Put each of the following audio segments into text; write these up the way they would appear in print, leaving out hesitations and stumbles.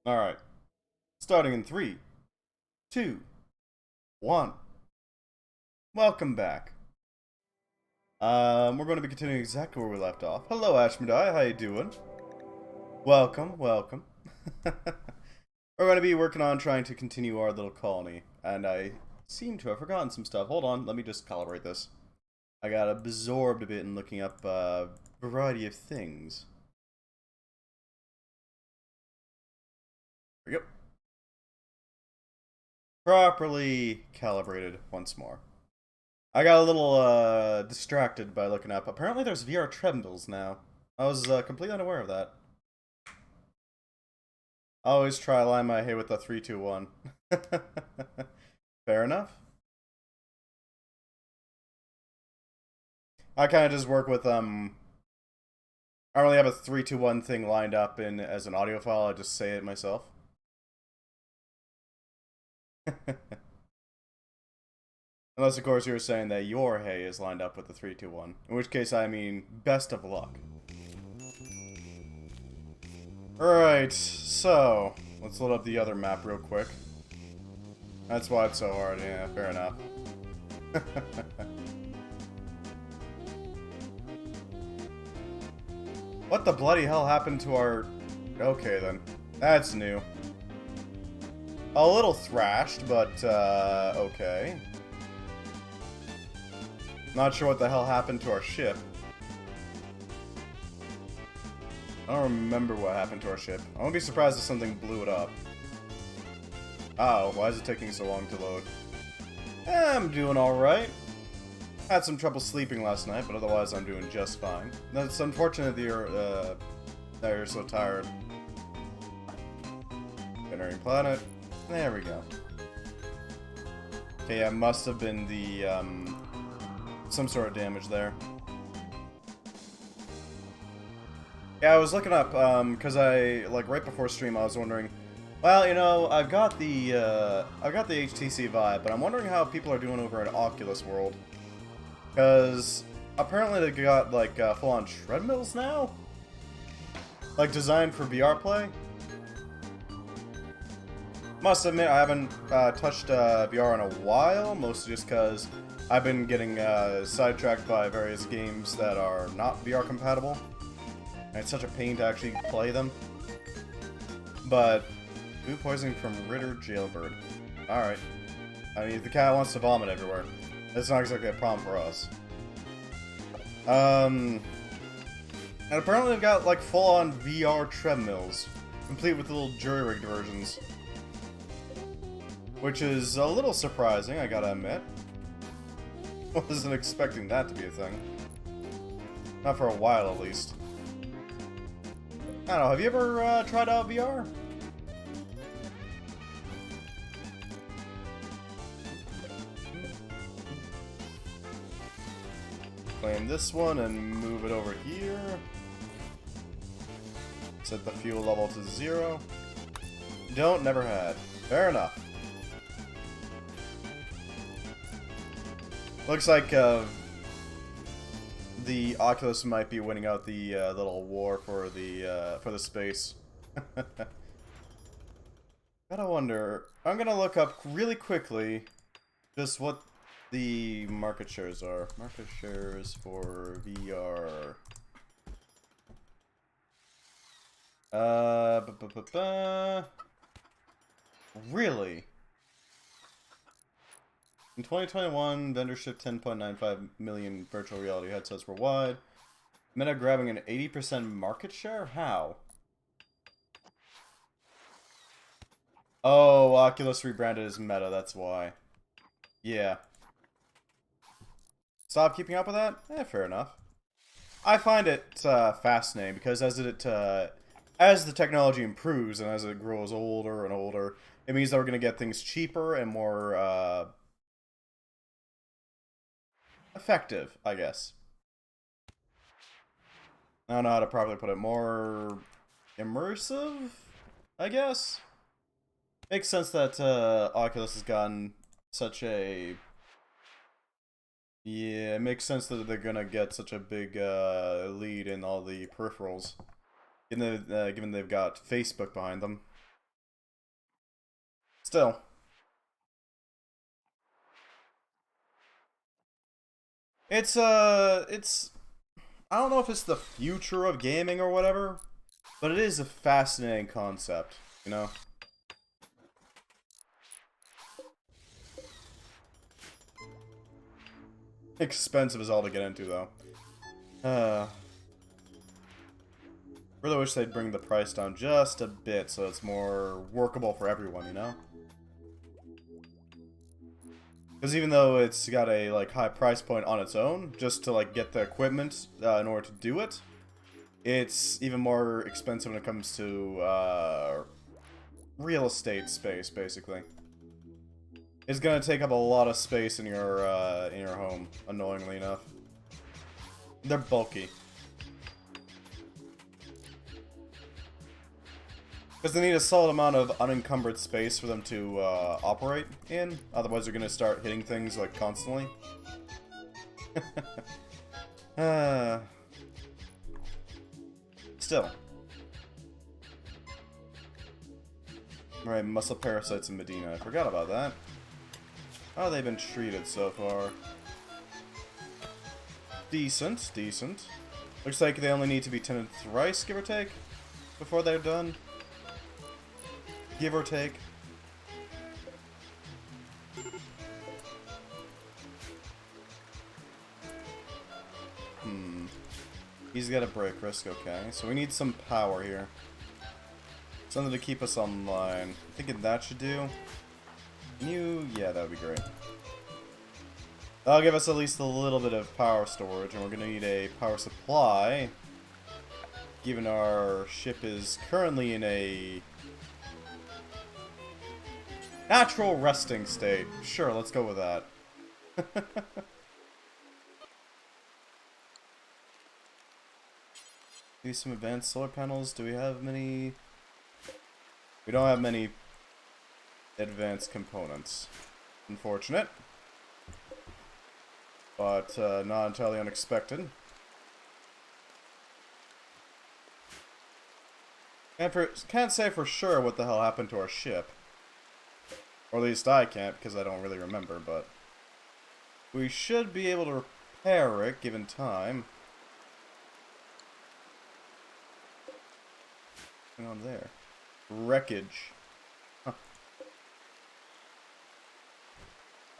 Alright. Starting in 3, 2, 1. Welcome back. We're going to be continuing exactly where we left off. Hello, Ashmedai. How you doing? Welcome, welcome. We're going to be working on trying to continue our little colony. And I seem to have forgotten some stuff. Hold on, let me just calibrate this. I got absorbed a bit in looking up a variety of things. There we go. Properly calibrated once more. I got a little distracted by looking up. Apparently there's VR treadmills now. I was completely unaware of that. I always try to line my hay with the 3, 2, 1. Fair enough. I kind of just work with, I don't really have a 3, 2, 1 thing lined up in as an audio file. I just say it myself. Unless, of course, you're saying that your hay is lined up with the 3, 2, 1. In which case, I mean, best of luck. Alright, so, let's load up the other map real quick. That's why it's so hard, yeah, fair enough. What the bloody hell happened to our... Okay, then. That's new. A little thrashed, but, okay. Not sure what the hell happened to our ship. I don't remember what happened to our ship. I won't be surprised if something blew it up. Oh, why is it taking so long to load? I'm doing alright. Had some trouble sleeping last night, but otherwise I'm doing just fine. It's unfortunate that you're so tired. Entering planet. There we go. Okay, yeah, must have been the, some sort of damage there. Yeah, I was looking up, because like, right before stream I was wondering, well, you know, I've got the HTC Vive, but I'm wondering how people are doing over at Oculus World. Because, apparently they got, like, full-on treadmills now? Like, designed for VR play? Must admit, I haven't touched VR in a while, mostly just because I've been getting sidetracked by various games that are not VR compatible. And it's such a pain to actually play them. But, food poisoning from Ritter Jailbird. Alright. I mean, if the cat wants to vomit everywhere, that's not exactly a problem for us. And apparently they've got, like, full-on VR treadmills, complete with little jury-rigged versions. Which is a little surprising, I gotta admit. Wasn't expecting that to be a thing. Not for a while, at least. I don't know, have you ever tried out VR? Claim this one and move it over here. Set the fuel level to 0. Don't, never had. Fair enough. Looks like the Oculus might be winning out the little war for the space. Gotta wonder. I'm gonna look up really quickly just what the market shares are. Market shares for VR. Really? In 2021, vendors shipped 10.95 million virtual reality headsets worldwide. Meta grabbing an 80% market share? How? Oh, Oculus rebranded as Meta, that's why. Yeah. Stop keeping up with that? Eh, fair enough. I find it fascinating because as the technology improves and as it grows older and older, it means that we're going to get things cheaper and more effective, I guess. I don't know how to properly put it. More immersive, I guess? Makes sense that Oculus has gotten such a... Yeah, it makes sense that they're gonna get such a big lead in all the peripherals. Given they've got Facebook behind them. Still. It's, I don't know if it's the future of gaming or whatever, but it is a fascinating concept, you know? Expensive as all to get into, though. Really wish they'd bring the price down just a bit so it's more workable for everyone, you know? Because even though it's got a, like, high price point on its own, just to, like, get the equipment in order to do it, it's even more expensive when it comes to, real estate space, basically. It's gonna take up a lot of space in your home, annoyingly enough. They're bulky. Because they need a solid amount of unencumbered space for them to operate in. Otherwise, they're going to start hitting things, like, constantly. Still. Right, muscle parasites in Medina. I forgot about that. How have they been treated so far? Decent, decent. Looks like they only need to be tended thrice, give or take, before they're done. Give or take. He's got a break risk, okay. So we need some power here. Something to keep us online. Thinking that should do. Can you... yeah, that would be great. That'll give us at least a little bit of power storage, and we're gonna need a power supply. Given our ship is currently in a... natural resting state. Sure, let's go with that. Maybe some advanced solar panels. Do we have many? We don't have many advanced components. Unfortunate. But not entirely unexpected. Can't say for sure what the hell happened to our ship. Or at least I can't, because I don't really remember, but... we should be able to repair it, given time. What's going on there? Wreckage. Huh.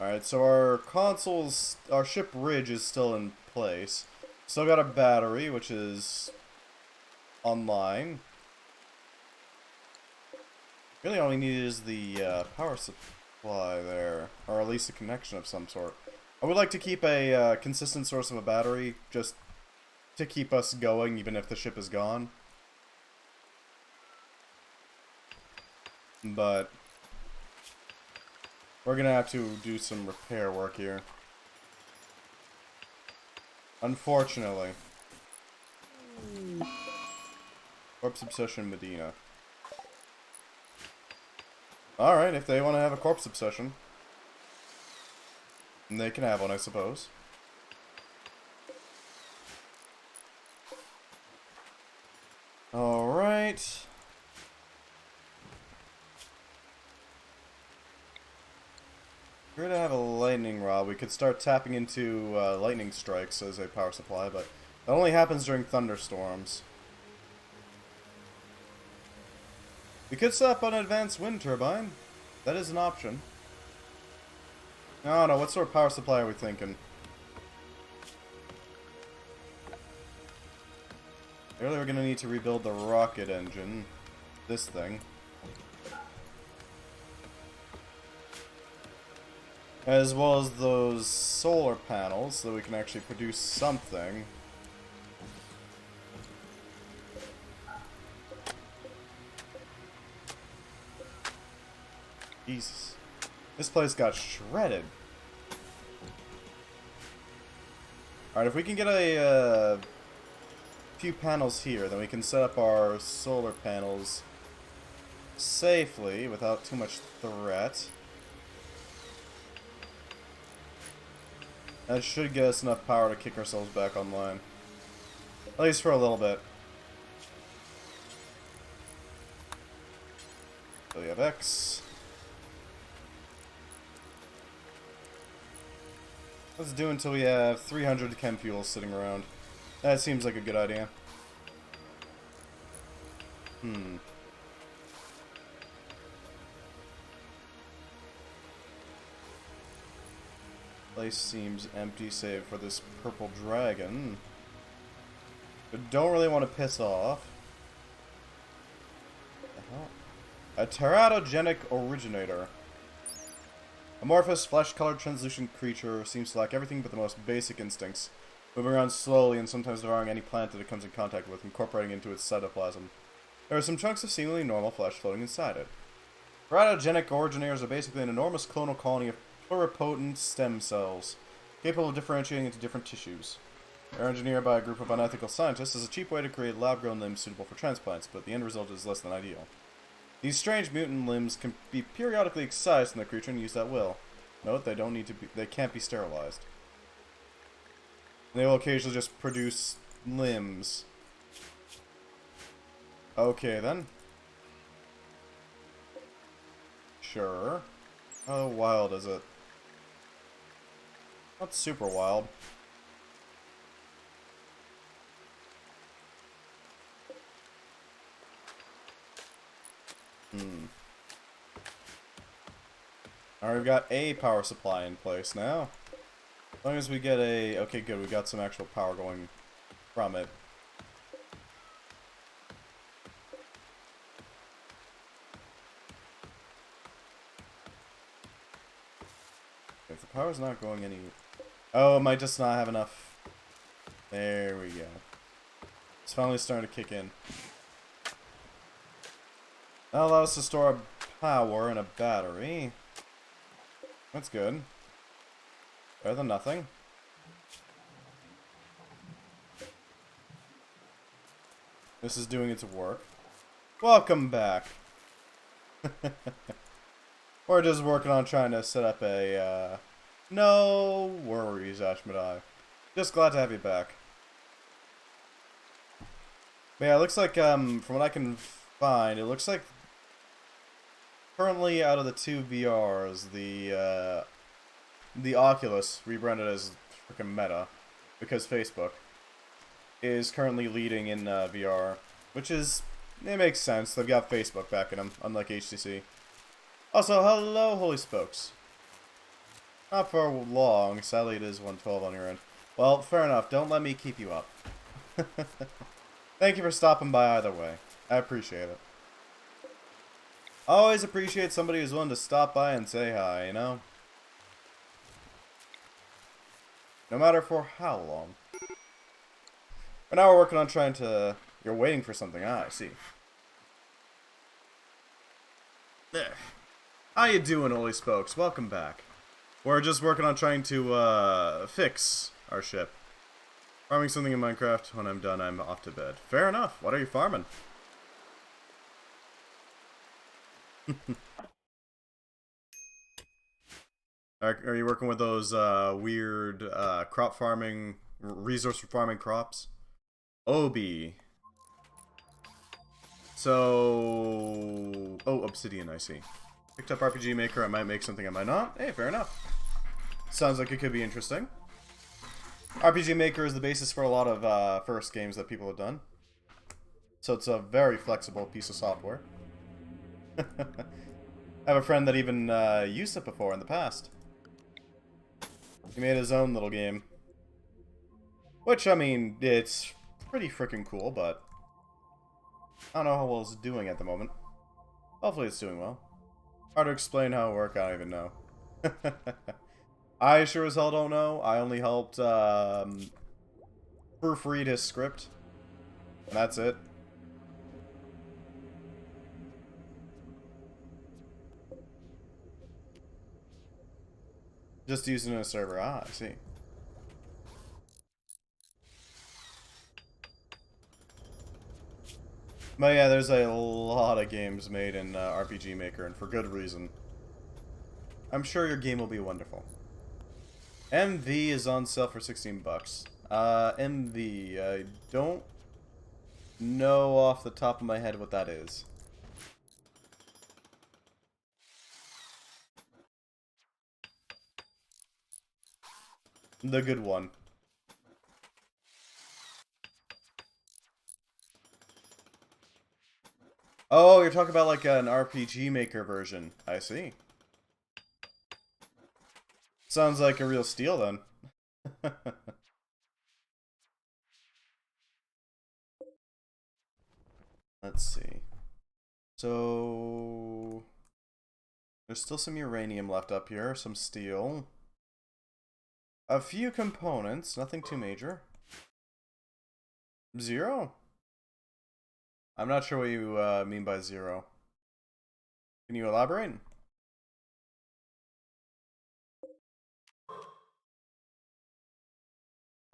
Alright, so our ship ridge is still in place. Still got a battery, which is online. Really all we need is the power supply there, or at least a connection of some sort. I would like to keep a consistent source of a battery, just to keep us going even if the ship is gone. But we're gonna have to do some repair work here. Unfortunately. Corpse Obsession Medina. Alright, if they want to have a corpse obsession, they can have one, I suppose. Alright. If we were to have a lightning rod, we could start tapping into lightning strikes as a power supply, but that only happens during thunderstorms. We could set up an advanced wind turbine. That is an option. No, what sort of power supply are we thinking? Clearly we're going to need to rebuild the rocket engine. This thing. As well as those solar panels, so we can actually produce something. Jesus. This place got shredded. Alright, if we can get a few panels here, then we can set up our solar panels safely without too much threat. That should get us enough power to kick ourselves back online. At least for a little bit. So we have X. Let's do until we have 300 chem fuels sitting around. That seems like a good idea. Place seems empty save for this purple dragon. But don't really want to piss off. What the hell? A teratogenic originator. Amorphous, flesh-colored, translucent creature seems to lack everything but the most basic instincts, moving around slowly and sometimes devouring any plant that it comes in contact with, incorporating into its cytoplasm. There are some chunks of seemingly normal flesh floating inside it. Teratogenic originators are basically an enormous clonal colony of pluripotent stem cells, capable of differentiating into different tissues. They're engineered by a group of unethical scientists as a cheap way to create lab-grown limbs suitable for transplants, but the end result is less than ideal. These strange mutant limbs can be periodically excised from the creature and used at will. Note, they can't be sterilized. And they will occasionally just produce limbs. Okay, then. Sure. How wild is it? Not super wild. Alright, we've got a power supply in place now. As long as we get a... Okay, good, we got some actual power going from it. If the power's not going any... Oh, it might just not have enough. There we go. It's finally starting to kick in. That allows us to store power in a battery. That's good. Better than nothing. This is doing its work. Welcome back. We're just working on trying to set up a, No worries, Ashmedai. Just glad to have you back. But yeah, it looks like, from what I can find, it looks like currently out of the two VRs, the Oculus, rebranded as frickin' Meta, because Facebook, is currently leading in VR, which is, it makes sense. They've got Facebook backing them, unlike HTC. Also, hello, Holy Spokes. Not for long. Sadly, it is 112 on your end. Well, fair enough. Don't let me keep you up. Thank you for stopping by either way. I appreciate it. Always appreciate somebody who's willing to stop by and say hi, you know? No matter for how long. But now we're working on trying to... You're waiting for something. Ah, I see. There. How you doing, Holy Spokes? Welcome back. We're just working on trying to, fix our ship. Farming something in Minecraft. When I'm done, I'm off to bed. Fair enough. What are you farming? Are you working with those, weird, crop farming, resource farming crops? Obi. So... Oh, obsidian, I see. Picked up RPG Maker, I might make something, I might not. Hey, fair enough. Sounds like it could be interesting. RPG Maker is the basis for a lot of first games that people have done. So it's a very flexible piece of software. I have a friend that even used it before in the past. He made his own little game. Which, I mean, it's pretty freaking cool, but I don't know how well it's doing at the moment. Hopefully it's doing well. Hard to explain how it works, I don't even know. I sure as hell don't know. I only helped proofread his script. And that's it. Just using a server. Ah, I see. But yeah, there's a lot of games made in RPG Maker, and for good reason. I'm sure your game will be wonderful. MV is on sale for 16 bucks. MV, I don't know off the top of my head what that is. The good one. Oh, you're talking about like an RPG Maker version. I see. Sounds like a real steal then. Let's see. So... there's still some uranium left up here, some steel. A few components, nothing too major. 0? I'm not sure what you mean by 0. Can you elaborate?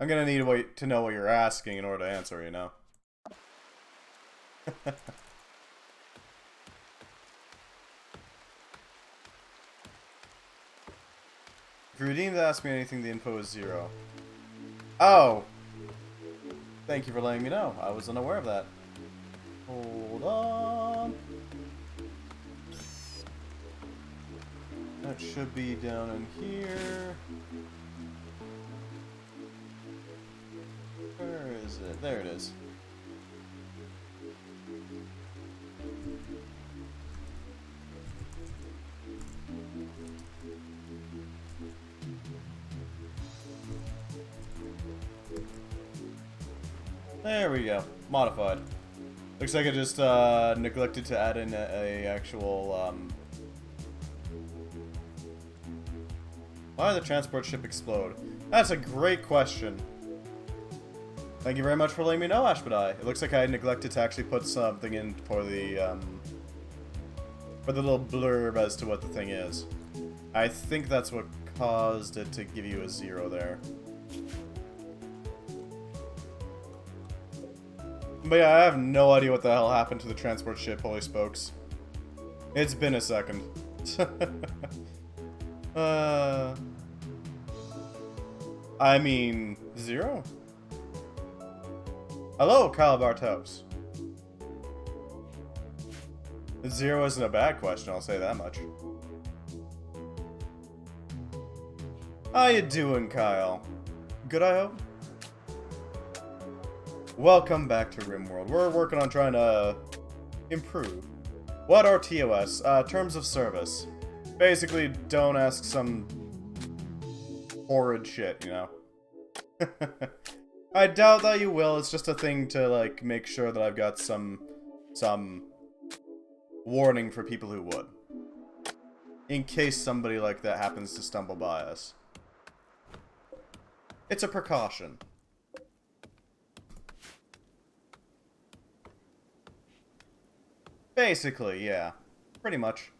I'm gonna need to know what you're asking in order to answer, you know? If you deemed to ask me anything, the info is 0. Oh! Thank you for letting me know. I was unaware of that. Hold on. That should be down in here. Where is it? There it is. There we go. Modified. Looks like I just neglected to add in a actual why did the transport ship explode? That's a great question. Thank you very much for letting me know, Ashbadai. It looks like I neglected to actually put something in for the little blurb as to what the thing is. I think that's what caused it to give you a 0 there. But yeah, I have no idea what the hell happened to the transport ship, holy spokes. It's been a second. I mean, 0? Hello, Kyle Bartos. 0 isn't a bad question, I'll say that much. How you doing, Kyle? Good, I hope? Welcome back to Rimworld. We're working on trying to improve. What are TOS? Terms of service. Basically, don't ask some horrid shit, you know? I doubt that you will. It's just a thing to, like, make sure that I've got some warning for people who would. In case somebody like that happens to stumble by us. It's a precaution. Basically, yeah. Pretty much.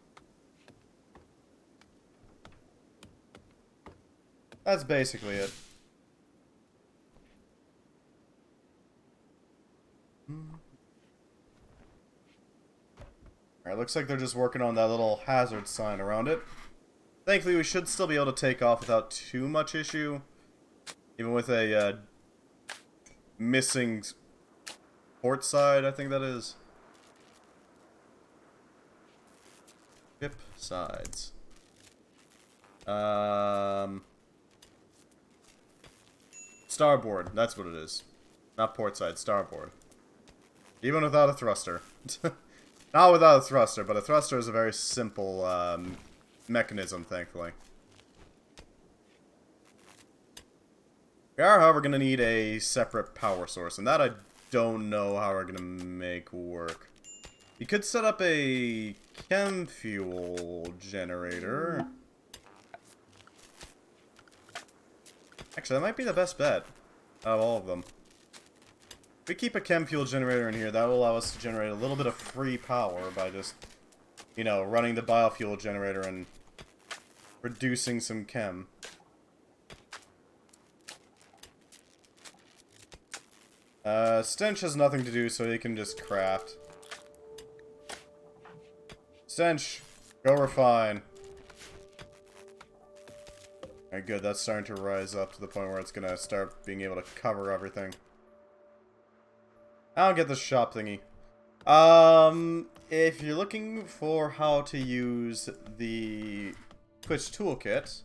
That's basically it. Alright, looks like they're just working on that little hazard sign around it. Thankfully, we should still be able to take off without too much issue. Even with a missing port side, I think that is. Ship sides. Starboard, that's what it is. Not port side, starboard. Even without a thruster. Not without a thruster, but a thruster is a very simple mechanism, thankfully. We are, however, going to need a separate power source, and that I don't know how we're going to make work. You could set up a chem fuel generator. Actually, that might be the best bet out of all of them. If we keep a chem fuel generator in here, that will allow us to generate a little bit of free power by just, you know, running the biofuel generator and reducing some chem. Stench has nothing to do, so he can just craft. Stench, go refine. Alright, good. That's starting to rise up to the point where it's gonna start being able to cover everything. I don't get the shop thingy. If you're looking for how to use the Twitch toolkit,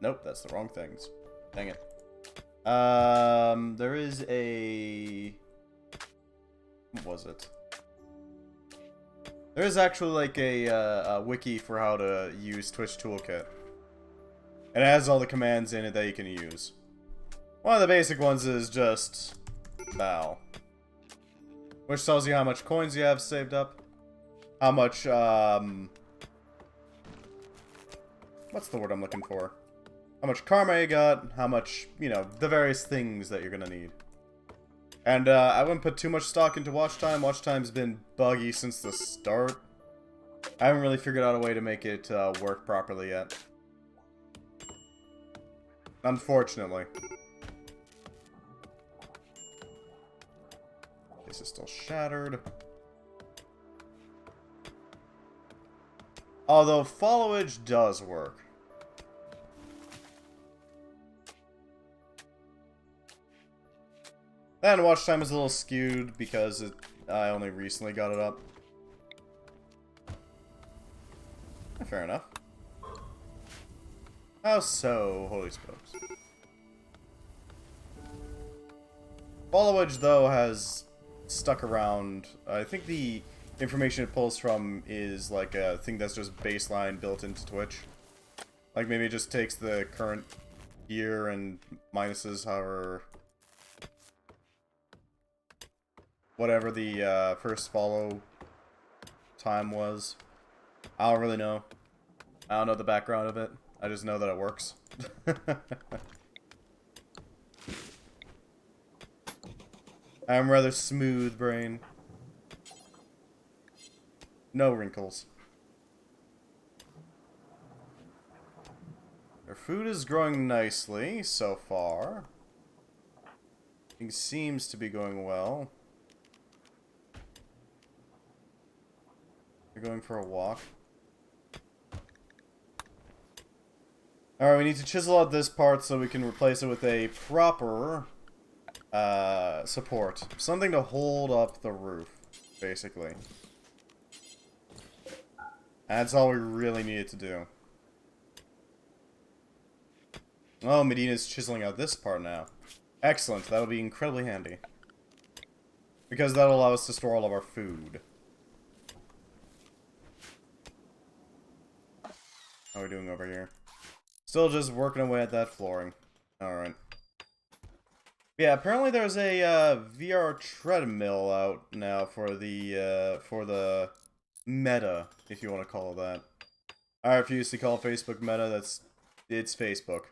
Nope, that's the wrong things. Dang it. There is a... What was it? There is actually like a wiki for how to use Twitch Toolkit. And it has all the commands in it that you can use. One of the basic ones is just bow, which tells you how much coins you have saved up, how much, what's the word I'm looking for? How much karma you got, how much, you know, the various things that you're gonna need. And, I wouldn't put too much stock into watch time. Watch time's been buggy since the start. I haven't really figured out a way to make it, work properly yet. Unfortunately. This is still shattered. Although followage does work. And watch time is a little skewed because I only recently got it up. Fair enough. How so, Holy Spokes? Followage, though, has stuck around. I think the information it pulls from is like a thing that's just baseline built into Twitch. Like maybe it just takes the current year and minuses however... whatever the first follow time was. I don't really know. I don't know the background of it. I just know that it works. I'm rather smooth brain. No wrinkles. Our food is growing nicely so far. Things seems to be going well. We're going for a walk. Alright, we need to chisel out this part so we can replace it with a proper support. Something to hold up the roof, basically. That's all we really needed to do. Oh, Medina's chiseling out this part now. Excellent, that'll be incredibly handy. Because that'll allow us to store all of our food. How are we doing over here? Still just working away at that flooring. Alright. Yeah, apparently there's a VR treadmill out now for the meta, if you want to call it that. I refuse to call Facebook meta, it's Facebook.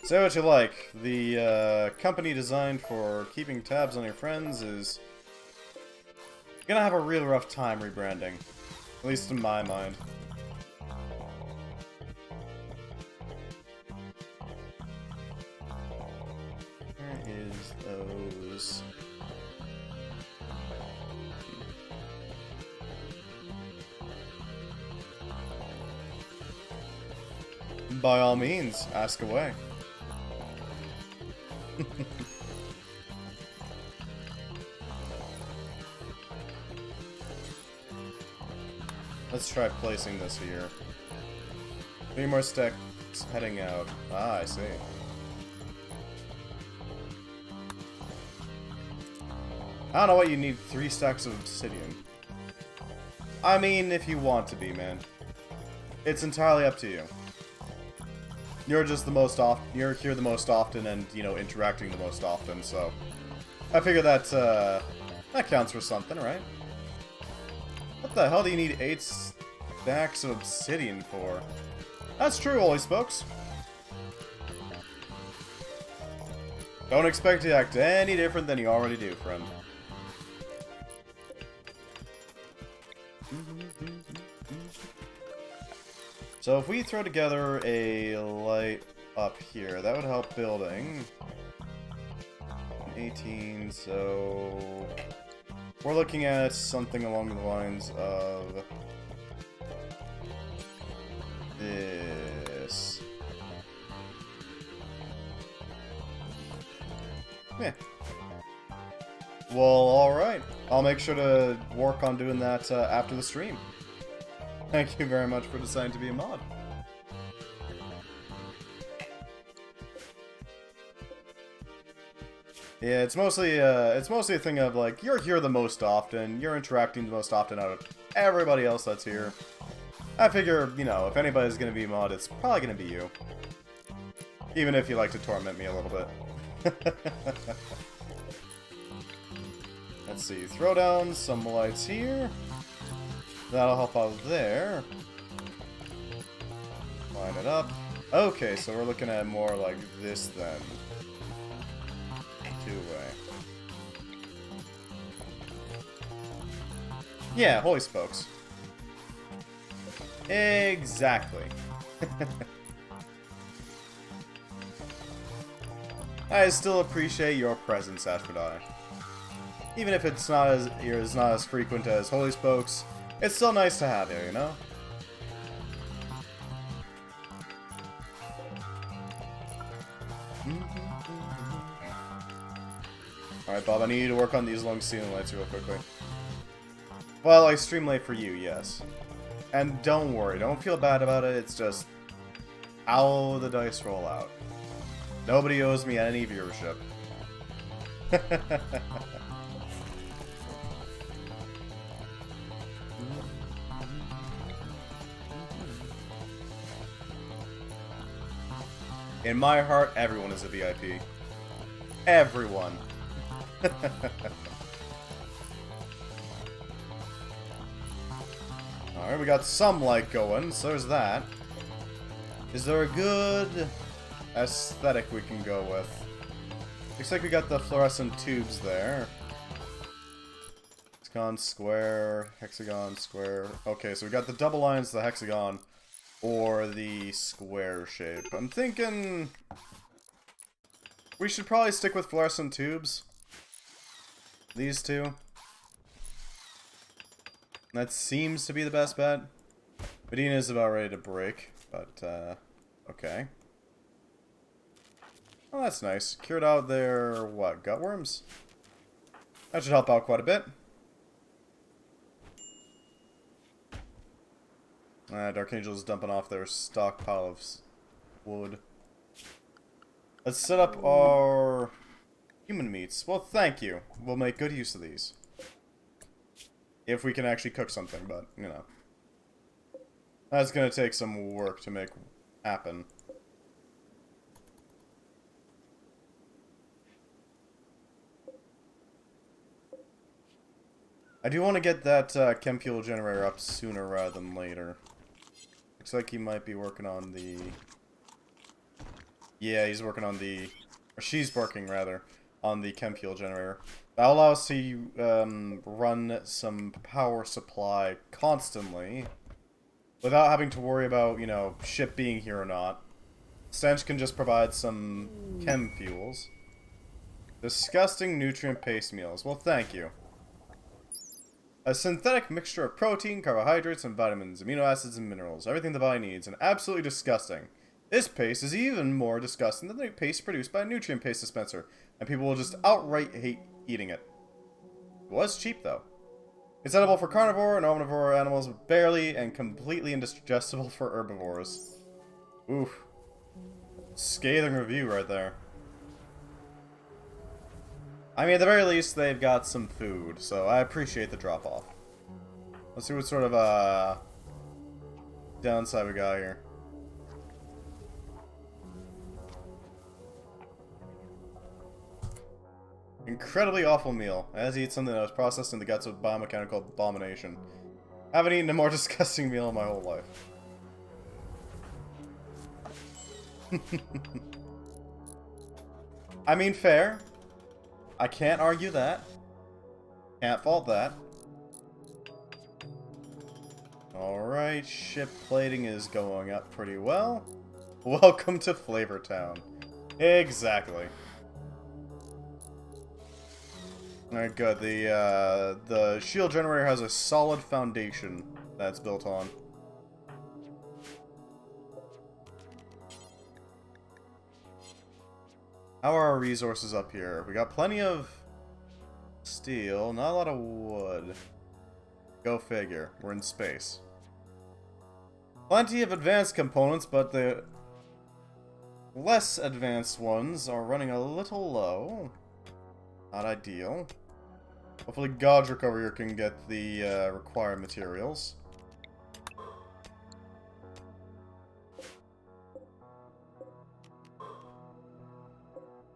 Say what you like, the company designed for keeping tabs on your friends is gonna have a real rough time rebranding. At least in my mind. Where is those? By all means, ask away. Let's try placing this here. 3 more stacks heading out. Ah, I see. I don't know what you need 3 stacks of obsidian. I mean, if you want to be, man. It's entirely up to you. You're just the most you're here the most often and, you know, interacting the most often, so... I figure that, that counts for something, right? What the hell do you need 8 stacks of obsidian for? That's true, Holy Spokes. Don't expect to act any different than you already do, friend. So if we throw together a light up here, that would help building. 18, so... We're looking at something along the lines of... this. Yeah. Well, alright. I'll make sure to work on doing that after the stream. Thank you very much for deciding to be a mod. Yeah, it's mostly a thing of like you're here the most often, you're interacting the most often out of everybody else that's here. I figure, you know, if anybody's gonna be mod, it's probably gonna be you. Even if you like to torment me a little bit. Let's see, throw down some lights here. That'll help out there. Line it up. Okay, so we're looking at more like this then. Two-way. Yeah, holy spokes. Exactly. I still appreciate your presence, Aphrodite. Even if it's not as frequent as holy spokes, it's still nice to have you, you know? Alright, Bob, I need you to work on these long ceiling lights real quickly. Well, I stream late for you, yes. And don't worry, don't feel bad about it, it's just how the dice roll out. Nobody owes me any viewership. In my heart, everyone is a VIP. Everyone. Alright, we got some light going, so there's that. Is there a good aesthetic we can go with? Looks like we got the fluorescent tubes there. Hexagon, square, hexagon, square. Okay, so we got the double lines, the hexagon, or the square shape. I'm thinking we should probably stick with fluorescent tubes. These two. That seems to be the best bet. Medina is about ready to break, but, okay. Oh, that's nice. Cured out their, what, gutworms? That should help out quite a bit. Dark Angel's dumping off their stockpile of wood. Let's set up our human meats. Well, thank you. We'll make good use of these. If we can actually cook something, but, you know. That's gonna take some work to make happen. I do want to get that chem fuel generator up sooner rather than later. Looks like he might be working on the... Yeah, he's working on the... Or she's working, rather, on the chem fuel generator. That'll allow us to run some power supply constantly without having to worry about, you know, ship being here or not. Stench can just provide some chem fuels. Disgusting nutrient paste meals. Well, thank you. A synthetic mixture of protein, carbohydrates, and vitamins, amino acids, and minerals. Everything the body needs, and absolutely disgusting. This paste is even more disgusting than the paste produced by a nutrient paste dispenser, and people will just outright hate eating it. It was cheap, though. It's edible for carnivore and omnivore animals, but barely and completely indigestible for herbivores. Oof. Scathing review right there. I mean, at the very least, they've got some food, so I appreciate the drop-off. Let's see what sort of, downside we got here. Incredibly awful meal. As he eats something that was processed in the guts of biomechanical abomination. Haven't eaten a more disgusting meal in my whole life. I mean, fair. I can't argue that. Can't fault that. Alright, ship plating is going up pretty well. Welcome to Flavor Town. Exactly. Alright, good. The shield generator has a solid foundation that's built on. How are our resources up here? We got plenty of steel, not a lot of wood. Go figure. We're in space. Plenty of advanced components, but the less advanced ones are running a little low. Not ideal. Hopefully Godric over here can get the required materials.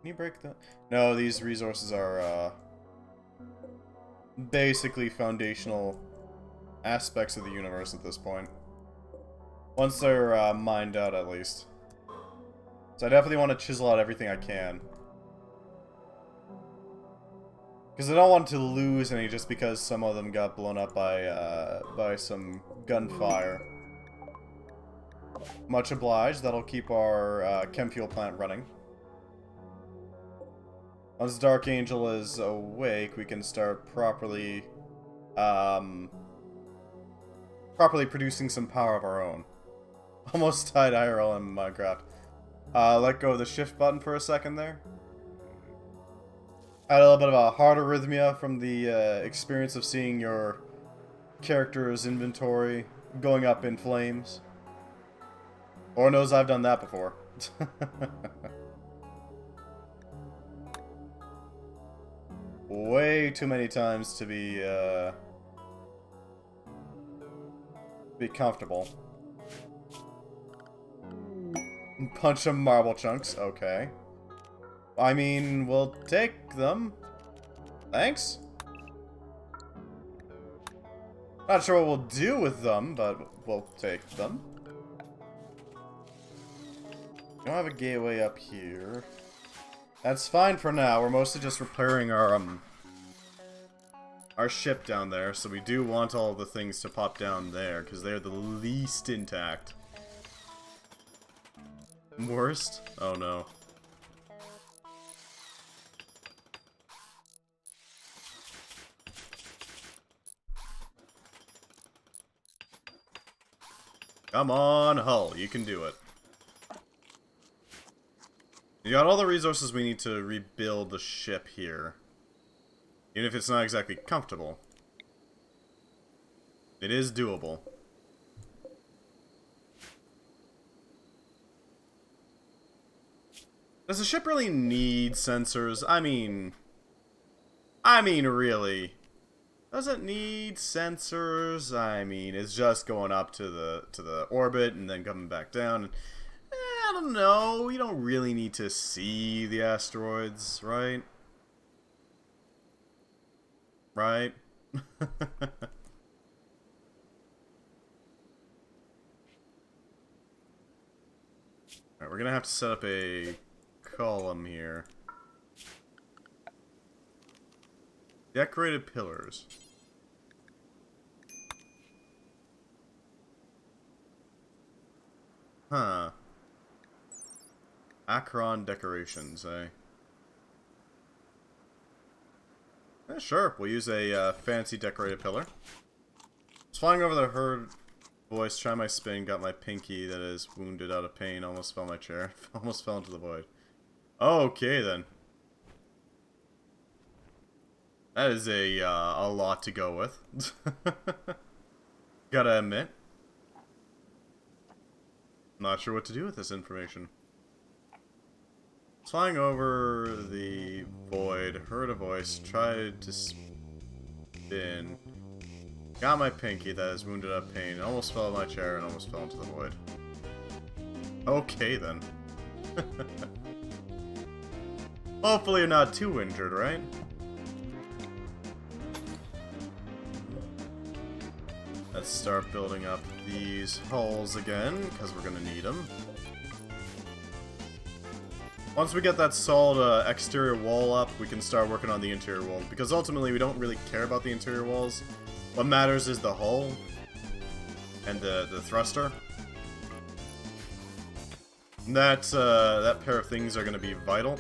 Can you break that? No, these resources are basically foundational aspects of the universe at this point. Once they're mined out, at least. So I definitely want to chisel out everything I can. Because I don't want to lose any just because some of them got blown up by some gunfire. Much obliged. That'll keep our chem fuel plant running. Once Dark Angel is awake, we can start properly producing some power of our own. Almost tied IRL in Minecraft. Let go of the shift button for a second there. I had a little bit of a heart arrhythmia from the experience of seeing your character's inventory going up in flames. Lord knows I've done that before. Way too many times to be comfortable. Punch some marble chunks, okay. I mean, we'll take them. Thanks. Not sure what we'll do with them, but we'll take them. We don't have a gateway up here. That's fine for now. We're mostly just repairing our ship down there, so we do want all the things to pop down there, because they're the least intact. Worst? Oh no. Come on, Hull, you can do it. You got all the resources we need to rebuild the ship here. Even if it's not exactly comfortable. It is doable. Does the ship really need sensors? I mean, really. Does it need sensors? I mean, it's just going up to the orbit and then coming back down. I don't know. You don't really need to see the asteroids, right? Right? Alright, we're gonna have to set up a column here. Decorated pillars. Huh. Acheron decorations, eh? Yeah, sure, we'll use a fancy decorated pillar. I was flying over the herd voice, try my spin, got my pinky that is wounded out of pain, almost fell my chair, almost fell into the void. Okay then. That is a lot to go with. Gotta admit. Not sure what to do with this information. Flying over the void, heard a voice, tried to spin. Got my pinky that is wounded up pain, almost fell out of my chair and almost fell into the void. Okay then. Hopefully you're not too injured, right? Let's start building up these hulls again, because we're going to need them. Once we get that solid exterior wall up, we can start working on the interior wall, because ultimately we don't really care about the interior walls. What matters is the hull and the thruster. That pair of things are going to be vital.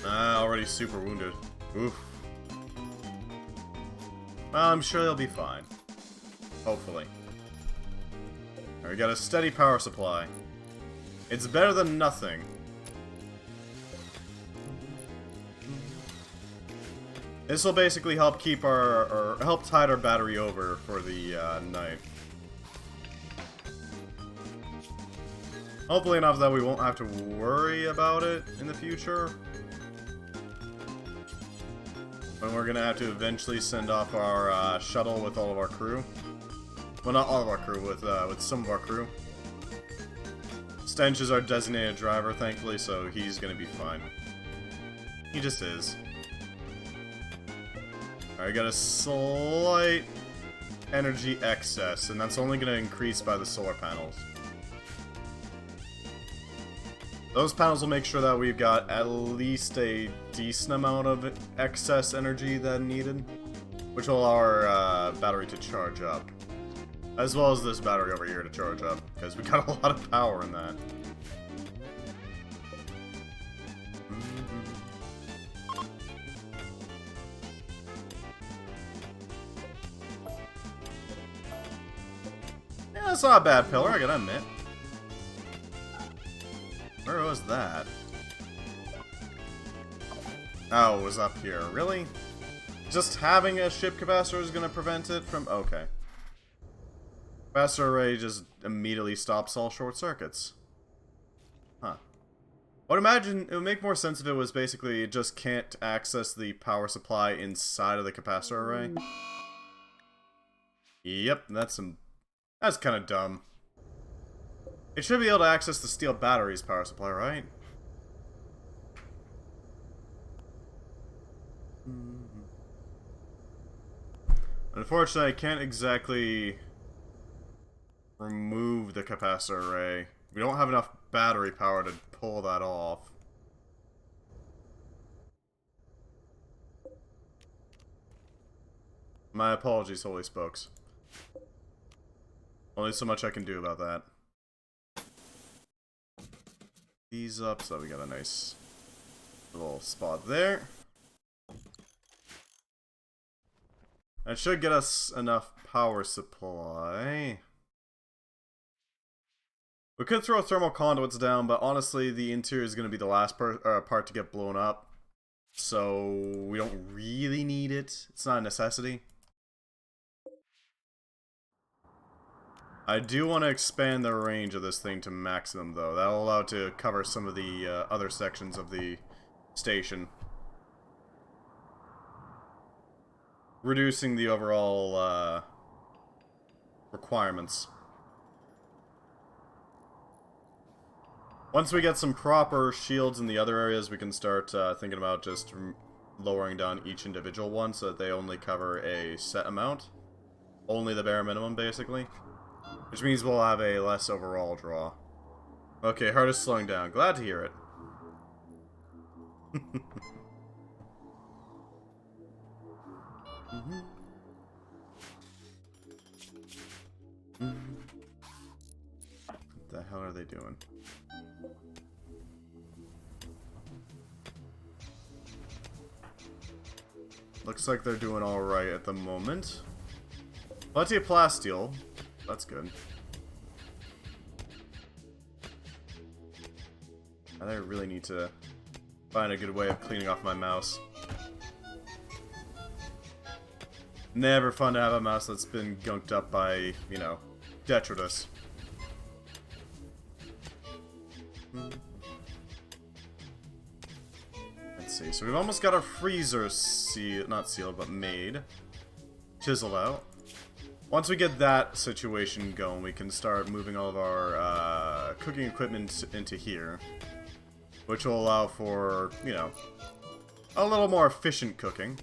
Already super wounded. Oof. Well, I'm sure they'll be fine. Hopefully. Alright, we got a steady power supply. It's better than nothing. This will basically help keep help tide our battery over for the night. Hopefully enough that we won't have to worry about it in the future. When we're gonna have to eventually send off our shuttle with all of our crew. Well, not all of our crew, with some of our crew. Stench is our designated driver, thankfully, so he's gonna be fine. He just is. Alright, got a slight energy excess, and that's only gonna increase by the solar panels. Those panels will make sure that we've got at least a decent amount of excess energy than needed, which will allow our battery to charge up. As well as this battery over here to charge up, because we got a lot of power in that. Yeah, that's not a bad pillar, I gotta admit. Where was that? Oh, it was up here. Really? Just having a ship capacitor is gonna prevent it from... Okay. Capacitor array just immediately stops all short circuits. Huh. I would imagine it would make more sense if it was basically it just can't access the power supply inside of the capacitor array. Yep, that's kind of dumb. It should be able to access the steel battery's power supply, right? Unfortunately, I can't exactly remove the capacitor array. We don't have enough battery power to pull that off. My apologies, Holy Spokes. Only so much I can do about that. These up, so we got a nice little spot there. That should get us enough power supply. We could throw thermal conduits down, but honestly, the interior is going to be the last part to get blown up. So, we don't really need it. It's not a necessity. I do want to expand the range of this thing to maximum, though. That'll allow it to cover some of the other sections of the station. Reducing the overall requirements. Once we get some proper shields in the other areas, we can start thinking about just lowering down each individual one so that they only cover a set amount. Only the bare minimum, basically. Which means we'll have a less overall draw. Okay, heart is slowing down. Glad to hear it. What the hell are they doing? Looks like they're doing alright at the moment. Plenty of plasteel. That's good. I really need to find a good way of cleaning off my mouse. Never fun to have a mouse that's been gunked up by, you know, detritus. Let's see, so we've almost got our freezer not sealed, but made. Chiseled out. Once we get that situation going, we can start moving all of our cooking equipment into here. Which will allow for, you know, a little more efficient cooking.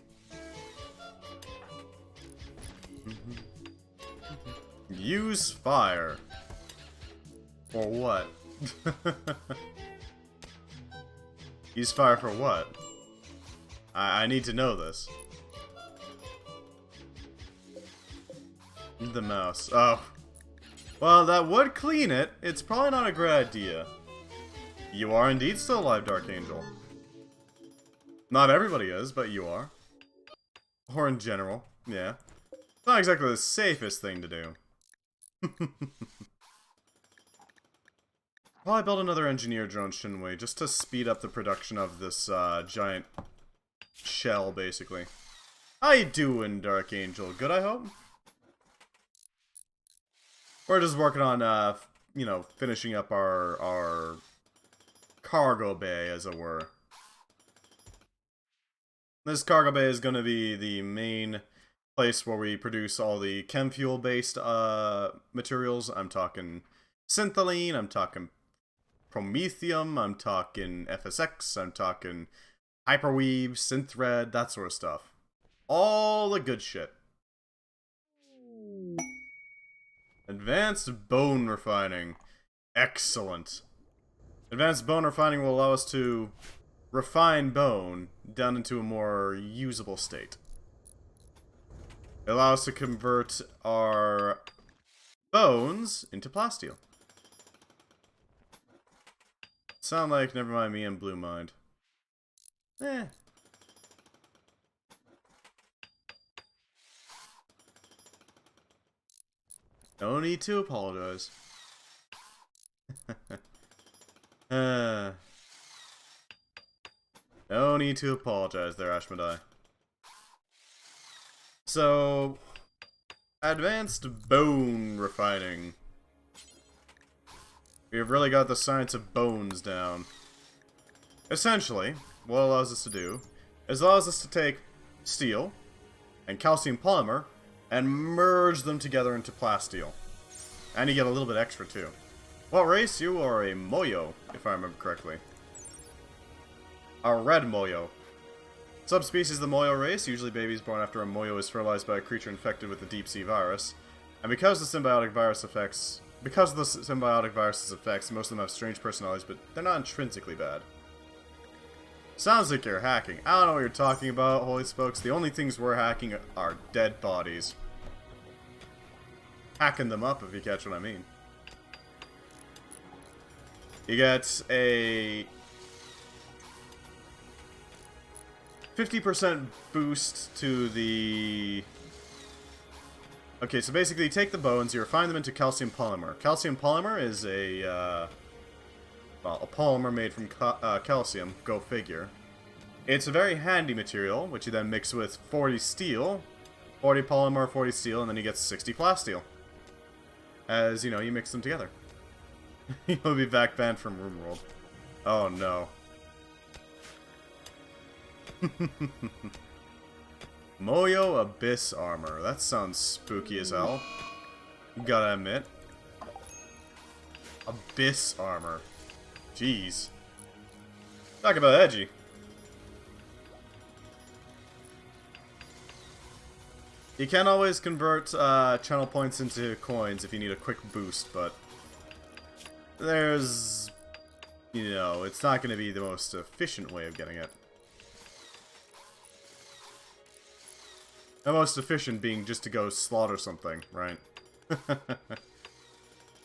Use fire. For what? Use fire for what? I need to know this. The mouse. Oh. Well, that would clean it. It's probably not a great idea. You are indeed still alive, Dark Angel. Not everybody is, but you are. Or in general, yeah. It's not exactly the safest thing to do. Probably build another engineer drone, shouldn't we? Just to speed up the production of this giant shell, basically. How you doing, Dark Angel? Good, I hope? We're just working on you know, finishing up our cargo bay, as it were. This cargo bay is going to be the main place where we produce all the chem fuel-based materials. I'm talking synthylene, I'm talking promethium, I'm talking FSX, I'm talking hyperweave, synthred, that sort of stuff. All the good shit. Advanced bone refining. Excellent. Advanced bone refining will allow us to refine bone down into a more usable state. It allows us to convert our bones into plasteel. Sound like never mind me and Blue Mind. Eh. No need to apologize. No need to apologize there, Ashmedai. So, advanced bone refining. We've really got the science of bones down. Essentially, what it allows us to do is it allows us to take steel and calcium polymer and merge them together into plasteel. And you get a little bit extra too. What race? You are a Moyo, if I remember correctly. A red Moyo. Subspecies of the Moyo race, usually babies born after a Moyo is fertilized by a creature infected with the deep sea virus. And because the symbiotic virus's effects, most of them have strange personalities, but they're not intrinsically bad. Sounds like you're hacking. I don't know what you're talking about, holy spokes. The only things we're hacking are dead bodies. Hacking them up, if you catch what I mean. You get a 50% boost to the... Okay, so basically you take the bones, you refine them into calcium polymer. Calcium polymer is a polymer made from calcium, go figure. It's a very handy material, which you then mix with 40 steel, 40 polymer, 40 steel, and then you get 60 plasteel. As, you know, you mix them together. You'll be back banned from Rimworld. Oh no. Moyo Abyss Armor. That sounds spooky as hell. Gotta admit. Abyss Armor. Jeez. Talk about edgy. You can always convert channel points into coins if you need a quick boost, but there's, you know, it's not going to be the most efficient way of getting it. The most efficient being just to go slaughter something, right?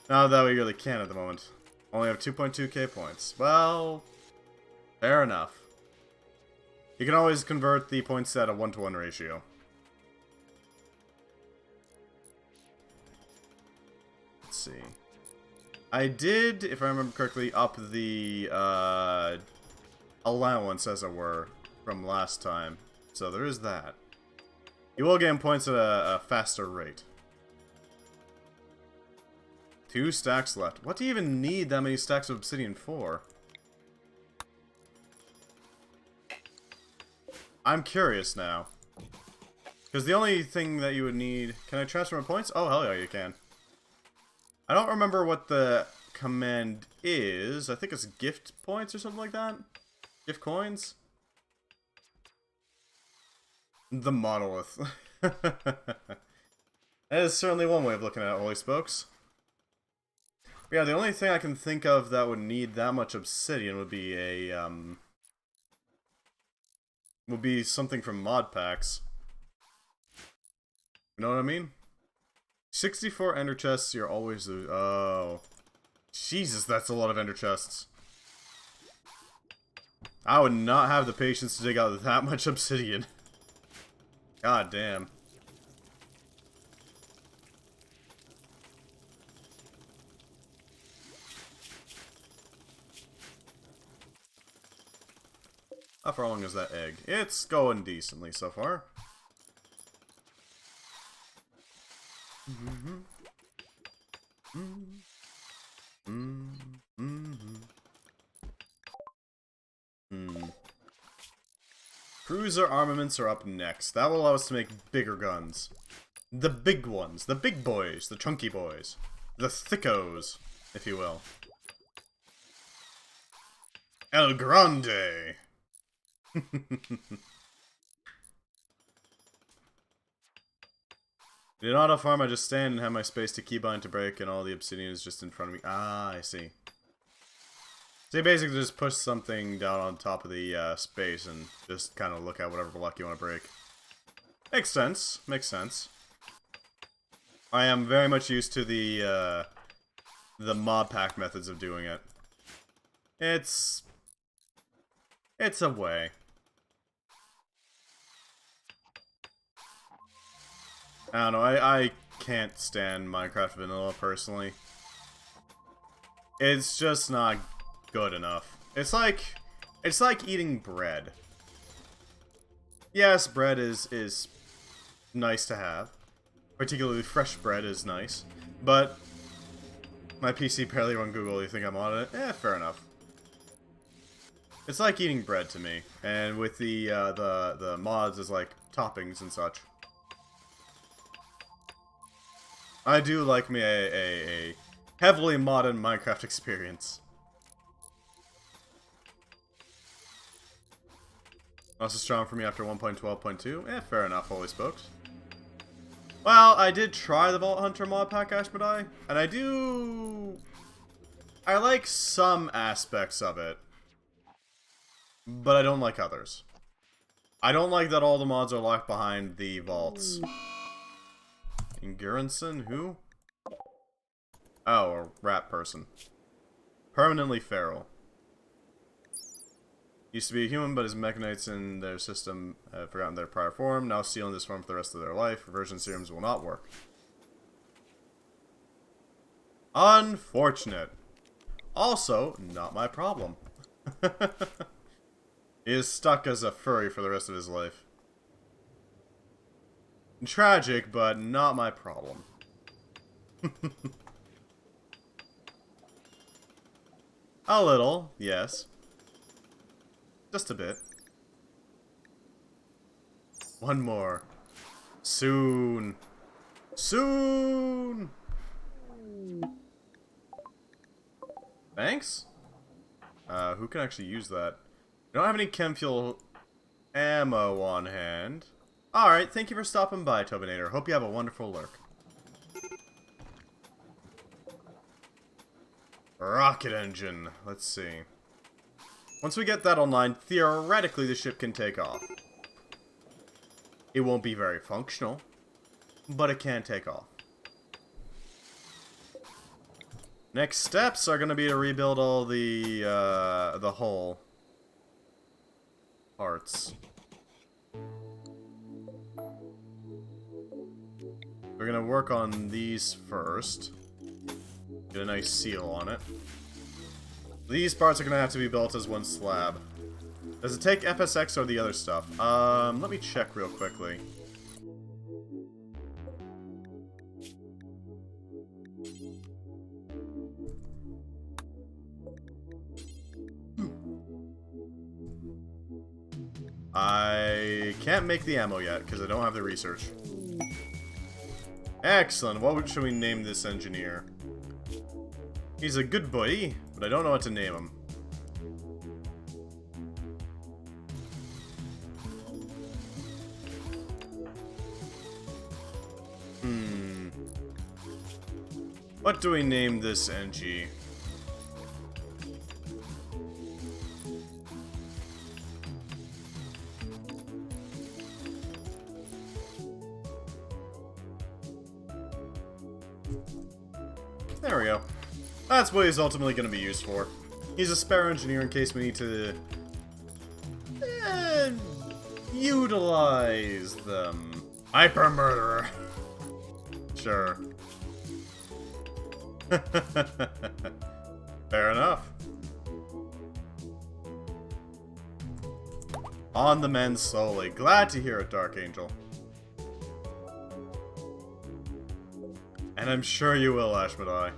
Not that we really can at the moment. Only have 2.2k points. Well, fair enough. You can always convert the points at a 1-to-1 ratio. Let's see. I did, if I remember correctly, up the allowance, as it were, from last time. So there is that. You will gain points at a faster rate. 2 stacks left. What do you even need that many stacks of obsidian for? I'm curious now. Because the only thing that you would need... Can I transfer my points? Oh, hell yeah, you can. I don't remember what the command is. I think it's gift points or something like that? Gift coins? The monolith. That is certainly one way of looking at it, holy spokes. But yeah, the only thing I can think of that would need that much obsidian would be a, would be something from mod packs. You know what I mean? 64 ender chests, you're always... Oh. Jesus, that's a lot of ender chests. I would not have the patience to dig out that much obsidian. God damn. How far along is that egg? It's going decently so far. Cruiser armaments are up next. That will allow us to make bigger guns. The big ones. The big boys. The chunky boys. The thickos, if you will. El Grande! In an auto farm, I just stand and have my space to keybind to break, and all the obsidian is just in front of me. Ah, I see. So you basically just push something down on top of the space and just kind of look at whatever block you want to break. Makes sense. Makes sense. I am very much used to the mod pack methods of doing it. It's a way. I don't know, I can't stand Minecraft Vanilla, personally. It's just not good enough. It's like eating bread. Yes, bread is nice to have. Particularly fresh bread is nice. But my PC barely run Google, you think I'm on it? Eh, fair enough. It's like eating bread to me. And with the mods as like toppings and such. I do like me a heavily modern Minecraft experience. Also strong for me after 1.12.2. Eh, fair enough, holy spokes. Well, I did try the Vault Hunter mod pack, Ashmedai, and I like some aspects of it, but I don't like others. I don't like that all the mods are locked behind the vaults. Inguranson, who? Oh, a rat person. Permanently feral. Used to be a human, but his mechanites in their system have forgotten their prior form. Now sealing this form for the rest of their life. Reversion serums will not work. Unfortunate. Also, not my problem. He is stuck as a furry for the rest of his life. Tragic, but not my problem. A little, yes. Just a bit. One more. Soon. Soon! Thanks? Who can actually use that? I don't have any chem fuel ammo on hand. Alright, thank you for stopping by, Tobinator. Hope you have a wonderful lurk. Rocket engine. Let's see. Once we get that online, theoretically the ship can take off. It won't be very functional, but it can take off. Next steps are going to be to rebuild all the hull parts. We're going to work on these first. Get a nice seal on it. These parts are going to have to be built as one slab. Does it take FSX or the other stuff? Let me check real quickly. I can't make the ammo yet, because I don't have the research. Excellent. What should we name this engineer? He's a good boy, but I don't know what to name him. What do we name this NG? There we go. That's what he's ultimately going to be used for. He's a spare engineer in case we need to utilize them. Hyper murderer. Sure. Fair enough. On the mend slowly. Glad to hear it, Dark Angel. And I'm sure you will, Ashmedai.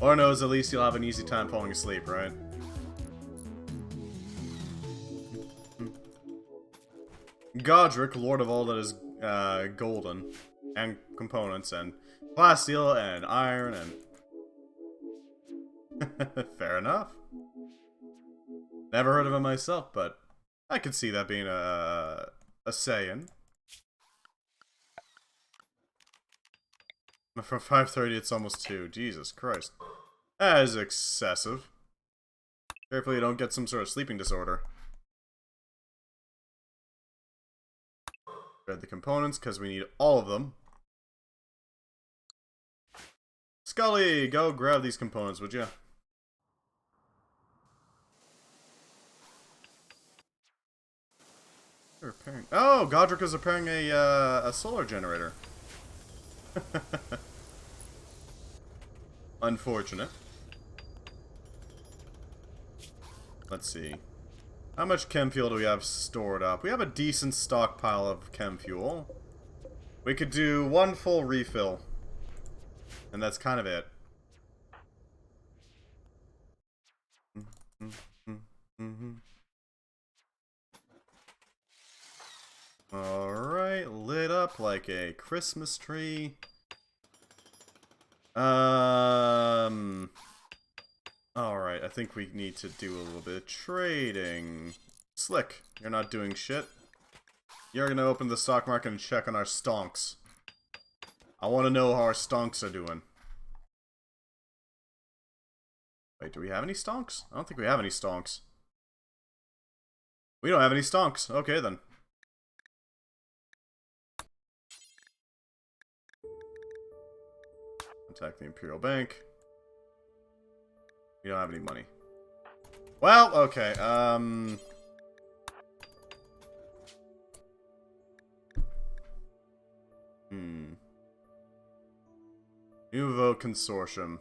Or knows, at least you'll have an easy time falling asleep, right? Godric, Lord of all that is golden, and components, and plasteel, and iron, and... Fair enough. Never heard of him myself, but I could see that being a saying. From 5:30, it's almost 2. Jesus Christ. That is excessive. Carefully you don't get some sort of sleeping disorder. Grab the components, because we need all of them. Scully, go grab these components, would you? They're repairing. Oh, Godric is repairing a solar generator. Unfortunate. Let's see. How much chem fuel do we have stored up? We have a decent stockpile of chem fuel. We could do 1 full refill. And that's kind of it. Alright, lit up like a Christmas tree. Alright, I think we need to do a little bit of trading. Slick, you're not doing shit. You're gonna open the stock market and check on our stonks. I want to know how our stonks are doing. Wait, do we have any stonks? I don't think we have any stonks. We don't have any stonks. Okay, then. Attack the Imperial Bank. We don't have any money. Well, okay, Nouveau Consortium.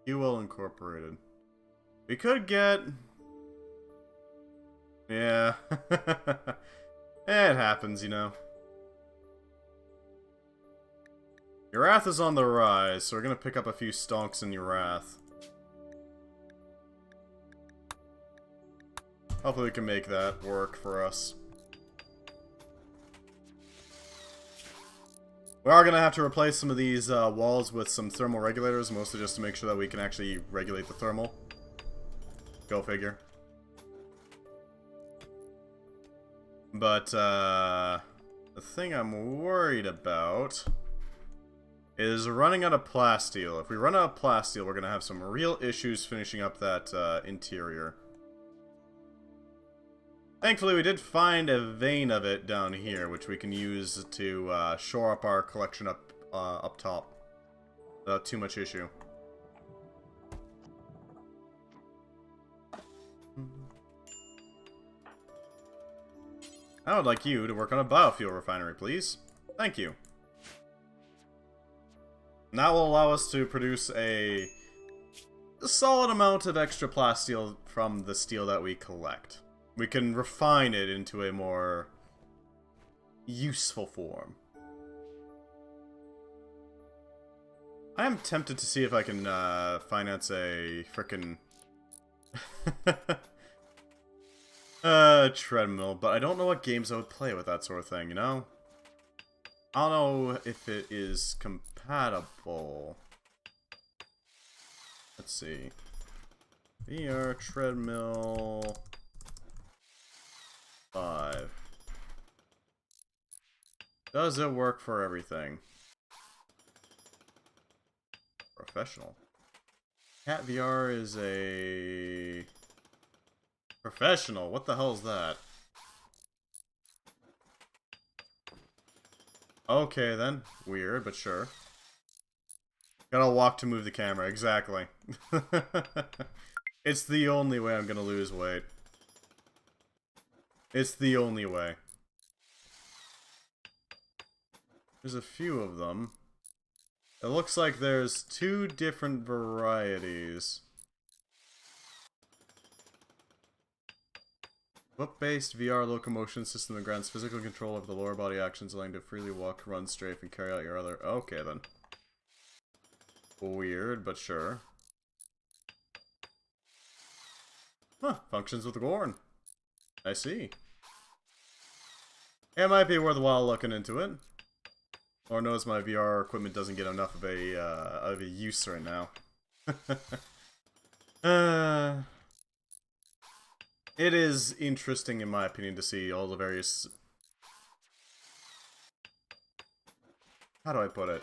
Fuel Incorporated. We could get... Yeah. It happens, you know. Urath is on the rise, so we're gonna pick up a few stonks in Urath. Hopefully we can make that work for us. We are gonna have to replace some of these walls with some thermal regulators, mostly just to make sure that we can actually regulate the thermal. Go figure. But, the thing I'm worried about is running out of plasteel. If we run out of plasteel, we're gonna have some real issues finishing up that interior. Thankfully, we did find a vein of it down here, which we can use to shore up our collection up top without too much issue. I would like you to work on a biofuel refinery, please. Thank you. And that will allow us to produce a solid amount of extra plasteel from the steel that we collect. We can refine it into a more useful form. I am tempted to see if I can finance a frickin' treadmill, but I don't know what games I would play with that sort of thing, you know? I don't know if it is compatible. Let's see. VR treadmill 5. Does it work for everything? Professional. Cat VR is a... Professional? What the hell is that? Okay then. Weird, but sure. Gotta walk to move the camera, exactly. It's the only way I'm gonna lose weight. It's the only way. There's a few of them. It looks like there's 2 different varieties. Foot-based VR locomotion system that grants physical control over the lower body actions, allowing you to freely walk, run, strafe, and carry out your other... Okay, then. Weird, but sure. Huh, functions with the Gorn. I see. It might be worthwhile looking into it. Lord knows my VR equipment doesn't get enough of a use right now. It is interesting, in my opinion, to see all the various... How do I put it?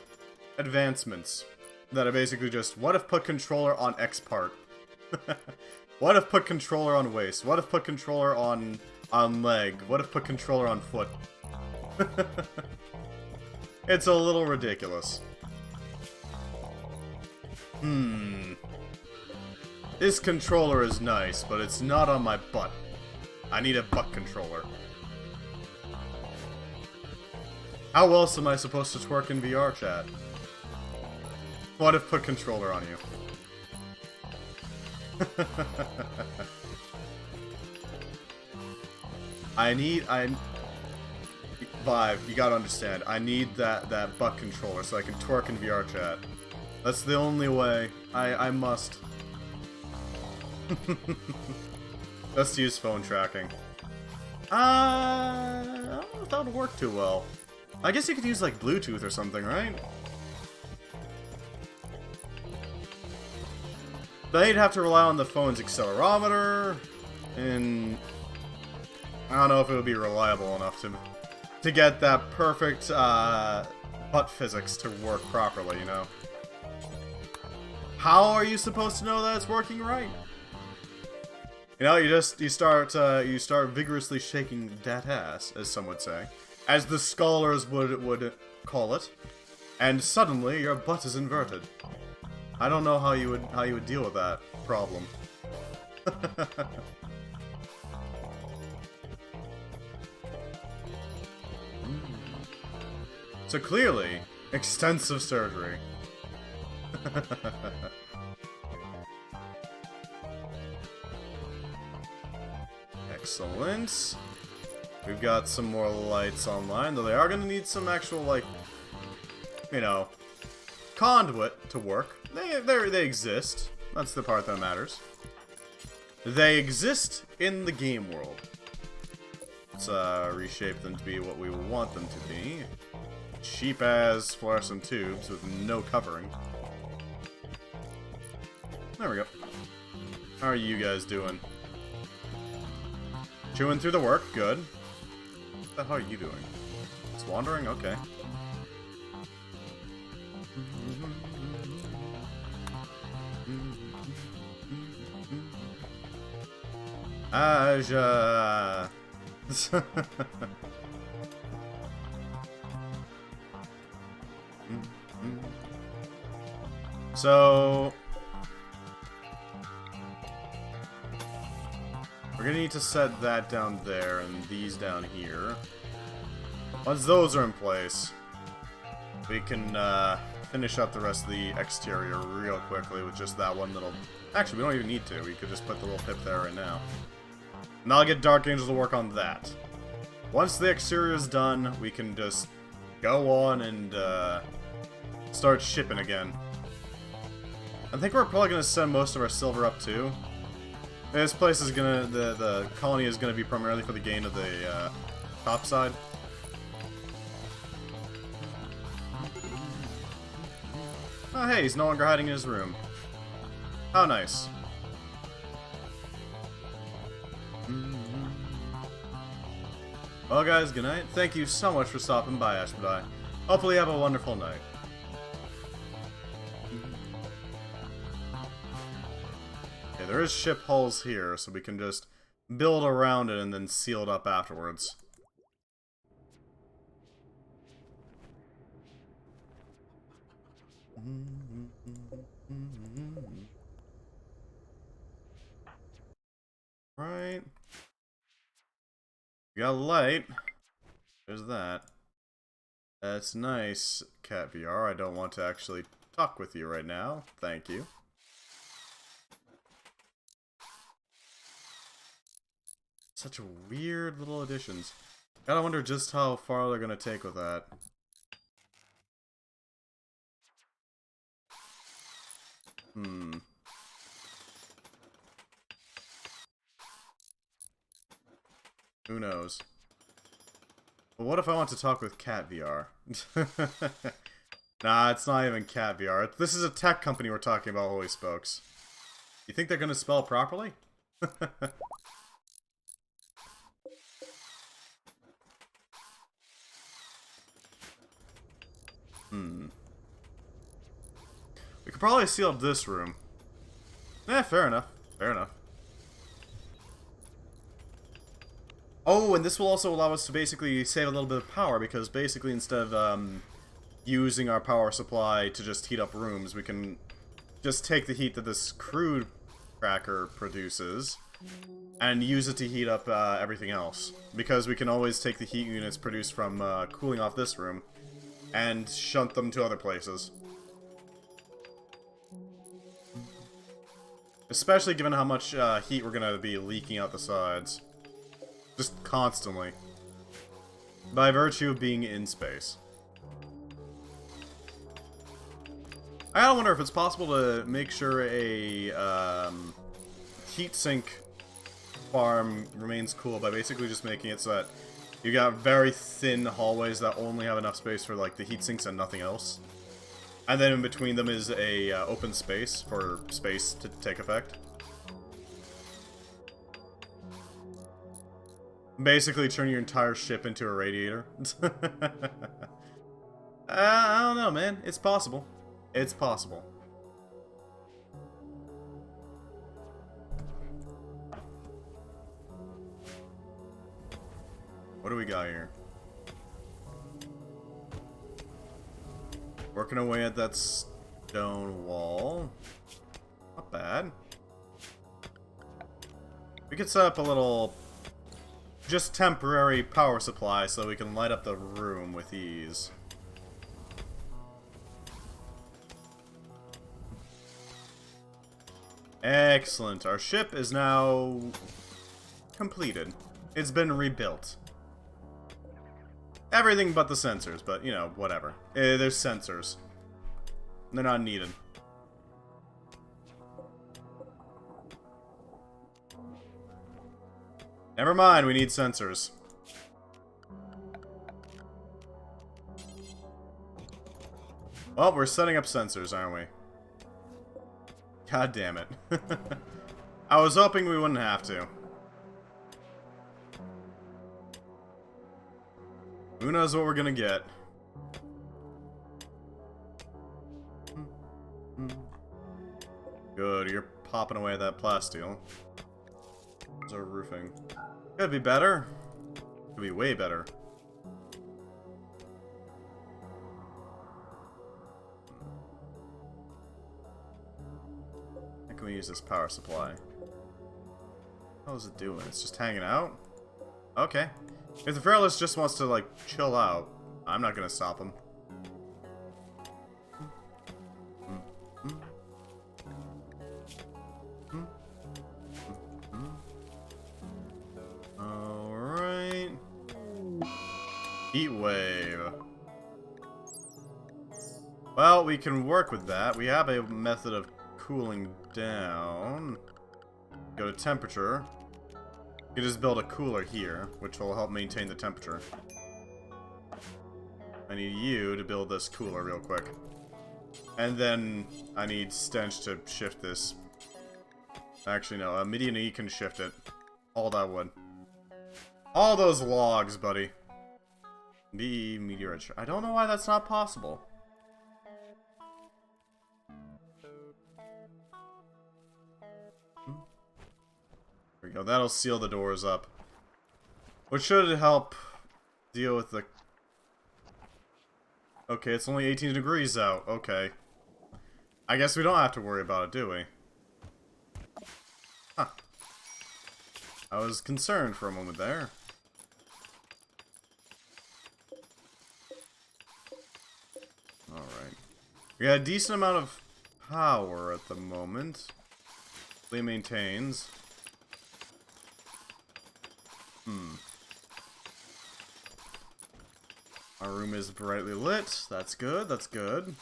Advancements. That are basically just, what if put controller on X part? What if put controller on waist? What if put controller on leg? What if put controller on foot? It's a little ridiculous. This controller is nice, but it's not on my butt. I need a butt controller. How else am I supposed to twerk in VR chat? What if put controller on you? Vibe, you gotta understand, I need that butt controller so I can twerk in VR chat. That's the only way. I must. Just use phone tracking. I don't know if that would work too well. I guess you could use, like, Bluetooth or something, right? But you'd have to rely on the phone's accelerometer, and I don't know if it would be reliable enough to get that perfect butt physics to work properly, you know? How are you supposed to know that it's working right? You know, you start vigorously shaking that ass, as some would say, as the scholars would call it, and suddenly your butt is inverted. I don't know how you would deal with that problem. So clearly, extensive surgery. Excellent. We've got some more lights online, though they are going to need some actual, like, you know, conduit to work. They exist. That's the part that matters. They exist in the game world. Let's reshape them to be what we want them to be. Cheap as fluorescent tubes with no covering. There we go. How are you guys doing? Chewing through the work, good. What the hell are you doing? It's wandering? Okay. Aja. So we're gonna need to set that down there and these down here. Once those are in place, we can finish up the rest of the exterior real quickly with just that one little... Actually, we don't even need to. We could just put the little pip there right now. And I'll get Dark Angel to work on that. Once the exterior is done, we can just go on and start shipping again. I think we're probably gonna send most of our silver up too. This place is gonna, the colony is gonna be primarily for the gain of the top side. Oh hey, he's no longer hiding in his room. How nice. Well guys, good night. Thank you so much for stopping by, Ashmedai. Hopefully you have a wonderful night. Okay, there is ship hulls here, so we can just build around it and then seal it up afterwards. Right. We got a light. There's that. That's nice, Cat VR. I don't want to actually talk with you right now. Thank you. Such weird little additions. Gotta wonder just how far they're gonna take with that. Who knows? But what if I want to talk with Cat VR? Nah, it's not even Cat VR. This is a tech company we're talking about, holy spokes. You think they're gonna spell properly? Hmm. We could probably seal up this room. Fair enough. Fair enough. Oh, and this will also allow us to basically save a little bit of power, because basically instead of using our power supply to just heat up rooms, we can just take the heat that this crude cracker produces and use it to heat up everything else. Because we can always take the heat units produced from cooling off this room and shunt them to other places. Especially given how much heat we're going to be leaking out the sides. Just constantly. By virtue of being in space. I gotta wonder if it's possible to make sure a heatsink farm remains cool by basically just making it so that you got very thin hallways that only have enough space for like the heat sinks and nothing else. And then in between them is a open space for space to take effect. Basically turn your entire ship into a radiator. I don't know, man. It's possible. It's possible. What do we got here? Working away at that stone wall. Not bad. We could set up a little, just temporary power supply so we can light up the room with ease. Excellent. Our ship is now completed. It's been rebuilt. Everything but the sensors, but, you know, whatever. There's sensors. They're not needed. Never mind, we need sensors. Well, we're setting up sensors, aren't we? God damn it. I was hoping we wouldn't have to. Who knows what we're gonna get? Good, you're popping away that plasteel. How's our roofing? Could be better. Could be way better. How can we use this power supply? How is it doing? It's just hanging out? Okay. If the Fearless just wants to, like, chill out, I'm not gonna stop him. Alright. Heat wave. Well, we can work with that. We have a method of cooling down. Go to temperature. You can just build a cooler here, which will help maintain the temperature. I need you to build this cooler real quick. And then I need Stench to shift this. Actually, no, Midian E can shift it. All that wood. All those logs, buddy. B meteorite. I don't know why that's not possible. There we go. That'll seal the doors up. Which should help deal with the... Okay, it's only 18 degrees out. Okay. I guess we don't have to worry about it, do we? Huh. I was concerned for a moment there. Alright. We got a decent amount of power at the moment. It maintains. Our room is brightly lit. That's good, that's good.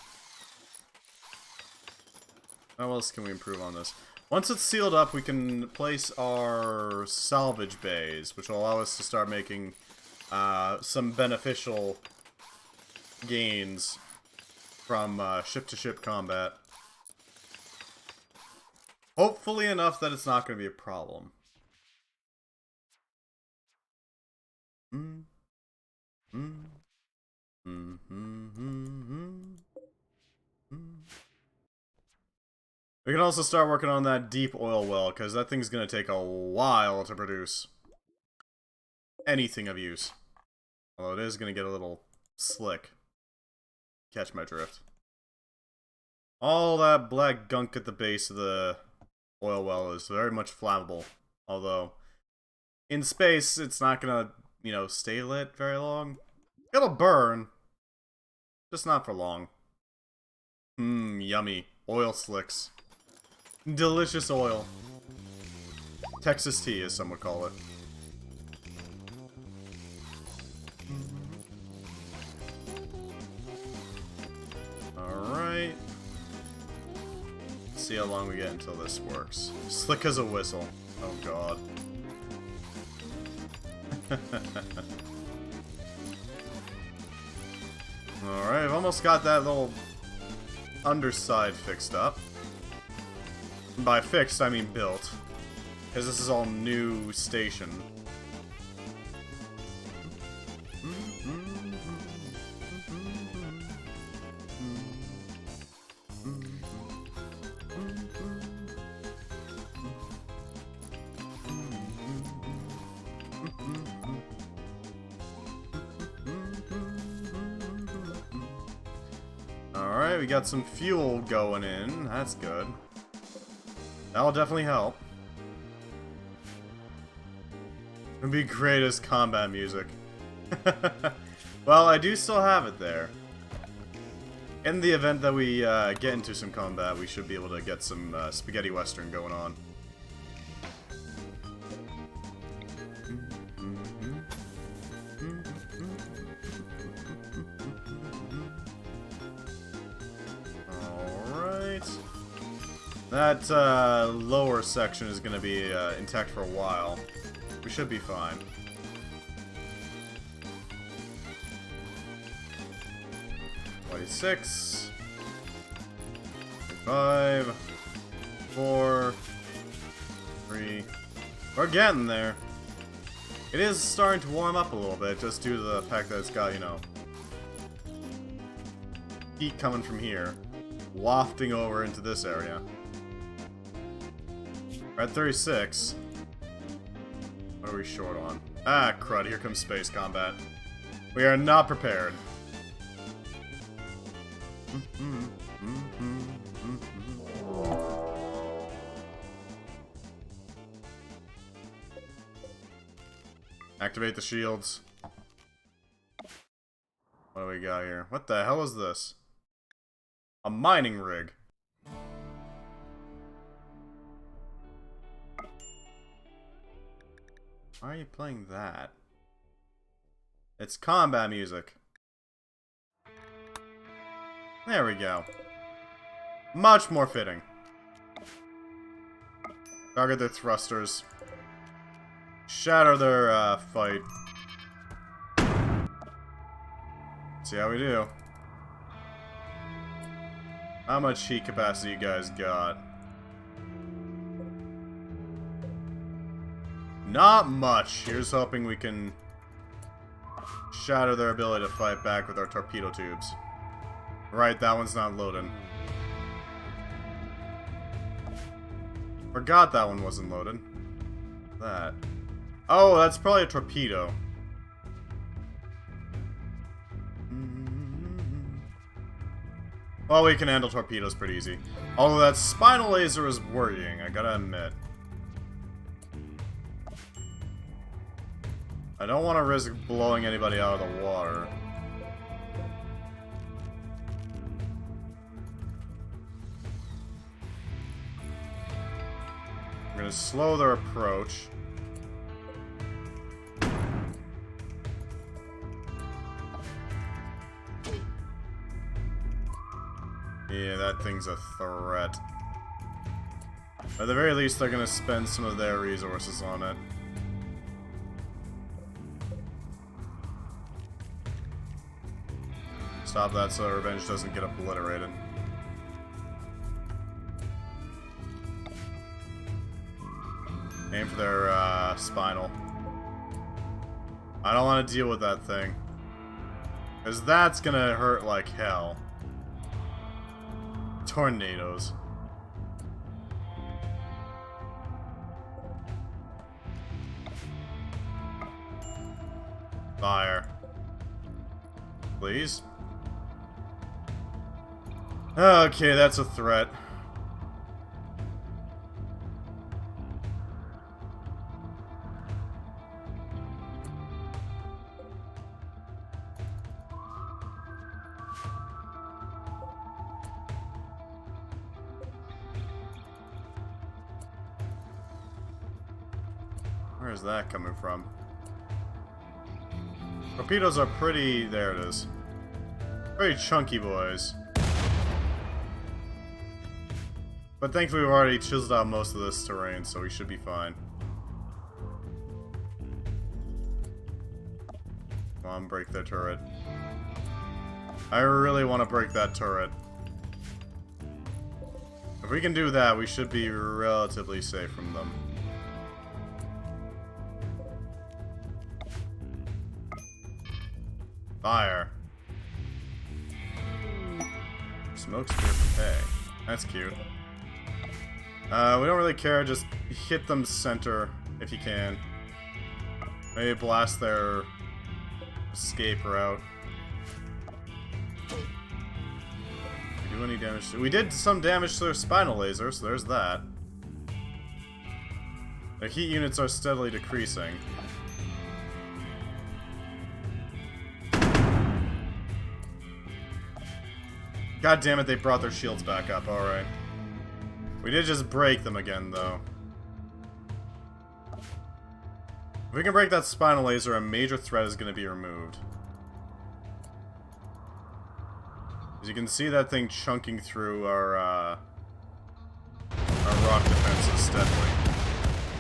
How else can we improve on this? Once it's sealed up, we can place our salvage bays, which will allow us to start making some beneficial gains from ship-to-ship combat. Hopefully enough that it's not going to be a problem. We can also start working on that deep oil well, because that thing's going to take a while to produce anything of use. Although it is going to get a little slick. Catch my drift. All that black gunk at the base of the oil well is very much flammable. Although, in space, it's not going to, you know, stay lit very long. It'll burn. Just not for long. Yummy. Oil slicks. Delicious oil. Texas tea, as some would call it. Alright. See how long we get until this works. Slick as a whistle. Oh god. Alright, I've almost got that little underside fixed up. By fixed, I mean built. Because this is all new station. Alright, we got some fuel going in. That's good. That'll definitely help. It'd be great as combat music. Well, I do still have it there. In the event that we get into some combat, we should be able to get some spaghetti western going on. That lower section is going to be intact for a while. We should be fine. $26, 5, 4, 3. We're getting there. It is starting to warm up a little bit, just due to the fact that it's got, you know, heat coming from here, wafting over into this area. We're at 36. What are we short on? Ah, crud, here comes space combat. We are not prepared. Activate the shields. What do we got here? What the hell is this? A mining rig. Why are you playing that? It's combat music. There we go. Much more fitting. Target their thrusters. Shatter their fight. See how we do. How much heat capacity you guys got? Not much. Here's hoping we can shatter their ability to fight back with our torpedo tubes. Right, that one's not loading. Forgot that one wasn't loaded. That. Oh, that's probably a torpedo. Well, we can handle torpedoes pretty easy. Although that spinal laser is worrying, I gotta admit. I don't want to risk blowing anybody out of the water. I'm gonna slow their approach. Yeah, that thing's a threat. At the very least, they're gonna spend some of their resources on it. Stop that so Revenge doesn't get obliterated. Aim for their spinal. I don't want to deal with that thing. Because that's gonna hurt like hell. Tornadoes. Fire. Please. Okay, that's a threat. Where is that coming from? Torpedoes are pretty... there it is. Very chunky boys. But thankfully we've already chiseled out most of this terrain, so we should be fine. Come on, break their turret. I really want to break that turret. If we can do that, we should be relatively safe from them. Fire. Smoke spear for pay. That's cute. We don't really care, just hit them center if you can. Maybe blast their escape route. Do any damage? We did some damage to their spinal laser, so there's that. The heat units are steadily decreasing. God damn it, they brought their shields back up, alright. We did just break them again, though. If we can break that spinal laser, a major threat is going to be removed. As you can see that thing chunking through our rock defenses steadily.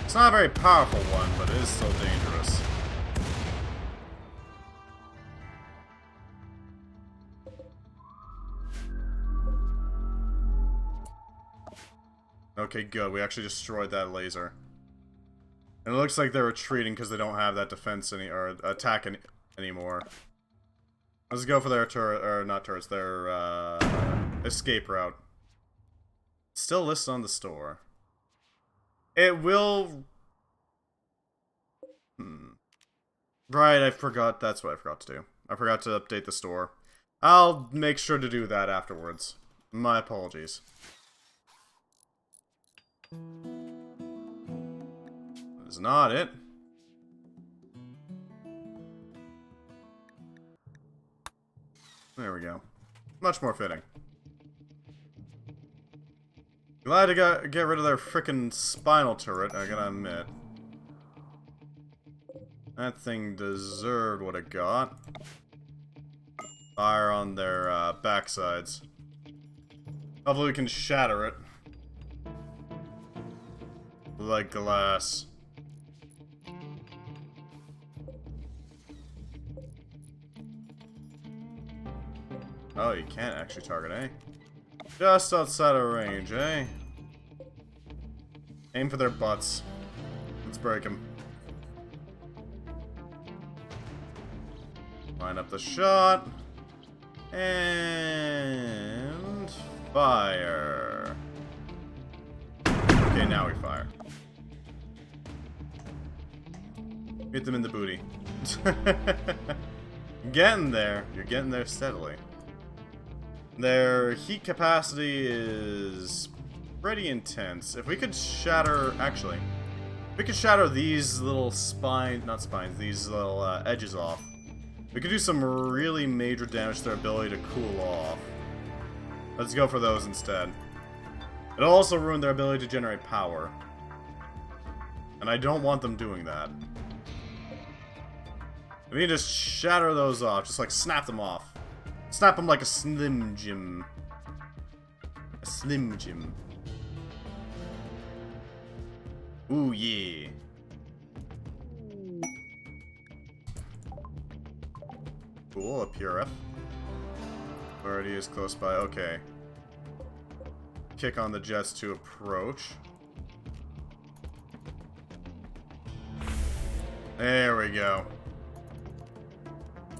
It's not a very powerful one, but it is still dangerous. Okay, good. We actually destroyed that laser. And it looks like they're retreating because they don't have that defense or attack anymore. Let's go for their turret, or not turrets, their escape route. Still listed on the store. It will... Right, I forgot. That's what I forgot to do. I forgot to update the store. I'll make sure to do that afterwards. My apologies. That is not it. There we go. Much more fitting. Glad to get rid of their frickin' spinal turret, I gotta admit. That thing deserved what it got. Fire on their backsides. Hopefully we can shatter it. Like glass. Oh, you can't actually target, eh? Just outside of range, eh? Aim for their butts. Let's break them. Line up the shot. And... fire. Okay, now we fire. Hit them in the booty. Getting there. You're getting there steadily. Their heat capacity is pretty intense. If we could shatter... actually, if we could shatter these little these little edges off, we could do some really major damage to their ability to cool off. Let's go for those instead. It'll also ruin their ability to generate power. And I don't want them doing that. We need to just shatter those off. Just like snap them off. Snap them like a Slim Jim. A Slim Jim. Ooh, yeah. Cool, a PRF. Already is close by. Okay. Kick on the jets to approach. There we go.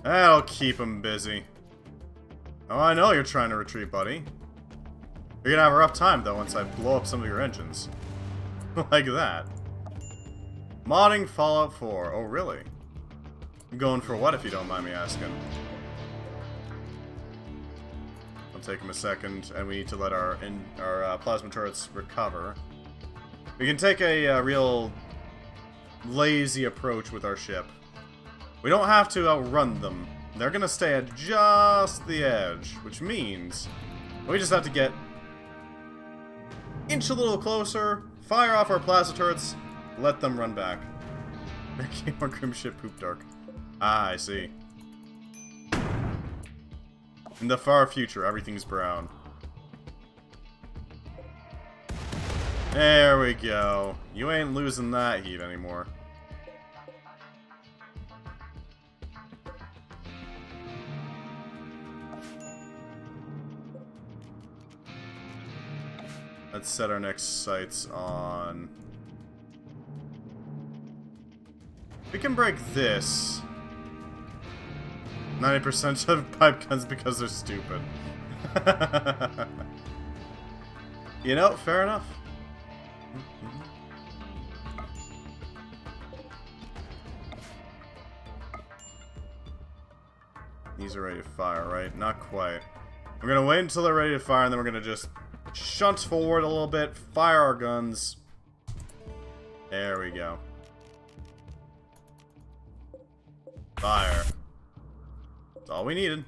That'll keep him busy. Oh, I know you're trying to retreat, buddy. You're gonna have a rough time, though, once I blow up some of your engines. Like that. Modding Fallout 4. Oh, really? Going for what, if you don't mind me asking? It'll take him a second, and we need to let our plasma turrets recover. We can take a real lazy approach with our ship. We don't have to outrun them. They're gonna stay at just the edge, which means we just have to get inch a little closer, fire off our plasma turrets, let them run back. Making our grim ship poop dark. Ah, I see. In the far future, everything's brown. There we go. You ain't losing that heat anymore. Let's set our next sights on... We can break this. 90% of pipe guns because they're stupid. You know, fair enough. These are ready to fire, right? Not quite. We're gonna wait until they're ready to fire, and then we're gonna just shunt forward a little bit, fire our guns. There we go. Fire. That's all we needed.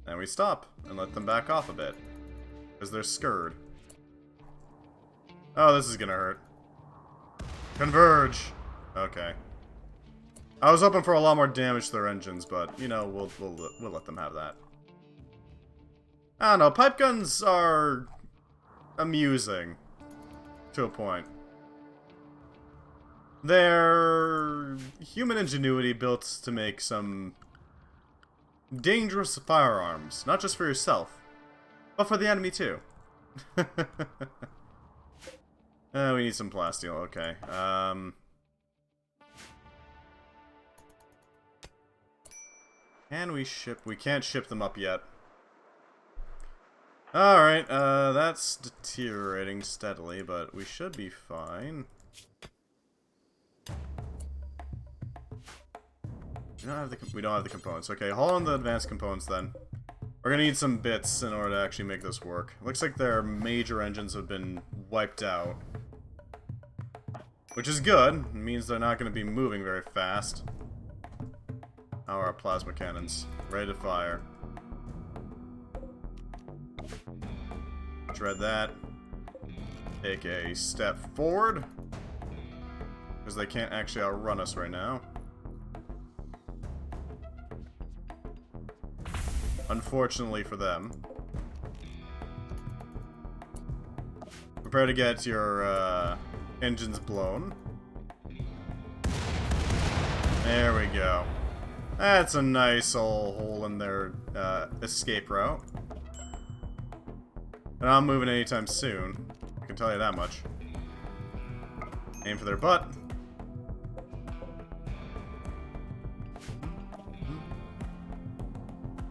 And we stop and let them back off a bit. Because they're scared. Oh, this is gonna hurt. Converge! Okay. I was hoping for a lot more damage to their engines, but, you know, we'll let them have that. I don't know, pipe guns are amusing. To a point. They're human ingenuity built to make some dangerous firearms. Not just for yourself, but for the enemy too. We need some plasteel, okay. Can we ship? We can't ship them up yet. Alright, that's deteriorating steadily, but we should be fine. We don't have the components. Okay, haul on the advanced components then. We're gonna need some bits in order to actually make this work. Looks like their major engines have been wiped out. Which is good. It means they're not gonna be moving very fast. How are our plasma cannons? Ready to fire. Dread that. Take a step forward. Because they can't actually outrun us right now. Unfortunately for them. Prepare to get your engines blown. There we go. That's a nice old hole in their escape route. They're not moving anytime soon. I can tell you that much. Aim for their butt.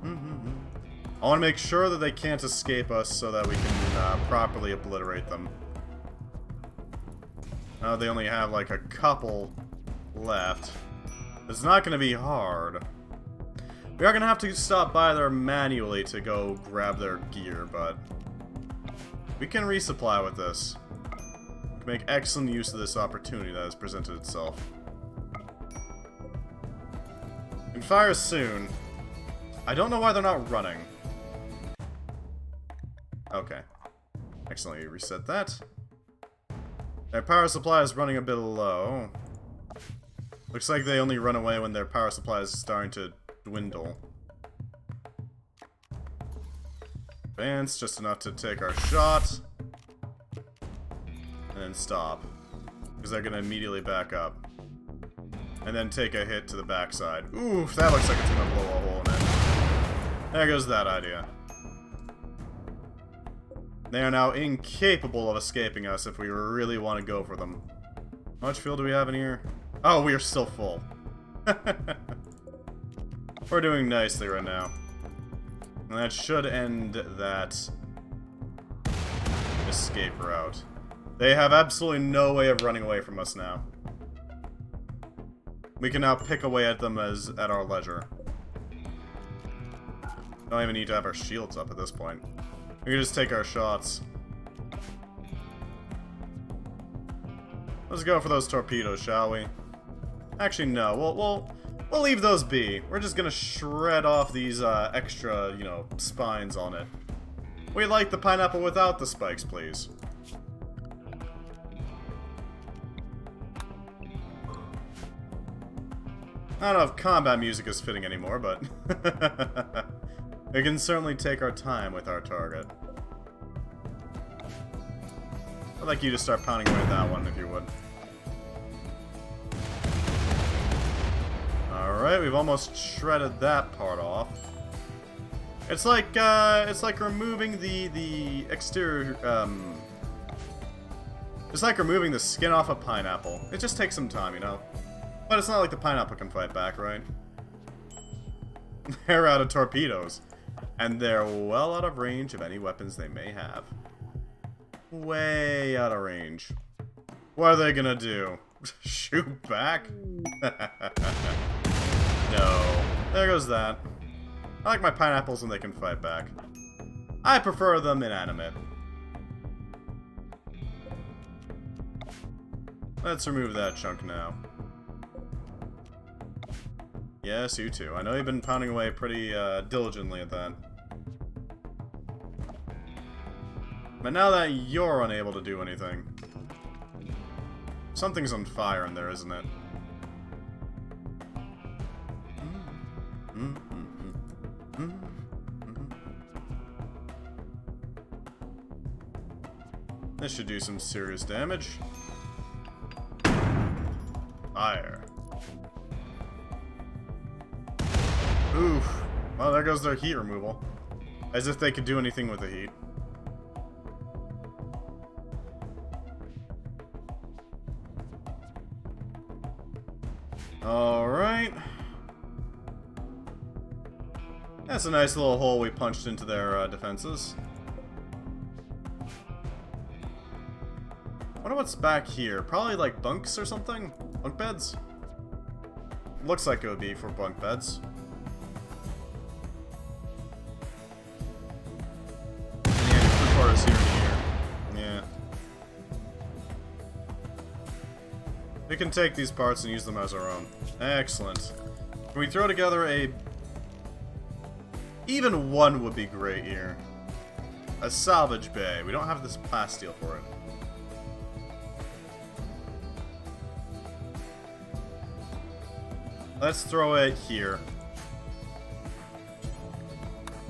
I want to make sure that they can't escape us so that we can properly obliterate them. They only have like a couple left. It's not going to be hard. We are going to have to stop by there manually to go grab their gear, but we can resupply with this. We can make excellent use of this opportunity that has presented itself. We can fire soon. I don't know why they're not running. Okay. Excellently reset that. Their power supply is running a bit low. Looks like they only run away when their power supply is starting to dwindle. Advance, just enough to take our shot. And then stop. Because they're going to immediately back up. And then take a hit to the backside. Oof, that looks like it's going to blow a hole in it. There goes that idea. They are now incapable of escaping us if we really want to go for them. How much fuel do we have in here? Oh, we are still full. We're doing nicely right now. And that should end that escape route. They have absolutely no way of running away from us now. We can now pick away at them at our leisure. Don't even need to have our shields up at this point. We can just take our shots. Let's go for those torpedoes, shall we? Actually, no. We'll leave those be. We're just gonna shred off these extra, you know, spines on it. We like the pineapple without the spikes, please. I don't know if combat music is fitting anymore, but we can certainly take our time with our target. I'd like you to start pounding away at that one, if you would. Alright, we've almost shredded that part off. It's like removing the exterior, it's like removing the skin off a pineapple. It just takes some time, you know? But it's not like the pineapple can fight back, right? They're out of torpedoes. And they're well out of range of any weapons they may have. Way out of range. What are they gonna do? Shoot back? No. There goes that. I like my pineapples when they can fight back. I prefer them inanimate. Let's remove that chunk now. Yes, you too. I know you've been pounding away pretty diligently at that. But now that you're unable to do anything... Something's on fire in there, isn't it? This should do some serious damage. Fire. Oof. Well, there goes their heat removal. As if they could do anything with the heat. Alright. That's a nice little hole we punched into their defenses. Wonder what's back here. Probably like bunks or something? Bunk beds? Looks like it would be for bunk beds. Here and here. Yeah. We can take these parts and use them as our own. Excellent. Can we throw together a... Even one would be great here. A salvage bay. We don't have this plasteel for it. Let's throw it here.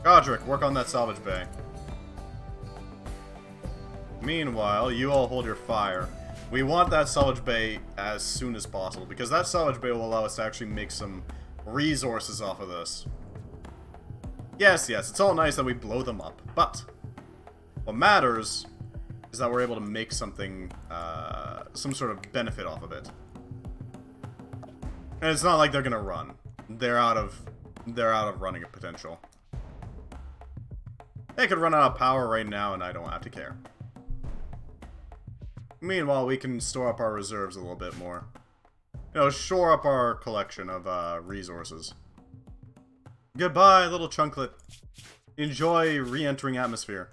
Godric, work on that salvage bay. Meanwhile, you all hold your fire. We want that salvage bay as soon as possible, because that salvage bay will allow us to actually make some resources off of this. Yes, it's all nice that we blow them up, but what matters is that we're able to make something, some sort of benefit off of it. And it's not like they're gonna run. They're out of running potential. They could run out of power right now, and I don't have to care. Meanwhile, we can store up our reserves a little bit more. You know, shore up our collection of resources. Goodbye, little chunklet. Enjoy re-entering atmosphere.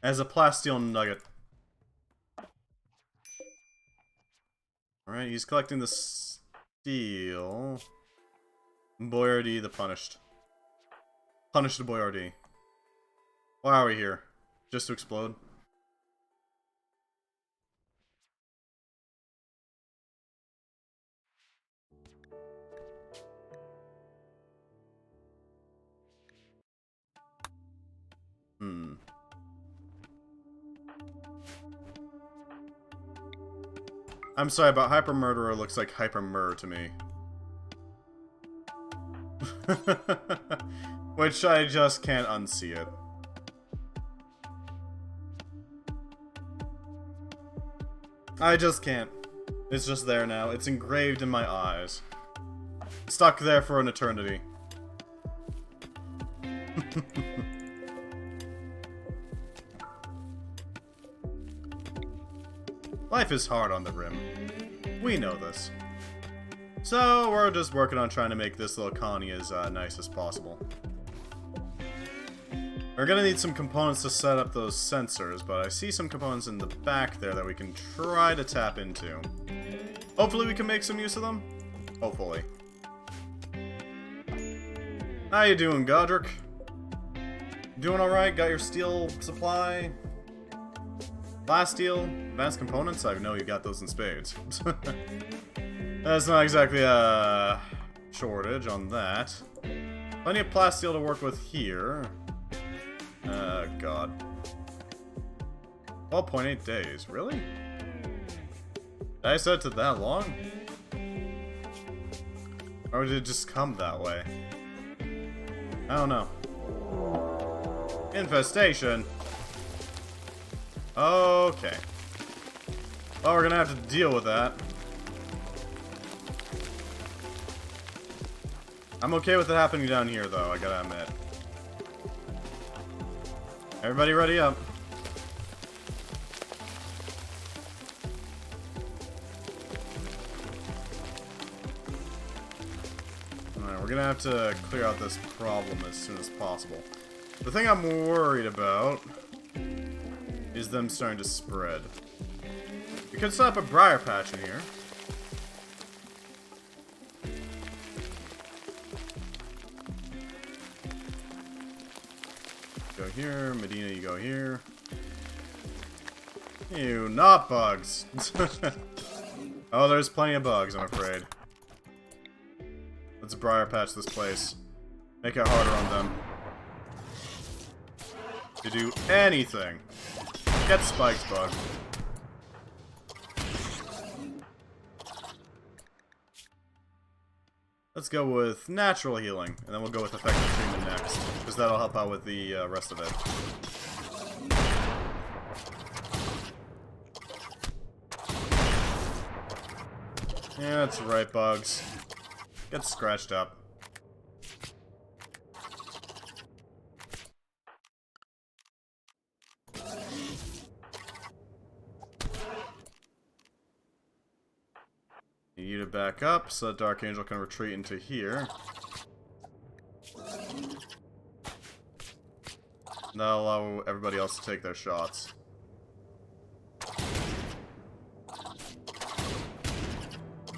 As a plasteel nugget. Alright, he's collecting the steel. Boyardee the Punished. Punish the Boyardee. Why are we here? Just to explode? I'm sorry, but Hyper Murderer looks like Hyper Mur to me. Which I just can't unsee it. I just can't. It's just there now. It's engraved in my eyes. Stuck there for an eternity. Life is hard on the Rim. We know this. So, we're just working on trying to make this little colony as nice as possible. We're gonna need some components to set up those sensors, but I see some components in the back there that we can try to tap into. Hopefully we can make some use of them. Hopefully. How you doing, Godric? Doing alright? Got your steel supply? Blast steel? Advanced components? I know you got those in spades. That's not exactly a shortage on that. Plenty of blast steel to work with here. God. 12.8 days. Really? Did I set it to that long? Or did it just come that way? I don't know. Infestation. Okay. Well, we're gonna have to deal with that. I'm okay with it happening down here, though, I gotta admit. Everybody ready up. Alright, we're gonna have to clear out this problem as soon as possible. The thing I'm worried about is them starting to spread. We could set up a briar patch in here. Go here, Medina, you go here. You, not bugs. Oh, there's plenty of bugs, I'm afraid. Let's briar patch this place. Make it harder on them to do anything. Get spiked, bug. Let's go with natural healing, and then we'll go with effective treatment next, because that'll help out with the rest of it. Yeah, that's right, bugs. Get scratched up. Need you to back up so that Dark Angel can retreat into here. That'll allow everybody else to take their shots.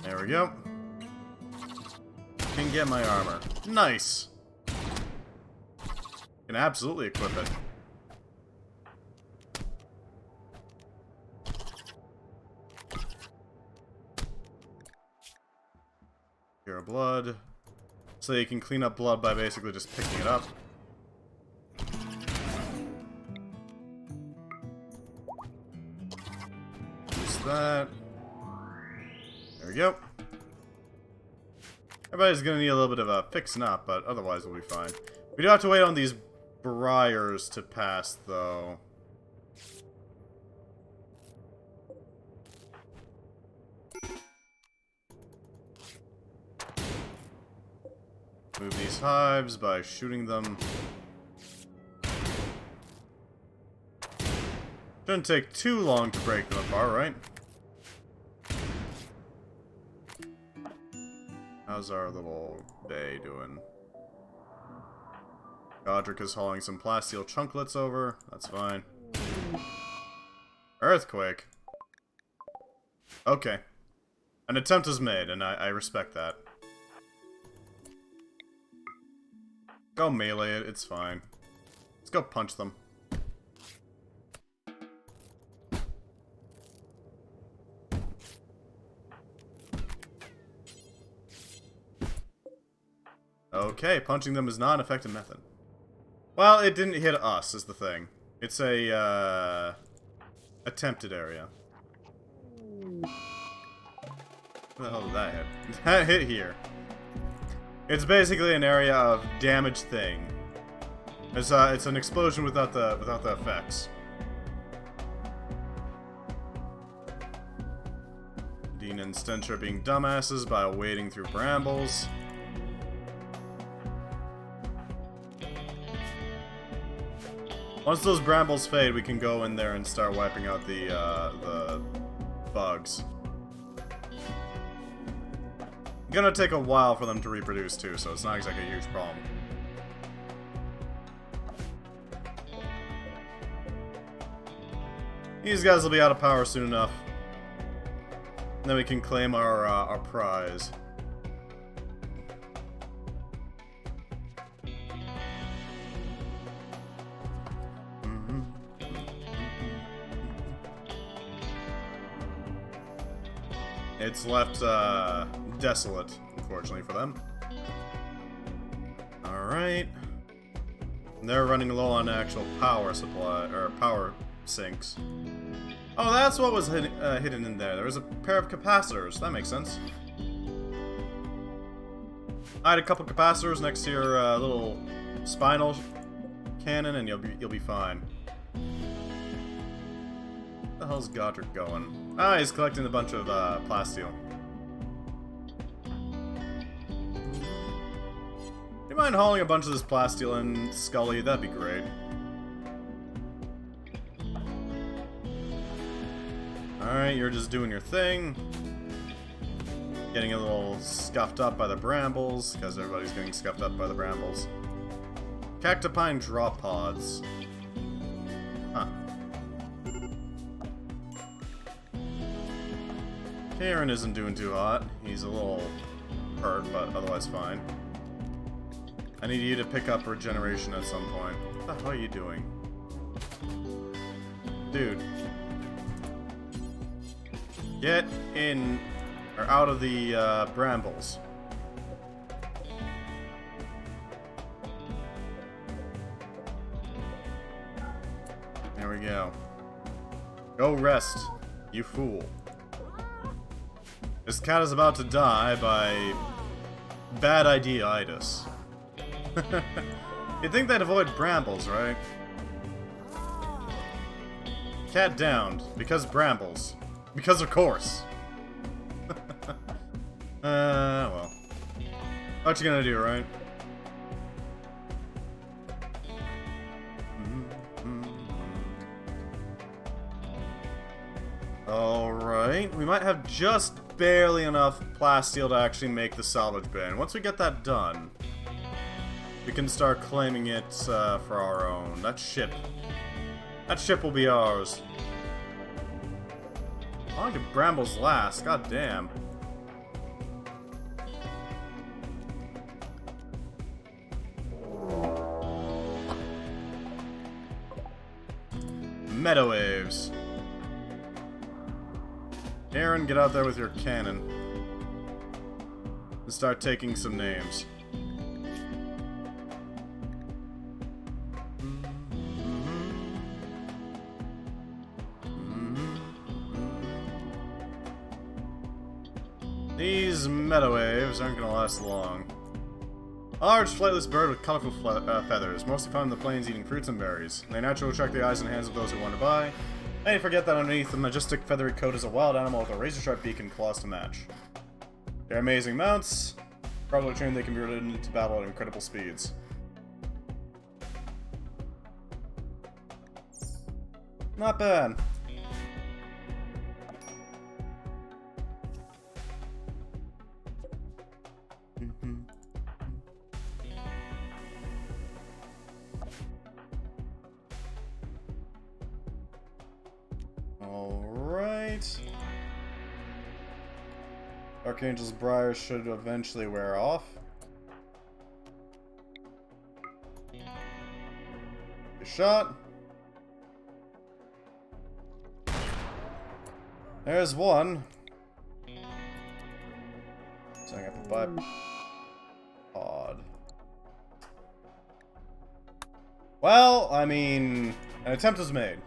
There we go. Can get my armor. Nice! Can absolutely equip it. Pure blood. So you can clean up blood by basically just picking it up. Use that. There we go. Everybody's gonna need a little bit of a fixing up, but otherwise we'll be fine. We do have to wait on these briars to pass, though. Move these hives by shooting them. Shouldn't take too long to break them apart, right? How's our little bay doing? Godric is hauling some plasteel chunklets over. That's fine. Earthquake. Okay. An attempt is made, and I respect that. Go melee it, it's fine. Let's go punch them. Okay, punching them is not an effective method. Well, it didn't hit us, is the thing. It's a, attempted area. Where the hell did that hit? That hit here. It's basically an area of damaged thing. It's an explosion without the effects. Dean and Stench are being dumbasses by wading through brambles. Once those brambles fade, we can go in there and start wiping out the bugs. It's gonna take a while for them to reproduce too, so it's not exactly a huge problem. These guys will be out of power soon enough. And then we can claim our prize. It's left desolate, unfortunately for them. Alright. They're running low on actual power supply, or power sinks. Oh, that's what was hidden in there. There was a pair of capacitors. That makes sense. Hide a couple capacitors next to your little spinal cannon, and you'll be fine. Where the hell's Godric going? Ah, he's collecting a bunch of plasteel. Do you mind hauling a bunch of this plasteel in, Scully? That'd be great. Alright, you're just doing your thing. Getting a little scuffed up by the brambles, because everybody's getting scuffed up by the brambles. Cactipine drop pods. Huh. Karen isn't doing too hot. He's a little hurt, but otherwise fine. I need you to pick up regeneration at some point. What the hell are you doing? Dude. Get in, or out of the brambles. There we go. Go rest, you fool. This cat is about to die by bad idea-itis. You'd think they'd avoid brambles, right? Cat downed, because brambles. Because of course. Well. What you gonna do, right? Alright, we might have just barely enough plasteel to actually make the salvage bin. Once we get that done, we can start claiming it for our own. That ship will be ours. How long did brambles last? God damn. Meadow waves. Aaron, get out there with your cannon. And start taking some names. These meadow waves aren't gonna last long. A large flightless bird with colorful feathers, mostly found in the plains eating fruits and berries. They naturally attract the eyes and hands of those who want to buy. And you forget that underneath the majestic feathery coat is a wild animal with a razor-sharp beak and claws to match. They're amazing mounts. Probably trained they can be ridden into battle at incredible speeds. Not bad. Alright. Archangel's Briar should eventually wear off. Good shot. There's one. Setting up a bipod. Well, I mean, an attempt was made.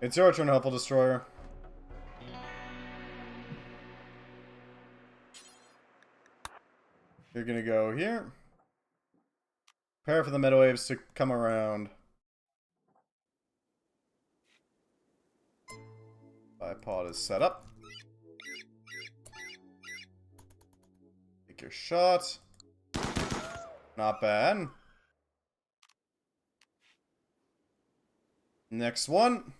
It's your turn, Helpful Destroyer. You're gonna go here. Prepare for the meta waves to come around. Bipod is set up. Take your shot. Not bad. Next one.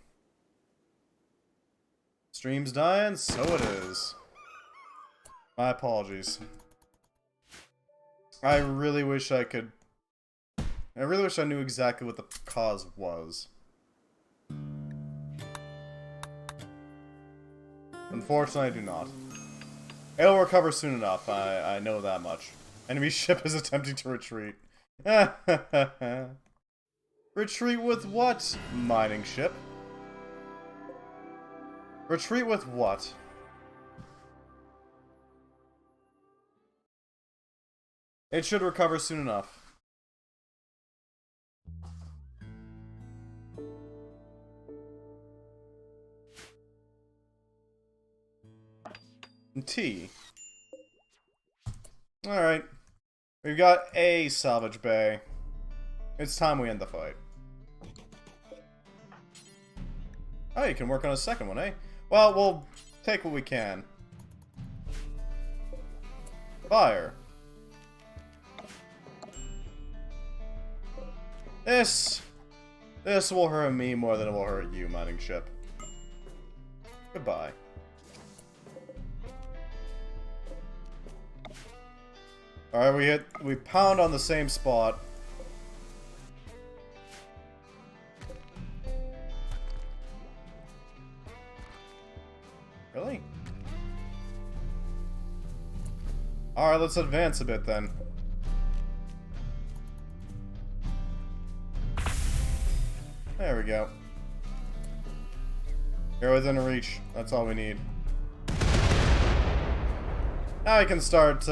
Stream's dying, so it is. My apologies. I really wish I could... I really wish I knew exactly what the cause was. Unfortunately, I do not. It'll recover soon enough, I know that much. Enemy ship is attempting to retreat. Retreat with what? Mining ship. Retreat with what? It should recover soon enough. T. Alright. We've got a salvage bay. It's time we end the fight. Oh, you can work on a second one, eh? Well, we'll take what we can. Fire. This will hurt me more than it will hurt you, mining ship. Goodbye. Alright, we pound on the same spot. Really? Alright, let's advance a bit then. There we go. You're within reach. That's all we need. Now I can start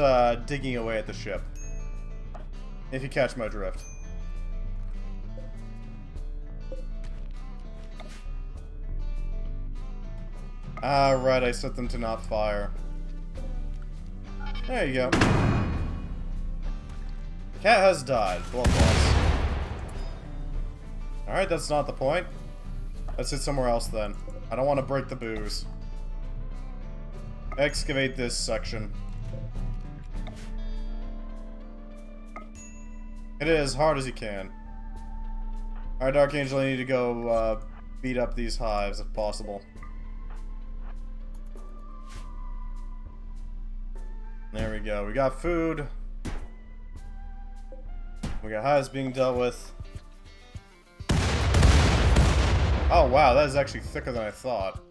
digging away at the ship. If you catch my drift. Ah, right, I set them to not fire. There you go. The cat has died. Blood loss. Alright, that's not the point. Let's hit somewhere else then. I don't want to break the booze. Excavate this section. It is as hard as you can. Alright, Dark Angel, I need to go beat up these hives if possible. There we go. We got food. We got hives being dealt with. Oh wow, that is actually thicker than I thought.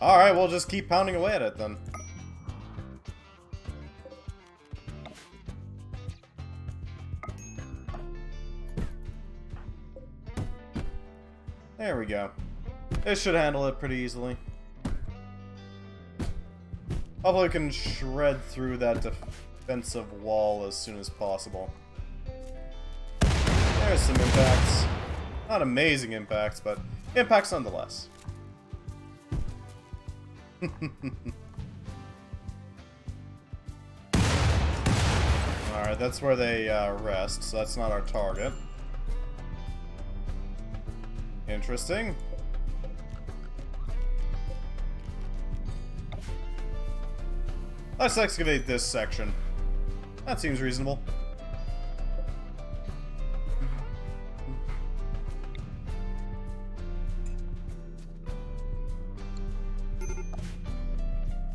Alright, we'll just keep pounding away at it then. There we go. This should handle it pretty easily. Hopefully we can shred through that defensive wall as soon as possible. There's some impacts. Not amazing impacts, but impacts nonetheless. Alright, that's where they rest, so that's not our target. Interesting. Let's excavate this section. That seems reasonable.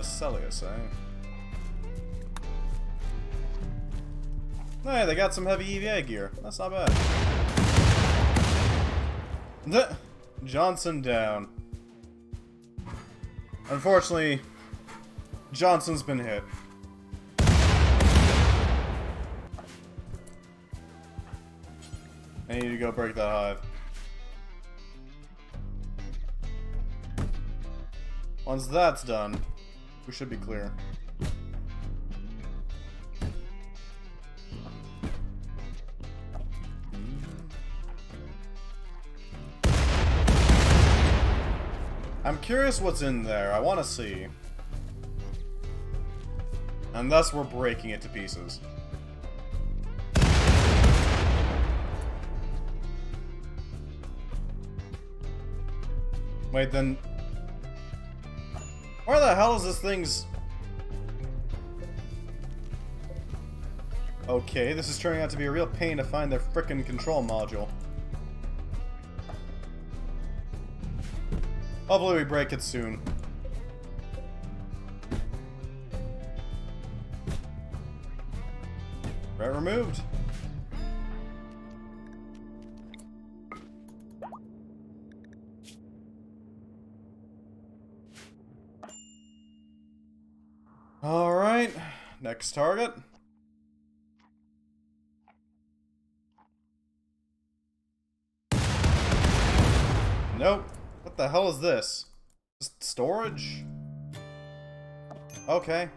Celius, eh? Hey, they got some heavy EVA gear. That's not bad. Johnson down. Unfortunately, Johnson's been hit. I need to go break that hive. Once that's done, we should be clear. I'm curious what's in there. I want to see. And thus we're breaking it to pieces. Wait, then... where the hell is this thing's... Okay, this is turning out to be a real pain to find their frickin' control module. Hopefully we break it soon. Right, removed. Alright, next target. Nope. What the hell is this? Just storage? Okay.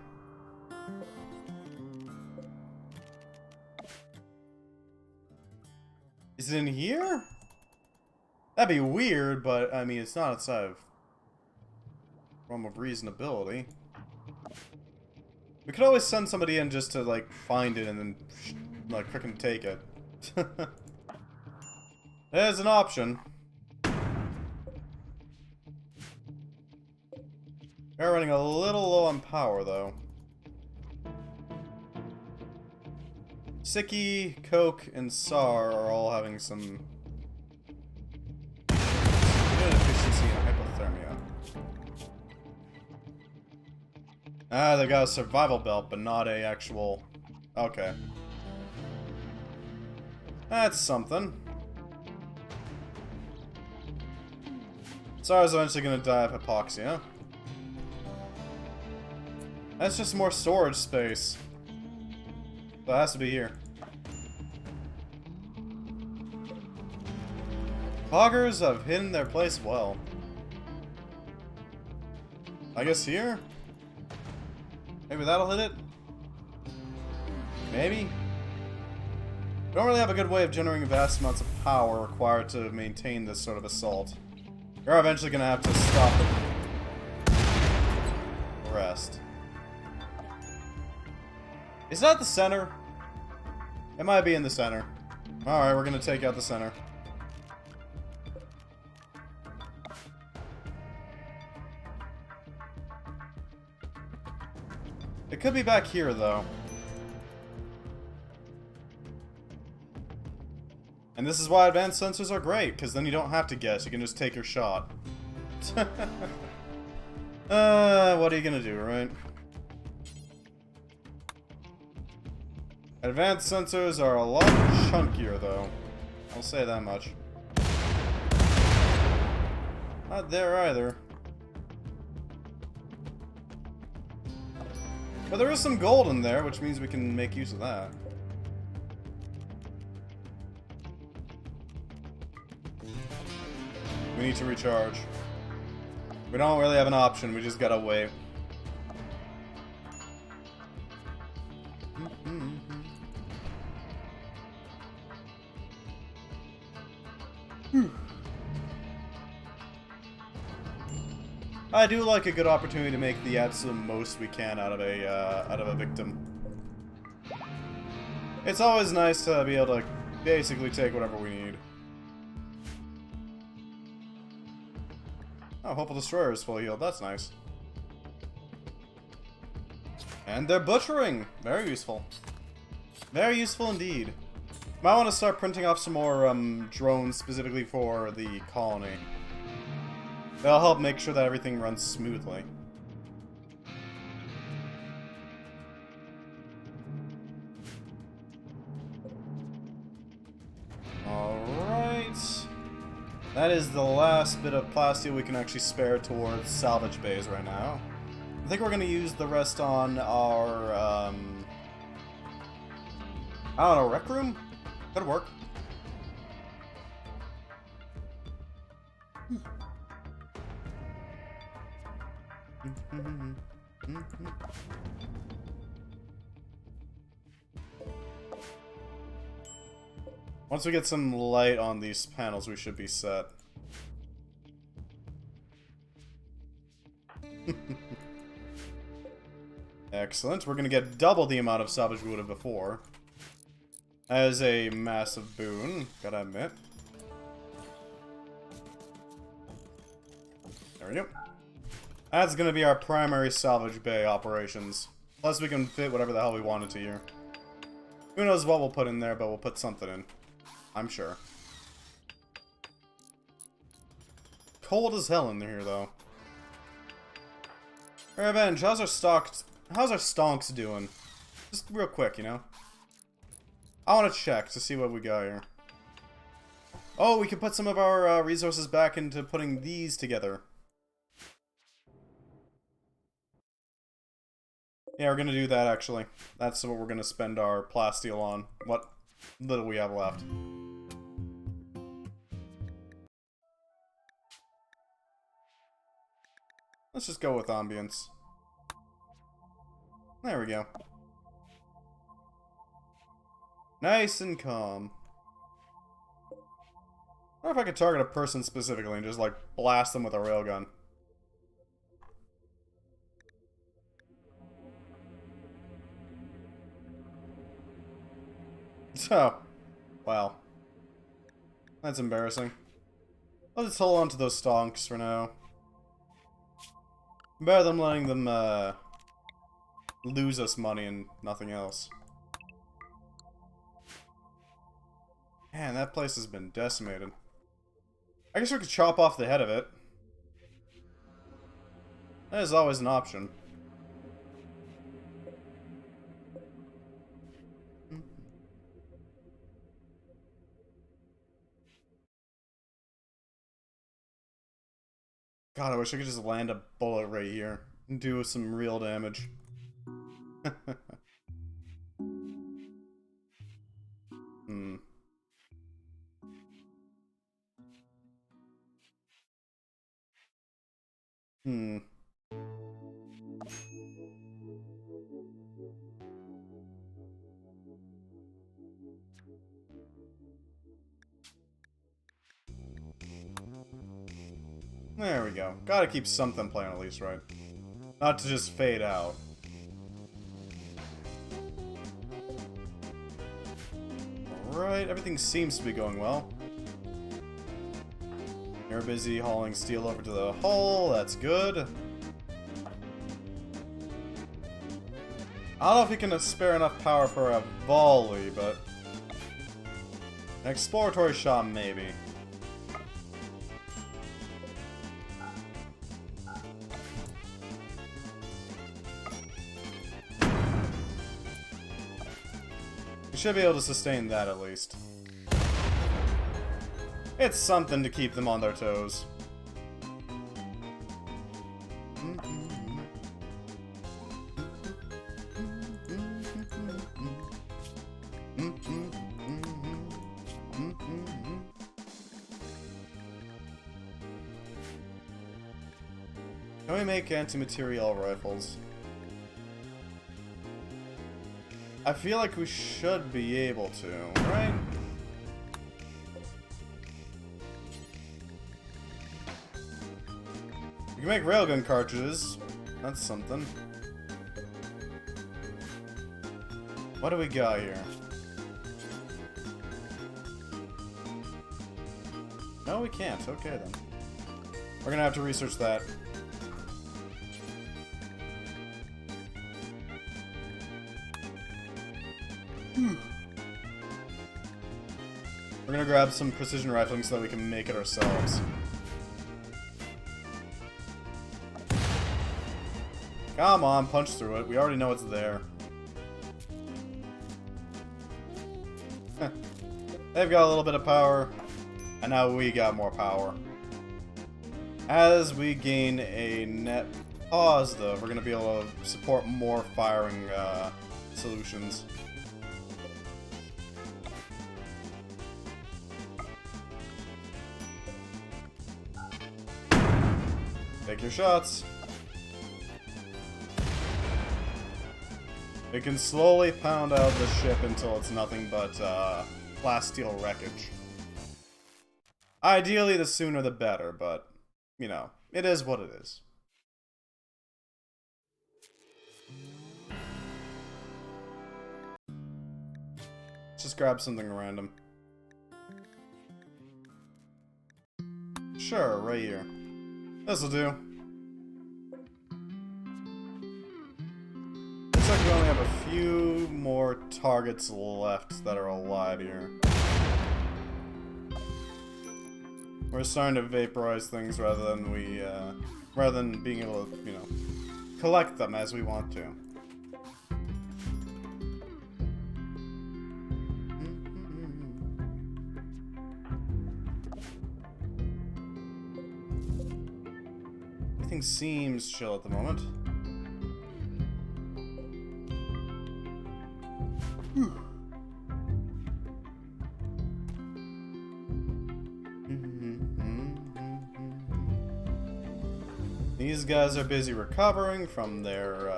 Is it in here? That'd be weird, but I mean, it's not outside of realm of reasonability. We could always send somebody in just to, like, find it and then, like, frickin' take it. There's an option. We're running a little low on power, though. Sicky, Coke, and SAR are all having some inefficiency and hypothermia. Ah, they got a survival belt, but not a actual... Okay. That's something. SAR's eventually gonna die of hypoxia. That's just more storage space. So it has to be here. Poggers have hidden their place well. I guess here? Maybe that'll hit it? Maybe? We don't really have a good way of generating vast amounts of power required to maintain this sort of assault. We're eventually gonna have to stop it. Rest. Is that the center? It might be in the center. Alright, we're gonna take out the center. It could be back here, though. And this is why advanced sensors are great, because then you don't have to guess, you can just take your shot. What are you gonna do, right? Advanced sensors are a lot chunkier, though. I'll say that much. Not there either. But there is some gold in there, which means we can make use of that. We need to recharge. We don't really have an option, we just gotta wait. I do like a good opportunity to make the absolute most we can out of a victim. It's always nice to be able to basically take whatever we need. Oh, Hopeful Destroyer is full healed. That's nice. And they're butchering. Very useful. Very useful indeed. Might want to start printing off some more drones specifically for the colony. That'll help make sure that everything runs smoothly. Alright. That is the last bit of plasteel we can actually spare towards salvage bays right now. I think we're going to use the rest on our, I don't know, rec room? Could work. Once we get some light on these panels, we should be set. Excellent. We're gonna get double the amount of salvage we would have before. As a massive boon, gotta admit. There we go. That's gonna be our primary salvage bay operations. Plus we can fit whatever the hell we wanted to here. Who knows what we'll put in there, but we'll put something in. I'm sure. Cold as hell in here, though. Revenge, how's our stonks doing? Just real quick, you know? I want to check to see what we got here. Oh, we can put some of our resources back into putting these together. Yeah, we're gonna do that, actually. That's what we're gonna spend our plasteel on. What little we have left. Let's just go with ambience. There we go. Nice and calm. I wonder if I could target a person specifically and just, like, blast them with a railgun. So, wow. That's embarrassing. I'll just hold on to those stonks for now. Better than letting them, lose us money and nothing else. Man, that place has been decimated. I guess we could chop off the head of it. That is always an option. God, I wish I could just land a bullet right here and do some real damage. Hmm. Hmm. There we go. Gotta keep something playing at least, right? Not to just fade out. Alright, everything seems to be going well. You're busy hauling steel over to the hull, that's good. I don't know if you can spare enough power for a volley, but... an exploratory shot, maybe. You should be able to sustain that at least. It's something to keep them on their toes. Can we make anti-material rifles? I feel like we should be able to, right? We can make railgun cartridges. That's something. What do we got here? No, we can't. Okay, then. We're gonna have to research that. We're gonna grab some precision rifling so that we can make it ourselves. Come on, punch through it. We already know it's there. They've got a little bit of power, and now we got more power. As we gain a net positive, we're gonna be able to support more firing solutions. Take your shots. It can slowly pound out the ship until it's nothing but plasteel wreckage. Ideally, the sooner the better, but, you know, it is what it is. just grab something random. Sure, right here. This'll do. Looks like we only have a few more targets left that are alive here. We're starting to vaporize things rather than being able to, you know, collect them as we want to. Everything seems chill at the moment. Whew. These guys are busy recovering from their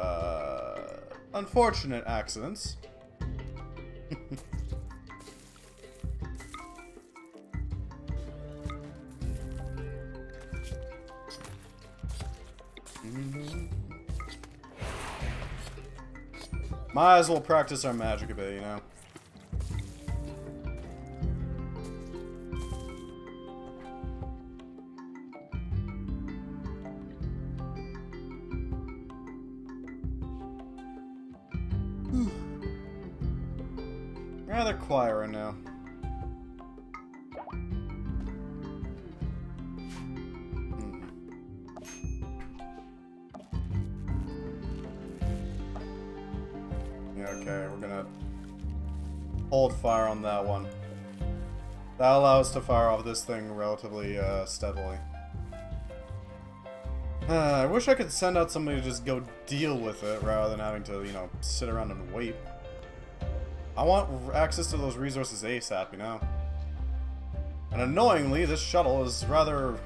unfortunate accidents. Might as well practice our magic a bit, you know? Rather quiet right now. Yeah, okay, we're gonna hold fire on that one. That allows us to fire off this thing relatively steadily. I wish I could send out somebody to just go deal with it rather than having to, you know, sit around and wait. I want access to those resources ASAP, you know? And annoyingly, this shuttle is rather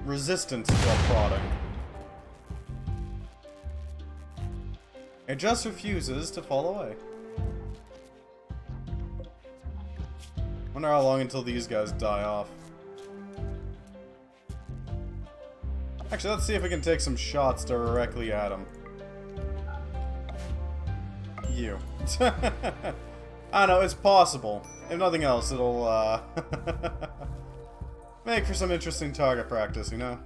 resistant to prodding. It just refuses to fall away. Wonder how long until these guys die off. Actually, let's see if we can take some shots directly at them. You. I know, it's possible. If nothing else, it'll, make for some interesting target practice, you know?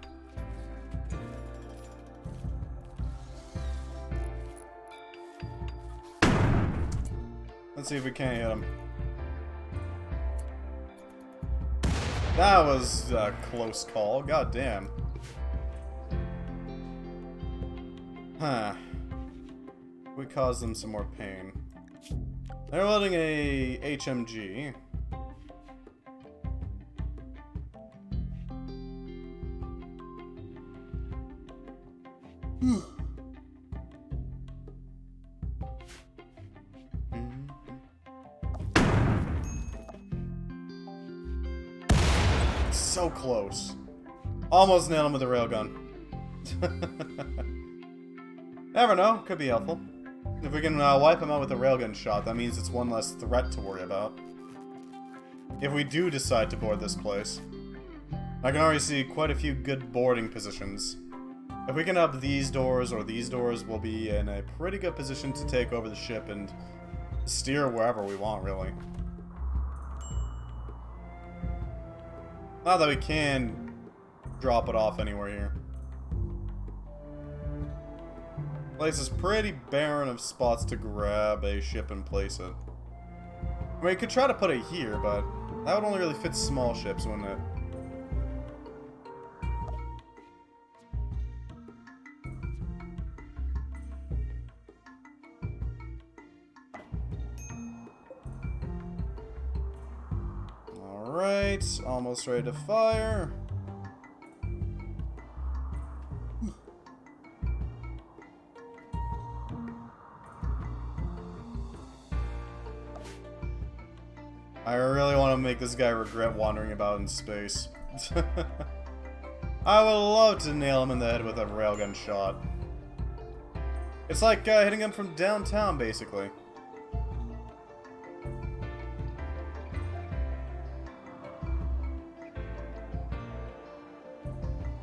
Let's see if we can't hit him. That was a close call, god damn. Huh. We caused them some more pain. They're loading a HMG. So close. Almost nailed him with a railgun. Never know, could be helpful. If we can wipe him out with a railgun shot, that means it's one less threat to worry about. If we do decide to board this place. I can already see quite a few good boarding positions. If we can up these doors or these doors, we'll be in a pretty good position to take over the ship and steer wherever we want, really. Not that we can drop it off anywhere here. Place is pretty barren of spots to grab a ship and place it. I mean, we could try to put it here, but that would only really fit small ships, wouldn't it? Alright, almost ready to fire. I really want to make this guy regret wandering about in space. I would love to nail him in the head with a railgun shot. It's like hitting him from downtown, basically.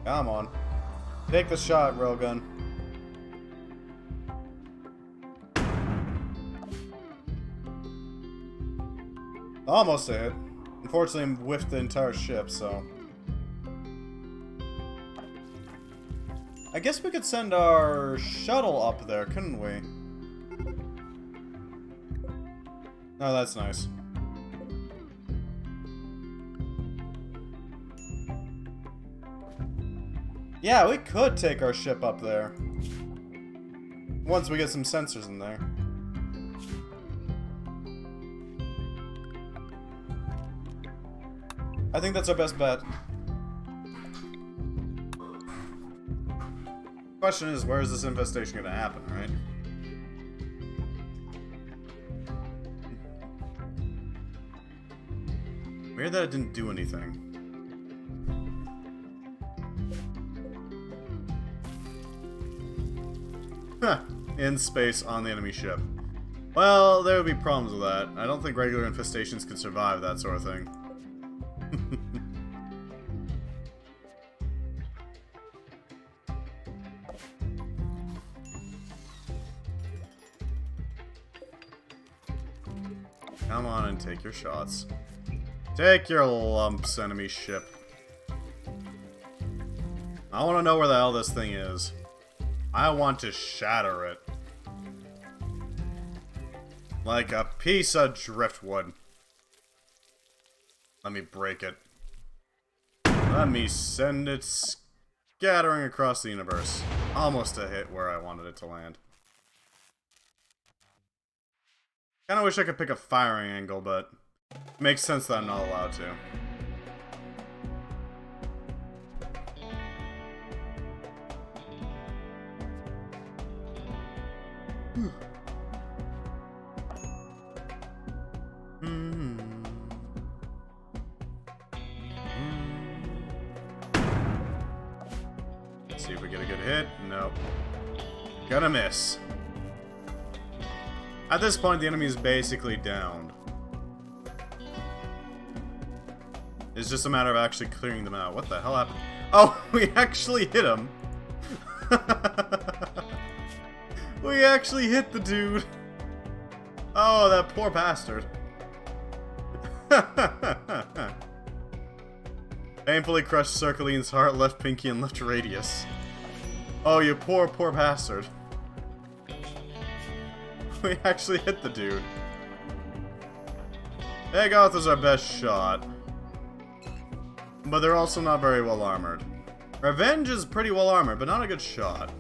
Come on. Take the shot, railgun. Almost a hit. Unfortunately, I whiffed the entire ship, so... I guess we could send our shuttle up there, couldn't we? Oh, that's nice. Yeah, we could take our ship up there. Once we get some sensors in there. I think that's our best bet. Question is, where is this infestation gonna happen, right? Weird that it didn't do anything. Huh. In space on the enemy ship. Well, there would be problems with that. I don't think regular infestations can survive that sort of thing. Come on and take your shots. Take your lumps, enemy ship. I want to know where the hell this thing is. I want to shatter it. Like a piece of driftwood. Let me break it. Let me send it scattering across the universe. Almost a hit where I wanted it to land. Kinda wish I could pick a firing angle, but it makes sense that I'm not allowed to. Let's see if we get a good hit. Nope. Gonna miss. At this point, the enemy is basically downed. It's just a matter of actually clearing them out. What the hell happened? Oh, we actually hit him. We actually hit the dude. Oh, that poor bastard. Painfully crushed Circlene's heart, left pinky, and left radius. Oh, you poor, poor bastard. We actually hit the dude. Dagoth is our best shot. But they're also not very well armored. Revenge is pretty well armored, but not a good shot.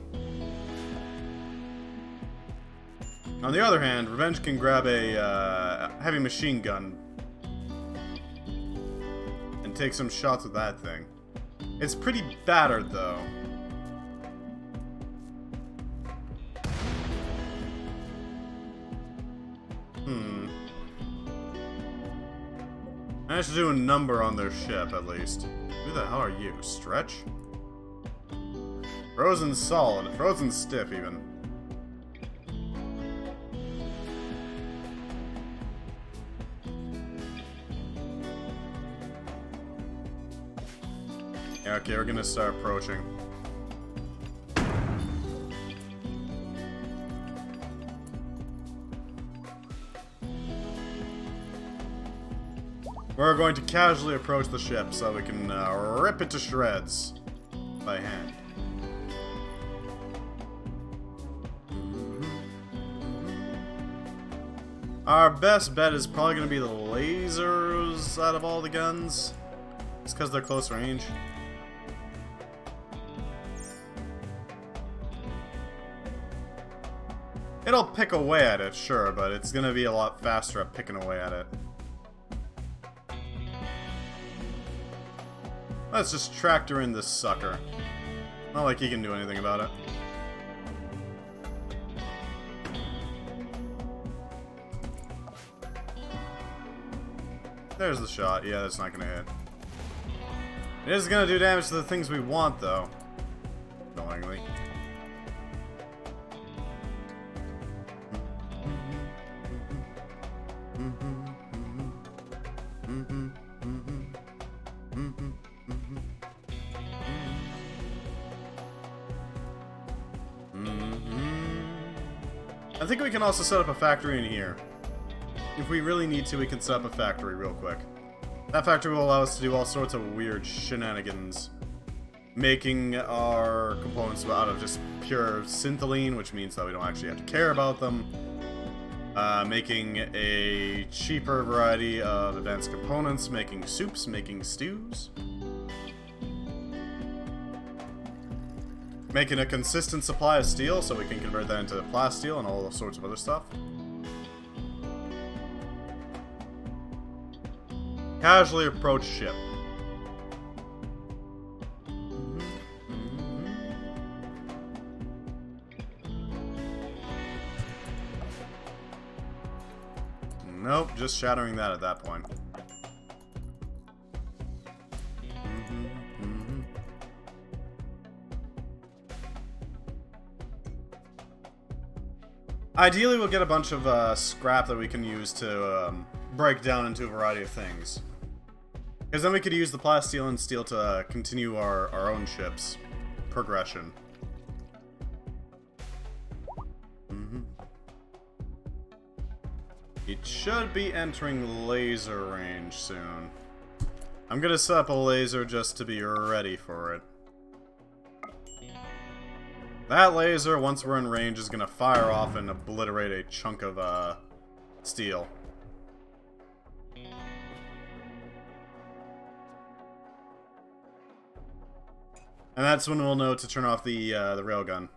On the other hand, Revenge can grab a heavy machine gun and take some shots with that thing. It's pretty battered, though. Managed to do a number on their ship, at least. Who the hell are you? Stretch? Frozen solid. Frozen stiff, even. Yeah, okay, we're gonna start approaching. We're going to casually approach the ship so we can rip it to shreds by hand. Our best bet is probably going to be the lasers out of all the guns. It's because they're close range. It'll pick away at it, sure, but it's going to be a lot faster at picking away at it. Let's just tractor in this sucker. Not like he can do anything about it. There's the shot. Yeah, that's not gonna hit. It is gonna do damage to the things we want, though. Annoyingly. I think we can also set up a factory in here. if we really need to, we can set up a factory real quick. That factory will allow us to do all sorts of weird shenanigans. Making our components out of just pure synthylene, which means that we don't actually have to care about them. Making a cheaper variety of advanced components, making soups, making stews. Making a consistent supply of steel so we can convert that into plasteel and all sorts of other stuff. Casually approach ship. Nope, just shattering that at that point. Ideally, we'll get a bunch of scrap that we can use to break down into a variety of things. Because then we could use the plasteel and steel to continue our own ship's progression. It should be entering laser range soon. I'm gonna set up a laser just to be ready for it. That laser, once we're in range, is gonna fire off and obliterate a chunk of steel. And that's when we'll know to turn off the railgun.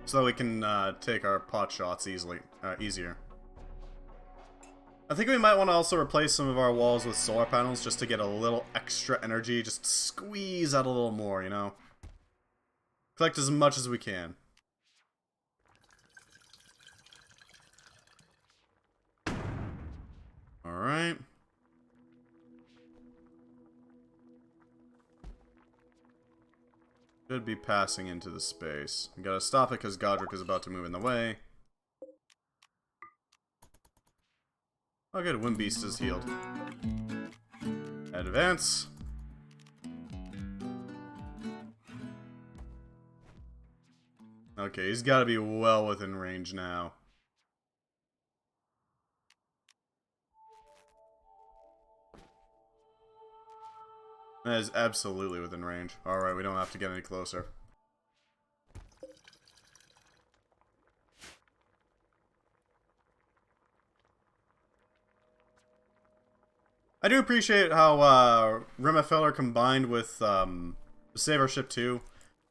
So that we can take our pot shots easier. I think we might want to also replace some of our walls with solar panels just to get a little extra energy. Just squeeze out a little more, you know? Collect as much as we can. Alright. Should be passing into the space. We gotta stop it because Godric is about to move in the way. Oh good, Windbeast is healed. Advance. Okay, he's gotta be well within range now. That is absolutely within range. Alright, we don't have to get any closer. I do appreciate how Rimworld combined with Save Our Ship 2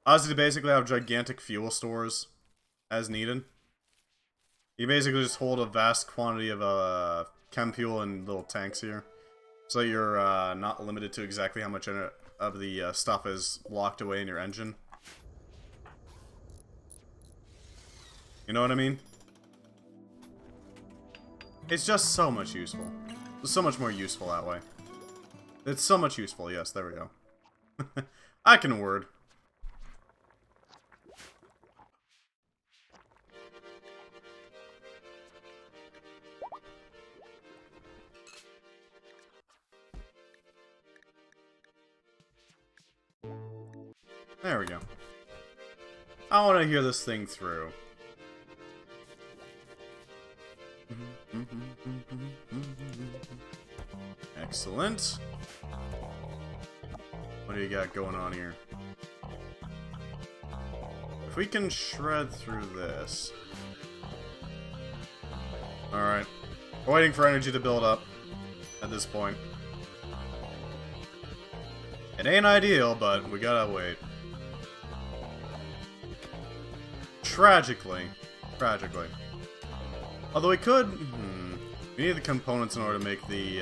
allows you to basically have gigantic fuel stores as needed. You basically just hold a vast quantity of chem fuel in little tanks here. So you're not limited to exactly how much of the stuff is locked away in your engine. You know what I mean? It's just so much useful. It's so much more useful that way. It's so much useful, yes, there we go. I can word. There we go. I want to hear this thing through. Excellent. What do you got going on here? If we can shred through this. Alright. We're waiting for energy to build up at this point. It ain't ideal, but we gotta wait. Tragically. Although we could... we need the components in order to make the,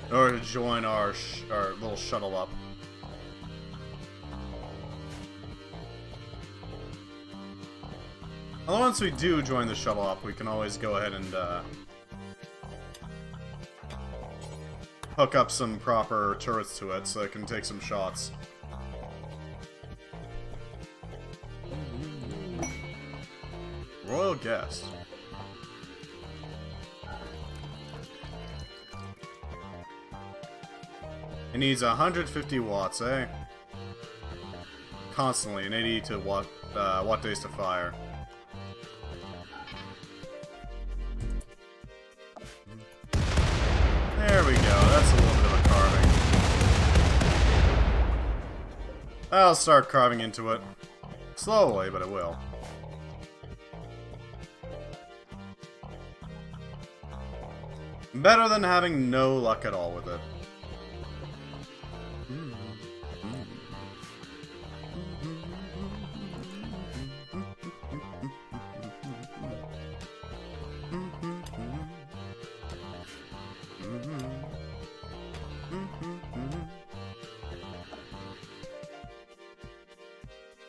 in order to join our little shuttle up. Although once we do join the shuttle up, we can always go ahead and, hook up some proper turrets to it so it can take some shots. Royal guest. It needs 150 watts, eh? Constantly, and 80 to watt days to fire. I'll start carving into it. Slowly, but it will. Better than having no luck at all with it.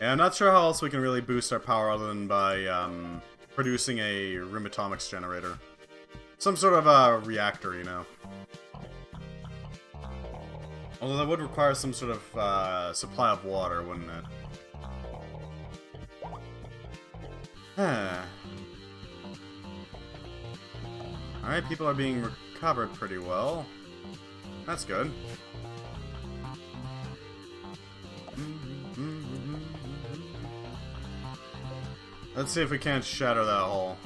Yeah, I'm not sure how else we can really boost our power other than by producing a Rimatomics generator. Some sort of a reactor, you know. Although that would require some sort of supply of water, wouldn't it? Alright, people are being recovered pretty well. That's good. Let's see if we can't shatter that hole.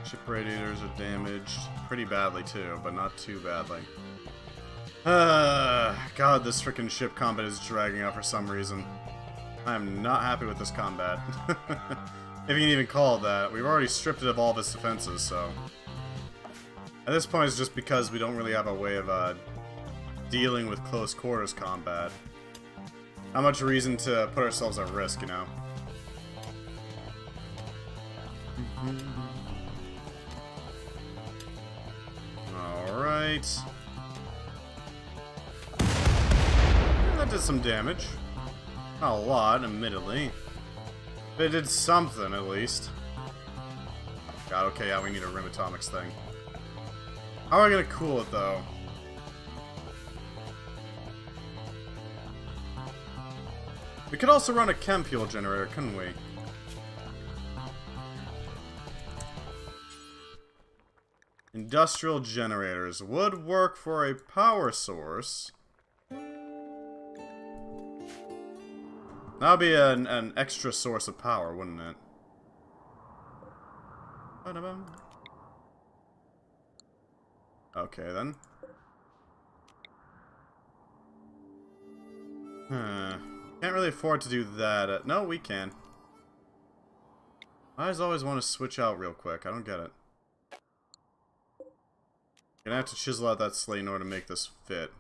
Ship radiators are damaged pretty badly too, but not too badly. God, this frickin' ship combat is dragging out for some reason. I am not happy with this combat. If you can even call it that. We've already stripped it of all of its defenses, so... At this point, it's just because we don't really have a way of, dealing with close quarters combat. Not much reason to put ourselves at risk, you know? Alright. That did some damage. Not a lot, admittedly. But it did something, at least. God, okay, yeah, we need a Rimatomics thing. How are we gonna cool it, though? We could also run a chem fuel generator, couldn't we? Industrial generators would work for a power source. That would be an extra source of power, wouldn't it? Okay, then. Can't really afford to do that. No, we can. I always want to switch out real quick. I don't get it. Gonna have to chisel out that slate in order to make this fit.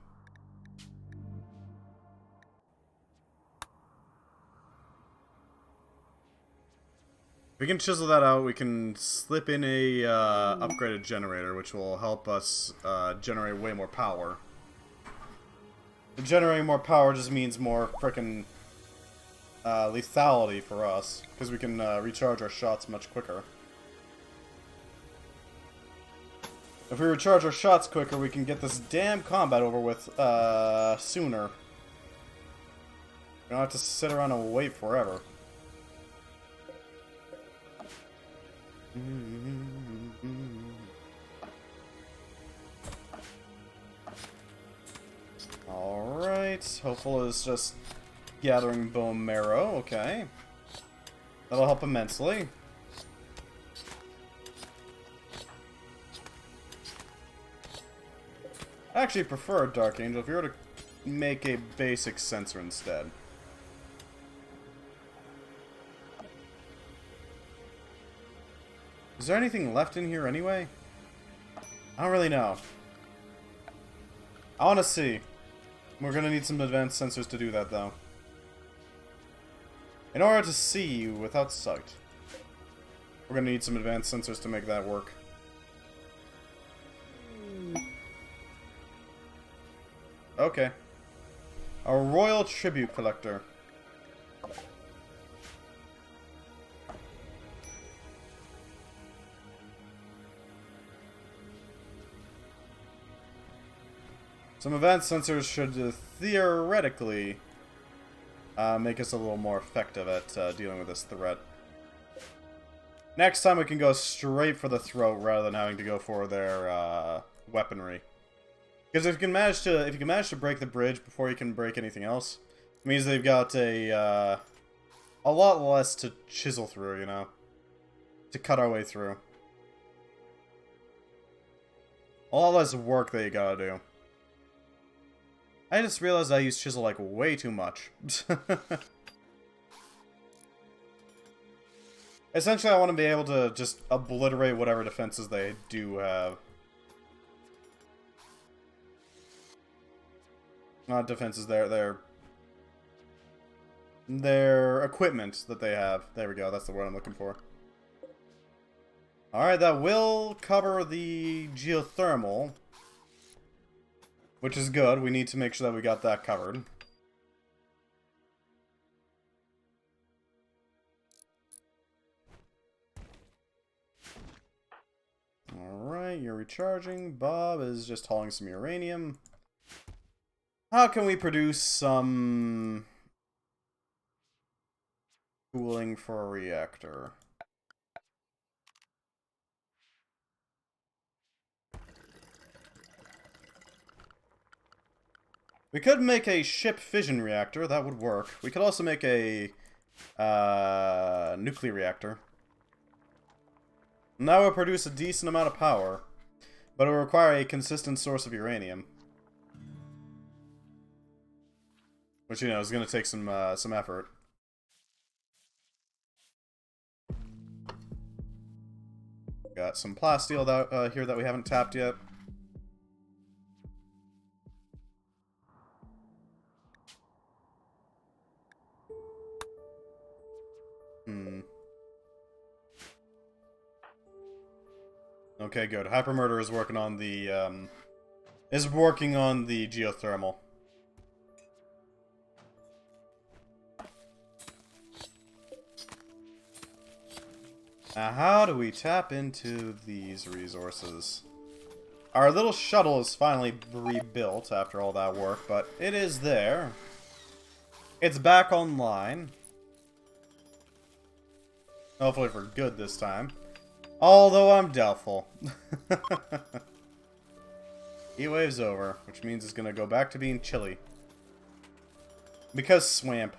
If we can chisel that out, we can slip in a upgraded generator, which will help us generate way more power. Generating more power just means more frickin' lethality for us, because we can recharge our shots much quicker. If we recharge our shots quicker, we can get this damn combat over with sooner. We don't have to sit around and wait forever. Alright, Hopeful is just gathering bone marrow, okay. That'll help immensely. I actually prefer a Dark Angel if you were to make a basic sensor instead. Is there anything left in here anyway? I don't really know. I want to see. We're going to need some advanced sensors to do that, though. In order to see without sight, we're going to need some advanced sensors to make that work. Okay. A Royal Tribute Collector. Some advanced sensors should theoretically make us a little more effective at dealing with this threat. Next time we can go straight for the throat rather than having to go for their weaponry. Because if you can manage to break the bridge before you can break anything else, It means they've got a lot less to chisel through, you know? To cut our way through. A lot less work that you gotta do. I just realized I use chisel, like, way too much. Essentially, I want to be able to just obliterate whatever defenses they do have. Not defenses, their equipment that they have. There we go, that's the word I'm looking for. Alright, that will cover the geothermal. Which is good, we need to make sure that we got that covered. Alright, you're recharging. Bob is just hauling some uranium. How can we produce some cooling for a reactor? We could make a ship fission reactor, that would work. We could also make a nuclear reactor. And that would produce a decent amount of power, but it would require a consistent source of uranium. Which, you know, is going to take some effort. Got some plasteel that, here that we haven't tapped yet. Okay, good. Hypermurder is working on the geothermal. Now, how do we tap into these resources? Our little shuttle is finally rebuilt after all that work, but it is there. It's back online. Hopefully for good this time. Although I'm doubtful. Heat wave's over, which means it's gonna go back to being chilly. Because swamp.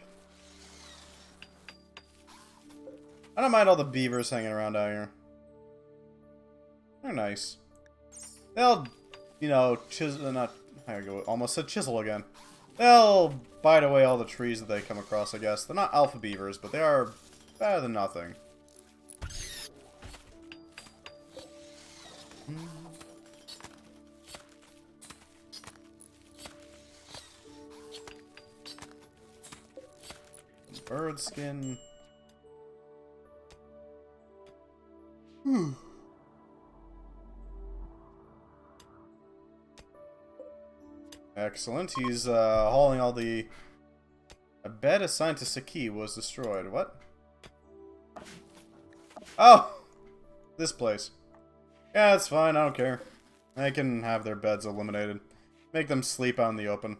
I don't mind all the beavers hanging around out here. They're nice. They'll, you know, I almost said chisel again. They'll bite away all the trees that they come across, I guess. They're not alpha beavers, but they are better than nothing. Bird skin. Excellent. He's hauling all the... A bed assigned to Saki was destroyed. What? Oh! This place. Yeah, that's fine. I don't care. They can have their beds eliminated. Make them sleep out in the open.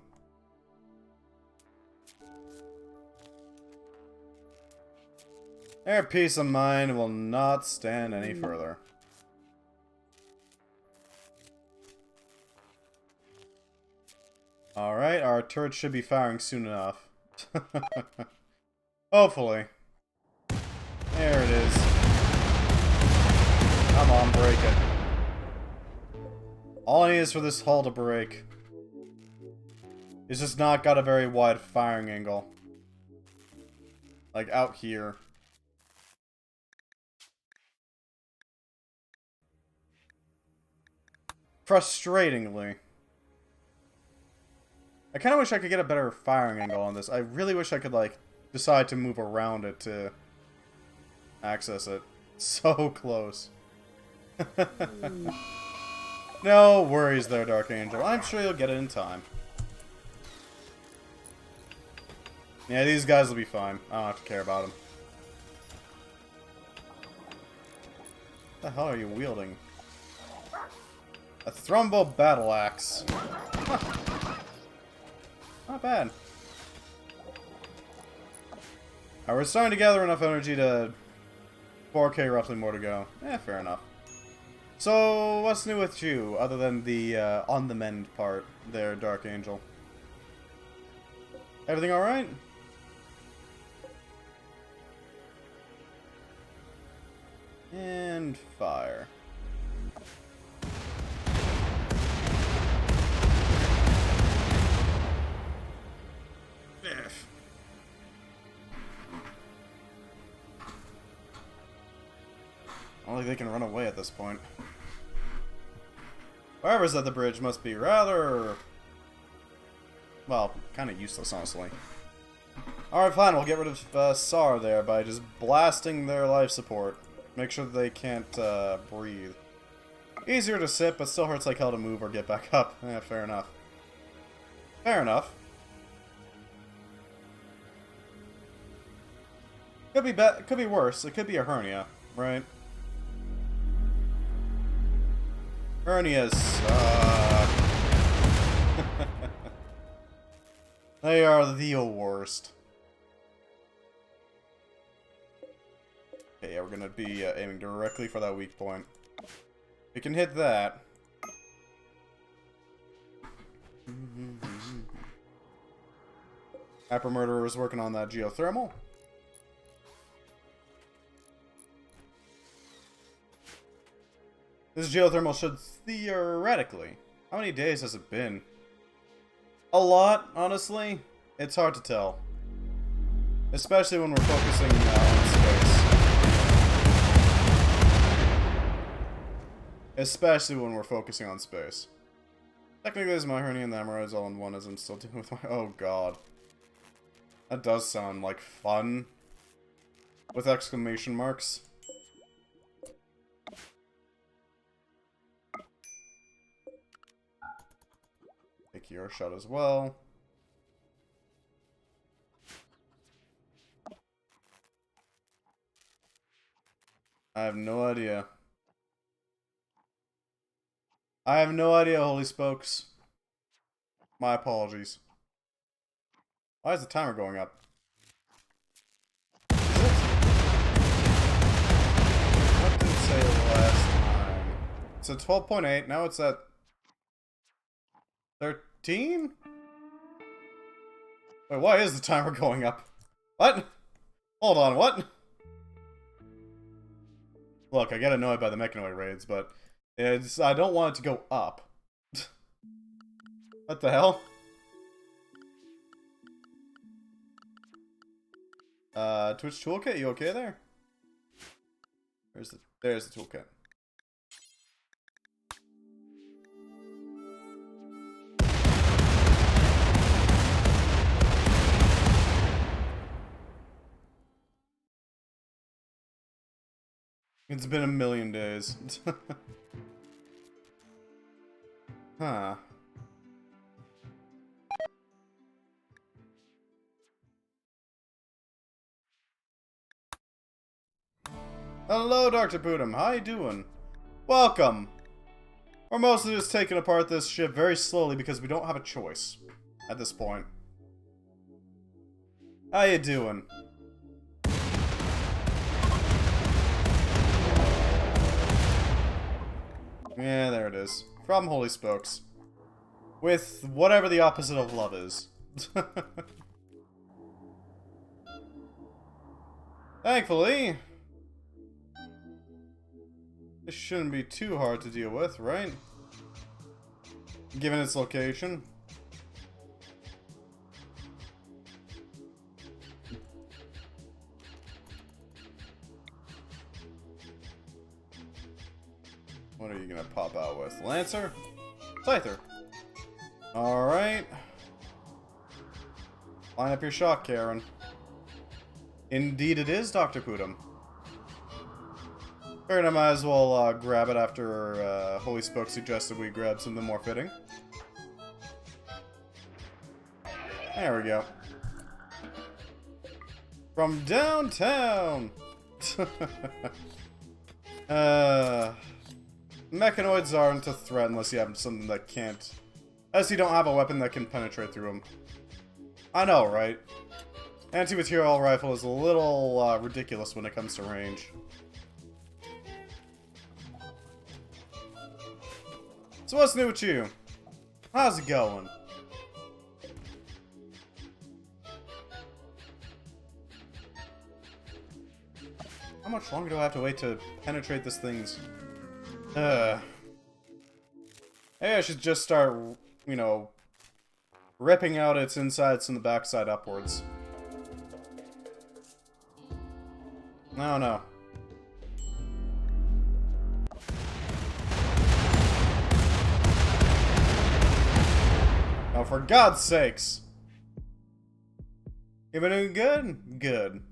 Their peace of mind will not stand any further. Alright, our turret should be firing soon enough. Hopefully. There it is. Come on, break it. All I need is for this hull to break. It's just not got a very wide firing angle. Like out here. Frustratingly. I kind of wish I could get a better firing angle on this. I really wish I could, like, decide to move around it to access it. So close. No worries there, Dark Angel. I'm sure you'll get it in time. Yeah, these guys will be fine. I don't have to care about them. What the hell are you wielding? A Thrumbo Battle Axe. Huh. Not bad. Alright, we're starting to gather enough energy to 4K roughly more to go. Eh, fair enough. So, what's new with you, other than the on the mend part there, Dark Angel? Everything alright? And fire. Biff. I don't think they can run away at this point. Whoever's at the bridge must be rather... well, kind of useless, honestly. Alright, fine, we'll get rid of SAR there by just blasting their life support. Make sure that they can't breathe. Easier to sit, but still hurts like hell to move or get back up. Yeah, fair enough. Fair enough. Could be worse. It could be a hernia, right? Hernias. They are the worst. Okay, yeah, we're gonna be aiming directly for that weak point. We can hit that. Apple Murderer is working on that geothermal. This geothermal should theoretically... how many days has it been? A lot, honestly. It's hard to tell. Especially when we're focusing on space. Especially when we're focusing on space. Technically, there's my hernia and the hemorrhoids all in one as I'm still dealing with my... oh god. That does sound like fun. With exclamation marks. Take your shot as well. I have no idea. I have no idea, Holy Spokes. My apologies. Why is the timer going up? Is it? What did it say last time? It's at 12.8, now it's at 13? Wait, why is the timer going up? What? Hold on, what? Look, I get annoyed by the mechanoid raids, but I don't want it to go up. What the hell? Twitch toolkit, you okay there? There's the toolkit. It's been a million days. Huh. Hello, Dr. Putum. How you doing? Welcome. We're mostly just taking apart this ship very slowly because we don't have a choice at this point. How you doing? Yeah, there it is. From Holy Spokes. With whatever the opposite of love is. Thankfully, this shouldn't be too hard to deal with, right? Given its location. What are you gonna pop out with? Lancer? Scyther. Alright. Line up your shot, Karen. Indeed it is, Dr. Putum. Figured I might as well grab it after Holy Spoke suggested we grab something more fitting. There we go. From downtown! Mechanoids aren't a threat unless you have something that can't... unless you don't have a weapon that can penetrate through them. I know, right? Anti-material rifle is a little ridiculous when it comes to range. So what's new with you? How's it going? much longer do I have to wait to penetrate this thing's... Maybe I should just start, you know, ripping out its insides from the backside upwards. No, no. Oh, for God's sakes! You been doing good? Good.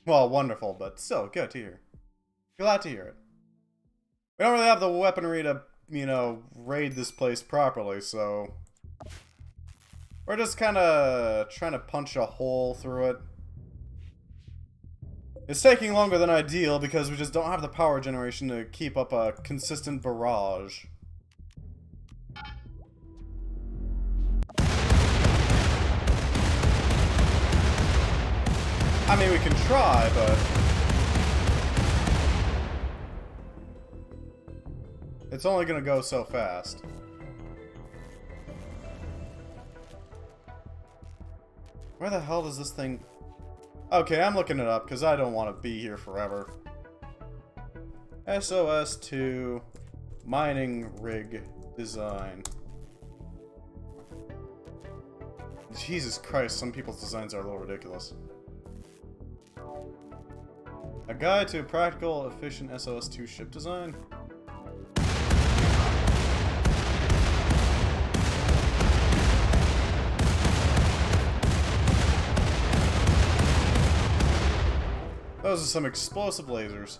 Well, wonderful, but still, good to hear. Glad to hear it. We don't really have the weaponry to, you know, raid this place properly, so... We're just kinda trying to punch a hole through it. It's taking longer than ideal because we just don't have the power generation to keep up a consistent barrage. I mean, we can try, but... it's only gonna go so fast. Where the hell does this thing... Okay, I'm looking it up, because I don't want to be here forever. SOS2 mining rig design. Jesus Christ, some people's designs are a little ridiculous. A guide to practical, efficient SOS2 ship design? Those are some explosive lasers.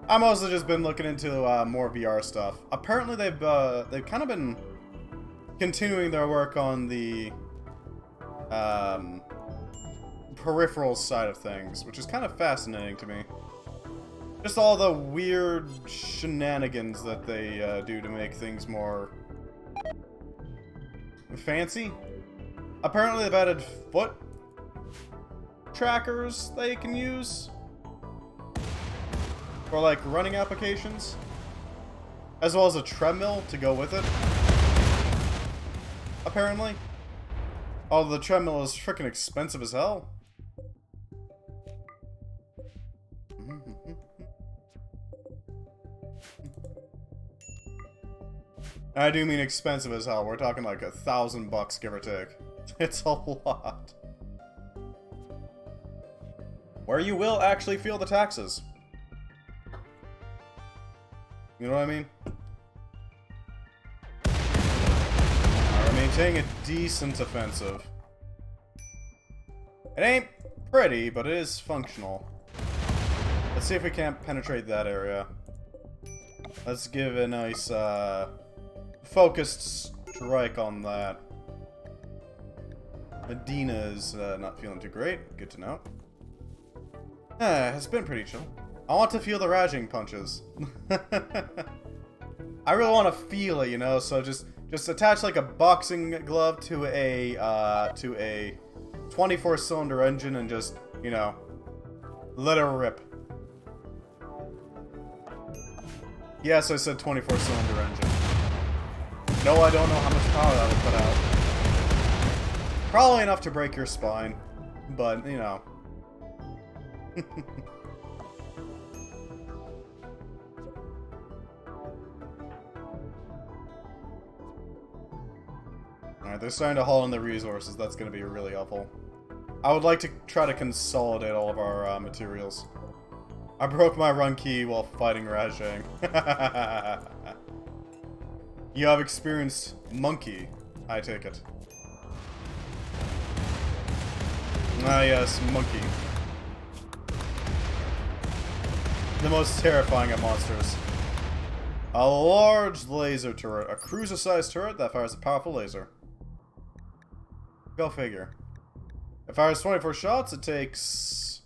I've mostly just been looking into more VR stuff. Apparently they've kind of been continuing their work on the peripheral side of things, which is kind of fascinating to me. Just all the weird shenanigans that they do to make things more fancy. Apparently they've added foot trackers that you can use for like running applications, as well as a treadmill to go with it. Apparently. Although the treadmill is freaking expensive as hell. I do mean expensive as hell. We're talking like $1,000 give or take. It's a lot. Where you will actually feel the taxes. You know what I mean? We're maintaining a decent offensive. It ain't pretty, but it is functional. Let's see if we can't penetrate that area. Let's give a nice, focused strike on that. Medina is not feeling too great. Good to know. It's been pretty chill. I want to feel the raging punches. I really want to feel it, you know. So just attach like a boxing glove to a 24-cylinder engine and just, you know, let it rip. Yes, I said 24-cylinder engine. No, I don't know how much power that would put out. Probably enough to break your spine, but, you know. Alright, they're starting to haul in the resources. That's going to be really helpful. I would like to try to consolidate all of our materials. I broke my run key while fighting Rajang. You have experienced monkey, I take it. Ah yes, monkey. The most terrifying of monsters. A large laser turret. A cruiser-sized turret that fires a powerful laser. Go figure. It fires 24 shots, it takes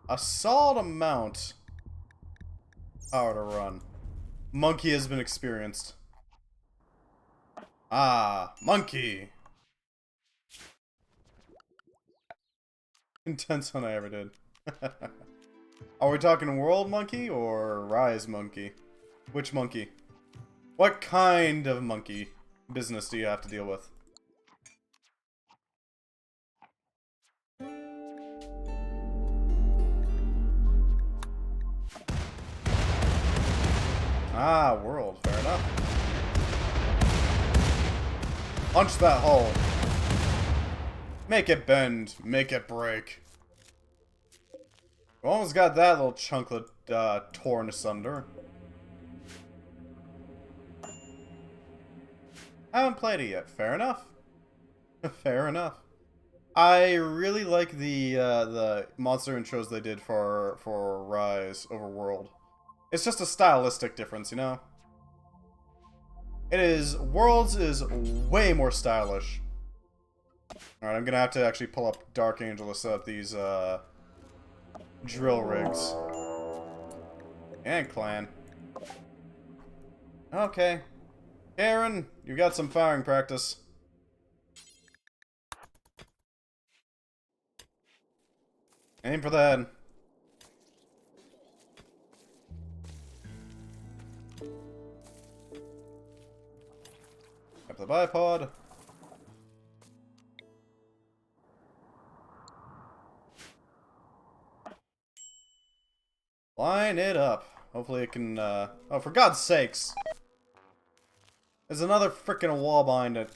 a solid amount of power to run. Monkey has been experienced. Ah, monkey! Intense one I ever did. Are we talking world monkey or rise monkey? Which monkey? What kind of monkey business do you have to deal with? Ah, world. Fair enough. Punch that hole. Make it bend. Make it break. We almost got that little chunklet torn asunder. Haven't played it yet. Fair enough. Fair enough. I really like the monster intros they did for Rise Overworld. It's just a stylistic difference, you know? It is... Worlds is way more stylish. Alright, I'm gonna have to actually pull up Dark Angel to set up these, drill rigs. And clan. Okay. Aaron, you got some firing practice. Aim for the head. Up the bipod. Line it up. Hopefully it can, oh, for God's sakes! There's another frickin' wall behind it.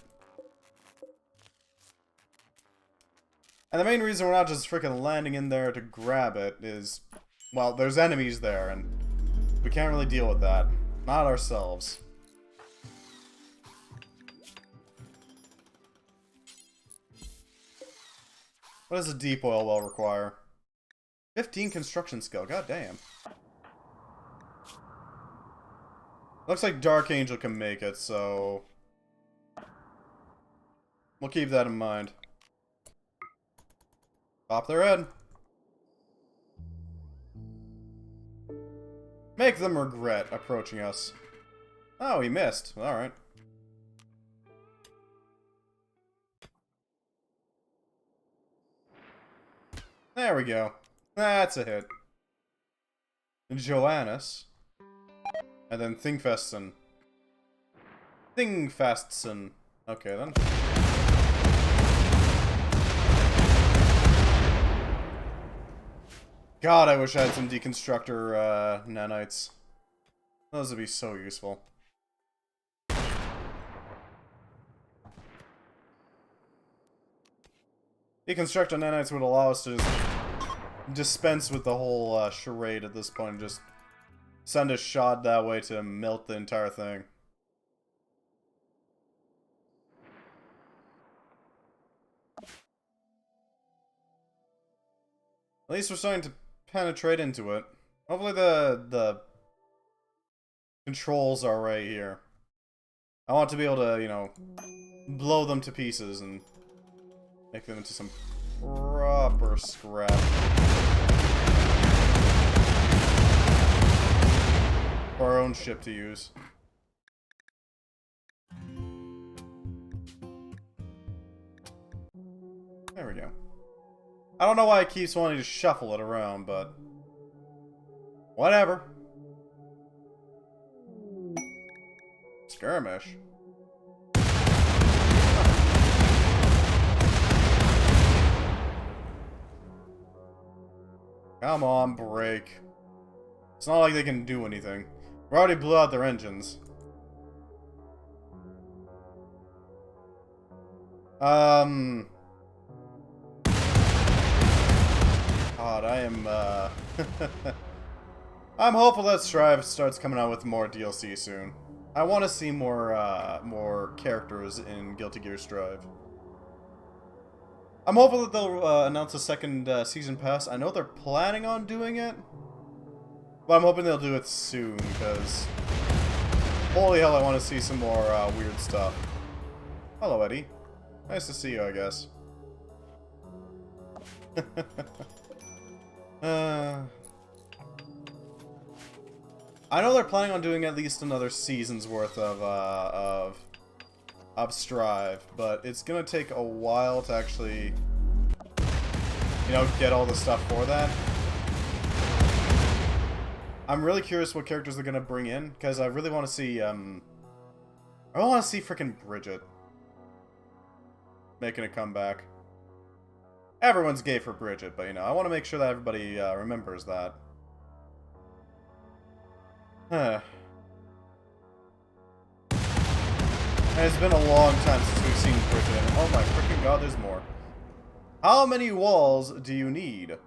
And the main reason we're not just frickin' landing in there to grab it is... Well, there's enemies there, and we can't really deal with that. Not ourselves. What does a deep oil well require? 15 construction skill, god damn. Looks like Dark Angel can make it, so... We'll keep that in mind. Pop their head. Make them regret approaching us. Oh, he missed. Alright. There we go. That's a hit. Joannis. And then Thingfesten. Thingfesten. Okay, then. God, I wish I had some deconstructor, nanites. Those would be so useful. Deconstructor nanites would allow us to just dispense with the whole, charade at this point and just send a shot that way to melt the entire thing. At least we're starting to penetrate into it. Hopefully the controls are right here. I want to be able to, you know, blow them to pieces and make them into some proper scrap. For our own ship to use. There we go. I don't know why it keeps wanting to shuffle it around, but... whatever. Skirmish. Come on, break. It's not like they can do anything. We already blew out their engines. God, I am, I'm hopeful that Strive starts coming out with more DLC soon. I want to see more characters in Guilty Gear Strive. I'm hopeful that they'll announce a second season pass. I know they're planning on doing it, but I'm hoping they'll do it soon, because holy hell, I want to see some more weird stuff. Hello, Eddie. Nice to see you, I guess. I know they're planning on doing at least another season's worth of Strive, but it's gonna take a while to actually, you know, get all the stuff for that. I'm really curious what characters they're gonna bring in, because I really want to see, I want to see frickin' Bridget making a comeback. Everyone's gay for Bridget, but, you know, I want to make sure that everybody remembers that. And it's been a long time since we've seen Britain. Oh my freaking god, there's more. How many walls do you need?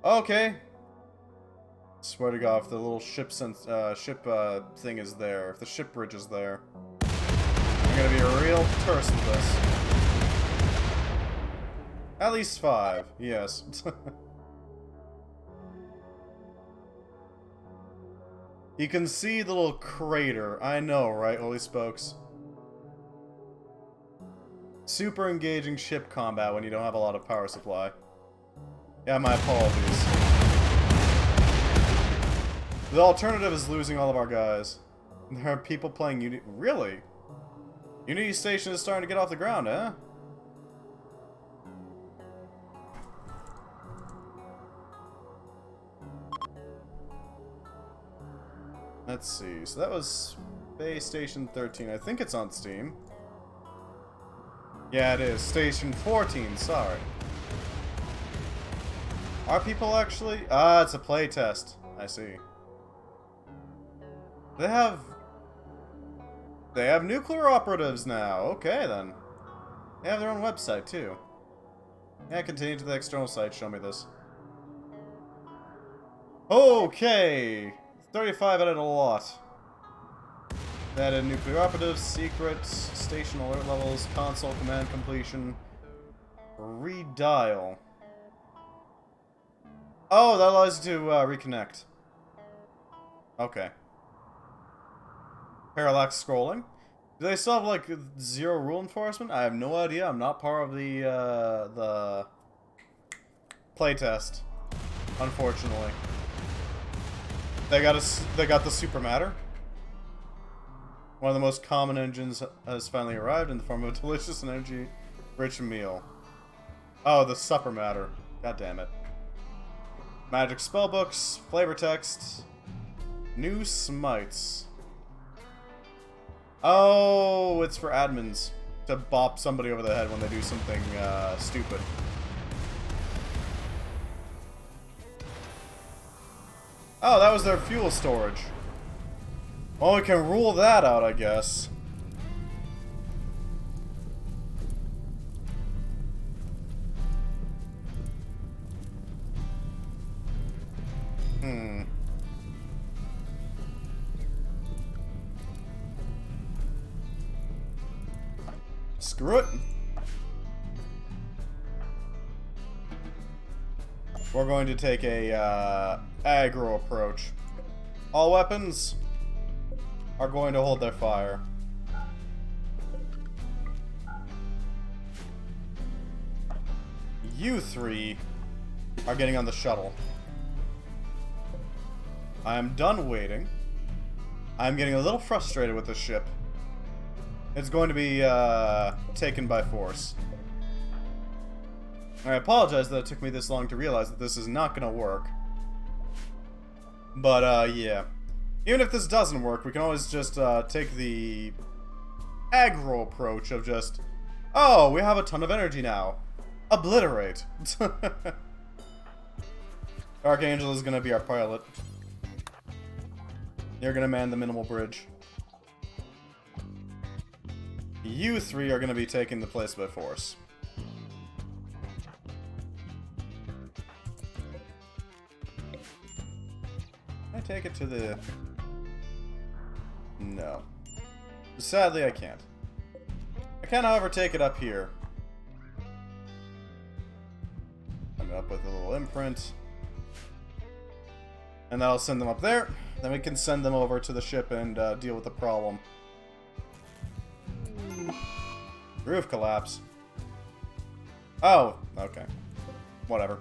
Okay. Swear to god, if the little ship thing is there, if the ship bridge is there, I'm gonna be a real tourist with this. At least 5, yes. You can see the little crater. I know, right, Holy Spokes? Super engaging ship combat when you don't have a lot of power supply. Yeah, my apologies. The alternative is losing all of our guys. There are people playing Unity. Really? Unity Station is starting to get off the ground, eh? Let's see. So that was Space Station 13. I think it's on Steam. Yeah, it is. Station 14, sorry. Are people actually? Ah, it's a playtest. I see. They have nuclear operatives now. Okay, then. They have their own website, too. Yeah, continue to the external site. Show me this. Okay! 35 added a lot. They added nuclear operatives, secrets, station alert levels, console command completion, redial. Oh, that allows you to reconnect. Okay. Parallax scrolling. Do they still have like 0 rule enforcement? I have no idea. I'm not part of the playtest, unfortunately. They got the super matter. One of the most common engines has finally arrived in the form of a delicious and energy-rich meal. Oh, the supper matter. God damn it. Magic spellbooks, flavor text, new smites. Oh, it's for admins to bop somebody over the head when they do something stupid. Oh, that was their fuel storage. Well, we can rule that out, I guess. Screw it. We're going to take a aggro approach. All weapons are going to hold their fire. You 3 are getting on the shuttle. I am done waiting. I'm getting a little frustrated with this ship. It's going to be taken by force. I apologize that it took me this long to realize that this is not going to work. But, yeah. Even if this doesn't work, we can always just take the aggro approach of just, oh, we have a ton of energy now. Obliterate. Archangel is going to be our pilot. You're going to man the minimal bridge. You 3 are going to be taking the place by force. Can I take it to the... No. Sadly, I can't. I can, however, take it up here. I'm up with a little imprint. And that'll send them up there. Then we can send them over to the ship and deal with the problem. Roof collapse. Oh, okay. Whatever.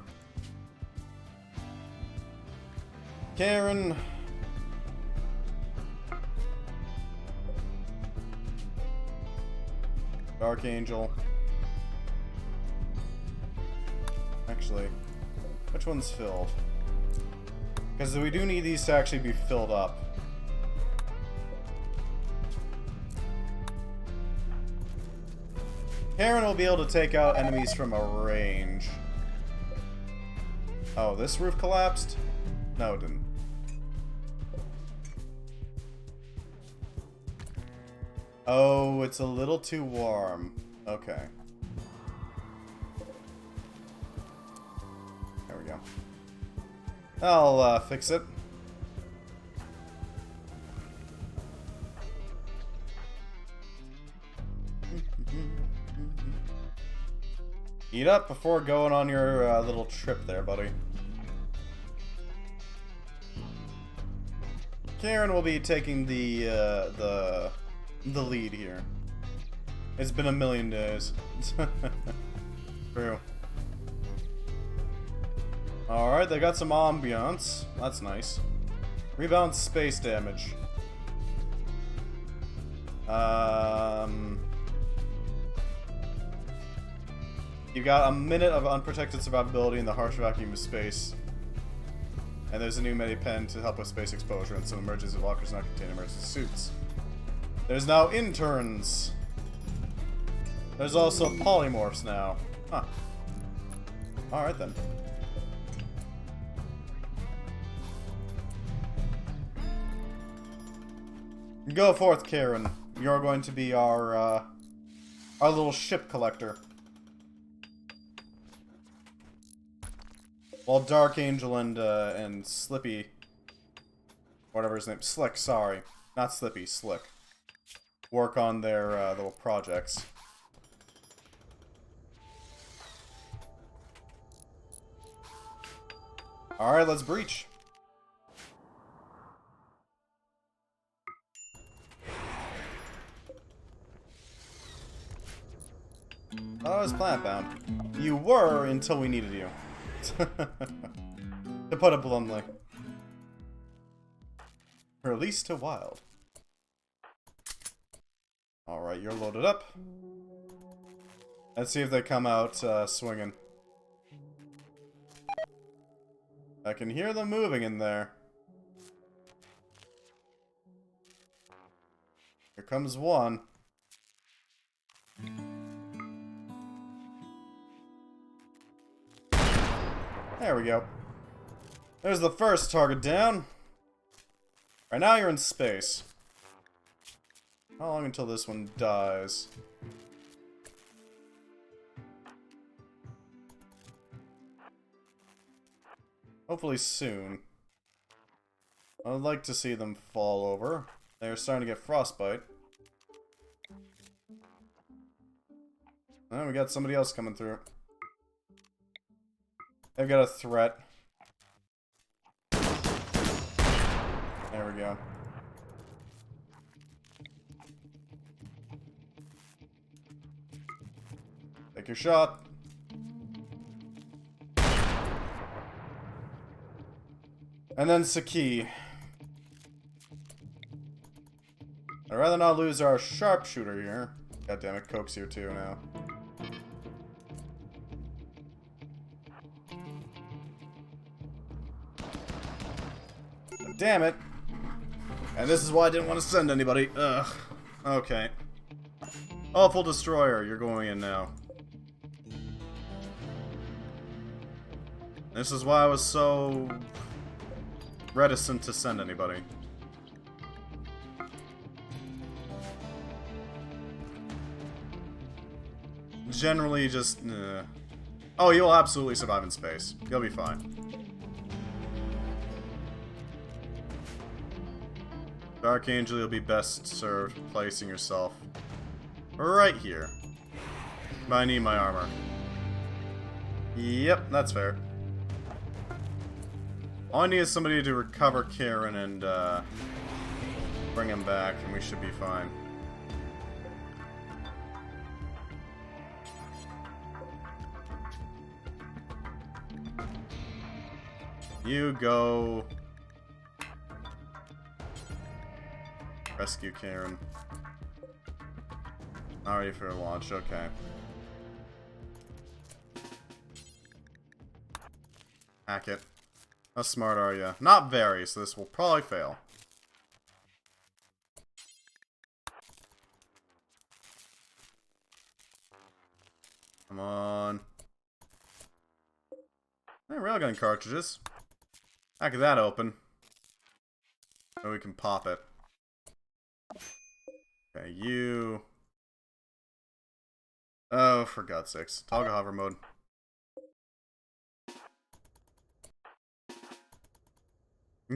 Karen. Archangel. Actually, which one's filled? Because we do need these to actually be filled up. Karen will be able to take out enemies from a range. Oh, this roof collapsed? No, it didn't. Oh, it's a little too warm. Okay. There we go. I'll fix it. Eat up before going on your little trip there, buddy. Karen will be taking the lead here. It's been a million days. True. Alright, they got some ambiance. That's nice. Rebound space damage. You got a minute of unprotected survivability in the harsh vacuum of space. And there's a new medi-pen to help with space exposure, and some emergency lockers not contain emergency suits. There's now interns. There's also polymorphs now. Huh. Alright then. Go forth, Karen. You're going to be our little ship collector. While Dark Angel and Slippy, whatever his name, Slick, sorry, not Slippy, Slick, work on their little projects. All right, let's breach. Oh, I was plant bound. You were until we needed you. To put it bluntly. Release to wild. Alright, you're loaded up. Let's see if they come out swinging. I can hear them moving in there. Here comes one. There we go. There's the first target down. Right now you're in space. How long until this one dies? Hopefully soon. I'd like to see them fall over. They're starting to get frostbite. Oh, we got somebody else coming through. They've got a threat. There we go. Take your shot. And then Saki. I'd rather not lose our sharpshooter here. God damn it, Coke's here too now. Damn it. And this is why I didn't want to send anybody. Ugh. Okay. Awful Destroyer, you're going in now. This is why I was so reticent to send anybody. Generally just... Oh, you'll absolutely survive in space. You'll be fine. Dark Angel, you'll be best served placing yourself right here. But I need my armor. Yep, that's fair. All I need is somebody to recover Karen and bring him back, and we should be fine. You go... Rescue Karen. Not ready for a launch, okay. Hack it. How smart are you? Not very, so this will probably fail. Come on. Hey, railgun cartridges. Back that open. Or we can pop it. Okay, you... Oh, for God's sakes. Toggle hover mode.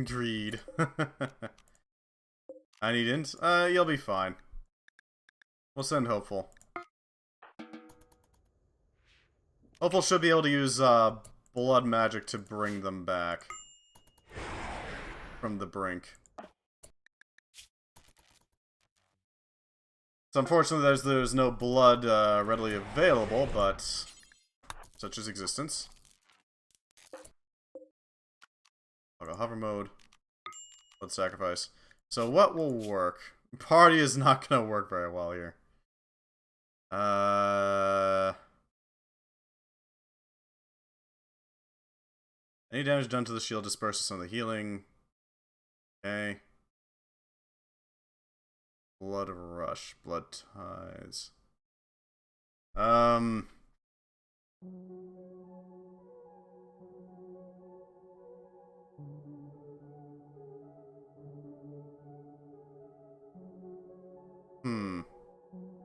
Greed. I need int? You'll be fine. We'll send Hopeful. Hopeful should be able to use, blood magic to bring them back. From the brink. It's unfortunate there's no blood, readily available, but... such is existence. I'll go hover mode. Blood sacrifice. So what will work? Party is not gonna work very well here. Any damage done to the shield disperses some of the healing. Okay. Blood rush. Blood ties.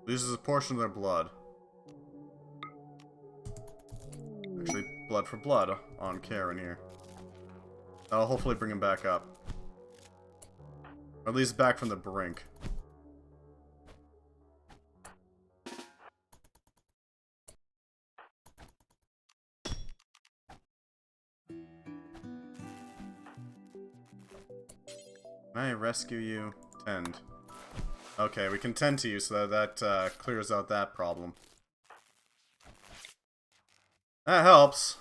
Loses a portion of their blood. Actually, blood for blood on Karen here. That'll hopefully bring him back up. Or at least back from the brink. Can I rescue you? Tend. Okay, we can tend to you, so that clears out that problem. That helps.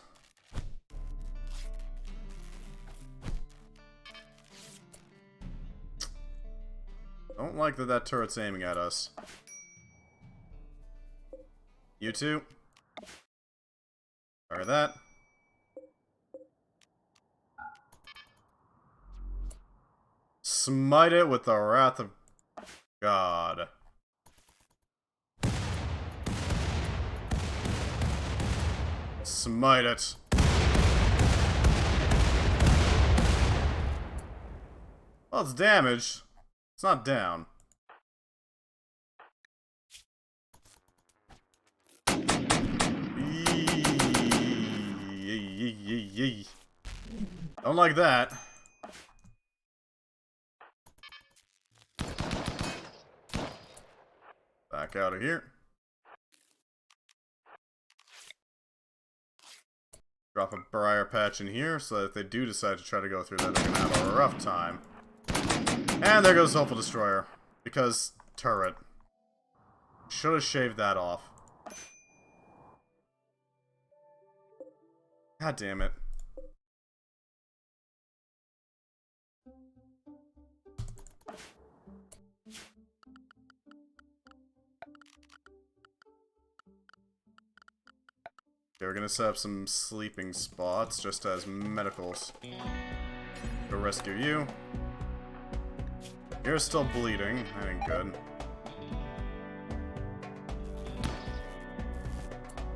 Don't like that turret's aiming at us. You two. Fire that. Smite it with the Wrath of God. Smite it. Well, it's damaged. It's not down. Don't like that. Back out of here. Drop a briar patch in here so that if they do decide to try to go through that, they're gonna have a rough time. And there goes Hopeful Destroyer. Because turret. Should have shaved that off. God damn it. Okay, we're gonna set up some sleeping spots just as medicals. Go rescue you. You're still bleeding. That ain't good.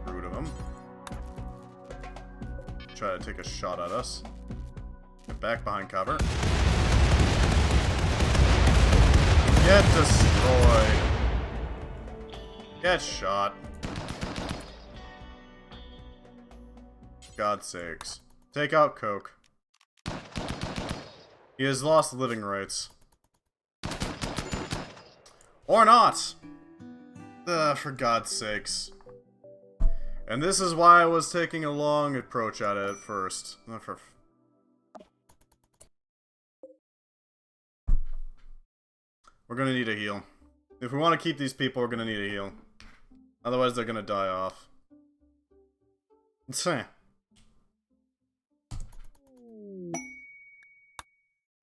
Brood of them. Try to take a shot at us. Get back behind cover. Get destroyed. Get shot. God's sakes. Take out Coke. He has lost living rights. Or not! For God's sakes. And this is why I was taking a long approach at it at first. Not for... We're gonna need a heal. If we want to keep these people, we're gonna need a heal. Otherwise, they're gonna die off.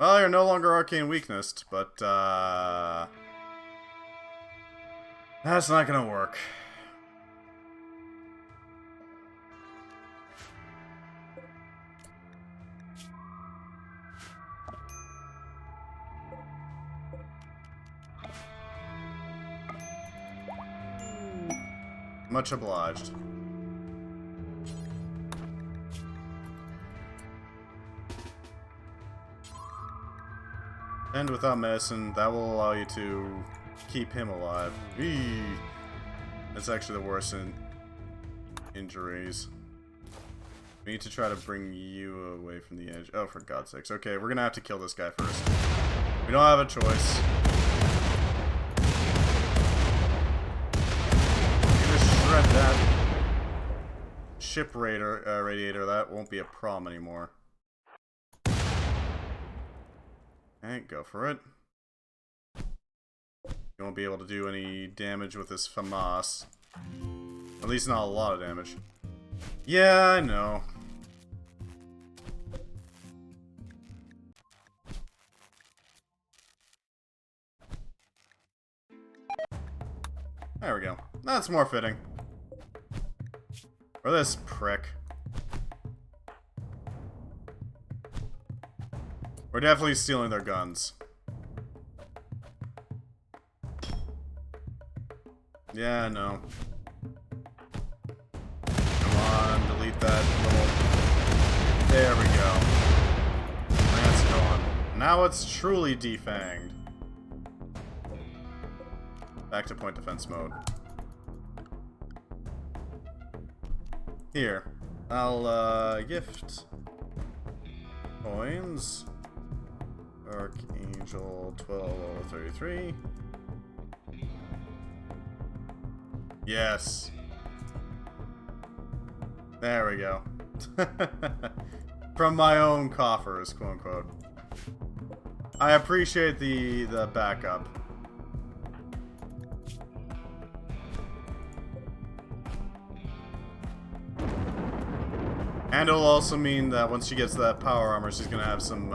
Well, you're no longer arcane weaknessed, but, that's not gonna work. Much obliged. And without medicine, that will allow you to keep him alive. Eee. That's actually the worst in injuries. We need to try to bring you away from the edge. Oh, for God's sakes. Okay, we're gonna have to kill this guy first. We don't have a choice. You just shred that ship radiator. That won't be a problem anymore. Okay, go for it. You won't be able to do any damage with this FAMAS. At least not a lot of damage. Yeah, I know. There we go. That's more fitting. For this prick. We're definitely stealing their guns. Yeah, no. Come on, delete that little... There we go. That's gone. Now it's truly defanged. Back to point defense mode. Here. I'll, gift... coins. Archangel 1233. Yes. There we go. From my own coffers, quote unquote. I appreciate the backup. And it'll also mean that once she gets that power armor, she's gonna have some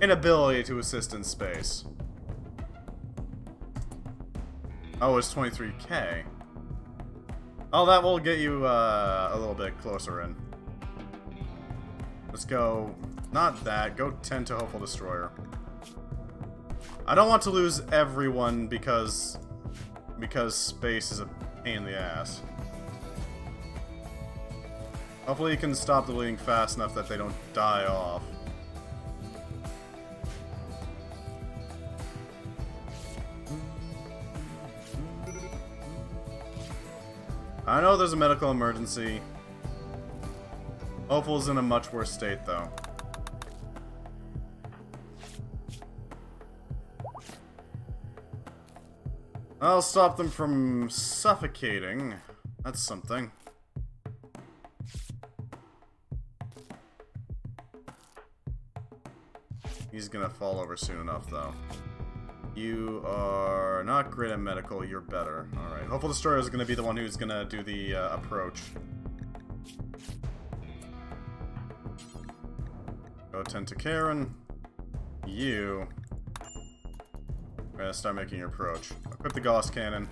inability to assist in space. Oh, it's 23k. Oh, that will get you a little bit closer in. Let's go... Not that. Go 10 to Hopeful Destroyer. I don't want to lose everyone because space is a pain in the ass. Hopefully you can stop the bleeding fast enough that they don't die off. I know there's a medical emergency. Hopeful's in a much worse state, though. I'll stop them from suffocating. That's something. He's gonna fall over soon enough, though. You are not great at medical, you're better. Alright, Hopeful Destroyer is gonna be the one who's gonna do the approach. Go 10 to Karen. You... We're gonna start making your approach. Equip the Gauss Cannon.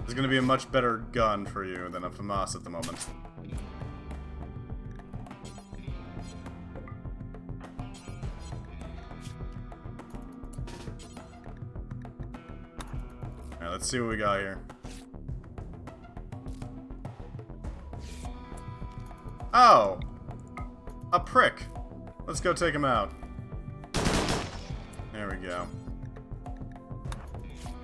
It's gonna be a much better gun for you than a FAMAS at the moment. Alright, let's see what we got here. Oh! A prick! Let's go take him out. There we go.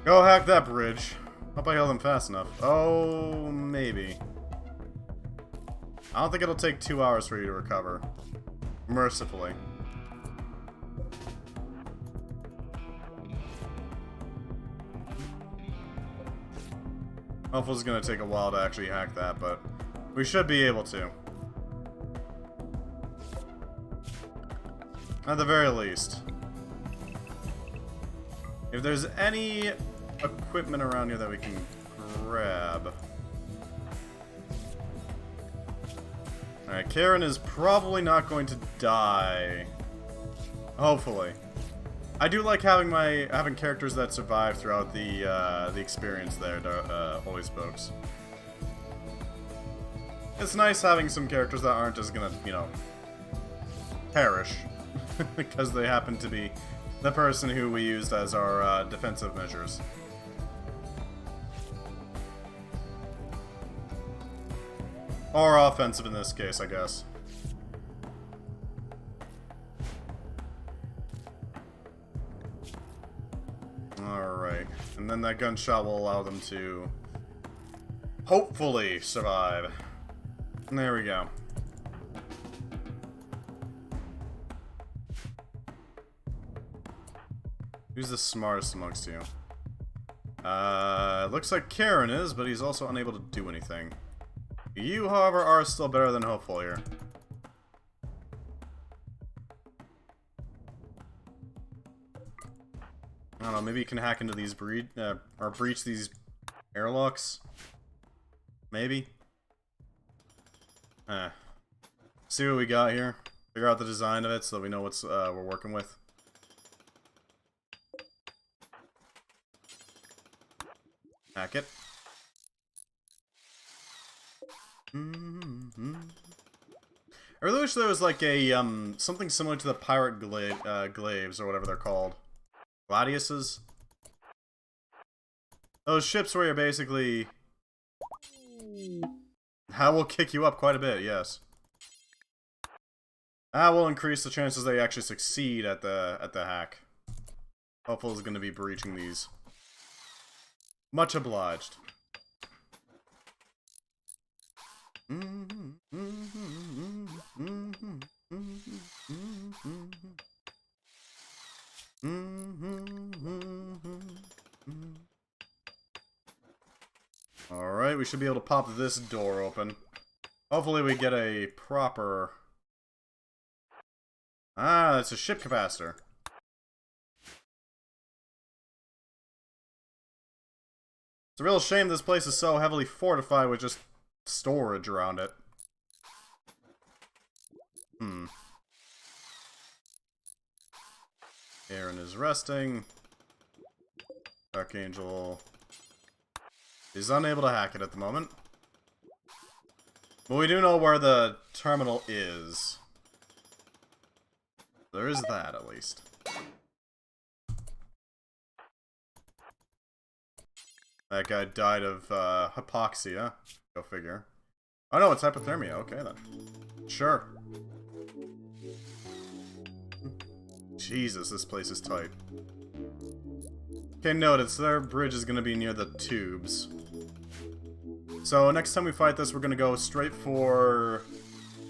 Go hack that bridge. Hope I held him fast enough. Oh, maybe. I don't think it'll take 2 hours for you to recover. Mercifully. Hopefully it's gonna take a while to actually hack that, but we should be able to. At the very least. If there's any equipment around here that we can grab. Alright, Karen is probably not going to die. Hopefully. I do like having characters that survive throughout the experience there, Holy Spokes. It's nice having some characters that aren't just gonna, you know, perish. Because they happen to be the person who we used as our defensive measures. Or offensive in this case, I guess. Alright. And then that gunshot will allow them to hopefully survive. And there we go. Who's the smartest amongst you? Looks like Karen is, but he's also unable to do anything. You, however, are still better than hopeful here. I don't know, maybe you can hack into these or breach these airlocks? Maybe? See what we got here. Figure out the design of it so that we know what's we're working with. Hack it. I really wish there was like a something similar to the pirate glaives or whatever they're called. Gladiuses? Those ships where you're basically... That will kick you up quite a bit, yes. That will increase the chances they actually succeed at the hack. Hopeful is going to be breaching these. Much obliged. Alright, we should be able to pop this door open. Hopefully we get a proper... Ah, that's a ship capacitor. It's a real shame this place is so heavily fortified with just storage around it. Aaron is resting. Archangel is unable to hack it at the moment. But we do know where the terminal is. There is that, at least. That guy died of hypoxia. Go figure. Oh no, it's hypothermia. Okay then. Sure. Jesus, this place is tight. Okay, noted. So their bridge is going to be near the tubes. So next time we fight this, we're going to go straight for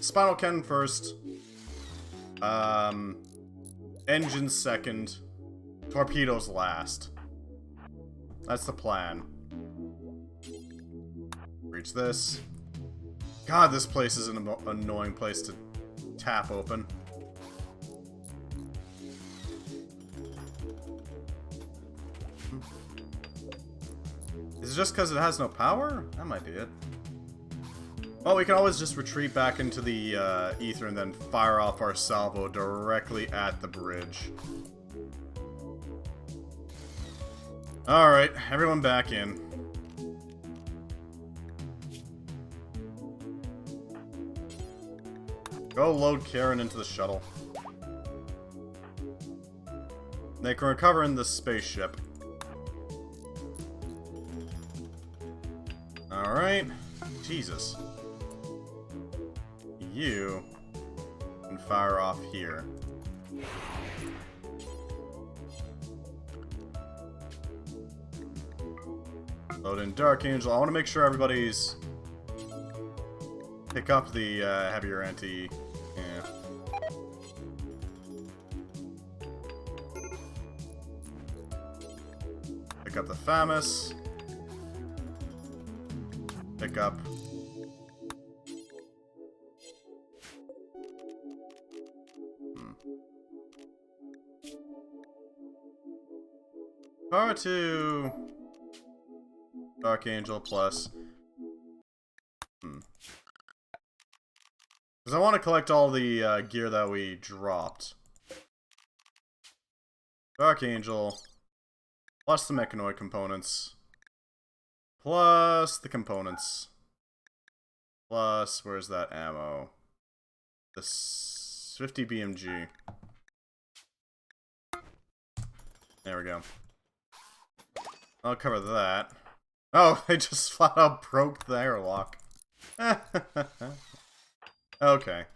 Spinal Cannon first. Engines second. Torpedoes last. That's the plan. Reach this. God, this place is an annoying place to tap open. Is it just because it has no power? That might be it. Well, we can always just retreat back into the ether and then fire off our salvo directly at the bridge. Alright, everyone back in. Go load Karen into the shuttle. They can recover in the spaceship. Alright. Jesus. You can fire off here. Load in Dark Angel. I want to make sure everybody's... Pick up the heavier anti... Yeah. Pick up the FAMAS. Pick up... Power to... Dark Angel plus... Because I want to collect all the gear that we dropped. Dark Angel, plus the mechanoid components, plus the components, plus, where's that ammo? The 50 BMG. There we go. I'll cover that. Oh, they just flat out broke the airlock. Okay.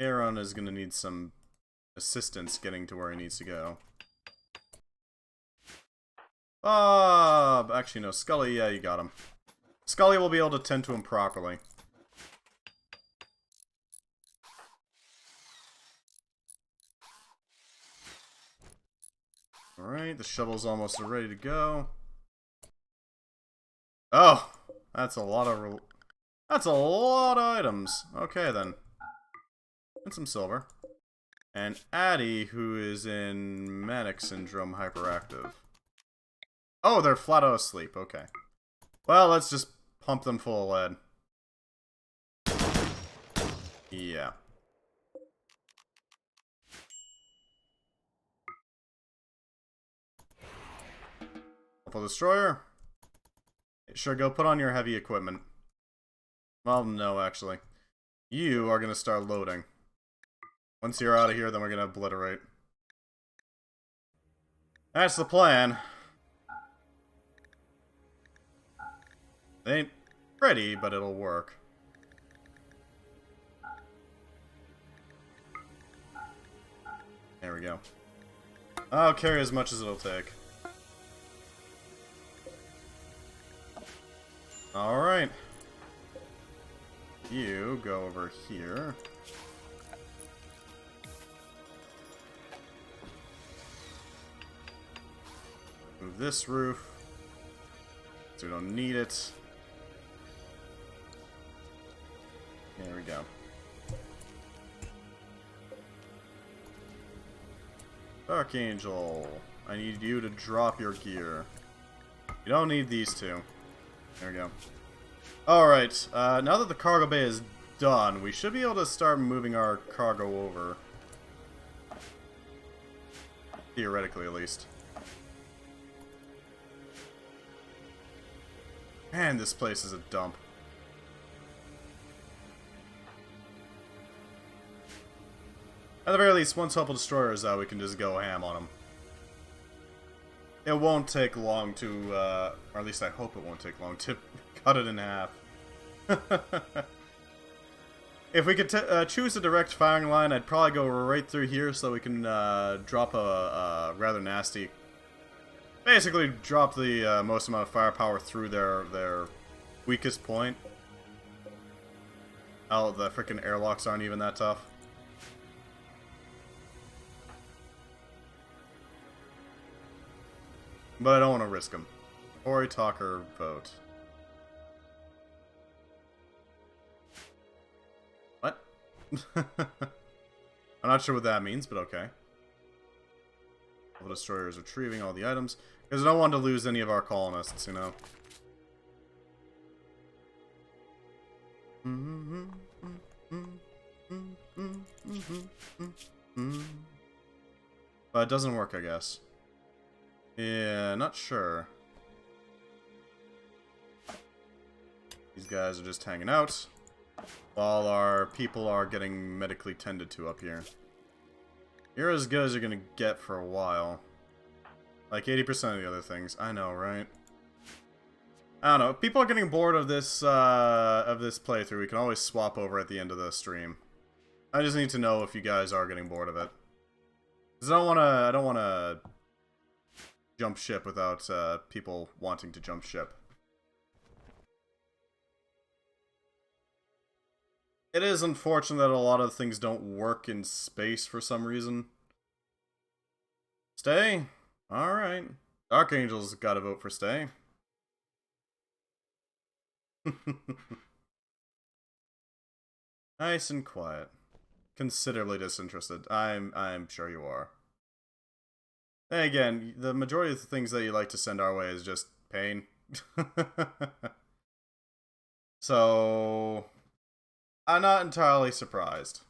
Aaron is going to need some assistance getting to where he needs to go. Bob! Actually, no. Scully, yeah, you got him. Scully will be able to tend to him properly. Alright, the shovel's almost ready to go. Oh! That's a lot of items. Okay, then. And some silver. And Addie, who is in Manic Syndrome, hyperactive. Oh, they're flat out asleep. Okay. Well, let's just pump them full of lead. Yeah. Alpha Destroyer. Sure, go put on your heavy equipment. Well, no, actually. You are gonna start loading. Once you're out of here, then we're gonna obliterate. That's the plan. It ain't pretty, but it'll work. There we go. I'll carry as much as it'll take. Alright. You go over here. Move this roof. So we don't need it. There we go. Archangel, I need you to drop your gear. You don't need these two. There we go. Alright, now that the cargo bay is done, we should be able to start moving our cargo over. Theoretically, at least. Man, this place is a dump. At the very least, once Hopeful Destroyer is out, we can just go ham on him. It won't take long to, or at least I hope it won't take long to cut it in half. If we could choose a direct firing line, I'd probably go right through here so we can drop a rather nasty... Basically, drop the most amount of firepower through their weakest point. Oh, the frickin' airlocks aren't even that tough. But I don't want to risk them. Ori, Talker, vote. What? I'm not sure what that means, but okay. The Destroyer is retrieving all the items. Because I don't want to lose any of our colonists, you know. But it doesn't work, I guess. Yeah, not sure. These guys are just hanging out, while our people are getting medically tended to up here. You're as good as you're gonna get for a while. Like 80% of the other things. I know, right? I don't know. If people are getting bored of this playthrough, we can always swap over at the end of the stream. I just need to know if you guys are getting bored of it. Because I don't wanna jump ship without people wanting to jump ship. It is unfortunate that a lot of things don't work in space for some reason. Stay? Alright. Archangel's gotta vote for stay. Nice and quiet. Considerably disinterested. I'm sure you are. And again, the majority of the things that you like to send our way is just pain. So, I'm not entirely surprised.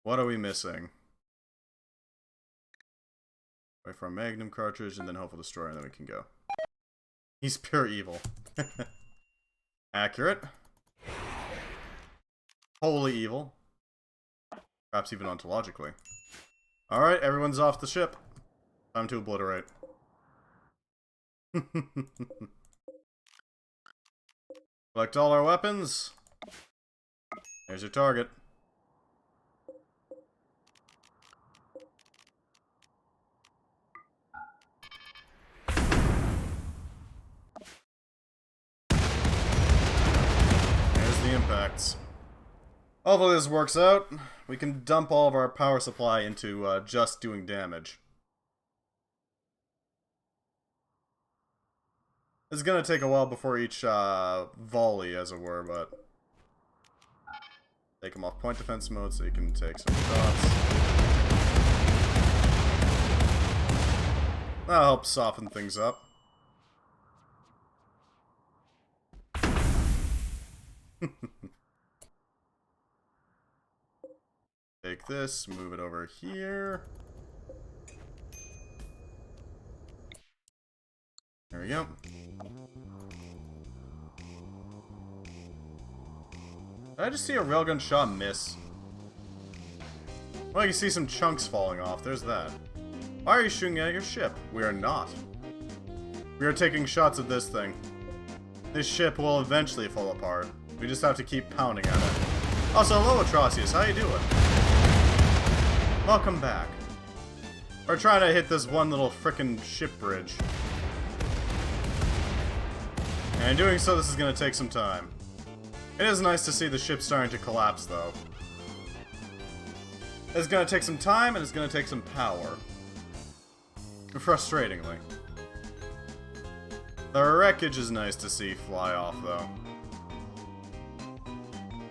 What are we missing? Wait for a Magnum cartridge and then Hopeful Destroyer and then we can go. He's pure evil. Accurate. Wholly evil. Perhaps even ontologically. Alright, everyone's off the ship. Time to obliterate. Collect all our weapons. There's your target. There's the impacts. Hopefully this works out. We can dump all of our power supply into just doing damage. It's gonna take a while before each volley, as it were, but... Take them off point defense mode so you can take some shots. That'll help soften things up. Take this, move it over here. There we go. Did I just see a railgun shot miss? Well, you see some chunks falling off. There's that. Why are you shooting at your ship? We are not. We are taking shots at this thing. This ship will eventually fall apart. We just have to keep pounding at it. Also, hello Atrocious, how you doing? Welcome back. We're trying to hit this one little frickin' ship bridge. And in doing so, this is gonna take some time. It is nice to see the ship starting to collapse, though. It's gonna take some time, and it's gonna take some power. Frustratingly. The wreckage is nice to see fly off, though.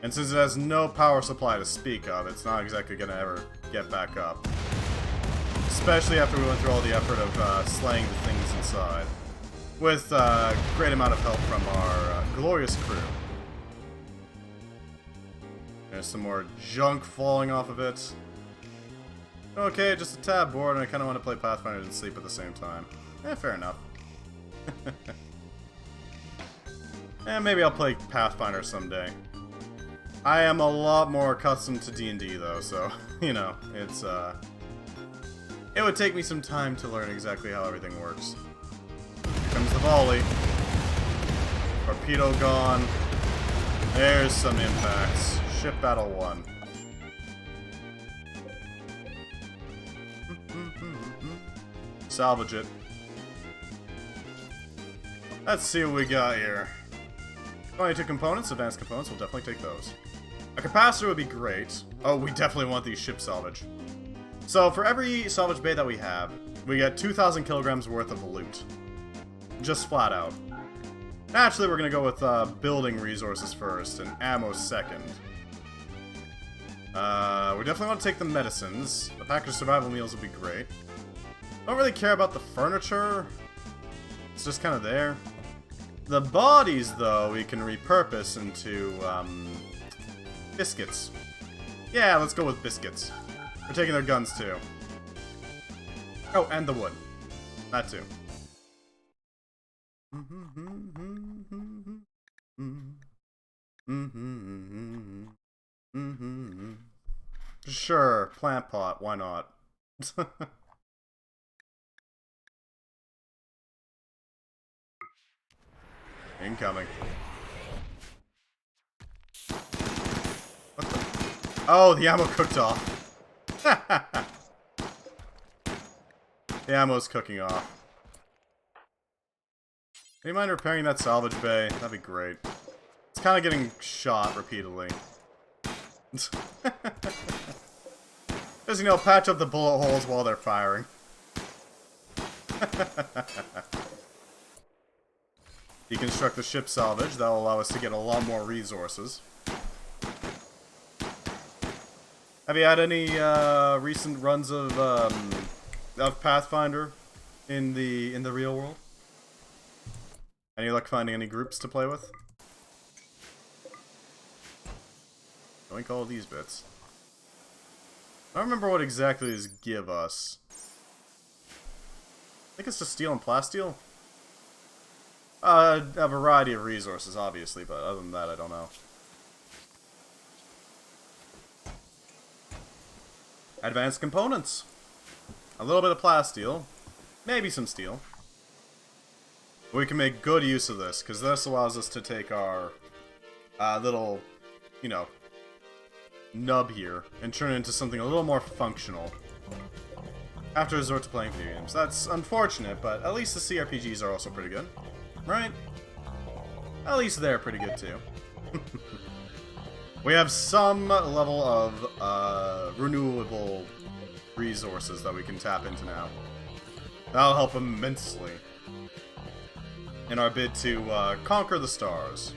And since it has no power supply to speak of, it's not exactly gonna ever get back up. Especially after we went through all the effort of slaying the things inside. With a great amount of help from our glorious crew. There's some more junk falling off of it. Okay, just a tab board, and I kind of want to play Pathfinder and sleep at the same time. Fair enough. Maybe I'll play Pathfinder someday. I am a lot more accustomed to D&D, though, so, you know, it's, it would take me some time to learn exactly how everything works. Here comes the volley. Torpedo gone. There's some impacts. Ship Battle 1. Salvage it. Let's see what we got here. 22 components, advanced components, we'll definitely take those. A capacitor would be great. Oh, we definitely want these ship salvage. So, for every salvage bay that we have, we get 2,000 kilograms worth of loot. Just flat out. Naturally, we're gonna go with building resources first, and ammo second. We definitely want to take the medicines. A package of survival meals would be great. Don't really care about the furniture. It's just kind of there. The bodies, though, we can repurpose into, biscuits. Yeah, let's go with biscuits. We're taking their guns, too. Oh, and the wood. That, too. Sure, plant pot, why not? Incoming. What the? Oh, the ammo cooked off. The ammo's cooking off. Do you mind repairing that salvage bay? That'd be great. It's kind of getting shot repeatedly. Just, you know, patch up the bullet holes while they're firing. Deconstruct the ship salvage. That'll allow us to get a lot more resources. Have you had any recent runs of Pathfinder in the real world? Any luck finding any groups to play with? Doink all these bits. I don't remember what exactly these give us. I think it's just steel and plasteel. A variety of resources, obviously, but other than that, I don't know. Advanced components. A little bit of plasteel. Maybe some steel. We can make good use of this, because this allows us to take our little, you know, nub here and turn it into something a little more functional. After resort to playing video games. That's unfortunate, but at least the CRPGs are also pretty good. Right? At least they're pretty good too. We have some level of renewable resources that we can tap into now. That'll help immensely in our bid to conquer the stars.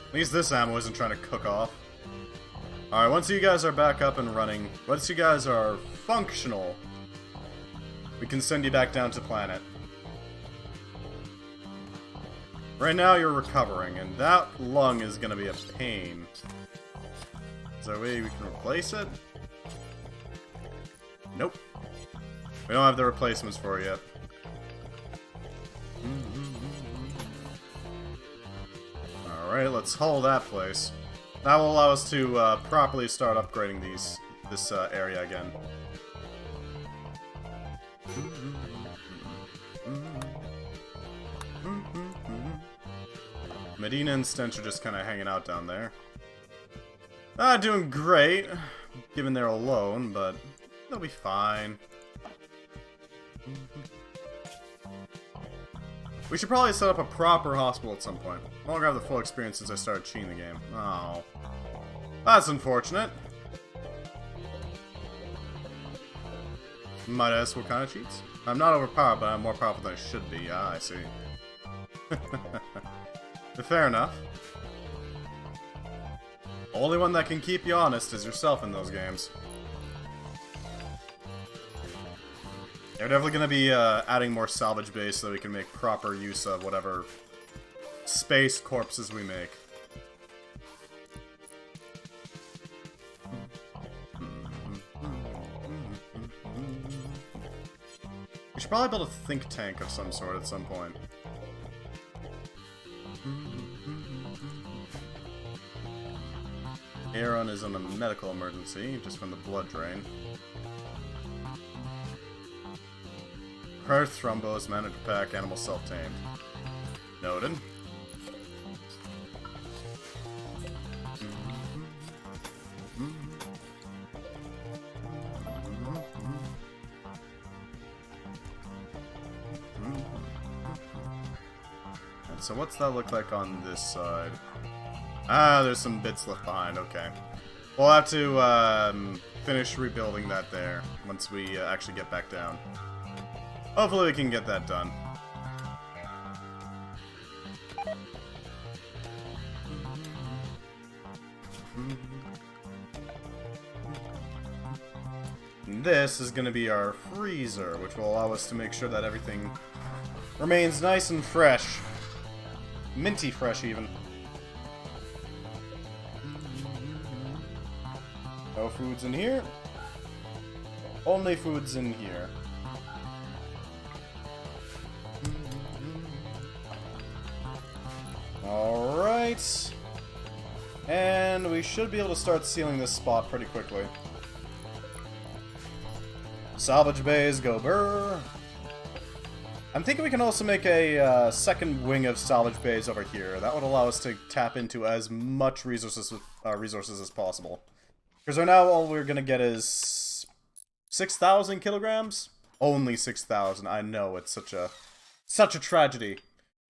At least this ammo isn't trying to cook off. Alright, once you guys are back up and running, once you guys are functional, we can send you back down to planet. Right now you're recovering, and that lung is gonna be a pain. Is there a way we can replace it? Nope. We don't have the replacements for it yet. Alright, let's hull that place. That will allow us to properly start upgrading this area again. Medina and Stench are just kind of hanging out down there. Doing great, given they're alone, but they'll be fine. We should probably set up a proper hospital at some point. I won't have the full experience since I started cheating the game. Oh. That's unfortunate. Might ask what kind of cheats? I'm not overpowered, but I'm more powerful than I should be. Ah, I see. Fair enough. Only one that can keep you honest is yourself in those games. They're definitely going to be adding more salvage bays so that we can make proper use of whatever space corpses we make. We should probably build a think tank of some sort at some point. Aaron is in a medical emergency, just from the blood drain. Heart thrombos, manager pack, animal self-tamed. Noted. And so what's that look like on this side? Ah, there's some bits left behind, okay. We'll have to finish rebuilding that there once we actually get back down. Hopefully we can get that done. And this is going to be our freezer, which will allow us to make sure that everything remains nice and fresh. Minty fresh, even. No foods in here. Only foods in here. Alright. And we should be able to start sealing this spot pretty quickly. Salvage bays, go burr. I'm thinking we can also make a second wing of salvage bays over here. That would allow us to tap into as much resources as possible. Because right now all we're going to get is 6,000 kilograms? Only 6,000. I know, it's such a tragedy.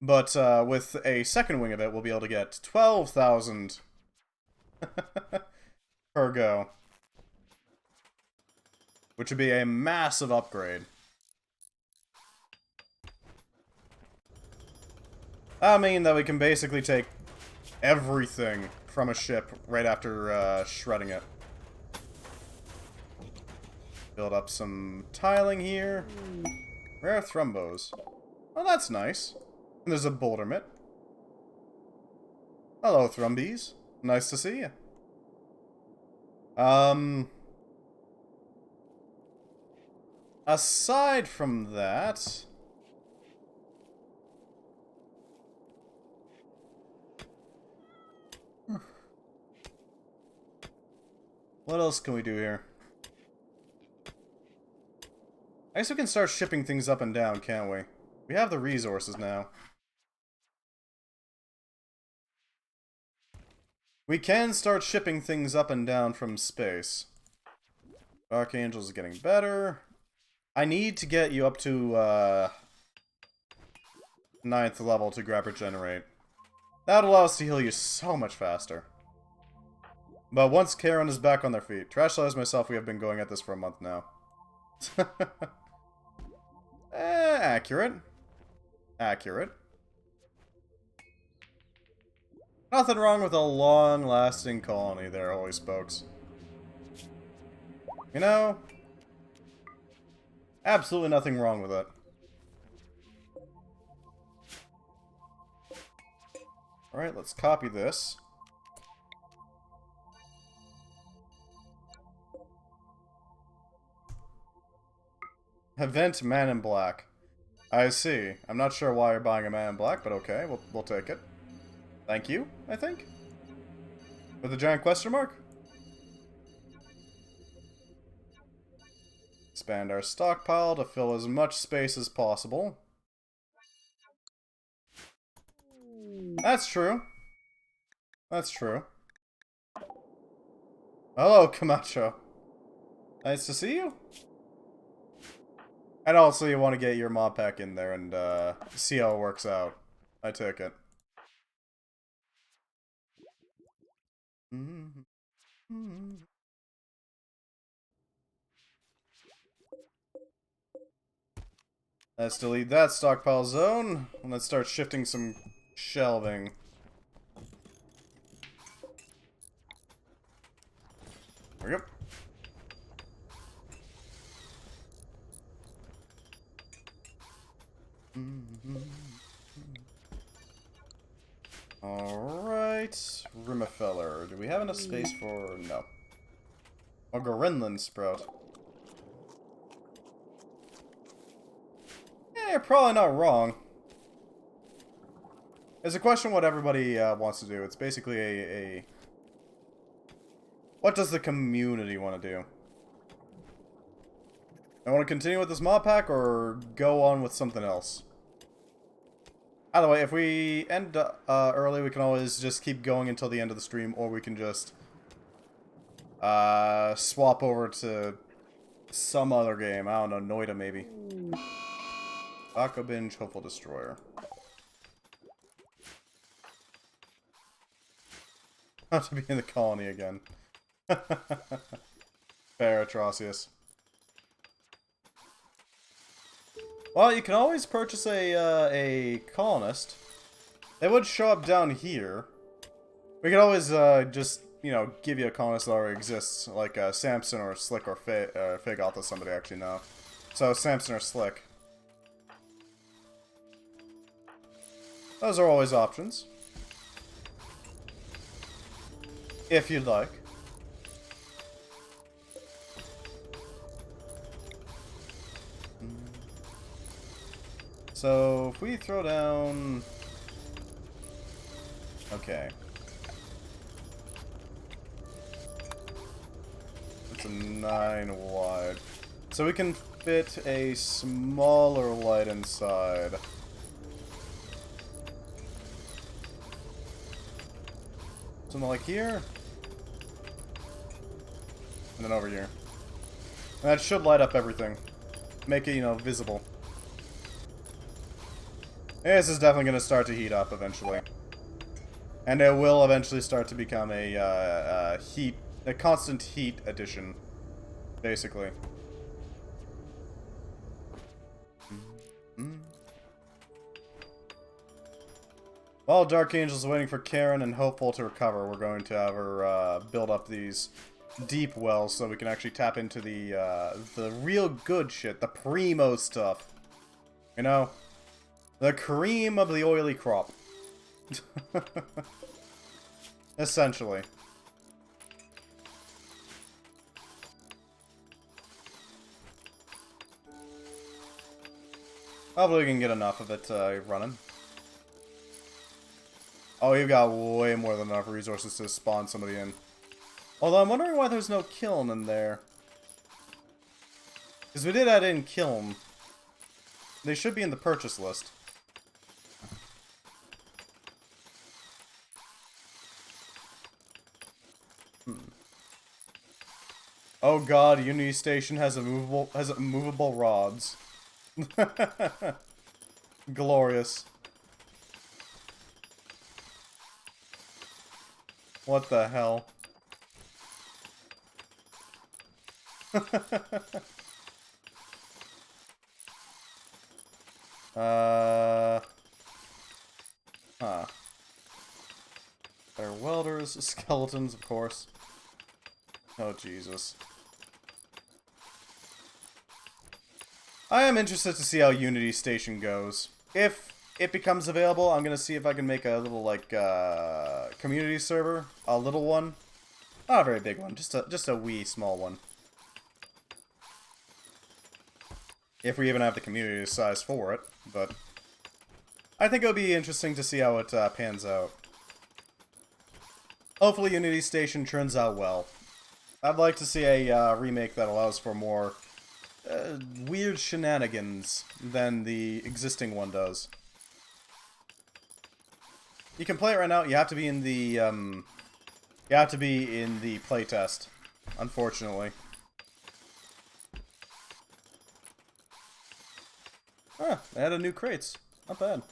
But with a second wing of it, we'll be able to get 12,000 per go. Which would be a massive upgrade. I mean that we can basically take everything from a ship right after shredding it. Build up some tiling here. Rare thrombos. Oh, that's nice. And there's a boulder mitt. Hello, Thrumbies. Nice to see you. Aside from that... what else can we do here? I I guess we can start shipping things up and down, can't we? We have the resources now. We can start shipping things up and down from space. Archangel's is getting better. I need to get you up to 9th level to grab Regenerate. That would allow us to heal you so much faster. But once Karen is back on their feet, Trash Lives myself, we have been going at this for a month now. Accurate. Accurate. Nothing wrong with a long-lasting colony there, holy spokes. You know, absolutely nothing wrong with it. Alright, let's copy this. Event Man in Black. I see. I'm not sure why you're buying a Man in Black, but okay, we'll take it. Thank you, I think? With a giant question mark? Expand our stockpile to fill as much space as possible. That's true. That's true. Hello, Camacho. Nice to see you. And also, you want to get your mob pack in there and see how it works out. I took it. Let's delete that stockpile zone. And let's start shifting some shelving. There we go. Alright. Rimworld. Do we have enough space for... no. A Gorinland sprout. You're probably not wrong. It's a question what everybody wants to do. It's basically a... what does the community want to do? I want to continue with this mod pack or go on with something else? Either way, if we end early, we can always just keep going until the end of the stream, or we can just swap over to some other game. I don't know, Noida maybe. Taco Binge, Hopeful Destroyer. Not to be in the colony again. Fair, Atrocious. Well, you can always purchase a colonist. They would show up down here. We could always just, you know, give you a colonist that already exists, like Samson or Slick or Fig. I'll let somebody actually know. So Samson or Slick. Those are always options. If you'd like. So, if we throw down... okay. It's a 9 wide. So we can fit a smaller light inside. Something like here. And then over here. And that should light up everything. Make it, you know, visible. This is definitely going to start to heat up eventually. And it will eventually start to become a constant heat addition, basically. While Dark Angel's waiting for Karen and Hopeful to recover, we're going to have her build up these deep wells so we can actually tap into the real good shit, the primo stuff. You know? The cream of the oily crop. Essentially. Hopefully we can get enough of it running. Oh, you've got way more than enough resources to spawn somebody in. Although I'm wondering why there's no kiln in there. Because we did add in Kiln. They should be in the purchase list. Oh god, Unity Station has movable rods. Glorious. What the hell? Huh. They're welders, skeletons, of course. Oh, Jesus. I am interested to see how Unity Station goes. If it becomes available, I'm gonna see if I can make a little, like, community server. A little one. Not a very big one, just a wee small one. If we even have the community size for it, but I think it'll be interesting to see how it pans out. Hopefully Unity Station turns out well. I'd like to see a remake that allows for more weird shenanigans than the existing one does. You can play it right now. You have to be in the playtest, unfortunately. Huh, they added new crates. Not bad.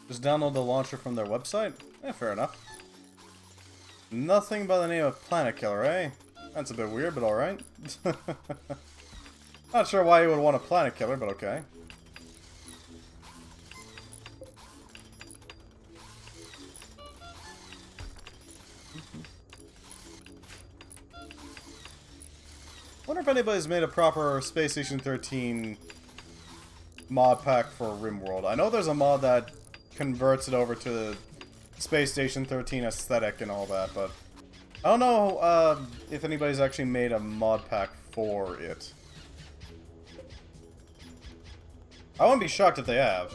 Just download the launcher from their website? Eh, fair enough. Nothing by the name of Planet Killer, eh? That's a bit weird, but alright. Not sure why you would want a Planet Killer, but okay. Wonder if anybody's made a proper Space Station 13 mod pack for Rimworld. I know there's a mod that converts it over to the Space Station 13 aesthetic and all that, but I don't know if anybody's actually made a mod pack for it. I wouldn't be shocked if they have.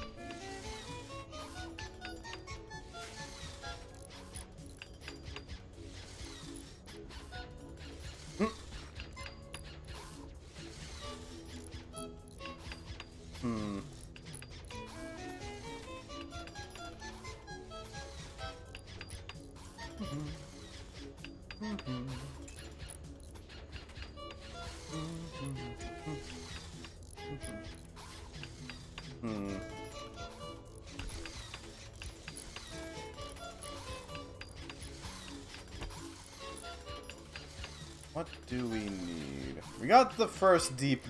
What do we need? We got the first deep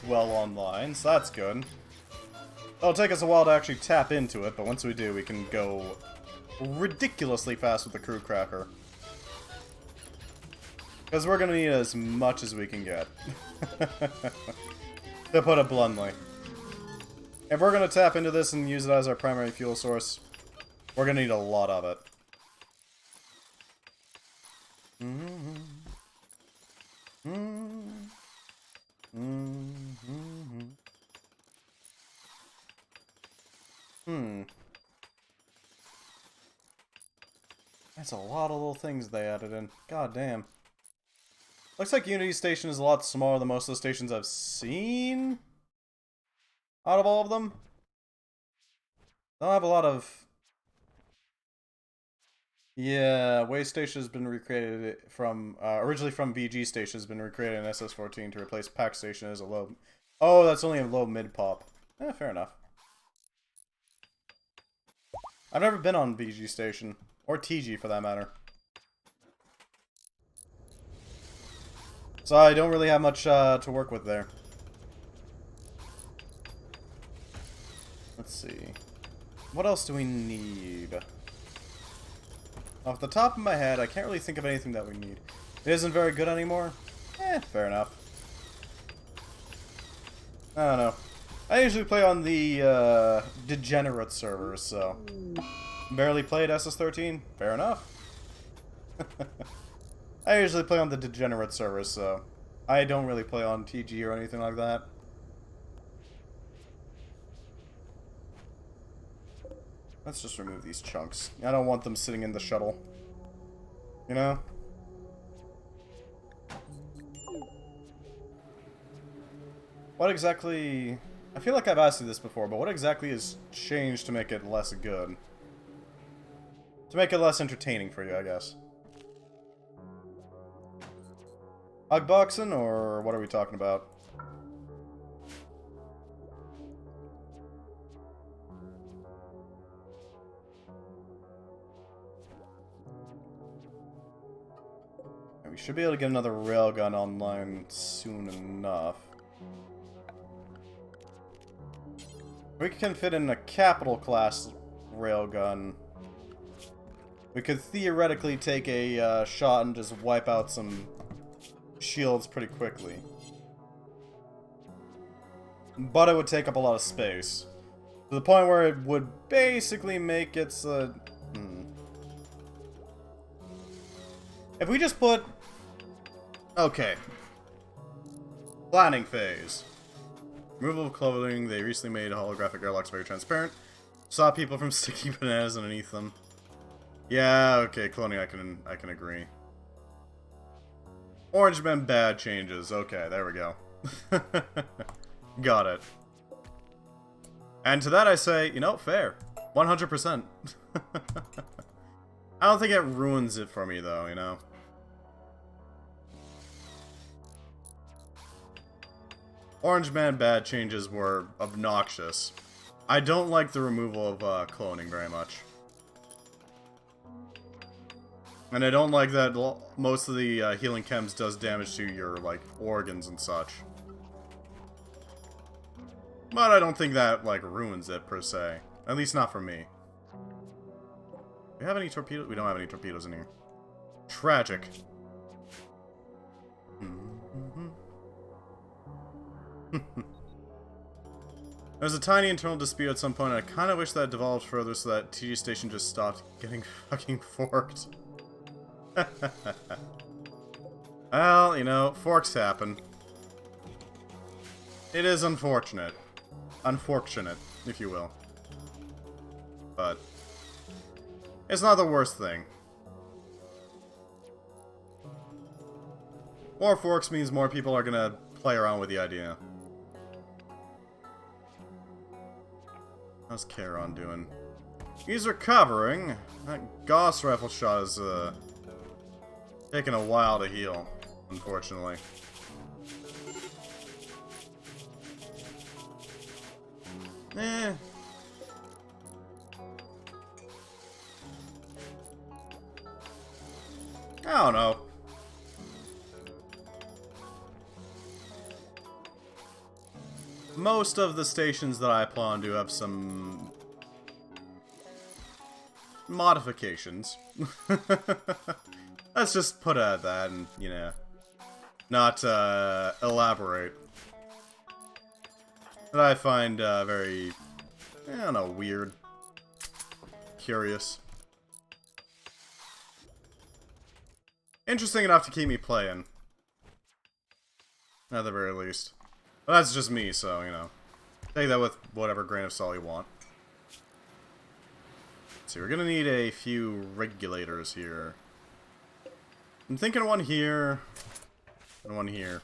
well online, so that's good. It'll take us a while to actually tap into it, but once we do, we can go ridiculously fast with the crew cracker. Because we're gonna need as much as we can get. To put it bluntly. If we're gonna tap into this and use it as our primary fuel source, we're gonna need a lot of it. That's a lot of little things they added in. God damn. Looks like Unity Station is a lot smaller than most of the stations I've seen. Out of all of them. They don't have a lot of... Yeah, Way Station has been recreated from... originally from VG Station has been recreated in SS14 to replace Pack Station as a low... Oh, that's only a low mid-pop. Eh, fair enough. I've never been on VG Station. Or TG, for that matter. So I don't really have much to work with there. Let's see. What else do we need? Off the top of my head, I can't really think of anything that we need. It isn't very good anymore? Eh, fair enough. I don't know. I usually play on the degenerate servers, so... Barely played SS13? Fair enough. I usually play on the degenerate servers, so... I don't really play on TG or anything like that. Let's just remove these chunks. I don't want them sitting in the shuttle. You know? What exactly... I feel like I've asked you this before, but what exactly has changed to make it less good? To make it less entertaining for you, I guess. Hugboxing, or what are we talking about? We should be able to get another railgun online soon enough. We can fit in a capital class railgun. We could theoretically take a shot and just wipe out some shields pretty quickly. But it would take up a lot of space. To the point where it would basically make it so... If we just put... Okay. Planning phase. Removal of clothing. They recently made holographic airlocks very transparent. Saw people from sticking bananas underneath them. Yeah, okay, cloning, I can agree. Orange men bad changes. Okay, there we go. Got it. And to that I say, you know, fair. 100%. I don't think it ruins it for me though, you know. Orange man bad changes were obnoxious. I don't like the removal of cloning very much. And I don't like that most of the healing chems does damage to your, like, organs and such. But I don't think that, like, ruins it, per se. At least not for me. Do we have any torpedoes? We don't have any torpedoes in here. Tragic. There's a tiny internal dispute at some point, and I kind of wish that devolved further so that TG Station just stopped getting fucking forked. Well, you know, forks happen. It is unfortunate. Unfortunate, if you will. But it's not the worst thing. More forks means more people are gonna play around with the idea. How's Charon doing? He's recovering. That Gauss rifle shot is, taking a while to heal, unfortunately. Eh. I don't know. Most of the stations that I plan do have some modifications. Let's just put it at that and, you know, not elaborate. That I find very, I don't know, weird. Curious. Interesting enough to keep me playing. At the very least. But that's just me, so, you know. Take that with whatever grain of salt you want. Let's see, we're gonna need a few regulators here. I'm thinking one here, and one here.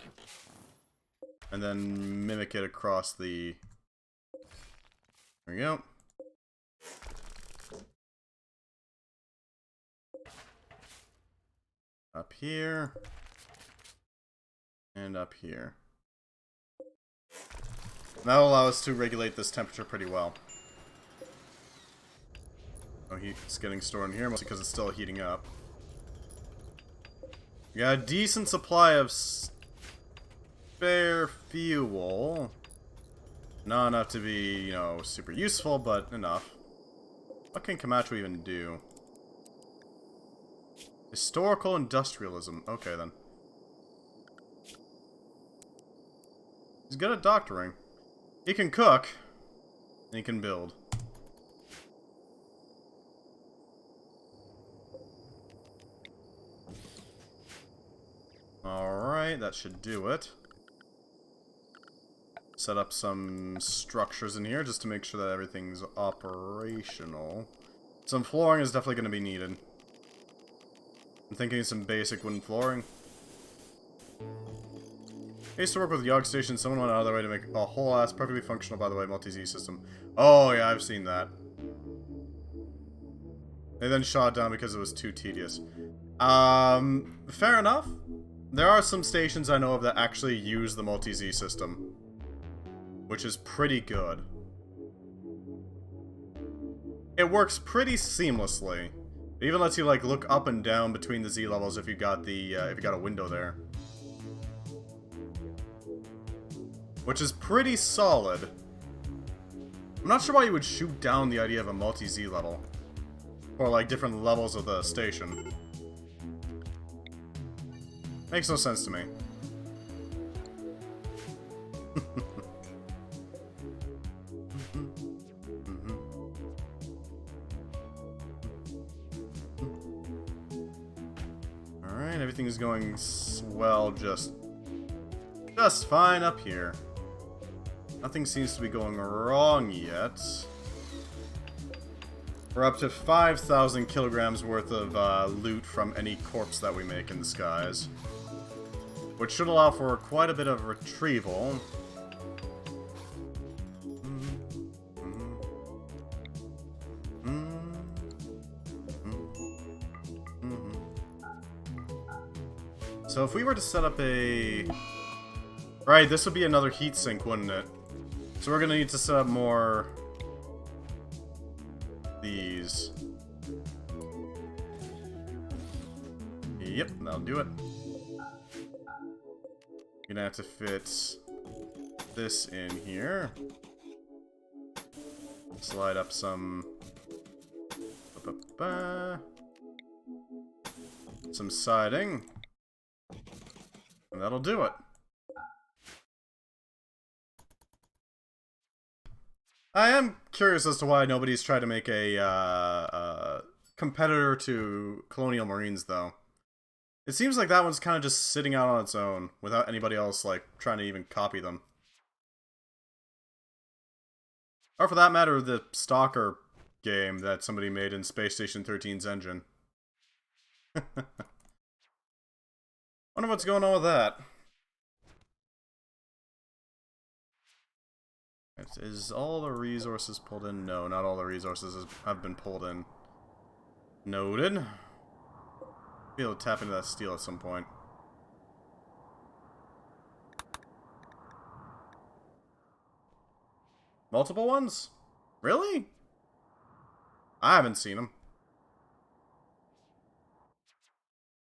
And then mimic it across the... There we go. Up here. And up here. That'll allow us to regulate this temperature pretty well. Oh, heat's getting stored in here, mostly because it's still heating up. We got a decent supply of spare fuel. Not enough to be, you know, super useful, but enough. What can Camacho even do? Historical industrialism. Okay, then. He's good at doctoring. He can cook. And he can build. Alright, that should do it. Set up some structures in here just to make sure that everything's operational. Some flooring is definitely going to be needed. I'm thinking some basic wooden flooring. I used to work with Yogg Station. Someone went out of their way to make a whole ass, perfectly functional, by the way, multi-Z system. Oh, yeah, I've seen that. They then shot it down because it was too tedious. Fair enough. There are some stations I know of that actually use the multi-Z system, which is pretty good. It works pretty seamlessly. It even lets you like look up and down between the Z levels if you got the if you got a window there, which is pretty solid. I'm not sure why you would shoot down the idea of a multi-Z level, or like different levels of the station. Makes no sense to me. Alright, everything is going well, just fine up here. Nothing seems to be going wrong yet. We're up to 5,000 kilograms worth of loot from any corpse that we make in the skies, which should allow for quite a bit of retrieval. So if we were to set up a... Right, this would be another heat sink, wouldn't it? So we're gonna need to set up more... these. Yep, that'll do it. You're gonna have to fit this in here. Slide up some... some siding. And that'll do it. I am curious as to why nobody's tried to make a competitor to Colonial Marines, though. It seems like that one's kind of just sitting out on its own, without anybody else, like, trying to even copy them. Or for that matter, the Stalker game that somebody made in Space Station 13's engine. Wonder what's going on with that. Is all the resources pulled in? No, not all the resources have been pulled in. Noted. Be able to tap into that steel at some point. Multiple ones? Really? I haven't seen them.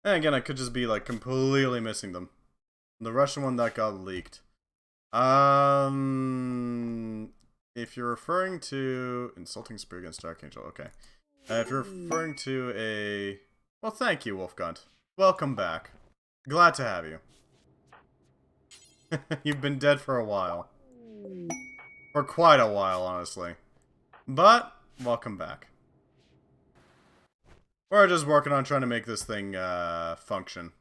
And again, I could just be like completely missing them. The Russian one that got leaked. If you're referring to Insulting Spear against Dark Angel, okay. If you're referring to a... Well, thank you, Wolfgunt. Welcome back. Glad to have you. You've been dead for a while. For quite a while, honestly. But, welcome back. We're just working on trying to make this thing, function.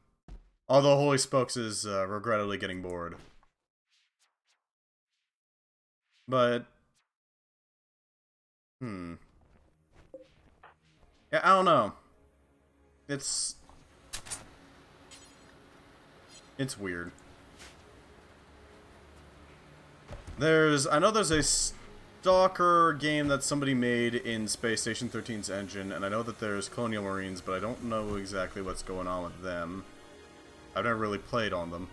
Although Holy Spokes is, regrettably getting bored. But... Yeah, I don't know. It's weird. I know there's a Stalker game that somebody made in Space Station 13's engine, and I know that there's Colonial Marines, but I don't know exactly what's going on with them. I've never really played on them.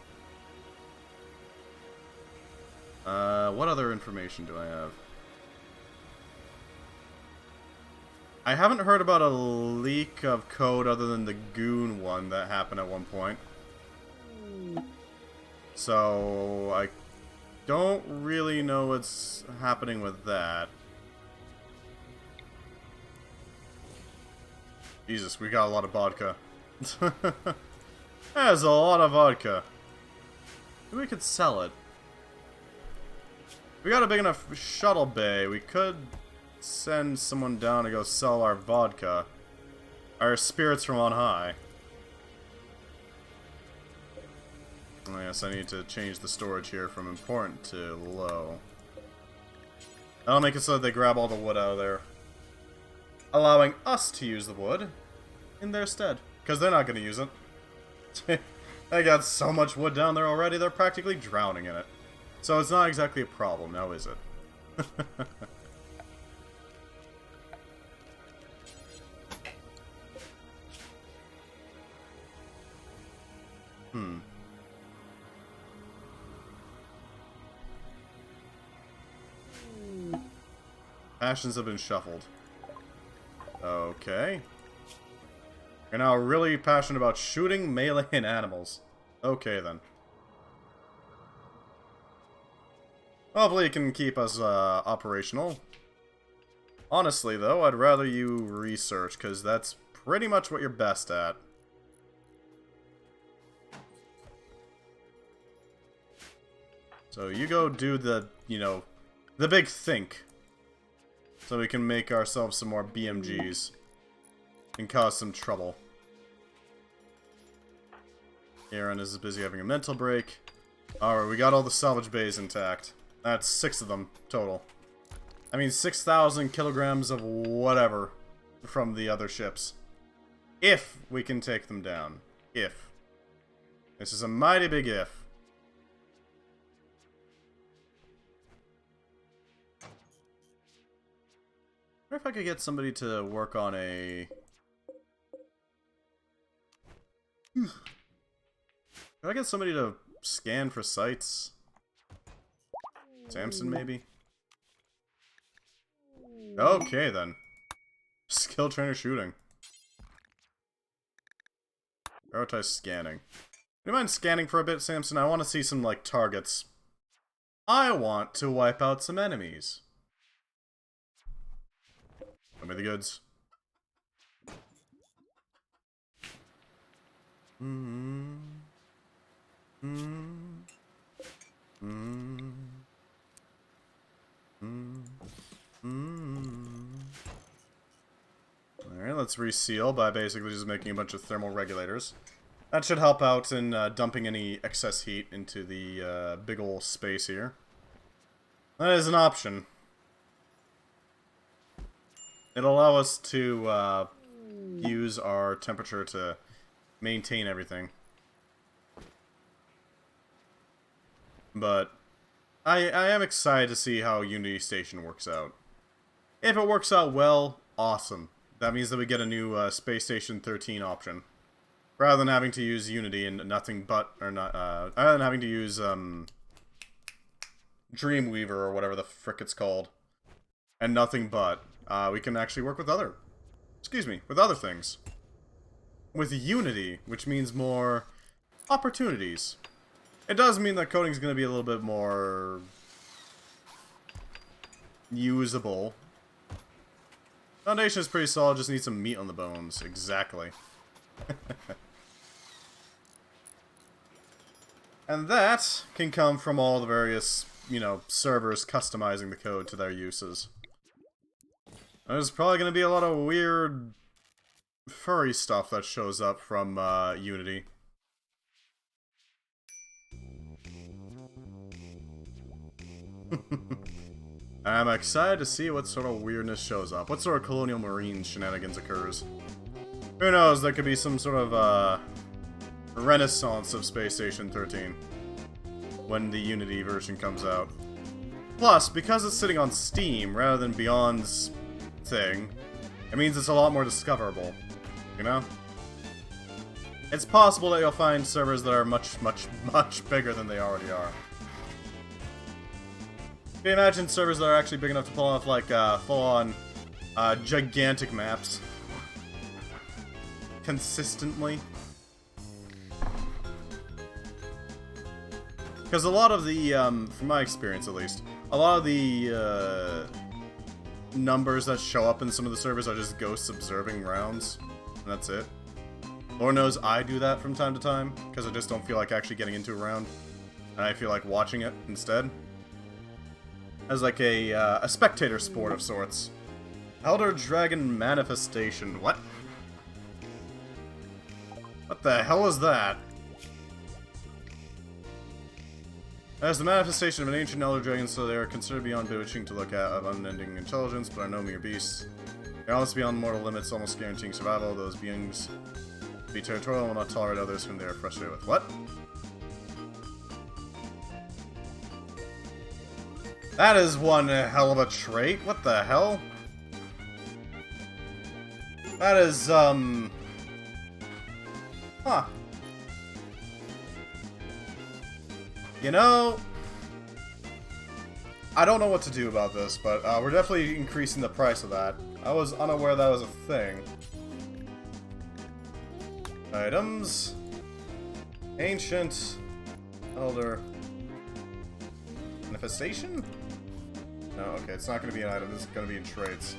What other information do I have? I haven't heard about a leak of code other than the Goon one that happened at one point. So, I don't really know what's happening with that. Jesus, we got a lot of vodka. There's a lot of vodka. Maybe we could sell it. We got a big enough shuttle bay. We could send someone down to go sell our vodka. Our spirits from on high. Oh, yes, I need to change the storage here from important to low. That'll make it so that they grab all the wood out of there, allowing us to use the wood in their stead. Because they're not going to use it. They got so much wood down there already, they're practically drowning in it. So it's not exactly a problem, now is it? Passions have been shuffled. Okay. You're now really passionate about shooting melee and animals. Okay, then. Hopefully it can keep us operational. Honestly, though, I'd rather you research, because that's pretty much what you're best at. So you go do the, you know, the big think. So we can make ourselves some more BMGs. And cause some trouble. Aaron is busy having a mental break. Alright, we got all the salvage bays intact. That's 6 of them total. I mean 6,000 kilograms of whatever from the other ships. If we can take them down. If. This is a mighty big if. I wonder if I could get somebody to work on a... Could I get somebody to scan for sites? Samson, maybe? Okay, then. Skill trainer shooting. Prioritize scanning. Do you mind scanning for a bit, Samson? I want to see some, like, targets. I want to wipe out some enemies. Show me the goods. Alright, let's reseal by basically just making a bunch of thermal regulators. That should help out in dumping any excess heat into the big ol' space here. That is an option. It'll allow us to use our temperature to maintain everything. But I am excited to see how Unity Station works out. If it works out well, awesome. That means that we get a new Space Station 13 option. Rather than having to use Unity and nothing but, or not, rather than having to use Dreamweaver or whatever the frick it's called, and nothing but, we can actually work with other things. With Unity, which means more opportunities. It does mean that coding is going to be a little bit more usable. Foundation is pretty solid, just needs some meat on the bones. Exactly. And that can come from all the various, you know, servers customizing the code to their uses. There's probably going to be a lot of weird furry stuff that shows up from Unity. I'm excited to see what sort of weirdness shows up. What sort of Colonial Marines shenanigans occurs. Who knows, there could be some sort of renaissance of Space Station 13 when the Unity version comes out. Plus, because it's sitting on Steam rather than Beyond's thing, it means it's a lot more discoverable, you know? It's possible that you'll find servers that are much, much, much bigger than they already are. Can you imagine servers that are actually big enough to pull off, like, full-on, gigantic maps? Consistently? Because a lot of the, from my experience at least, a lot of the, numbers that show up in some of the servers are just ghosts observing rounds, and that's it. Lord knows I do that from time to time, because I just don't feel like actually getting into a round, and I feel like watching it instead. As like a spectator sport of sorts. Elder Dragon Manifestation. What? What the hell is that? As the manifestation of an ancient elder dragon, so they are considered beyond bewitching to look at, of unending intelligence, but are no mere beasts. They are almost beyond mortal limits, almost guaranteeing survival. Those beings be territorial and will not tolerate others whom they are frustrated with. What? That is one hell of a trait. What the hell? That is, Huh. You know, I don't know what to do about this, but we're definitely increasing the price of that. I was unaware that was a thing. Items. Ancient. Elder. Manifestation? No, okay, it's not going to be an item. This is going to be in traits.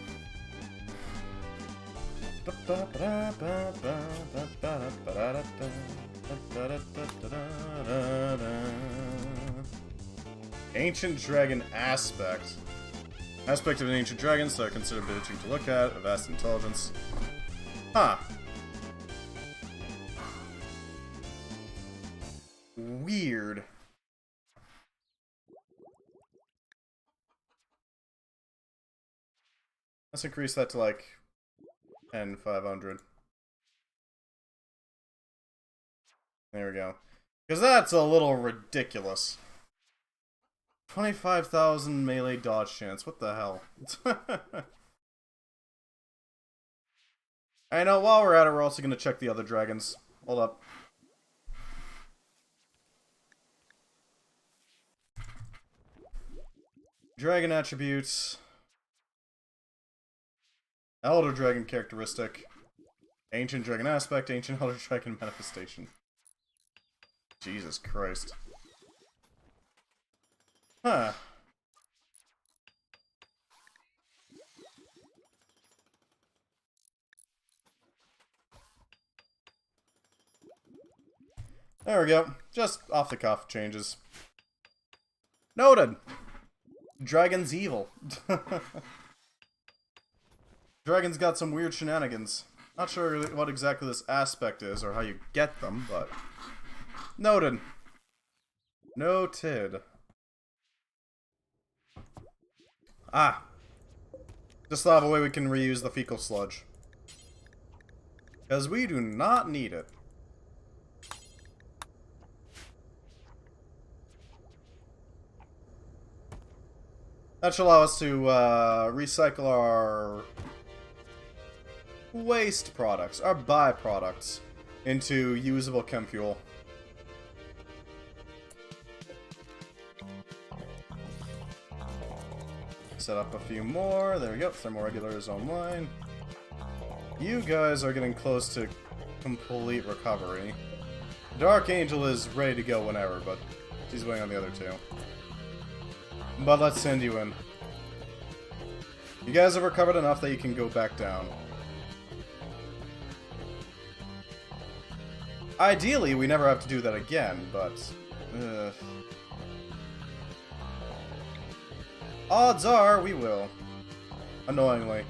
Ancient Dragon Aspect. Aspect of an ancient dragon, so I consider bewitching to look at, a vast intelligence. Huh. Weird. Let's increase that to like 10,500. There we go. Because that's a little ridiculous. 25,000 melee dodge chance. What the hell? I know, while we're at it, we're also going to check the other dragons. Hold up. Dragon attributes. Elder Dragon characteristic. Ancient Dragon aspect. Ancient Elder Dragon manifestation. Jesus Christ. Huh. There we go. Just off the cuff changes. Noted. Dragon's evil. Dragon's got some weird shenanigans. Not sure what exactly this aspect is or how you get them, but... Noted. Noted. Ah. Just thought of a way we can reuse the fecal sludge. Because we do not need it. That should allow us to recycle our waste products, our byproducts, into usable chem fuel. Set up a few more. There we go. Thermoregulator is online. You guys are getting close to complete recovery. Dark Angel is ready to go whenever, but she's waiting on the other two. But let's send you in. You guys have recovered enough that you can go back down. Ideally, we never have to do that again, but... odds are we will. Annoyingly.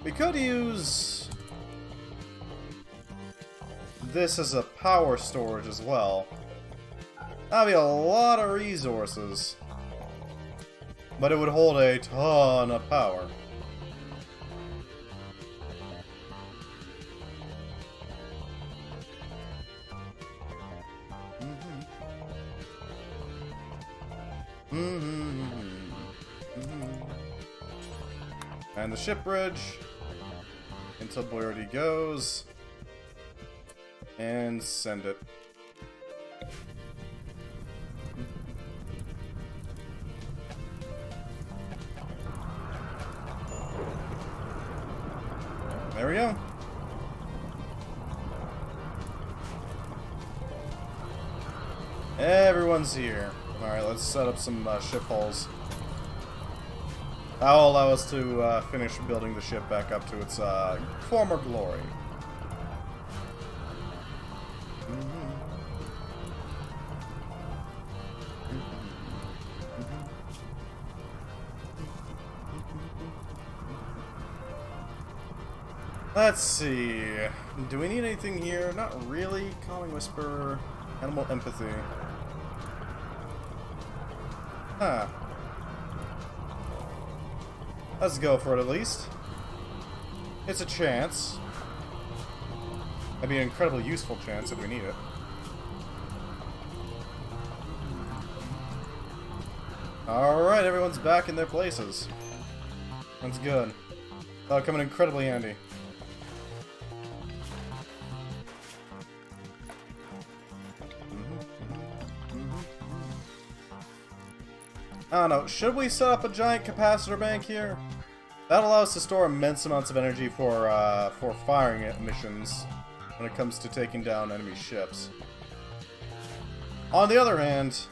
We could use... this as a power storage as well. That'd be a lot of resources. But it would hold a ton of power. And the ship bridge until Boyardi goes. And send it. There we go. Everyone's here. Alright, let's set up some ship hulls. That will allow us to finish building the ship back up to its former glory. Let's see. Do we need anything here? Not really. Calming Whisper. Animal Empathy. Huh. Let's go for it at least. It's a chance. That'd be an incredibly useful chance if we need it. Alright, everyone's back in their places. That's good. That'll come in incredibly handy. I don't know, should we set up a giant capacitor bank here? That allows us to store immense amounts of energy for firing missions when it comes to taking down enemy ships. On the other hand...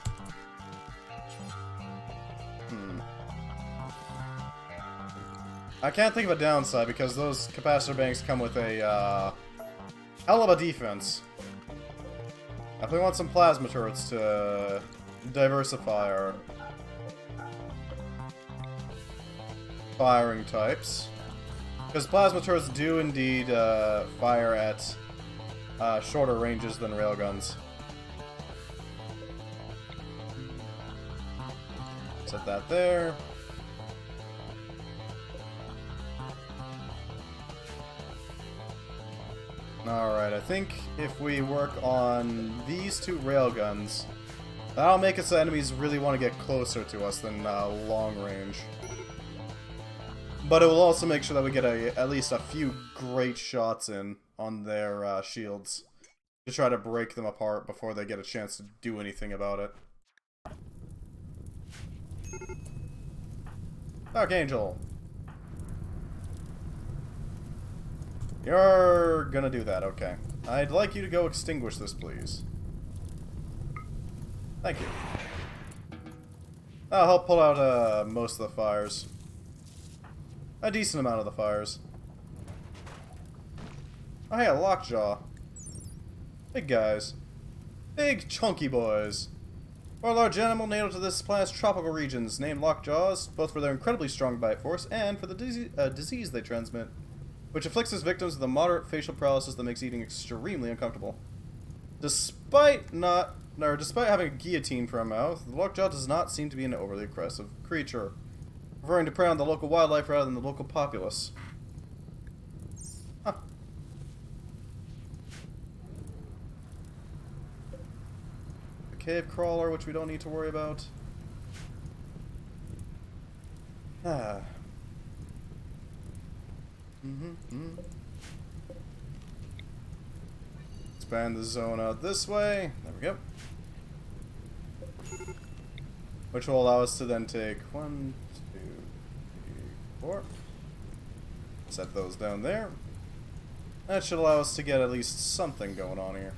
I can't think of a downside because those capacitor banks come with a hell of a defense. I definitely want some plasma turrets to diversify our firing types. Because plasma turrets do indeed fire at shorter ranges than railguns. Set that there. Alright, I think if we work on these two railguns, that'll make it so enemies really want to get closer to us than long range. But it will also make sure that we get at least a few great shots in on their shields to try to break them apart before they get a chance to do anything about it. Dark Angel. You're gonna do that, okay. I'd like you to go extinguish this, please. Thank you. That'll help pull out most of the fires. A decent amount of the fires. Oh hey, a lockjaw. Big guys. Big chunky boys. Or a large animal native to this planet's tropical regions, named lockjaws, both for their incredibly strong bite force and for the disease they transmit, which afflicts its victims with a moderate facial paralysis that makes eating extremely uncomfortable. Despite having a guillotine for a mouth, the lockjaw does not seem to be an overly aggressive creature, preferring to prey on the local wildlife rather than the local populace. Huh. The cave crawler, which we don't need to worry about. Ah. Expand the zone out this way. There we go. Which will allow us to then take 1, 2, 3, 4. Set those down there. That should allow us to get at least something going on here.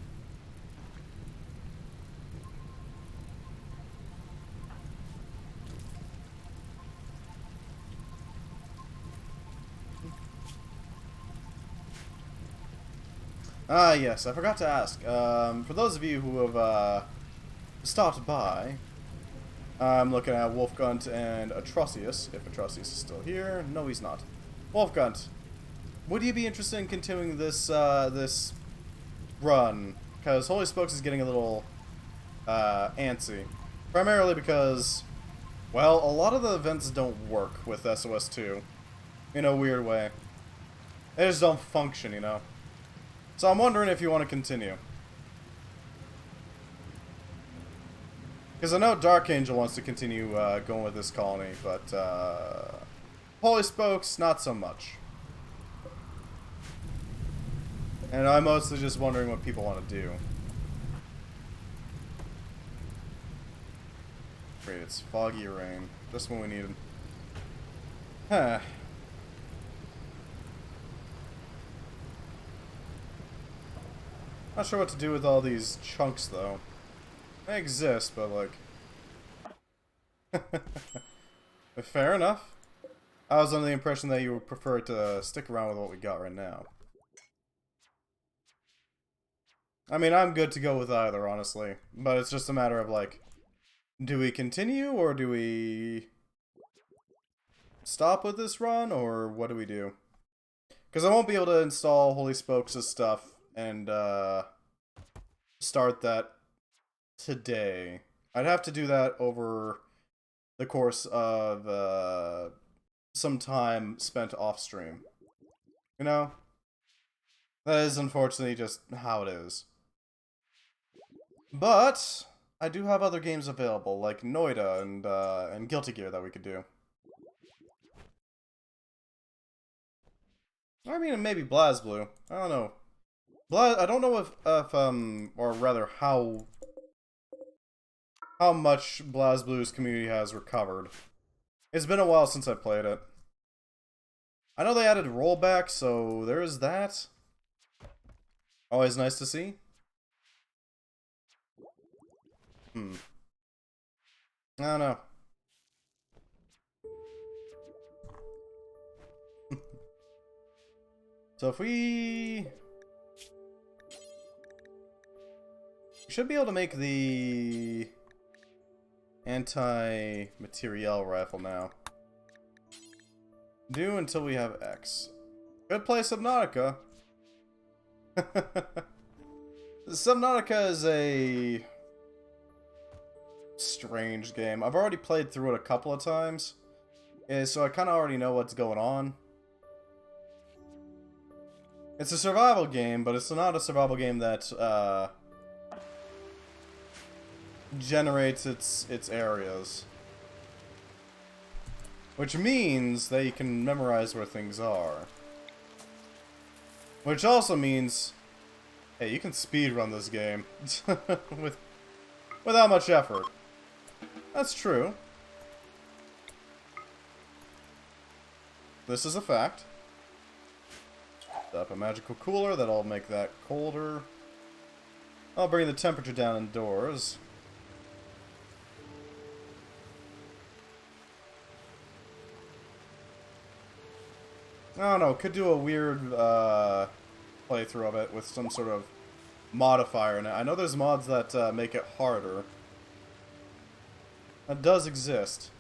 Ah, yes, I forgot to ask. For those of you who have stopped by, I'm looking at Wolfgunt and Atrocious, if Atrocious is still here. No, he's not. Wolfgunt, would you be interested in continuing this this run? Because Holy Spokes is getting a little antsy. Primarily because, well, a lot of the events don't work with SOS2 in a weird way. They just don't function, you know? So I'm wondering if you want to continue. Because I know Dark Angel wants to continue going with this colony, but Holy Spokes, not so much. And I'm mostly just wondering what people want to do. Great, it's foggy rain. Just what we needed. Huh. Not sure what to do with all these chunks, though. They exist, but, like... Fair enough. I was under the impression that you would prefer to stick around with what we got right now. I mean, I'm good to go with either, honestly. But it's just a matter of, like... Do we continue, or do we... stop with this run, or what do we do? Because I won't be able to install Holy Spokes' stuff and start that today. I'd have to do that over the course of some time spent off stream. You know? That is unfortunately just how it is. But I do have other games available, like Noida and Guilty Gear that we could do. I mean, maybe BlazBlue. I don't know. I don't know if or rather how much BlazBlue's community has recovered. It's been a while since I played it. I know they added rollback, so there is that. Always nice to see. I don't know. So if we should be able to make the anti-materiel rifle now. Do until we have X. Good play, Subnautica. Subnautica is a strange game. I've already played through it a couple of times, so I kind of already know what's going on. It's a survival game, but it's not a survival game that generates its areas. Which means that you can memorize where things are. Which also means, hey, you can speedrun this game without much effort. That's true. This is a fact. Up a magical cooler, that'll make that colder. I'll bring the temperature down indoors. I don't know, could do a weird playthrough of it with some sort of modifier in it. I know there's mods that make it harder. That does exist.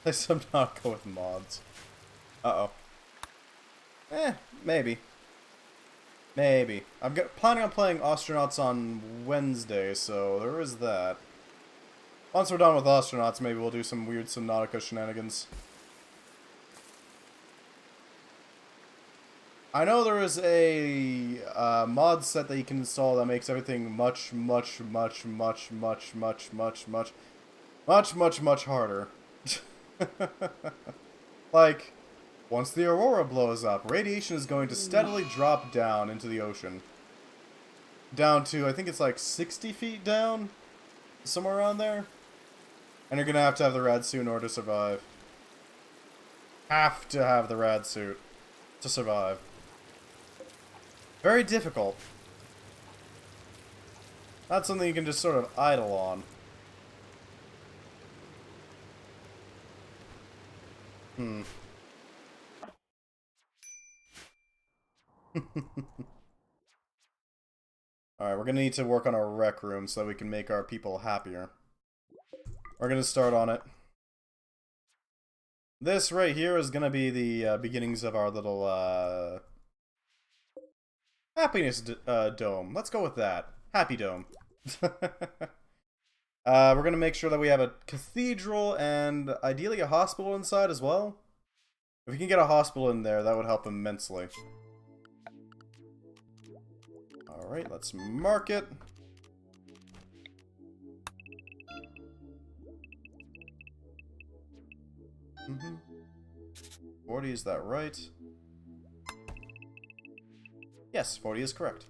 I somehow go with mods. Uh-oh. Maybe. Maybe. I'm planning on playing Astronauts on Wednesday, so there is that. Once we're done with Astronauts, maybe we'll do some weird Subnautica shenanigans. I know there is a mod set that you can install that makes everything much harder. Like, once the aurora blows up, radiation is going to steadily drop down into the ocean. Down to, I think it's like 60 feet down? Somewhere around there? And you're gonna have to have the rad suit in order to survive. Have to have the rad suit to survive. Very difficult. Not something you can just sort of idle on. Alright, we're gonna need to work on our rec room so that we can make our people happier. We're gonna start on it. This right here is gonna be the beginnings of our little happiness dome. Let's go with that. Happy dome. We're gonna make sure that we have a cathedral and ideally a hospital inside as well. If we can get a hospital in there, that would help immensely. Alright, let's mark it. Mm-hmm. 40, is that right? Yes, 40 is correct.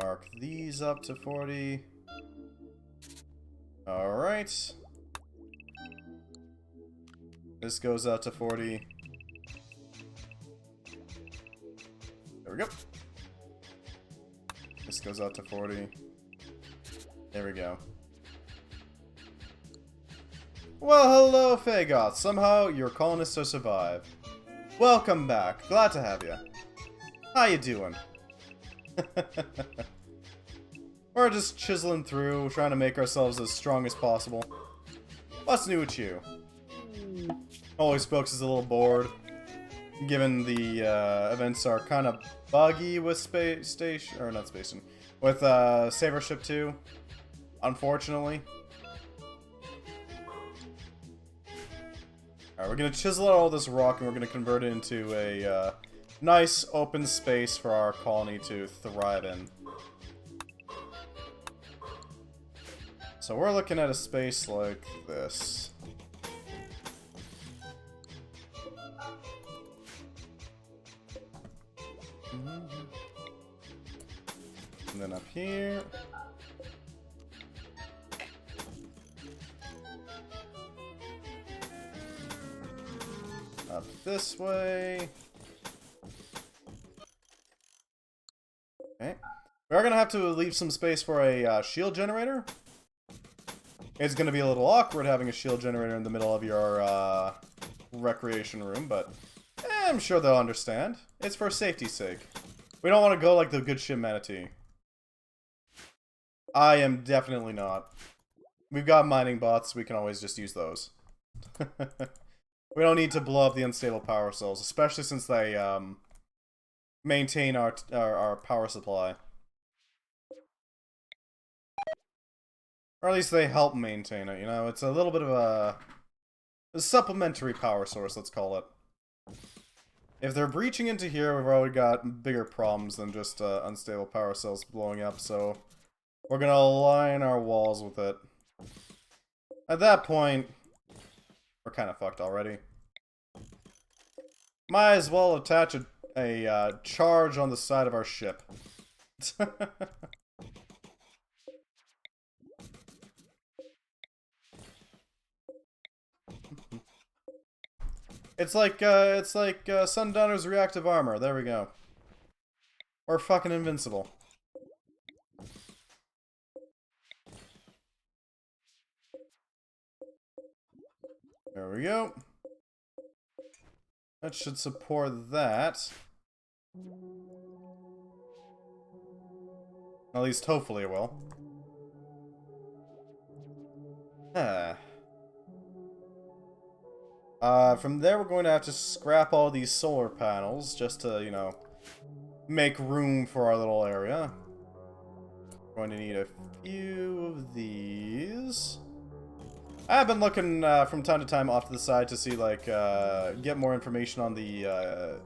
Mark these up to 40. Alright. This goes out to 40. There we go. This goes out to 40. There we go. Well, hello, Fagoth. Somehow, your colonists have survived. Welcome back. Glad to have you. How you doing? We're just chiseling through, trying to make ourselves as strong as possible. What's new with you? Holy Spokes is a little bored, given the events are kind of buggy with Space Station, or not Space Station, with Saber Ship 2, unfortunately. Alright, we're gonna chisel out all this rock and we're gonna convert it into a nice open space for our colony to thrive in. So we're looking at a space like this. And then up here. Up this way. Okay. We are going to have to leave some space for a shield generator. It's going to be a little awkward having a shield generator in the middle of your recreation room, but I'm sure they'll understand. It's for safety's sake. We don't want to go like the good ship Manatee. I am definitely not. We've got mining bots, we can always just use those. We don't need to blow up the unstable power cells, especially since they maintain our power supply. Or at least they help maintain it, you know? It's a little bit of a supplementary power source, let's call it. If they're breaching into here, we've already got bigger problems than just unstable power cells blowing up, so we're gonna align our walls with it. At that point, we're kind of fucked already. Might as well attach a charge on the side of our ship. It's like Sundowner's reactive armor. There we go. We're fucking invincible. There we go. That should support that. At least hopefully it will. From there we're going to have to scrap all these solar panels just to, you know, make room for our little area. We're going to need a few of these. I've been looking from time to time off to the side to see, like, get more information on the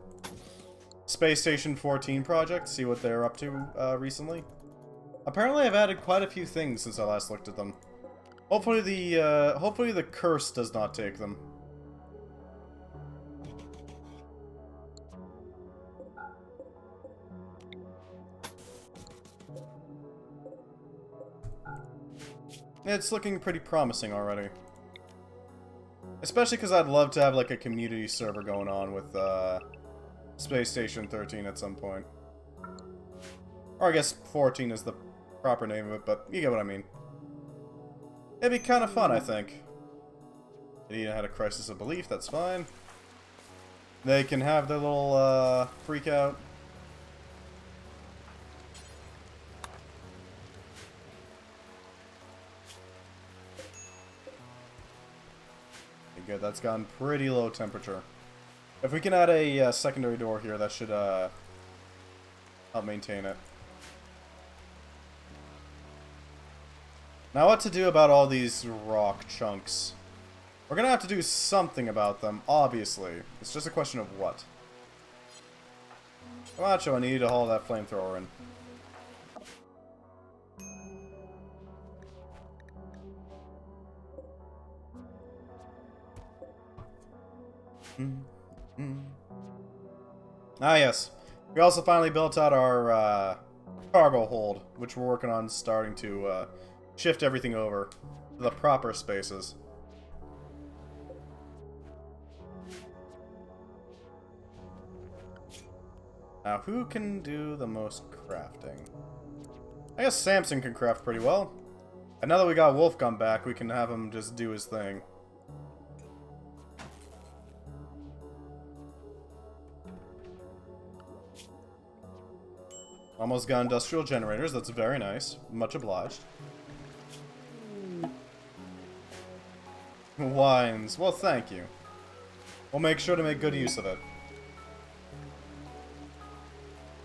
Space Station 14 project, see what they're up to recently. Apparently I've added quite a few things since I last looked at them. Hopefully the curse does not take them. It's looking pretty promising already. Especially because I'd love to have like a community server going on with Space Station 13 at some point. Or I guess 14 is the proper name of it, but you get what I mean. It'd be kind of fun, I think. They even had a crisis of belief, that's fine. They can have their little freak out. Good, that's gone pretty low temperature. If we can add a secondary door here, that should help maintain it. Now what to do about all these rock chunks? We're gonna have to do something about them, obviously. It's just a question of what. Macho, I need to haul that flamethrower in. Ah, yes. We also finally built out our cargo hold, which we're working on starting to shift everything over to the proper spaces. Now, who can do the most crafting? I guess Samson can craft pretty well. And now that we got Wolfgun back, we can have him just do his thing. Almost got industrial generators, that's very nice. Much obliged. Wines, well thank you. We'll make sure to make good use of it.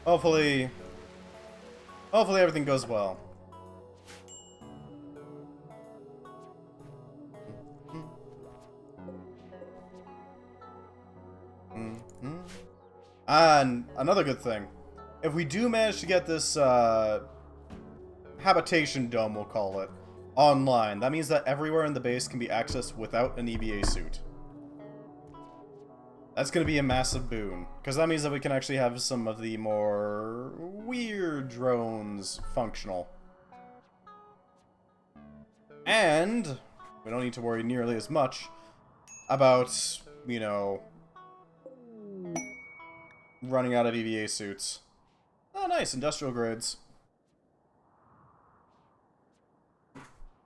Hopefully everything goes well. And another good thing. If we do manage to get this habitation dome, we'll call it, online, that means that everywhere in the base can be accessed without an EVA suit. That's going to be a massive boon, because that means that we can actually have some of the more weird drones functional. And we don't need to worry nearly as much about, you know, running out of EVA suits. Oh, nice, industrial grids.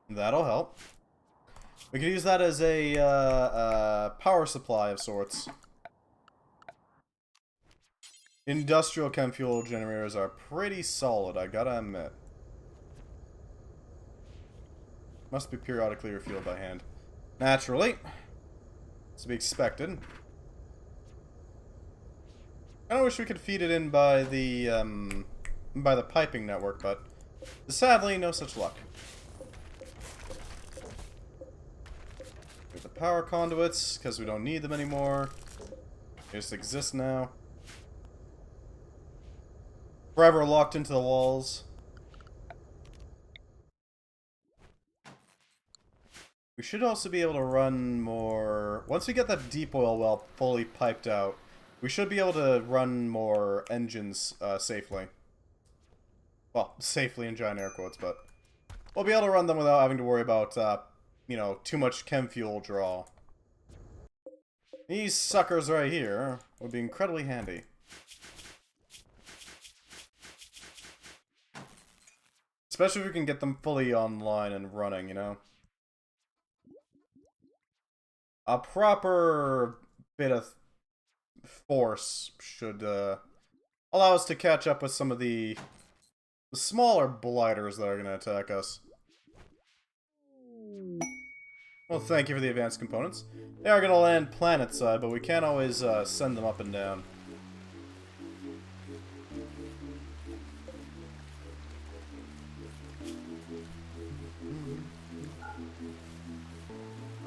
That'll help. We could use that as a power supply of sorts. Industrial chem fuel generators are pretty solid, I gotta admit. Must be periodically refueled by hand. Naturally. It's to be expected. I kinda wish we could feed it in by the piping network, but sadly, no such luck. With the power conduits, because we don't need them anymore. They just exist now. Forever locked into the walls. We should also be able to run more... Once we get that deep oil well fully piped out, we should be able to run more engines safely. Well, safely in giant air quotes, but we'll be able to run them without having to worry about, you know, too much chem fuel draw. These suckers right here would be incredibly handy. Especially if we can get them fully online and running, you know? A proper bit of force should allow us to catch up with some of the smaller blighters that are going to attack us. Well, thank you for the advanced components. They are going to land planet-side, but we can't always send them up and down.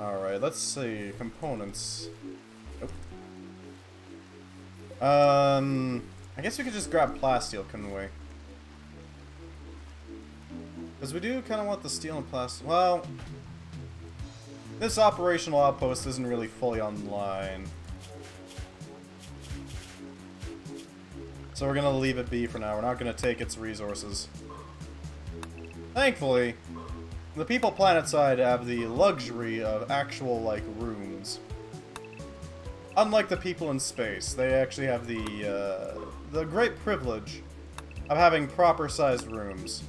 Alright, let's see. Components. Nope. I guess we could just grab plasteel, couldn't we? Because we do kind of want the steel and plastic. Well, this operational outpost isn't really fully online. So we're going to leave it be for now. We're not going to take its resources. Thankfully, the people planet side have the luxury of actual, like, rooms. Unlike the people in space, they actually have the great privilege of having proper-sized rooms.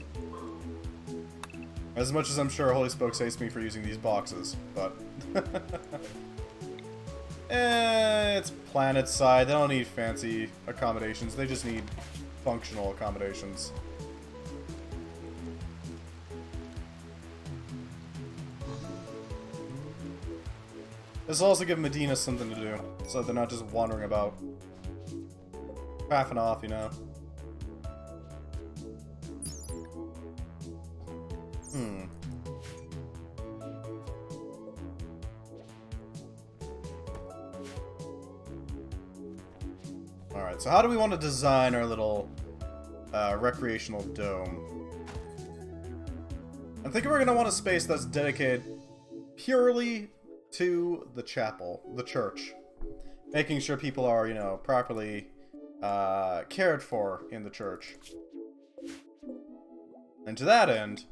As much as I'm sure Holy Spokes hates me for using these boxes, but... it's planet-side, they don't need fancy accommodations, they just need functional accommodations. This will also give Medina something to do, so they're not just wandering about. Faffing off, you know. Alright, so how do we want to design our little recreational dome? I'm thinking we're going to want a space that's dedicated purely to the chapel, the church. Making sure people are, you know, properly cared for in the church. And to that end,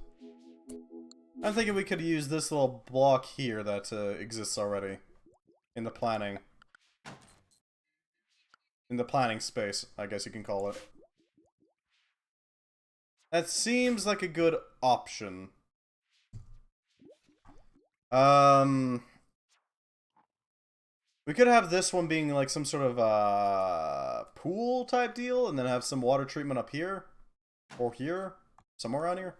I'm thinking we could use this little block here that exists already in the planning. In the planning space, I guess you can call it. That seems like a good option. We could have this one being like some sort of pool type deal, and then have some water treatment up here. Or here. Somewhere around here.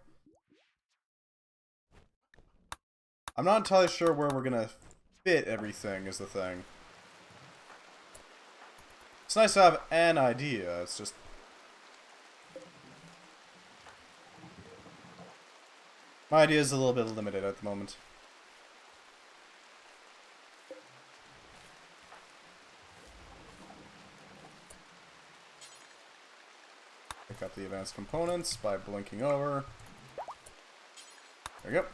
I'm not entirely sure where we're gonna fit everything is the thing. It's nice to have an idea, it's just... My idea is a little bit limited at the moment. Pick up the advanced components by blinking over. There you go.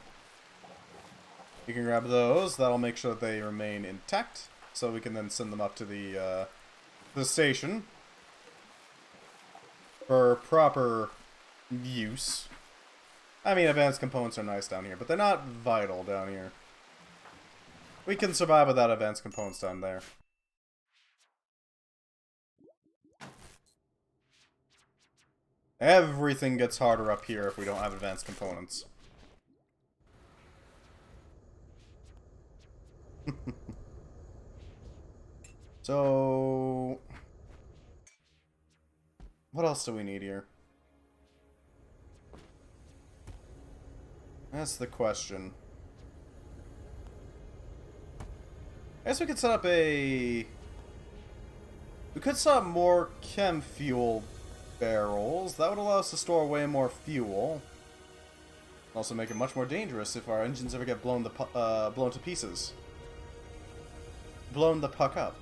You can grab those. That'll make sure that they remain intact, so we can then send them up to the station for proper use. I mean, advanced components are nice down here, but they're not vital down here. We can survive without advanced components down there. Everything gets harder up here if we don't have advanced components. So... what else do we need here? That's the question. I guess we could set up a... we could set up more chem fuel barrels. That would allow us to store way more fuel. Also make it much more dangerous if our engines ever get blown to pieces. Blown the puck up.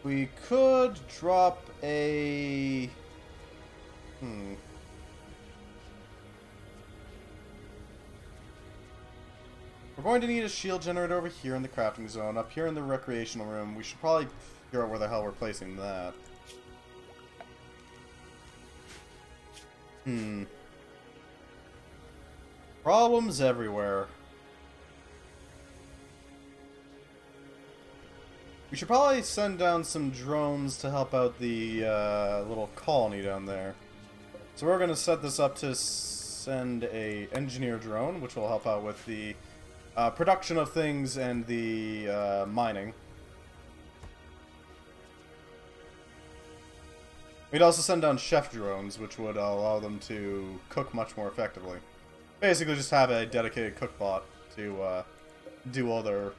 We could drop a... We're going to need a shield generator over here in the crafting zone. Up here in the recreational room, we should probably figure out where the hell we're placing that. Problems everywhere. We should probably send down some drones to help out the little colony down there. So we're going to set this up to send a engineer drone, which will help out with the production of things and the mining. We'd also send down chef drones, which would allow them to cook much more effectively. Basically just have a dedicated cook bot to do all their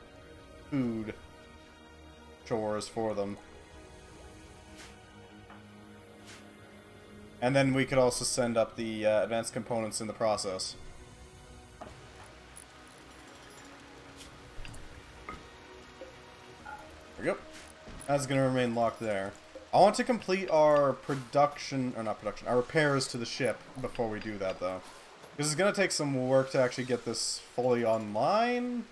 food chores for them. And then we could also send up the advanced components in the process. There we go. That's going to remain locked there. I want to complete our production, or not production, our repairs to the ship before we do that, though. Because it's going to take some work to actually get this fully online.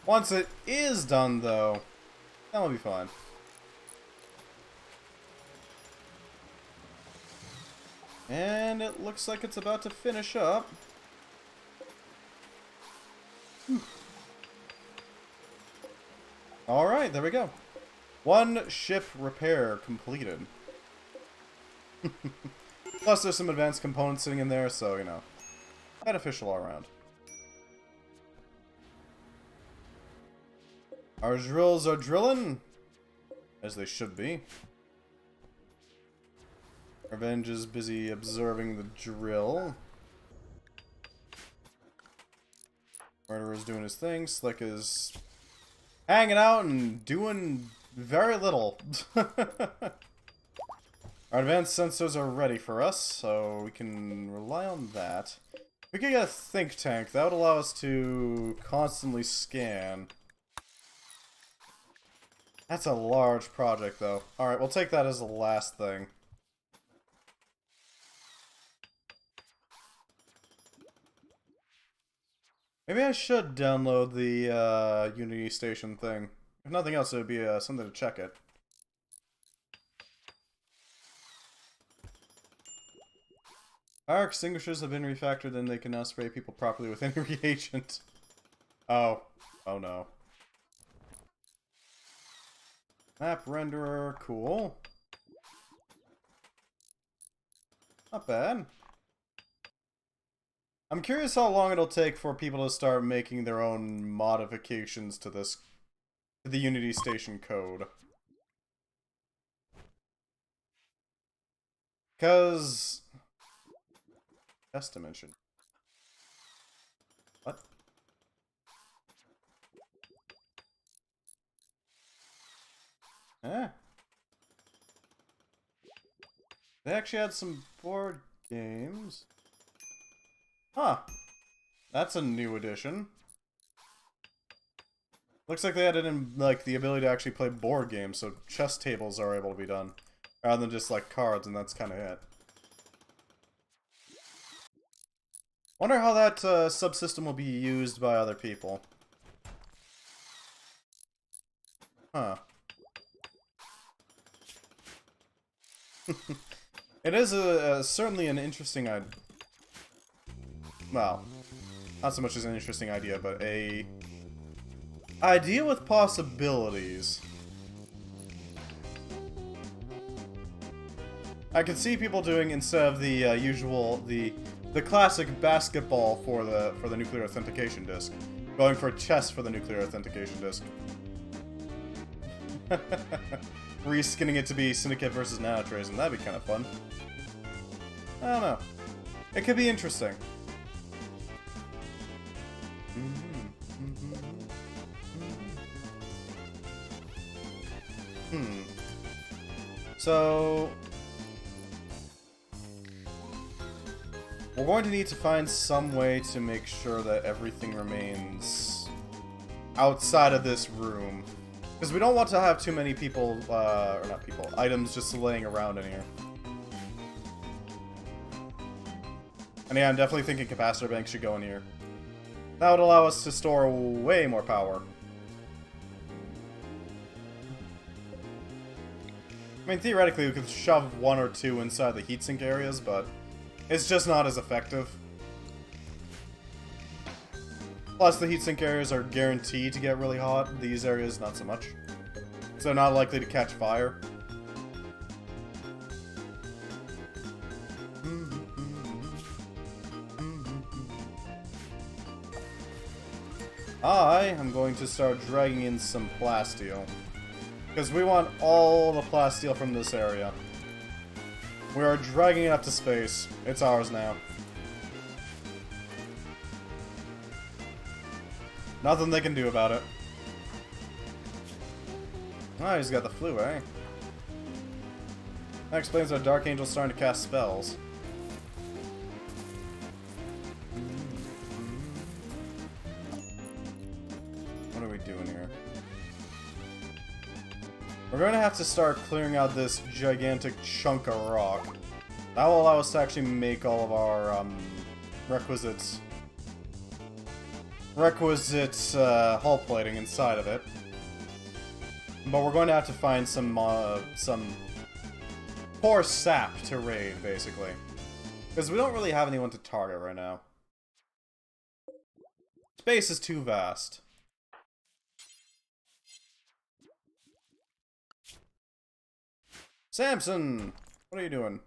Once it is done, though, that'll be fine. And it looks like it's about to finish up. Alright, there we go. One ship repair completed. Plus there's some advanced components sitting in there, so, you know, beneficial all around. Our drills are drilling, as they should be. Revenge is busy observing the drill. Murderer's doing his thing. Slick is hanging out and doing very little. Our advanced sensors are ready for us, so we can rely on that. We could get a think tank. That would allow us to constantly scan. That's a large project, though. Alright, we'll take that as the last thing. Maybe I should download the Unity Station thing. If nothing else, it would be something to check it. Fire extinguishers have been refactored and they can now spray people properly with any reagent. Oh. Oh no. Map renderer, cool. Not bad. I'm curious how long it'll take for people to start making their own modifications to this, to the Unity Station code. Because... Test dimension. What? Eh. They actually had some board games. Huh. That's a new addition. Looks like they added in, like, the ability to actually play board games, so chess tables are able to be done. Rather than just, like, cards, and that's kind of it. Wonder how that subsystem will be used by other people. Huh. It is certainly an interesting idea. Well, not so much as an interesting idea, but a idea with possibilities. I could see people doing, instead of the usual, the classic basketball for the nuclear authentication disk, going for chess for the nuclear authentication disk. Reskinning it to be Syndicate versus Nanotrace, and that'd be kind of fun. I don't know. It could be interesting. So... we're going to need to find some way to make sure that everything remains outside of this room. Because we don't want to have too many people, or not people, items just laying around in here. And yeah, I'm definitely thinking capacitor banks should go in here. That would allow us to store way more power. I mean, theoretically, we could shove one or two inside the heatsink areas, but it's just not as effective. Plus, the heatsink areas are guaranteed to get really hot. These areas, not so much. So they're not likely to catch fire. I am going to start dragging in some plasteel. Because we want all the plasteel from this area. We are dragging it up to space. It's ours now. Nothing they can do about it. Oh, he's got the flu, eh? That explains why Dark Angel's starting to cast spells. What are we doing here? We're going to have to start clearing out this gigantic chunk of rock. That will allow us to actually make all of our requisite hull plating inside of it. But we're going to have to find some poor sap to raid, basically. Because we don't really have anyone to target right now. Space is too vast. Samson! What are you doing?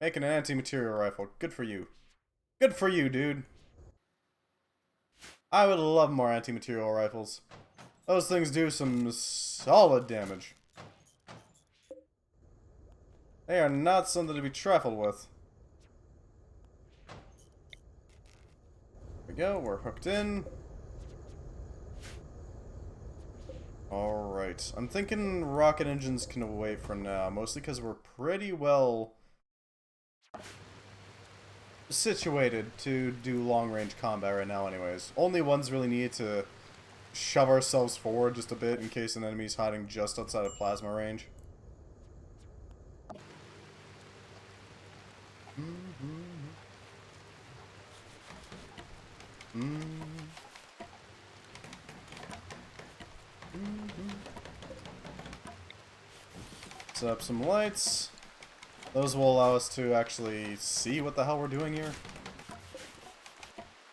Making an anti-material rifle. Good for you. Good for you, dude. I would love more anti-material rifles. Those things do some solid damage. They are not something to be trifled with. There we go, we're hooked in. Alright, I'm thinking rocket engines can wait for now, mostly because we're pretty well situated to do long-range combat right now anyways. Only one's really needed to shove ourselves forward just a bit in case an enemy's hiding just outside of plasma range. Set up some lights. Those will allow us to actually see what the hell we're doing here.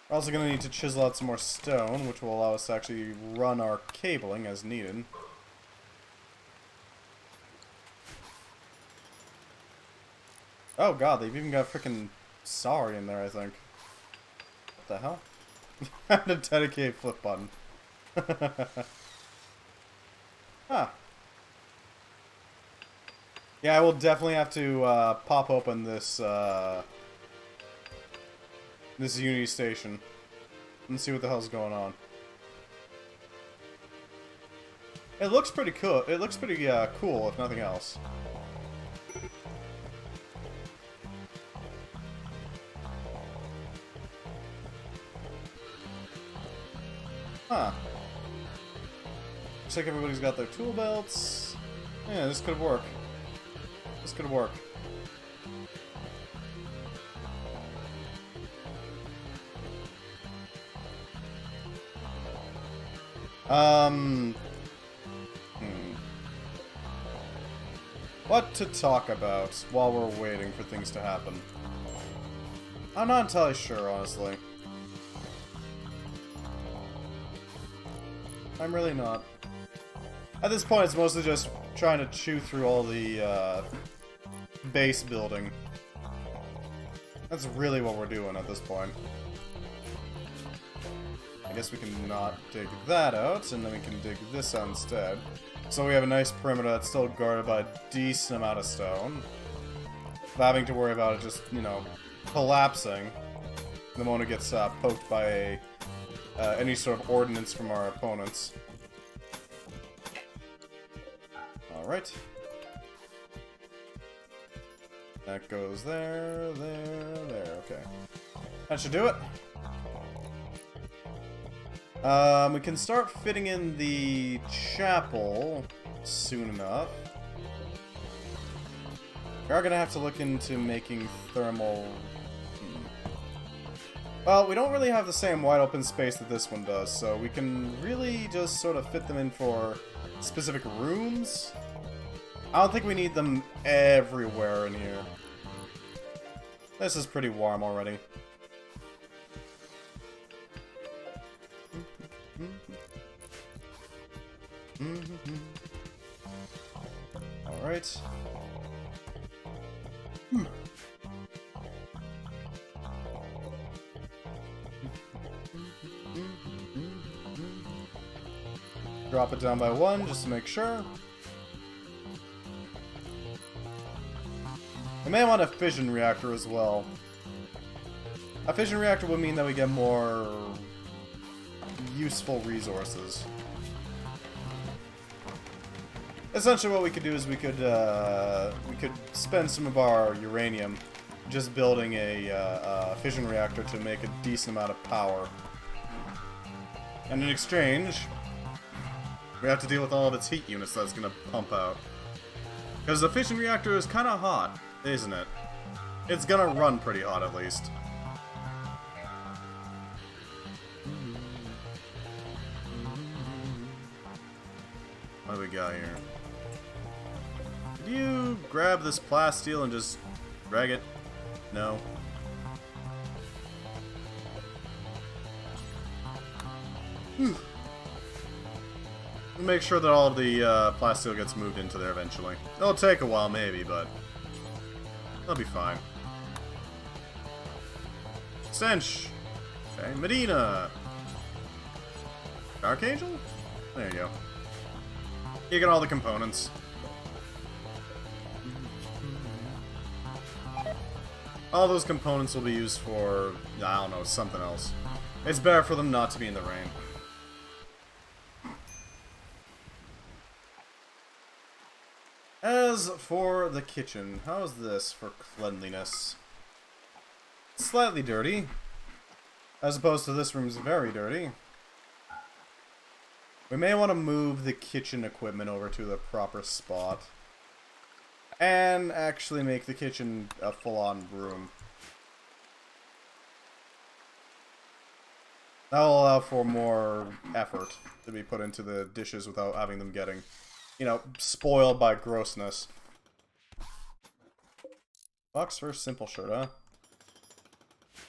We're also going to need to chisel out some more stone, which will allow us to actually run our cabling as needed. Oh god, they've even got freaking sorry in there, I think. What the hell? I had to dedicate flip button. Huh. Yeah, I will definitely have to pop open this this Unity station and see what the hell's going on. It looks pretty cool. It looks pretty cool, if nothing else. Huh. Looks like everybody's got their tool belts. Yeah, this could work. This could work. What to talk about while we're waiting for things to happen? I'm not entirely sure, honestly. I'm really not. At this point, it's mostly just trying to chew through all the base building. That's really what we're doing at this point. I guess we can not dig that out, and then we can dig this out instead. So we have a nice perimeter that's still guarded by a decent amount of stone. Without having to worry about it just, you know, collapsing the moment it gets poked by any sort of ordnance from our opponents. Alright. That goes there, okay. That should do it. We can start fitting in the chapel soon enough. We are gonna have to look into making thermal... Well, we don't really have the same wide open space that this one does, so we can really just sort of fit them in for specific rooms. I don't think we need them everywhere in here. This is pretty warm already. Alright. Drop it down by one, just to make sure. I may want a fission reactor as well. A fission reactor would mean that we get more useful resources. Essentially what we could do is we could spend some of our uranium just building a fission reactor to make a decent amount of power. And in exchange, we have to deal with all of its heat units that's going to pump out. Because the fission reactor is kind of hot, isn't it? It's going to run pretty hot at least. What do we got here? Did you grab this plasteel and just drag it? No. We'll make sure that all of the plasteel gets moved into there eventually. It'll take a while maybe, but it'll be fine. Stench! Okay, Medina! Archangel? There you go. You get all the components. All those components will be used for, I don't know, something else. It's better for them not to be in the rain. As for the kitchen, how's this for cleanliness? Slightly dirty. As opposed to this room's very dirty. We may want to move the kitchen equipment over to the proper spot. And actually make the kitchen a full-on room. That will allow for more effort to be put into the dishes without having them getting, you know, spoiled by grossness. Box first, simple shirt, huh?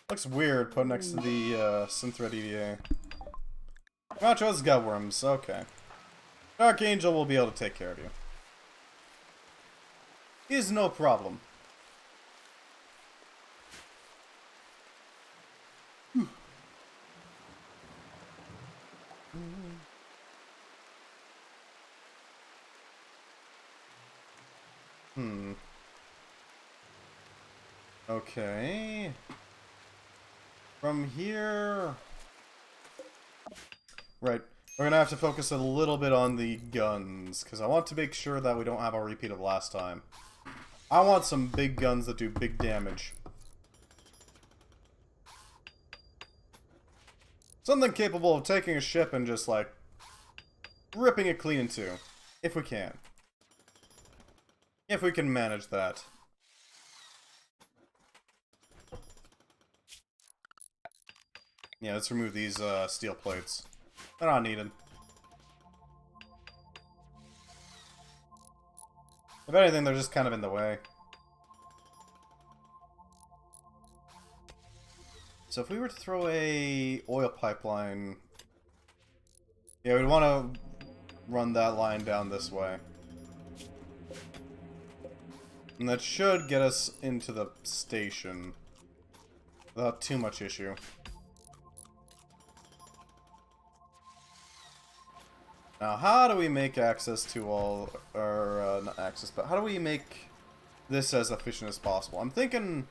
Looks weird put next to the Synthread EVA. Macho's gut worms, okay. Dark Angel will be able to take care of you. He's no problem. Okay. From here... Right. We're gonna have to focus a little bit on the guns, because I want to make sure that we don't have a repeat of last time. I want some big guns that do big damage. Something capable of taking a ship and just, like, ripping it clean in two. If we can. If we can manage that. Yeah, let's remove these steel plates. They're not needed. If anything, they're just kind of in the way. So if we were to throw a oil pipeline... Yeah, we'd want to run that line down this way. And that should get us into the station. Without too much issue. Now, how do we make access to all, or not access, but how do we make this as efficient as possible? I'm thinking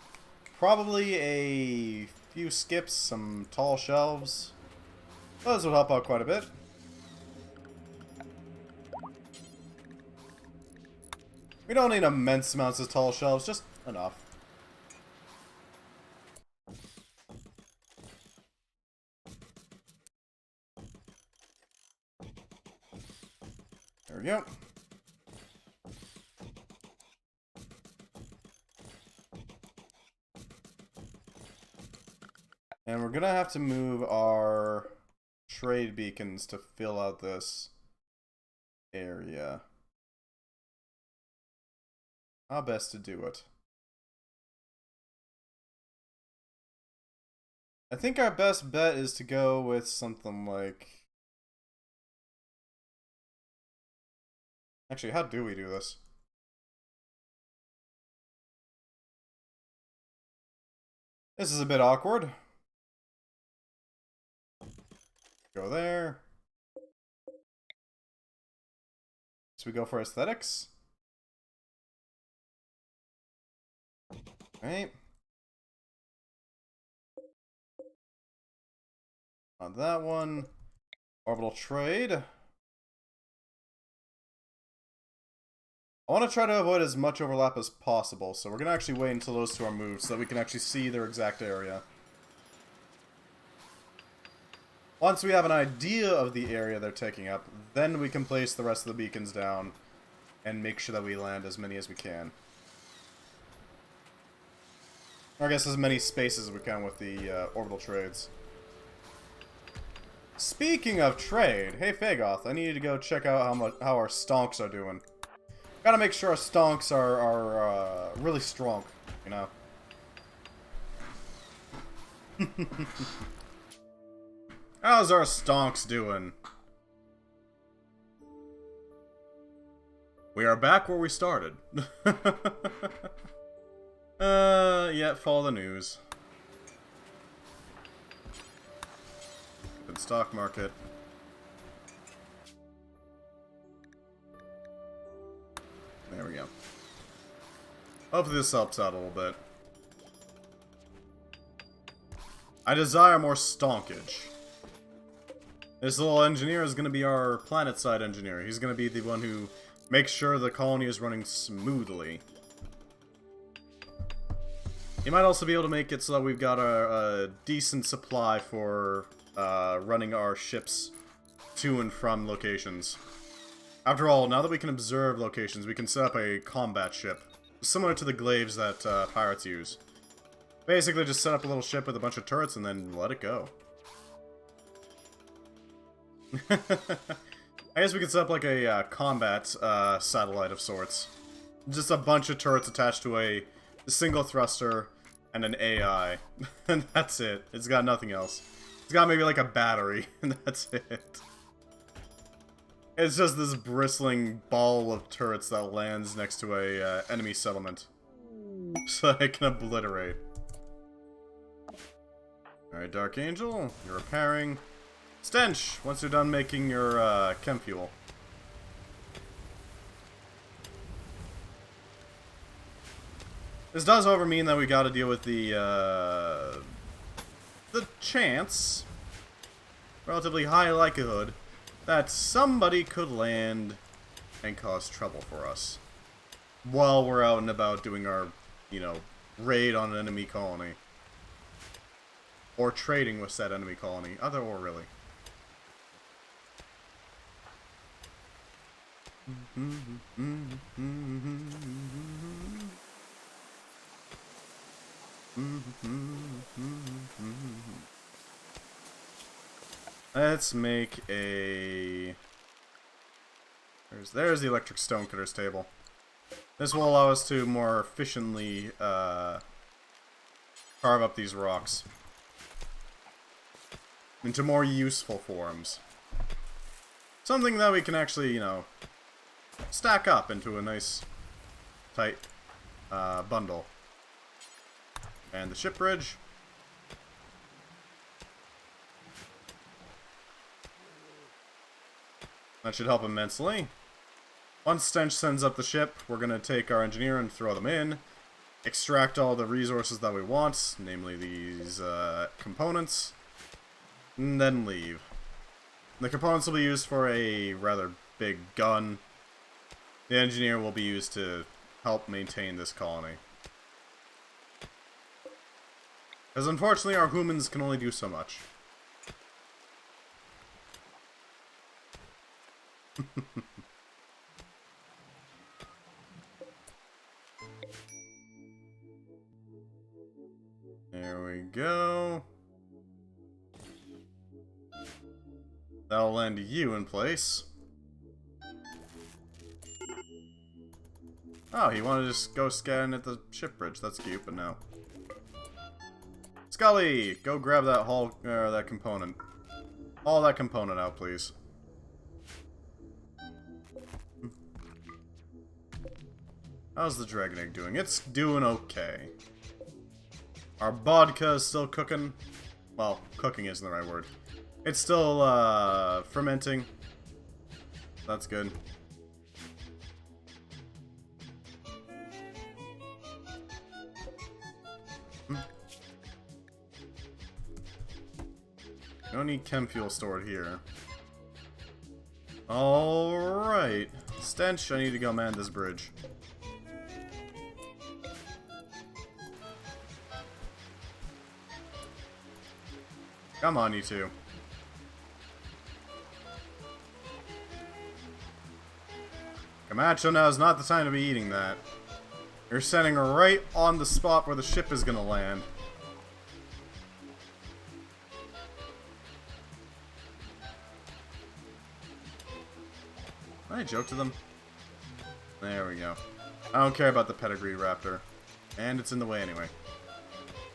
probably a few skips, some tall shelves. Those would help out quite a bit. We don't need immense amounts of tall shelves, just enough. There we go. And we're gonna have to move our trade beacons to fill out this area. How best to do it? I think our best bet is to go with something like... Actually, how do we do this? This is a bit awkward. Go there. So we go for aesthetics. Right. On that one. Orbital trade. I want to try to avoid as much overlap as possible, so we're going to actually wait until those two are moved so that we can actually see their exact area. Once we have an idea of the area they're taking up, then we can place the rest of the beacons down and make sure that we land as many as we can. Or I guess as many spaces as we can with the orbital trades. Speaking of trade, hey Fagoth, I need you to go check out how our stonks are doing. Gotta make sure our stonks are really strong, you know. How's our stonks doing? We are back where we started. Yeah, follow the news. Good stock market. There we go. Hopefully this helps out a little bit. I desire more stonkage. This little engineer is going to be our planet-side engineer. He's going to be the one who makes sure the colony is running smoothly. He might also be able to make it so that we've got a decent supply for running our ships to and from locations. After all, now that we can observe locations, we can set up a combat ship. Similar to the glaives that pirates use. Basically just set up a little ship with a bunch of turrets and then let it go. I guess we could set up like a combat satellite of sorts. Just a bunch of turrets attached to a a single thruster, and an AI. And that's it. It's got nothing else. It's got maybe like a battery, and that's it. It's just this bristling ball of turrets that lands next to a enemy settlement. So it can obliterate. Alright, Dark Angel, you're repairing. Stench, once you're done making your chem fuel. This does, however, mean that we gotta deal with the chance, relatively high likelihood, that somebody could land and cause trouble for us while we're out and about doing our, you know, raid on an enemy colony. Or trading with said enemy colony. Either or, really. Let's make a... There's the electric stonecutter's table. This will allow us to more efficiently carve up these rocks into more useful forms. Something that we can actually, you know, stack up into a nice, tight bundle. And the ship bridge. That should help immensely. Once Stench sends up the ship, we're going to take our engineer and throw them in. Extract all the resources that we want, namely these components. And then leave. The components will be used for a rather big gun. The engineer will be used to help maintain this colony. Because unfortunately our humans can only do so much. There we go. That'll land you in place. Oh, he wanted to just go scan at the ship bridge. That's cute, but no. Scully, go grab that that component. Haul that component out, please. How's the dragon egg doing? It's doing okay. Our vodka is still cooking. Well, cooking isn't the right word. It's still fermenting. That's good. No need chem fuel stored here. Alright. Stench, I need to go man this bridge. Come on, you two. Camacho, now is not the time to be eating that. You're standing right on the spot where the ship is gonna land. Did I joke to them? There we go. I don't care about the pedigree raptor. And it's in the way anyway.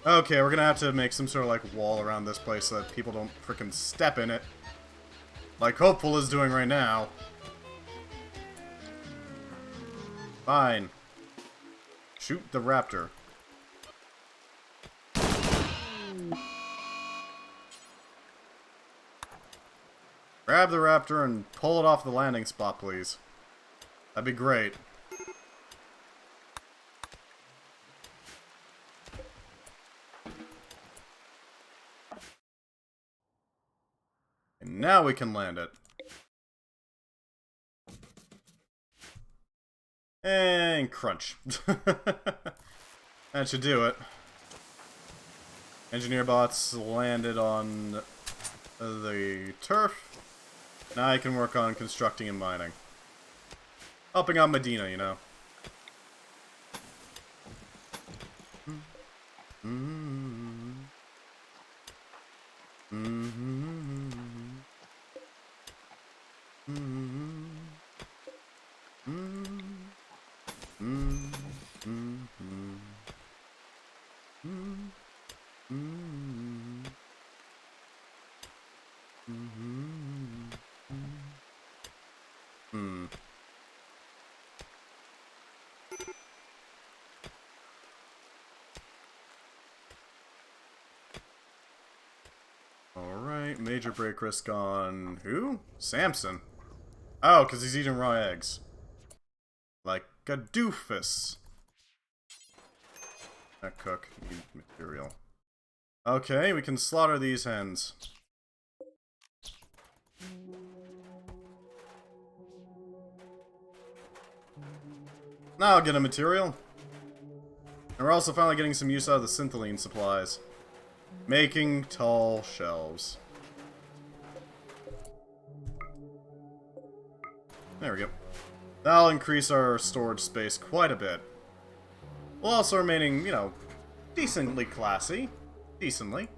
Okay, we're gonna have to make some sort of, like, wall around this place so that people don't frickin' step in it. Like Hopeful is doing right now. Fine. Shoot the raptor. Grab the raptor and pull it off the landing spot, please. That'd be great. And now we can land it. And crunch. That should do it. Engineer bots landed on the turf. Now I can work on constructing and mining. Helping out Medina, you know. Hmm. Alright, major break risk on who? Samson. Oh, because he's eating raw eggs. Like a doofus. That cook, need material. Okay, we can slaughter these hens. Now I'll get a material. And we're also finally getting some use out of the syntholine supplies. Making tall shelves. There we go. That'll increase our storage space quite a bit. While also remaining, you know, decently classy. Decently.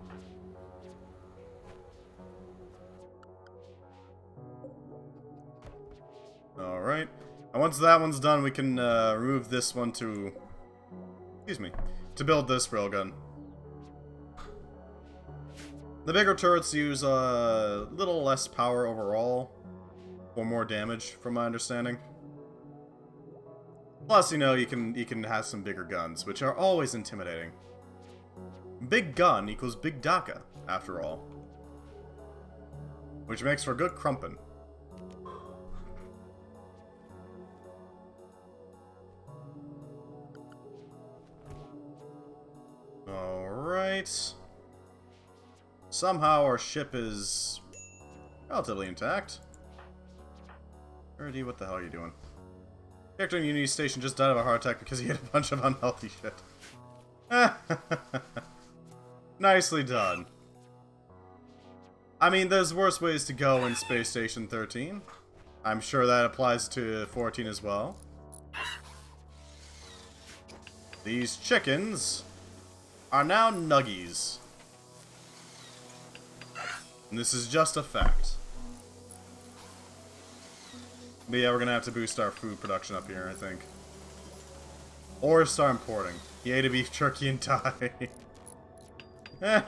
Alright. And once that one's done, we can remove this one to... Excuse me. To build this railgun. The bigger turrets use a little less power overall. Or more damage, from my understanding. Plus, you know, you can have some bigger guns, which are always intimidating. Big gun equals big Daka, after all. Which makes for good crumpin'. Alright. Somehow our ship is relatively intact. Erdy, what the hell are you doing? Character in Unity Station just died of a heart attack because he had a bunch of unhealthy shit. Nicely done. I mean, there's worse ways to go in Space Station 13. I'm sure that applies to 14 as well. These chickens are now nuggies. And this is just a fact. But yeah, we're gonna have to boost our food production up here, I think. Or start importing. He ate a beef jerky and died. That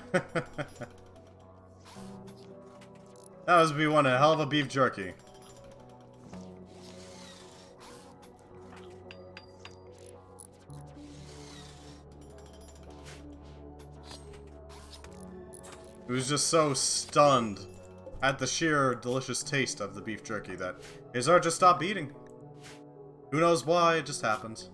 was B1, a hell of a beef jerky. He was just so stunned at the sheer delicious taste of the beef jerky that his heart just stopped beating. Who knows why, it just happens.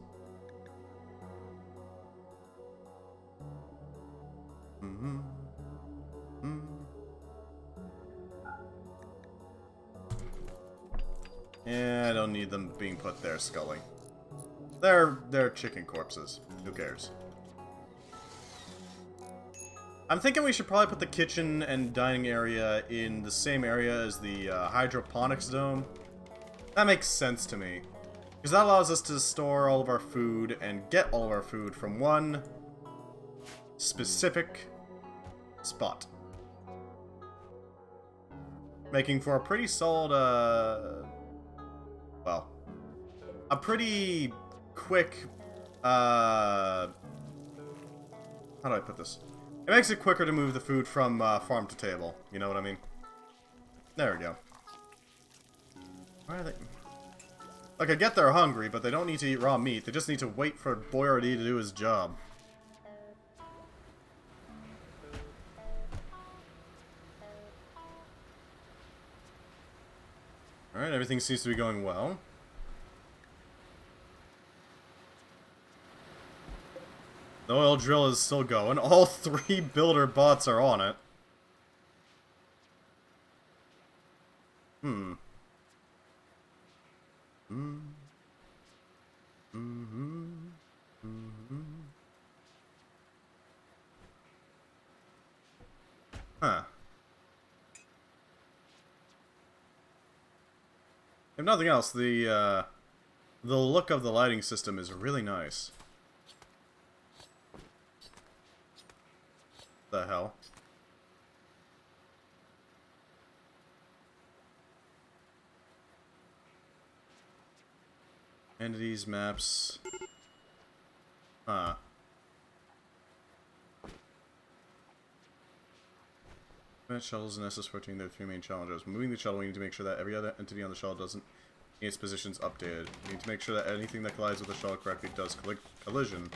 Yeah, I don't need them being put there, Scully. They're chicken corpses. Who cares? I'm thinking we should probably put the kitchen and dining area in the same area as the hydroponics dome. That makes sense to me. Because that allows us to store all of our food and get all of our food from one specific spot. Making for a pretty solid, well, a pretty quick, how do I put this? It makes it quicker to move the food from farm to table. You know what I mean? There we go. Why are they... Like, I get they're hungry, but they don't need to eat raw meat. They just need to wait for Boyardee to do his job. Alright, everything seems to be going well. The oil drill is still going. All 3 builder bots are on it. Huh. If nothing else, the look of the lighting system is really nice. The hell? Entities, maps. Huh. Manage shuttles in SS-14, there are 3 main challenges. Moving the shuttle, we need to make sure that every other entity on the shuttle doesn't need its positions updated. We need to make sure that anything that collides with the shuttle correctly does collision.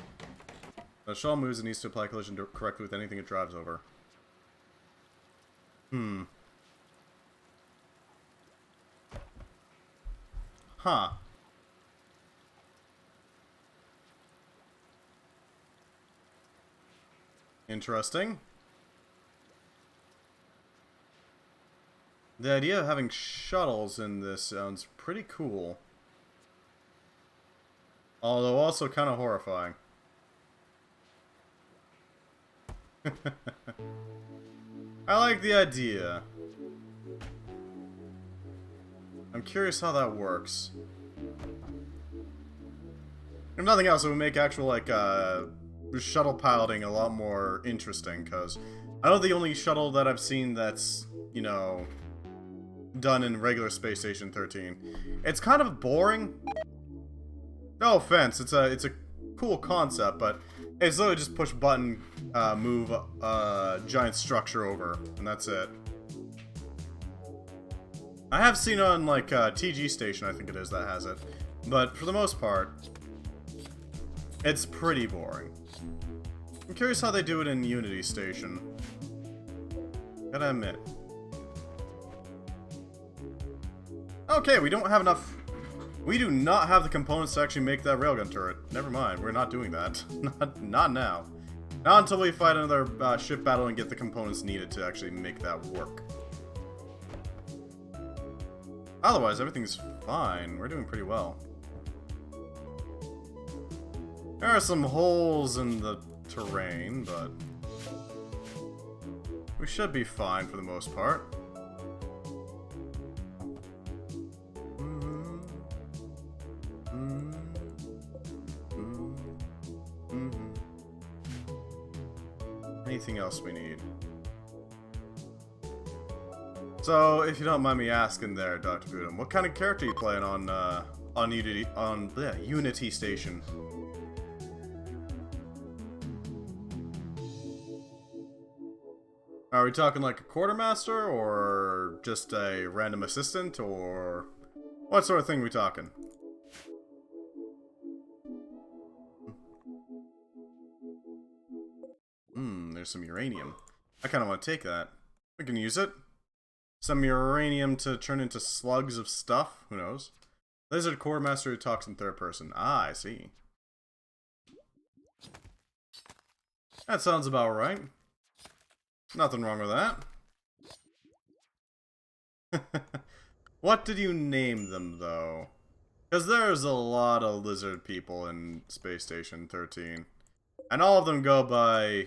When the shuttle moves, it needs to apply collision correctly with anything it drives over. Huh. Interesting. The idea of having shuttles in this sounds pretty cool. Although also kind of horrifying. I like the idea. I'm curious how that works. If nothing else, it would make actual, like, shuttle piloting a lot more interesting, because I know the only shuttle that I've seen that's, you know, done in regular Space Station 13. It's kind of boring. No offense, it's a cool concept, but it's literally just push button, move a giant structure over, and that's it. I have seen on, like, TG Station, I think it is, that has it. But for the most part, it's pretty boring. I'm curious how they do it in Unity Station. Gotta admit. Okay, we don't have enough... We do not have the components to actually make that railgun turret. Never mind, we're not doing that. Not now. Not until we fight another ship battle and get the components needed to actually make that work. Otherwise, everything's fine. We're doing pretty well. There are some holes in the terrain, but we should be fine for the most part. Anything else we need? So, if you don't mind me asking there, Dr. Budum, what kind of character are you playing on Unity Station? Are we talking like a quartermaster, or just a random assistant, or what sort of thing are we talking? There's some uranium. I kind of want to take that. We can use it. Some uranium to turn into slugs of stuff. Who knows? Lizard quartermaster who talks in third person. Ah, I see. That sounds about right. Nothing wrong with that. What did you name them, though? Because there's a lot of lizard people in Space Station 13. And all of them go by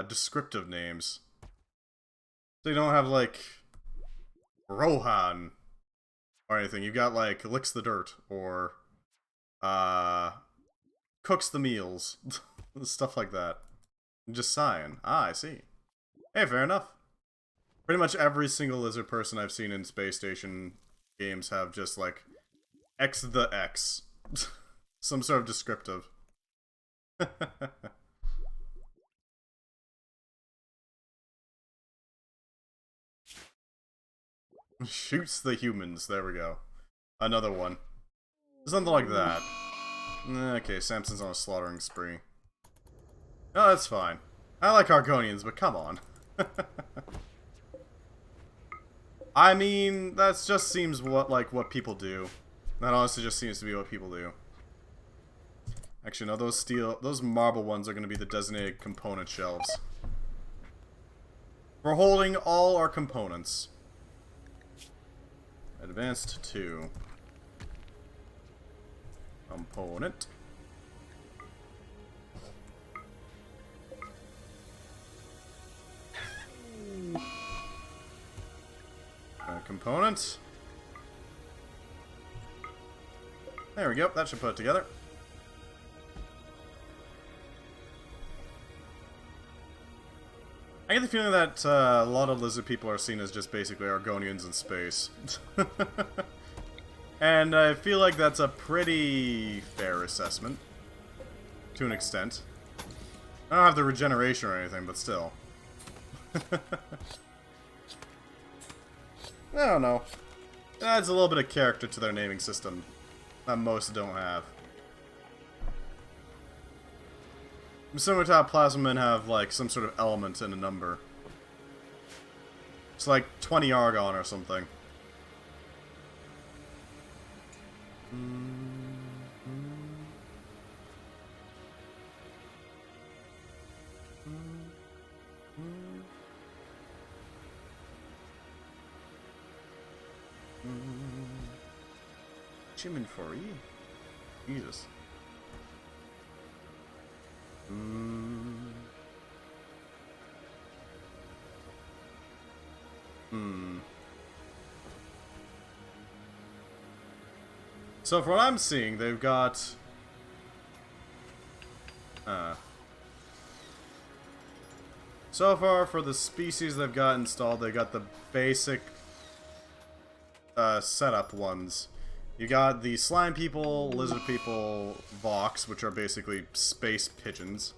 descriptive names. So you don't have, like, Rohan or anything. You've got, like, Licks the Dirt or Cooks the Meals. Stuff like that. Just sighing. Ah, I see. Hey, fair enough. Pretty much every single lizard person I've seen in Space Station games have just, like, X the X. Some sort of descriptive. Shoots the humans. There we go. Another one. Something like that. Okay, Samson's on a slaughtering spree. Oh, that's fine. I like Argonians, but come on. I mean, that just seems what people do. That honestly just seems to be what people do. Actually, no, those marble ones are going to be the designated component shelves. We're holding all our components. Advanced 2. Component. Component. There we go, that should put it together. I get the feeling that a lot of lizard people are seen as just basically Argonians in space. And I feel like that's a pretty fair assessment. To an extent. I don't have the regeneration or anything, but still. I don't know. It adds a little bit of character to their naming system that most don't have. Similar to how Plasma have, like, some sort of element in a number. It's like 20 Argon or something. Inventory. Jesus. So from what I'm seeing, they've got so far for the species they've got installed, they got the basic setup ones. You got the slime people, lizard people, Vox, which are basically space pigeons.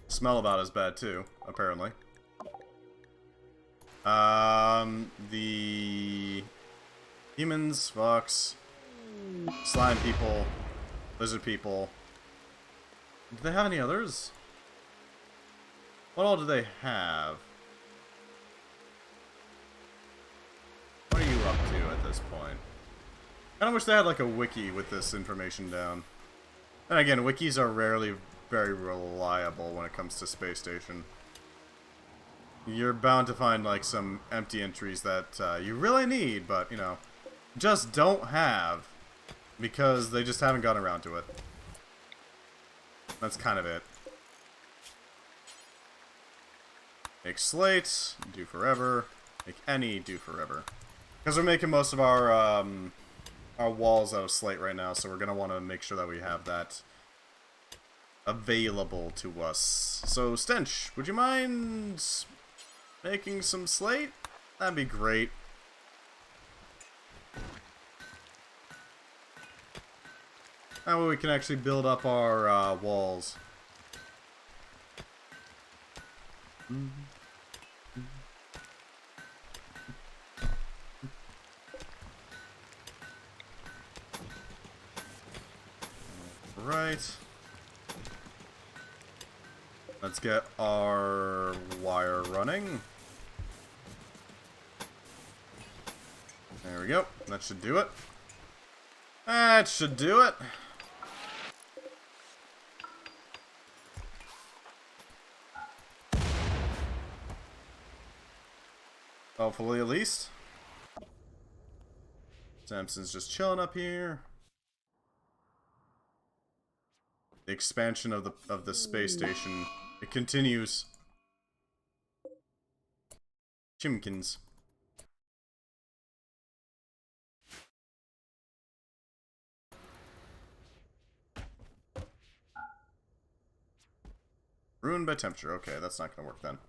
Smell about as bad too, apparently. The humans, Vox, slime people, lizard people. Do they have any others? What all do they have? What are you up to at this point? I kinda wish they had like a wiki with this information down. And again, wikis are rarely very reliable when it comes to Space Station. You're bound to find like some empty entries that you really need, but you know, just don't have because they just haven't gotten around to it. That's kind of it. Make slate, do forever. Make any, do forever. Because we're making most of our walls out of slate right now, so we're gonna want to make sure that we have that available to us. So, Stench, would you mind making some slate? That'd be great. That way we can actually build up our walls. Right. Let's get our wire running. There we go. That should do it. That should do it. Hopefully, at least. Samson's just chilling up here. The expansion of the space station, it continues. Chimkins. Ruined by temperature. Okay, that's not gonna work then.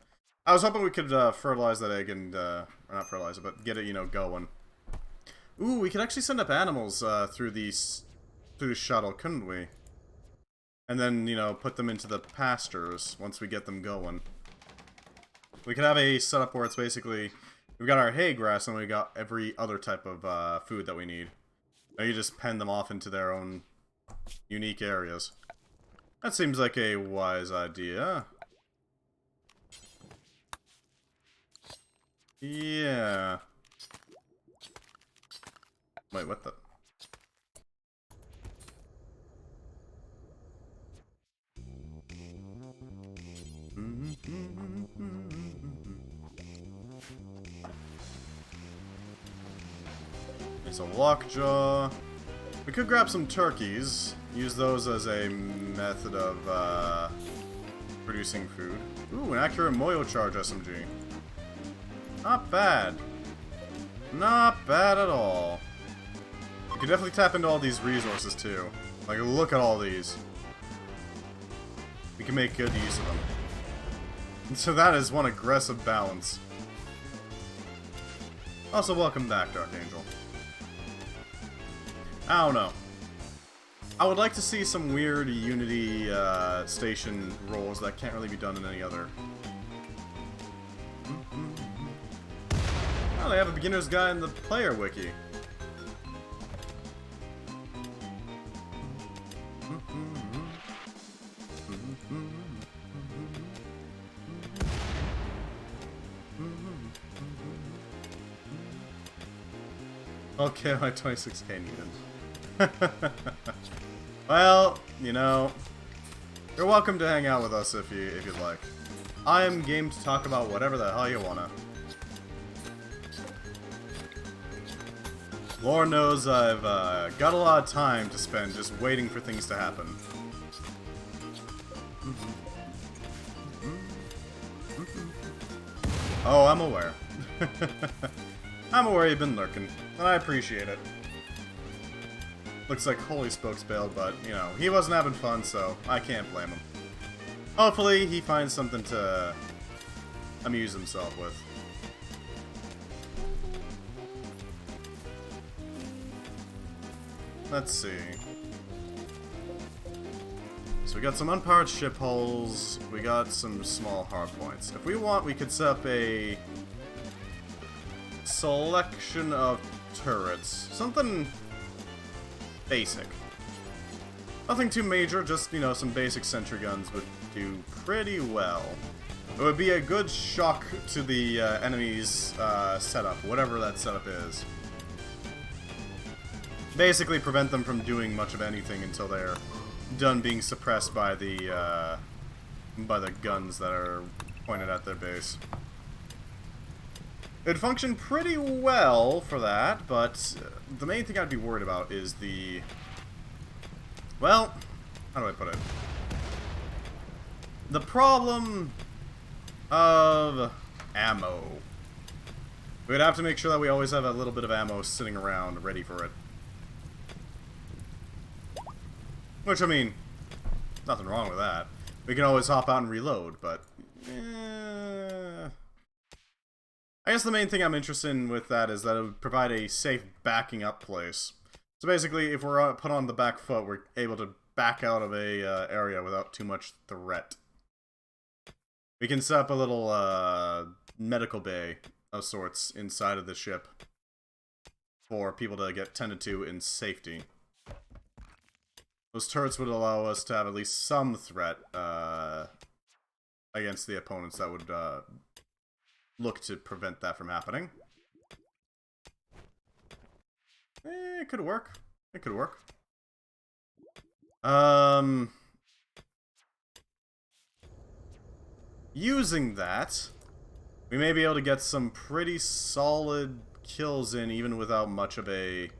I was hoping we could fertilize that egg and or not fertilize it, but get it, you know, going. Ooh, we could actually send up animals through the shuttle, couldn't we? And then, you know, put them into the pastures once we get them going. We could have a setup where it's basically, we've got our hay grass and we got every other type of food that we need. Now you just pen them off into their own unique areas. That seems like a wise idea. Yeah. Wait, what the... It's a lockjaw. We could grab some turkeys. Use those as a method of producing food. Ooh, an accurate Moyo charge SMG. Not bad. Not bad at all. You can definitely tap into all these resources too. Like, look at all these. We can make good use of them. So that is one aggressive balance. Also, welcome back, Dark Angel. I don't know. I would like to see some weird Unity station roles that can't really be done in any other Oh, they have a beginner's guide in the player wiki. Okay, my 26k needed. Well, you know, you're welcome to hang out with us if you'd like. I am game to talk about whatever the hell you wanna. Lord knows I've got a lot of time to spend just waiting for things to happen. Oh, I'm aware. I'm aware you've been lurking, and I appreciate it. Looks like Holy Spokes bailed, but, you know, he wasn't having fun, so I can't blame him. Hopefully, he finds something to amuse himself with. Let's see. So we got some unpowered ship hulls, we got some small hardpoints. If we want, we could set up a selection of turrets. Something basic. Nothing too major, just, you know, some basic sentry guns would do pretty well. It would be a good shock to the enemy's setup, whatever that setup is. Basically prevent them from doing much of anything until they're done being suppressed by the guns that are pointed at their base. It'd function pretty well for that, but the main thing I'd be worried about is the... Well, how do I put it? The problem of ammo. We'd have to make sure that we always have a little bit of ammo sitting around ready for it. Which, I mean, nothing wrong with that. We can always hop out and reload, but... I guess the main thing I'm interested in with that is that it would provide a safe backing up place. So basically, if we're put on the back foot, we're able to back out of a area without too much threat. We can set up a little medical bay of sorts inside of the ship for people to get tended to in safety. Those turrets would allow us to have at least some threat against the opponents that would look to prevent that from happening. It could work. It could work. Using that, we may be able to get some pretty solid kills in even without much of a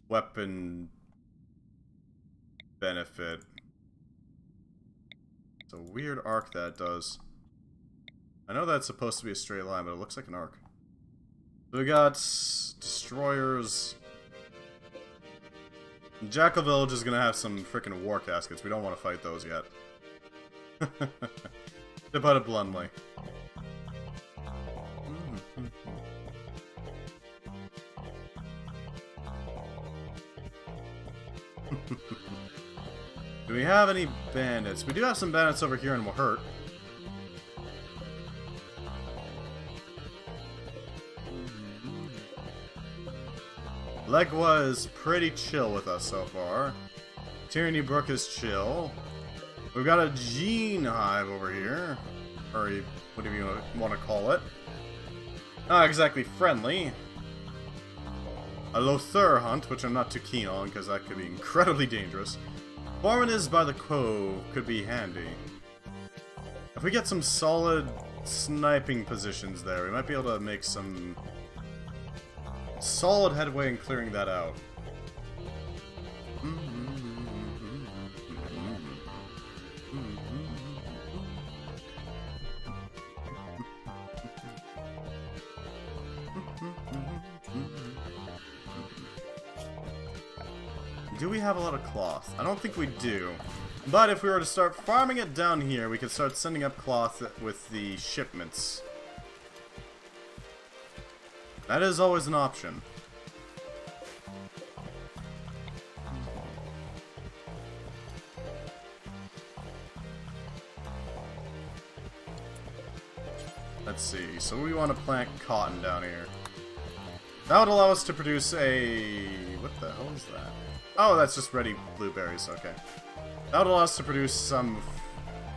weapon benefit. It's a weird arc that does. I know that's supposed to be a straight line, but it looks like an arc. So we got destroyers. Jackal Village is gonna have some freaking war caskets. We don't want to fight those yet. To put it bluntly. Do we have any bandits? We do have some bandits over here in Wahurt. Legwa is pretty chill with us so far. Tyranny Brook is chill. We've got a Gene Hive over here. Or whatever you want to call it. Not exactly friendly. A Lothar hunt, which I'm not too keen on because that could be incredibly dangerous. Barman by the Cove could be handy. If we get some solid sniping positions there, we might be able to make some solid headway in clearing that out. Do we have a lot of cloth? I don't think we do. But if we were to start farming it down here, we could start sending up cloth with the shipments. That is always an option. Let's see. So we want to plant cotton down here. That would allow us to produce a... What the hell is that? Oh, that's just ready blueberries. Okay. That would allow us to produce some,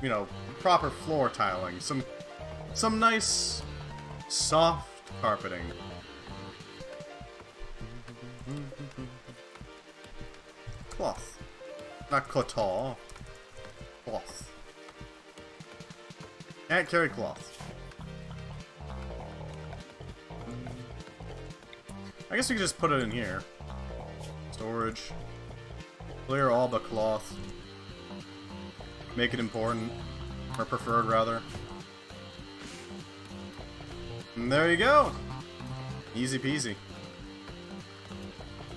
you know, proper floor tiling. Some nice, soft carpeting. Cloth. Not cloth. Cloth. Can't carry cloth. I guess we could just put it in here. Storage. Clear all the cloth. Make it important. Or preferred, rather. And there you go! Easy peasy.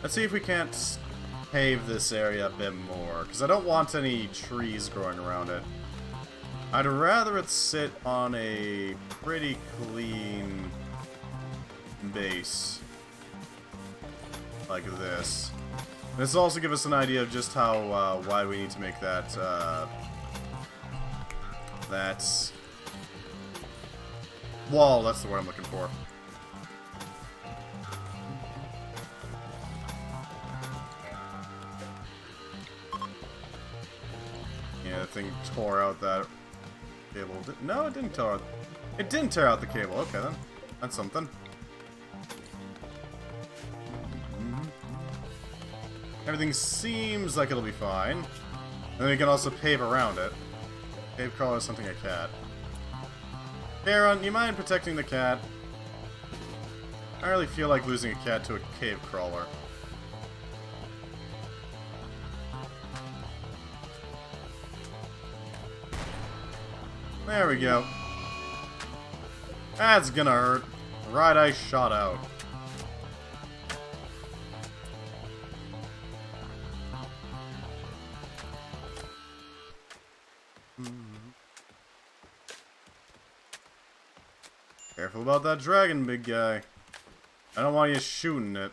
Let's see if we can't pave this area a bit more, because I don't want any trees growing around it. I'd rather it sit on a pretty clean base. Like this. This will also give us an idea of just how wide we need to make that, that wall, that's the word I'm looking for. Yeah, the thing tore out that cable. No, it didn't tear out. It didn't tear out the cable. Okay, then. That's something. Everything seems like it'll be fine. And then we can also pave around it. Cave crawler is something a cat. Karen, you mind protecting the cat? I really feel like losing a cat to a cave crawler. There we go. That's gonna hurt. Right eye shot out. Careful about that dragon, big guy. I don't want you shooting it.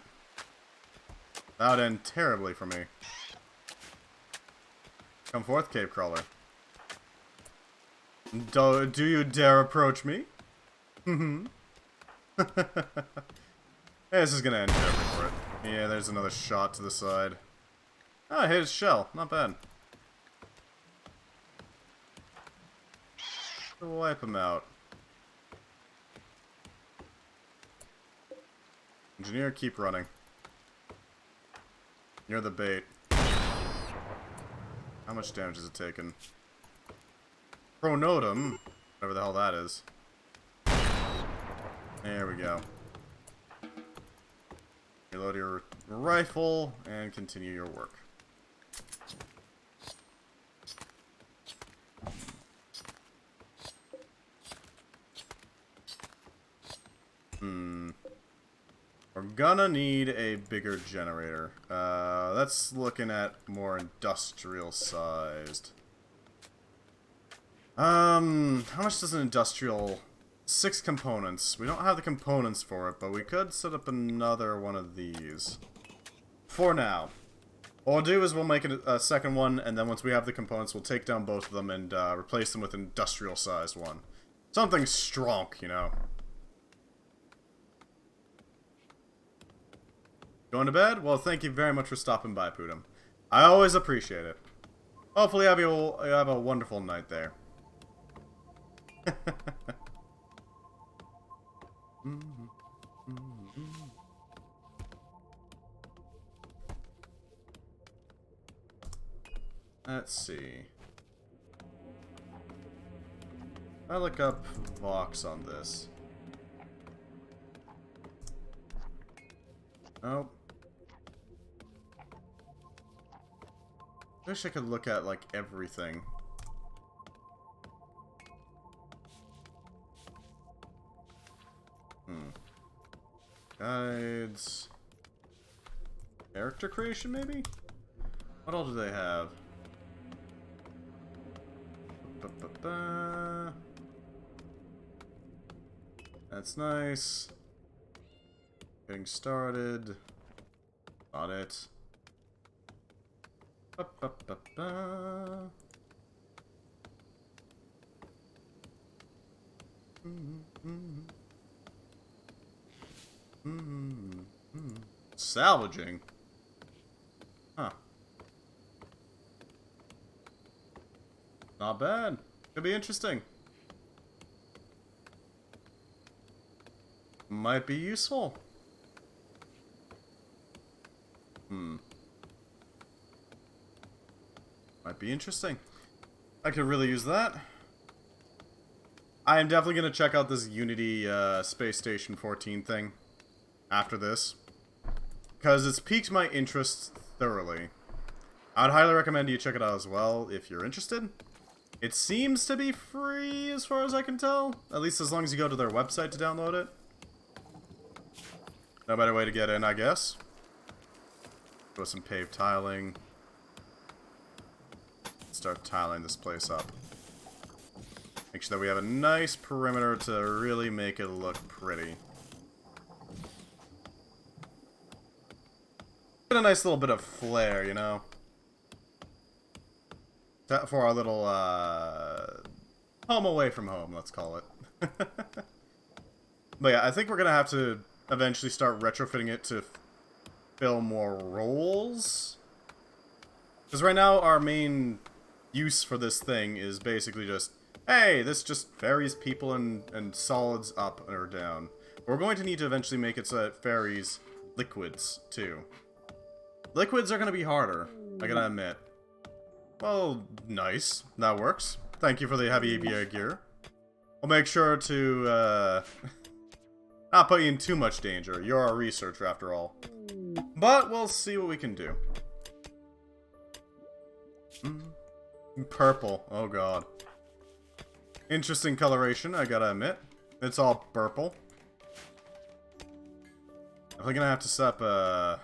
That would end terribly for me. Come forth, cave crawler. Do you dare approach me? Mm-hmm. Hey, this is gonna end terribly for it. Yeah, there's another shot to the side. Ah, I hit his shell. Not bad. Wipe him out. Engineer, keep running. You're the bait. How much damage has it taken? Pronotum, whatever the hell that is. There we go. Reload your rifle and continue your work. We're gonna need a bigger generator. That's looking at more industrial sized. How much does an industrial... 6 components. We don't have the components for it, but we could set up another one of these. For now. What we'll do is we'll make a second one, and then once we have the components, we'll take down both of them and replace them with an industrial sized one. Something strong, you know. Going to bed? Well, thank you very much for stopping by, Pootum. I always appreciate it. Hopefully you have a wonderful night there. Let's see. I look up Vox on this. Oh. Wish I could look at, like, everything. Guides. Character creation, maybe? What all do they have? That's nice. Getting started. Got it. Salvaging. Huh. Not bad. Could be interesting. Might be useful. Might be interesting. I could really use that. I am definitely going to check out this Unity Space Station 14 thing after this, because it's piqued my interest thoroughly. I'd highly recommend you check it out as well if you're interested. It seems to be free as far as I can tell, at least as long as you go to their website to download it. No better way to get in, I guess. Go with some paved tiling. Start tiling this place up. Make sure that we have a nice perimeter to really make it look pretty. Get a nice little bit of flair, you know? For our little, home away from home, let's call it. But yeah, I think we're gonna have to eventually start retrofitting it to fill more roles. Because right now, our main use for this thing is basically just, hey, this just varies people and solids up or down. We're going to need to eventually make it so that it varies liquids, too. Liquids are going to be harder, I gotta admit. Well, nice. That works. Thank you for the heavy ABA gear. We'll make sure to, not put you in too much danger. You're our researcher, after all. But we'll see what we can do. Purple. Oh, God. Interesting coloration, I gotta admit. It's all purple. I'm gonna have to set up a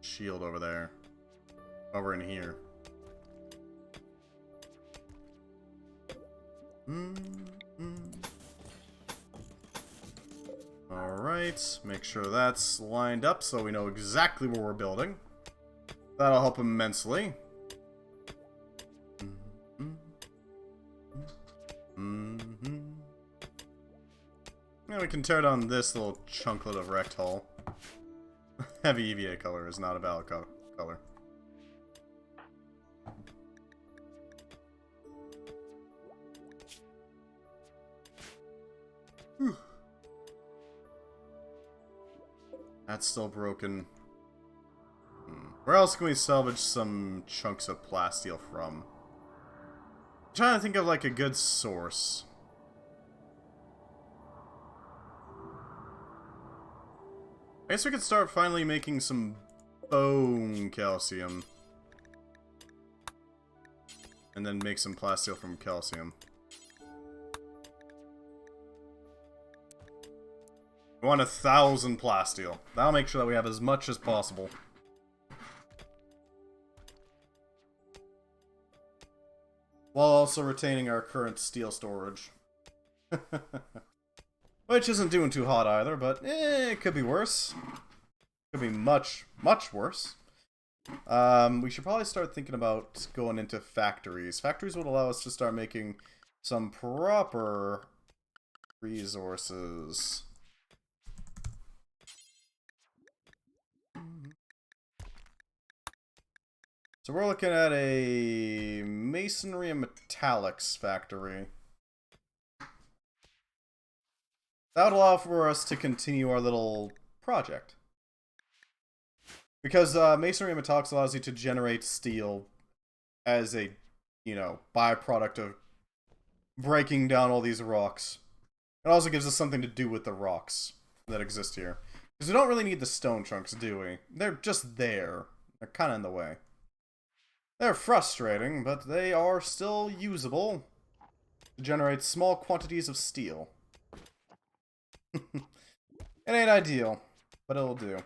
shield over there. Over in here. Alright, make sure that's lined up so we know exactly what we're building. That'll help immensely. Yeah, we can tear down this little chunklet of rect hull. Heavy EVA color is not a valid color. Whew. That's still broken. Where else can we salvage some chunks of plasteel from? I'm trying to think of like a good source. I guess we could start finally making some bone calcium. And then make some plasteel from calcium. We want 1,000 plasteel. That'll make sure that we have as much as possible. While also retaining our current steel storage. Which isn't doing too hot either, but it could be worse. Could be much, much worse. We should probably start thinking about going into factories. Factories would allow us to start making some proper resources. So we're looking at a masonry and metallics factory. That would allow for us to continue our little project. Because masonry and metallics allows you to generate steel as a, you know, byproduct of breaking down all these rocks. It also gives us something to do with the rocks that exist here. Because we don't really need the stone chunks, do we? They're just there. They're kind of in the way. They're frustrating, but they are still usable to generate small quantities of steel. It ain't ideal, but it'll do.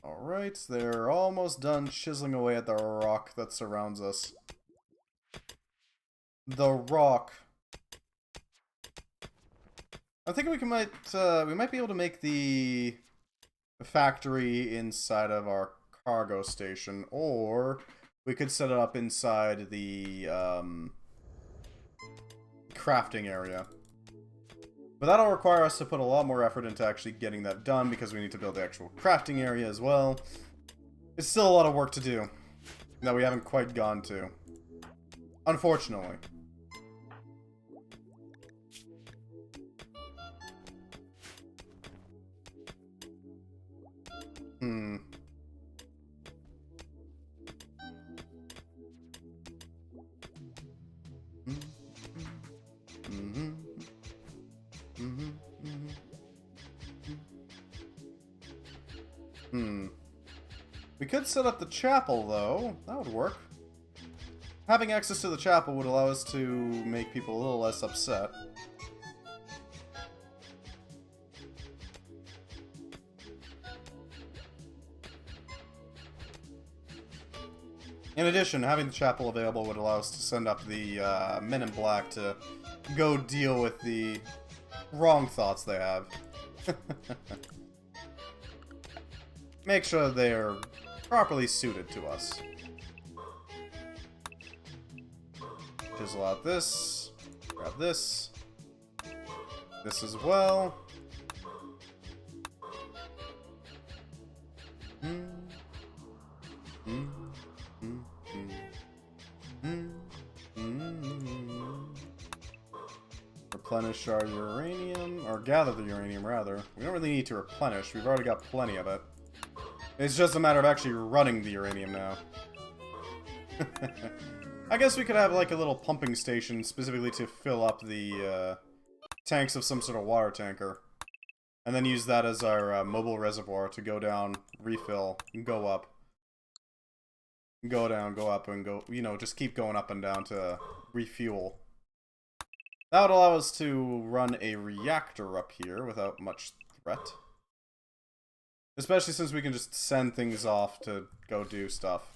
Alright, they're almost done chiseling away at the rock that surrounds us. The rock. I'm thinking we might be able to make the factory inside of our cargo station, or we could set it up inside the crafting area. But that'll require us to put a lot more effort into actually getting that done, because we need to build the actual crafting area as well. It's still a lot of work to do that we haven't quite gone to, unfortunately. We could set up the chapel, though. That would work. Having access to the chapel would allow us to make people a little less upset. In addition, having the chapel available would allow us to send up the men in black to go deal with the wrong thoughts they have. Make sure they're properly suited to us. Chisel out this. Grab this. This as well. Replenish our uranium, or gather the uranium rather. We don't really need to replenish, we've already got plenty of it. It's just a matter of actually running the uranium now. I guess we could have like a little pumping station specifically to fill up the tanks of some sort of water tanker. And then use that as our mobile reservoir to go down, refill, and go up. Go down, go up, and go, you know, just keep going up and down to refuel. That would allow us to run a reactor up here without much threat. Especially since we can just send things off to go do stuff.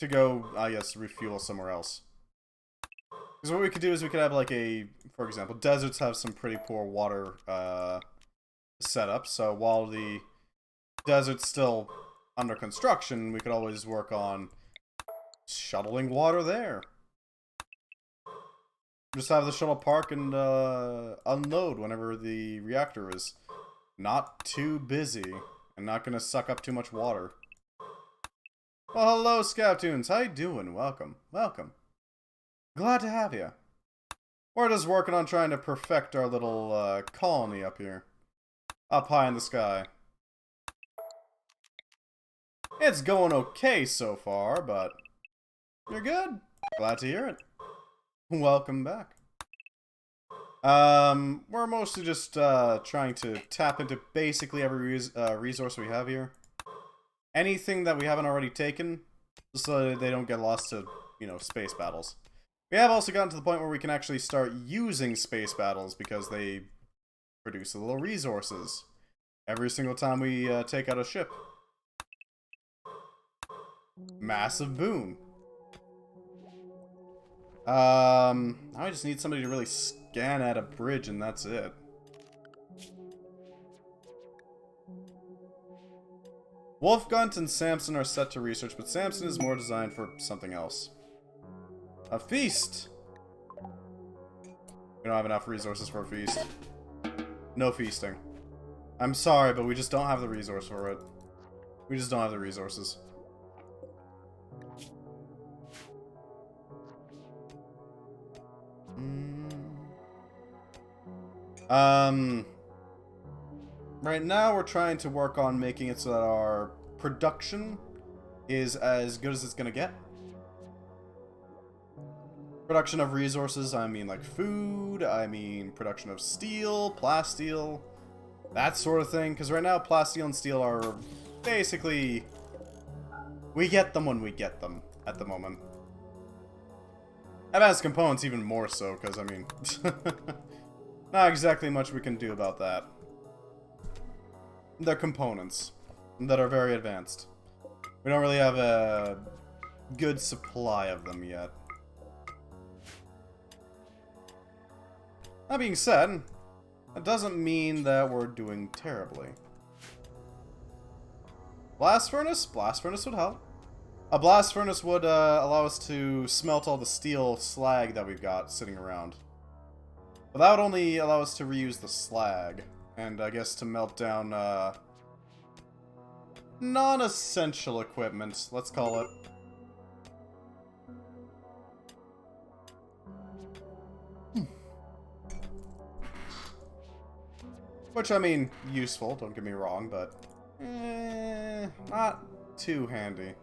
To go, I guess, refuel somewhere else. Because what we could do is we could have like a, for example, deserts have some pretty poor water setup, so while the desert's still under construction, we could always work on shuttling water there. Just have the shuttle park and unload whenever the reactor is not too busy and not going to suck up too much water. Well, hello, Scaptoons. How you doing? Welcome. Welcome. Glad to have you. We're just working on trying to perfect our little colony up here. Up high in the sky. It's going okay so far, but you're good. Glad to hear it. Welcome back. We're mostly just trying to tap into basically every resource we have here. Anything that we haven't already taken, just so that they don't get lost to, you know, space battles. We have also gotten to the point where we can actually start using space battles because they produce little resources every single time we take out a ship. Massive boon. Now I just need somebody to really scan at a bridge and that's it. Wolfgunt and Samson are set to research, but Samson is more designed for something else. A feast! We don't have enough resources for a feast. No feasting. I'm sorry, but we just don't have the resource for it. We just don't have the resources. Right now we're trying to work on making it so that our production is as good as it's gonna get. Production of resources, I mean like food, I mean production of steel, plasteel, that sort of thing. Because right now plasteel and steel are basically, we get them when we get them at the moment. Advanced components even more so, because I mean, not exactly much we can do about that. They're components that are very advanced. We don't really have a good supply of them yet. That being said, that doesn't mean that we're doing terribly. Blast furnace? Blast furnace would help. A blast furnace would allow us to smelt all the steel slag that we've got sitting around. But that would only allow us to reuse the slag. And I guess to melt down non-essential equipment, let's call it. Which, I mean, useful, don't get me wrong, but not too handy.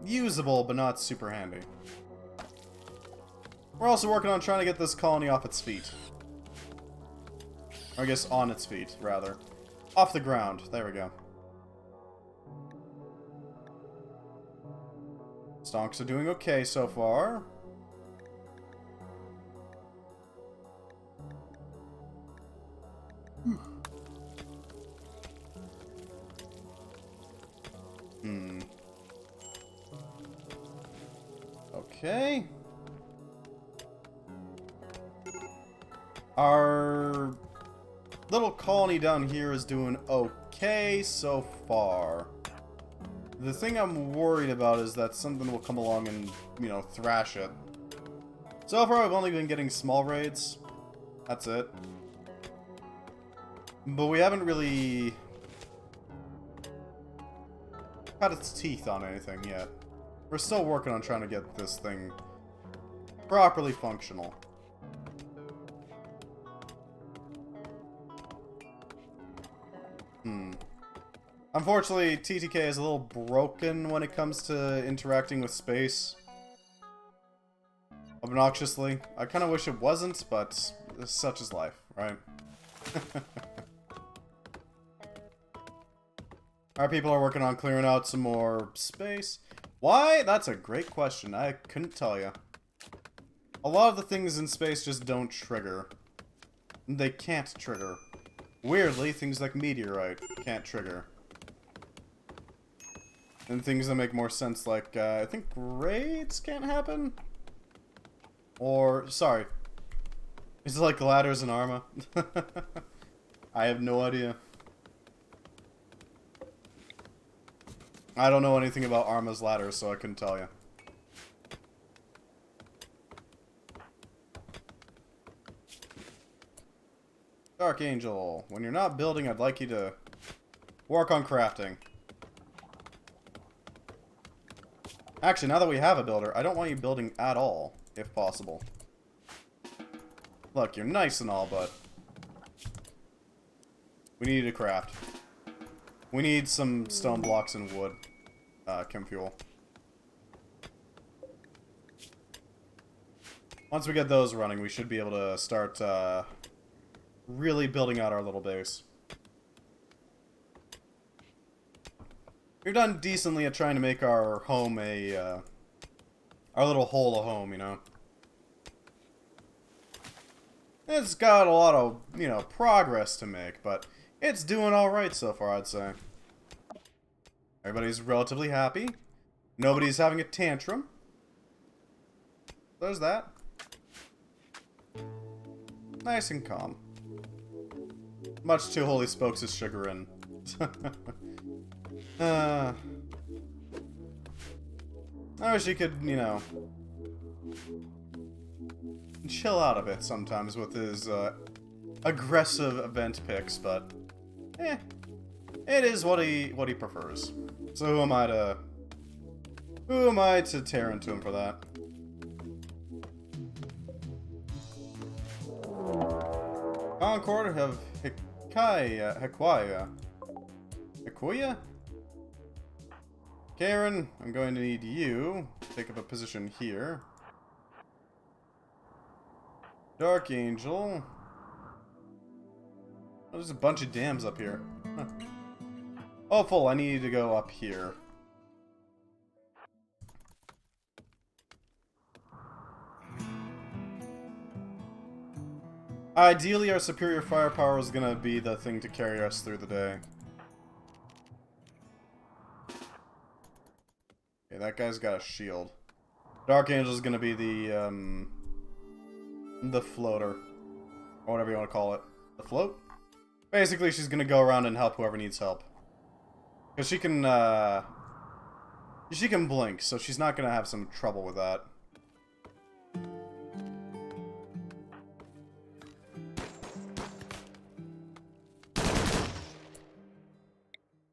Usable, but not super handy. We're also working on trying to get this colony off its feet. Or I guess on its feet, rather. Off the ground. There we go. Stonks are doing okay so far. Okay. Our little colony down here is doing okay so far. The thing I'm worried about is that something will come along and, you know, thrash it. So far, I've only been getting small raids. That's it. But we haven't really had its teeth on anything yet. We're still working on trying to get this thing properly functional. Unfortunately, TTK is a little broken when it comes to interacting with space. Obnoxiously. I kind of wish it wasn't, but such is life, right? Our people are working on clearing out some more space. Why? That's a great question. I couldn't tell you. A lot of the things in space just don't trigger. They can't trigger. Weirdly, things like meteorite can't trigger. And things that make more sense, like, I think raids can't happen? Or, sorry. Is it like ladders and Arma? I have no idea. I don't know anything about Arma's ladders, so I couldn't tell you. Dark Angel, when you're not building, I'd like you to work on crafting. Actually, now that we have a builder, I don't want you building at all, if possible. Look, you're nice and all, but we need to craft. We need some stone blocks and wood, chem fuel. Once we get those running, we should be able to start really building out our little base. We've done decently at trying to make our home a, our little hole a home, you know. It's got a lot of, you know, progress to make, but it's doing alright so far, I'd say. Everybody's relatively happy. Nobody's having a tantrum. There's that. Nice and calm. Much to Holy Spokes' chagrin. I wish he could, you know, chill out a bit sometimes with his aggressive event picks, but it is what he prefers. So who am I to tear into him for that? Concord have Hekuya. Karen, I'm going to need you to take up a position here. Dark Angel. Oh, there's a bunch of dams up here. Huh. Oh, full. I need to go up here. Ideally, our superior firepower is gonna be the thing to carry us through the day. Okay, that guy's got a shield. Dark Angel's gonna be the floater. Or whatever you want to call it. The float? Basically, she's gonna go around and help whoever needs help. Because she can blink, so she's not gonna have some trouble with that.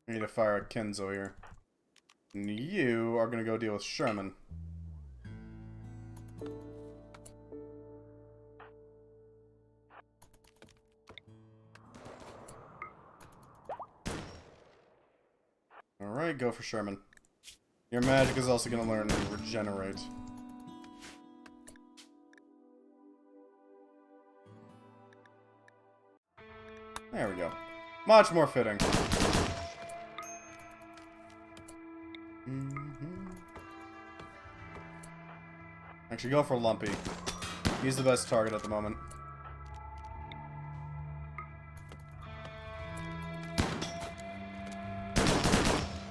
I need to fire a Kenzo here. And you are gonna go deal with Sherman. Alright, go for Sherman. Your magic is also gonna learn to regenerate. There we go. Much more fitting. Actually, go for Lumpy. He's the best target at the moment.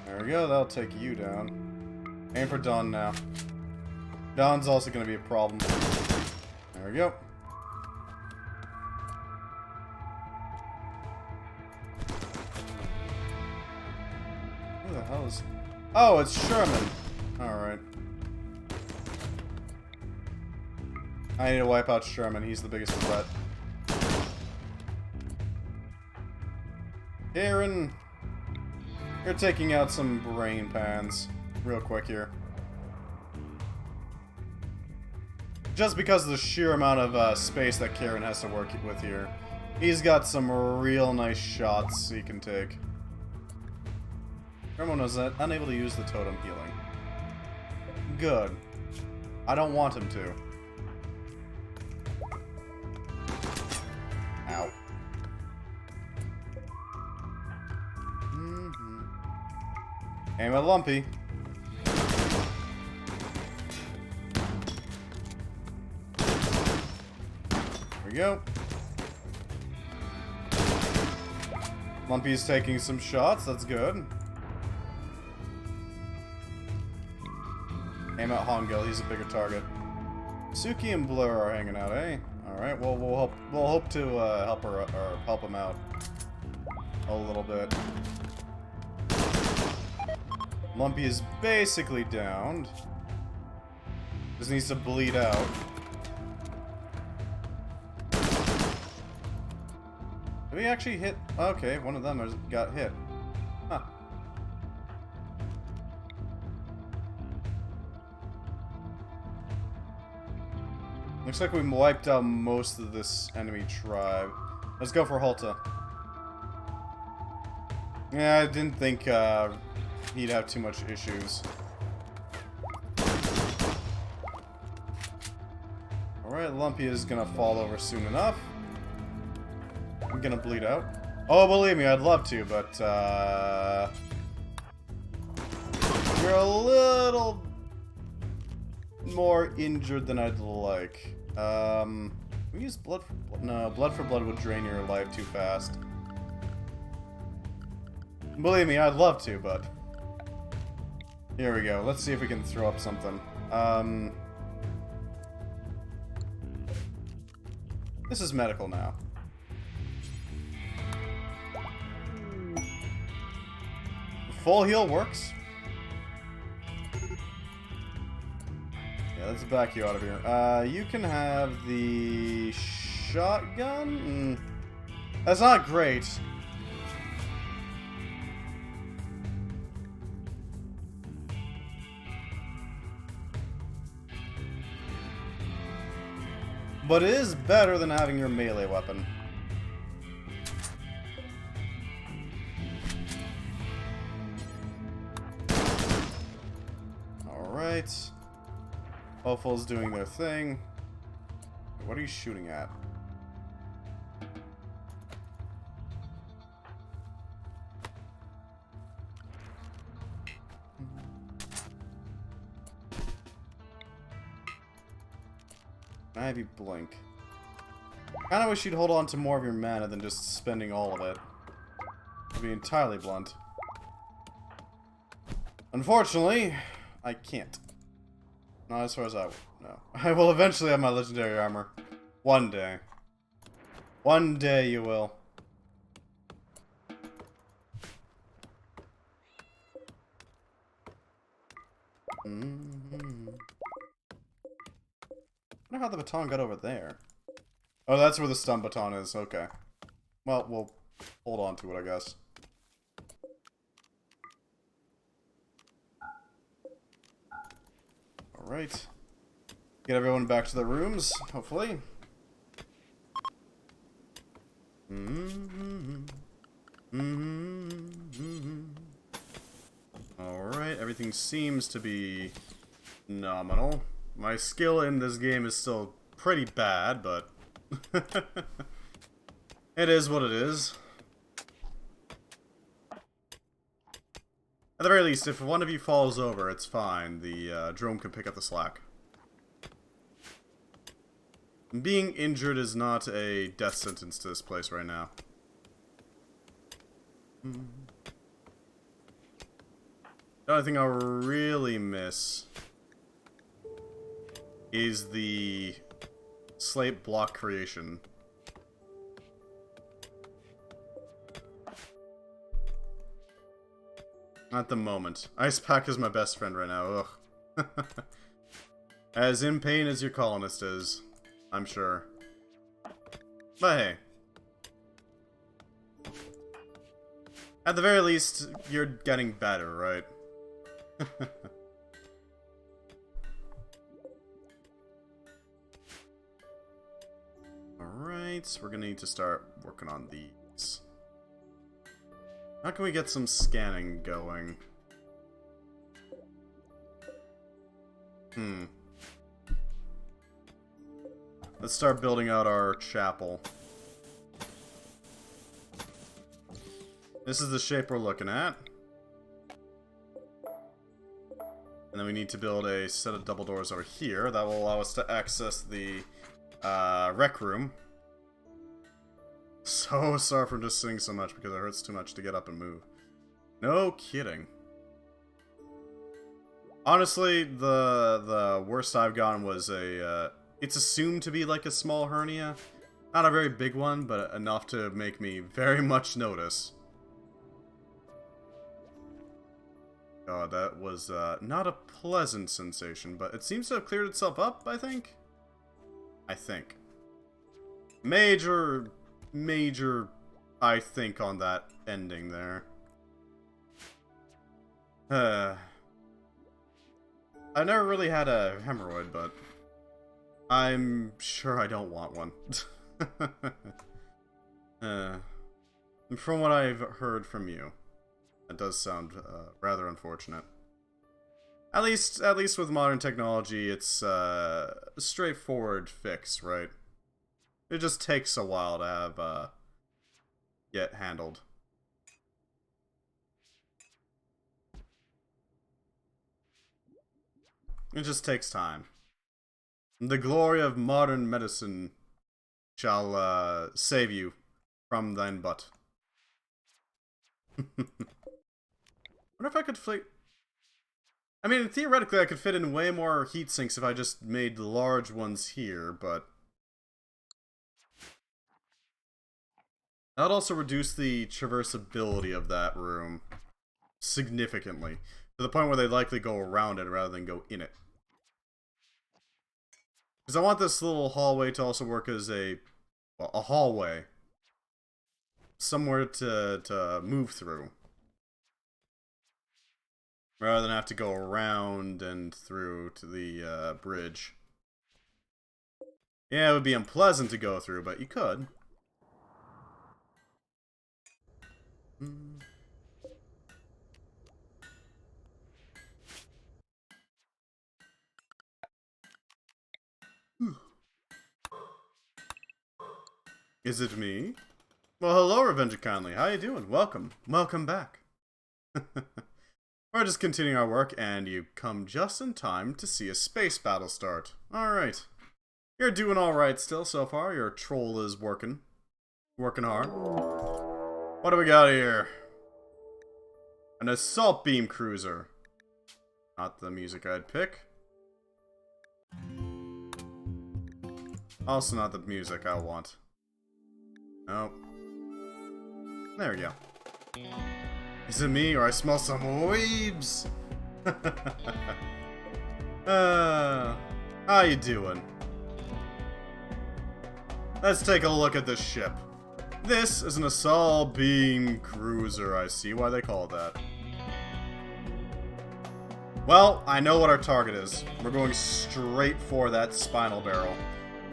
There we go, that'll take you down. Aim for Dawn now. Dawn's also going to be a problem. There we go. Who the hell is... Oh, it's Sherman! Alright. I need to wipe out Sherman, he's the biggest threat. Aaron! You're taking out some brain pans real quick here. Just because of the sheer amount of space that Karen has to work with here. He's got some real nice shots he can take. Everyone was unable to use the totem healing. Good. I don't want him to. Ow. Aim at Lumpy. There we go. Lumpy's taking some shots, that's good. Aim at Hongil, he's a bigger target. Suki and Blur are hanging out, eh? Alright, well we'll hope to help her or help him out a little bit. Lumpy is basically downed. Just needs to bleed out. Did we actually hit? Okay, one of them got hit. Huh. Looks like we wiped out most of this enemy tribe. Let's go for Holta. Yeah, I didn't think he'd have too much issues. Alright, Lumpy is gonna fall over soon enough. I'm gonna bleed out. Oh, believe me, I'd love to, but you're a little more injured than I'd like. We use blood for blood. No, blood for blood would drain your life too fast. Believe me, I'd love to, but here we go. Let's see if we can throw up something. This is medical now. Full heal works. Yeah, let's back you out of here. You can have the shotgun? That's not great. But it is better than having your melee weapon. Alright. Hopeful's doing their thing. What are you shooting at? I have you blink. Kinda wish you'd hold on to more of your mana than just spending all of it. To be entirely blunt. Unfortunately, I can't. Not as far as I know. I will eventually have my legendary armor. One day. One day you will. Mm-hmm. I wonder how the baton got over there. Oh, that's where the stun baton is. Okay. Well, we'll hold on to it, I guess. Alright. Get everyone back to their rooms, hopefully. Alright, everything seems to be nominal. My skill in this game is still pretty bad, but it is what it is. At the very least, if one of you falls over, it's fine. The drone can pick up the slack. Being injured is not a death sentence to this place right now. The only thing I'll really miss is the slate block creation. At the moment. Ice Pack is my best friend right now, ugh. As in pain as your colonist is, I'm sure. But hey. At the very least, you're getting better, right? Alright, we're gonna need to start working on these. How can we get some scanning going? Let's start building out our chapel. This is the shape we're looking at. And then we need to build a set of double doors over here. That will allow us to access the rec room. So sorry for just singing so much because it hurts too much to get up and move. No kidding. Honestly, the worst I've gotten was a... it's assumed to be like a small hernia. Not a very big one, but enough to make me very much notice. God, that was not a pleasant sensation, but it seems to have cleared itself up, I think? Major, I think, on that ending there. I never really had a hemorrhoid, but I'm sure I don't want one. From what I've heard from you, that does sound rather unfortunate. At least with modern technology, it's a straightforward fix, right? It just takes a while to have get handled. It just takes time. The glory of modern medicine shall save you from thine butt. Wonder if I could I mean, theoretically, I could fit in way more heat sinks if I just made the large ones here, but that'd also reduce the traversability of that room significantly, to the point where they'd likely go around it rather than go in it. Because I want this little hallway to also work as a hallway. Somewhere to move through. Rather than have to go around and through to the bridge. Yeah, it would be unpleasant to go through, but you could. Is it me? Well, hello, Revenger Kindly. How you doing? Welcome. Welcome back. We're just continuing our work, and you come just in time to see a space battle start. Alright. You're doing alright still so far. Your troll is working. Working hard. What do we got here? An assault beam cruiser. Not the music I'd pick. Also not the music I want. Nope. There we go. Is it me or I smell some weebs? Uh, how you doing? Let's take a look at this ship. This is an assault beam cruiser. I see why they call it that. Well, I know what our target is. We're going straight for that spinal barrel.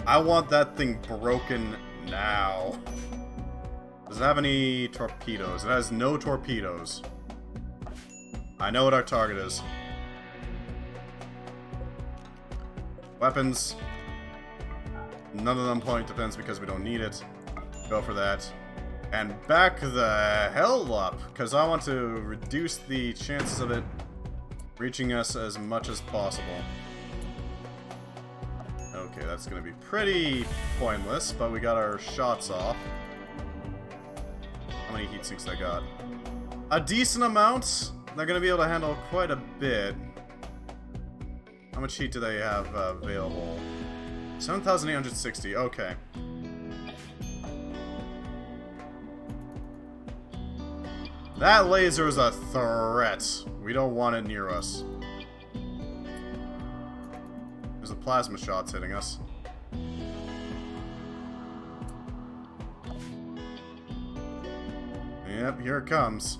I want that thing broken now. Does it have any torpedoes? It has no torpedoes. I know what our target is. Weapons. None of them point defense because we don't need it. Go for that. And back the hell up, because I want to reduce the chances of it reaching us as much as possible. Okay, that's going to be pretty pointless, but we got our shots off. How many heat sinks I got? A decent amount. They're going to be able to handle quite a bit. How much heat do they have available? 7,860. Okay. That laser is a threat. We don't want it near us. There's a plasma shots hitting us. Yep, here it comes.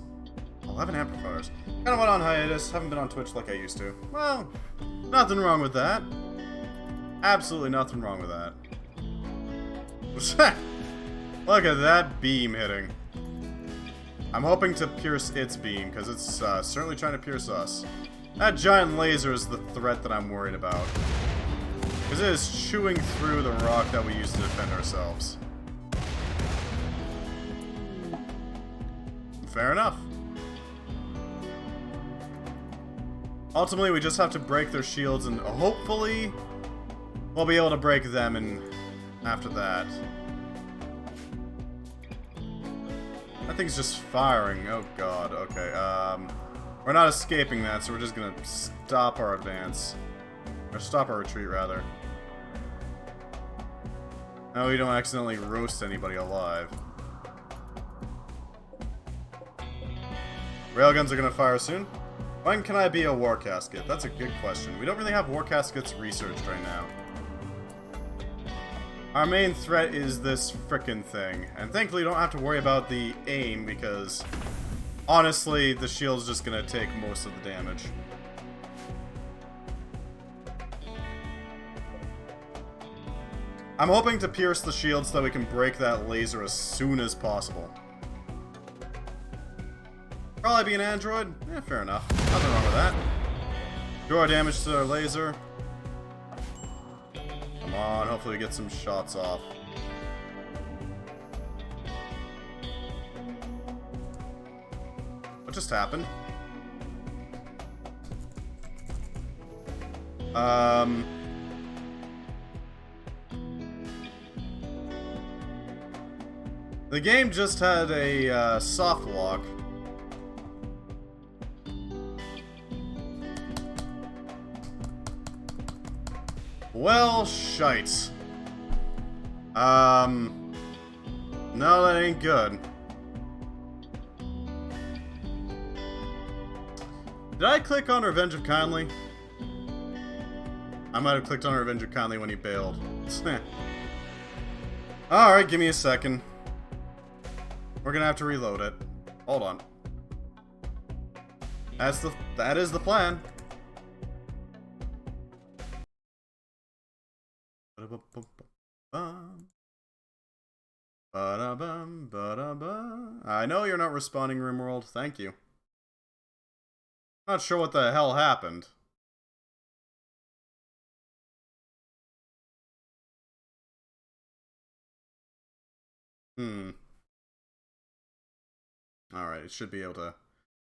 11 amplifiers. Kind of went on hiatus. Haven't been on Twitch like I used to. Well, nothing wrong with that. Absolutely nothing wrong with that. Look at that beam hitting. I'm hoping to pierce its beam, because it's certainly trying to pierce us. That giant laser is the threat that I'm worried about. Because it is chewing through the rock that we use to defend ourselves. Fair enough. Ultimately, we just have to break their shields, and hopefully we'll be able to break them, and after that. That thing's just firing. Oh god, okay. We're not escaping that, so we're just gonna stop our advance. Or stop our retreat, rather. Now we don't accidentally roast anybody alive. Railguns are gonna fire soon. When can I be a war casket? That's a good question. We don't really have war caskets researched right now. Our main threat is this frickin' thing. And thankfully we don't have to worry about the aim because honestly the shield's just gonna take most of the damage. I'm hoping to pierce the shield so that we can break that laser as soon as possible. Probably be an android? Yeah, fair enough. Nothing wrong with that. Do our damage to their laser. Come on, hopefully we get some shots off. What just happened? The game just had a soft lock. Well, shite. No, that ain't good. Did I click on Revenge of Kindly? I might have clicked on Revenge of Kindly when he bailed. Alright, give me a second. We're gonna have to reload it. Hold on. That is the plan. I know you're not responding, Rimworld. Thank you. Not sure what the hell happened. Alright, it should be able to...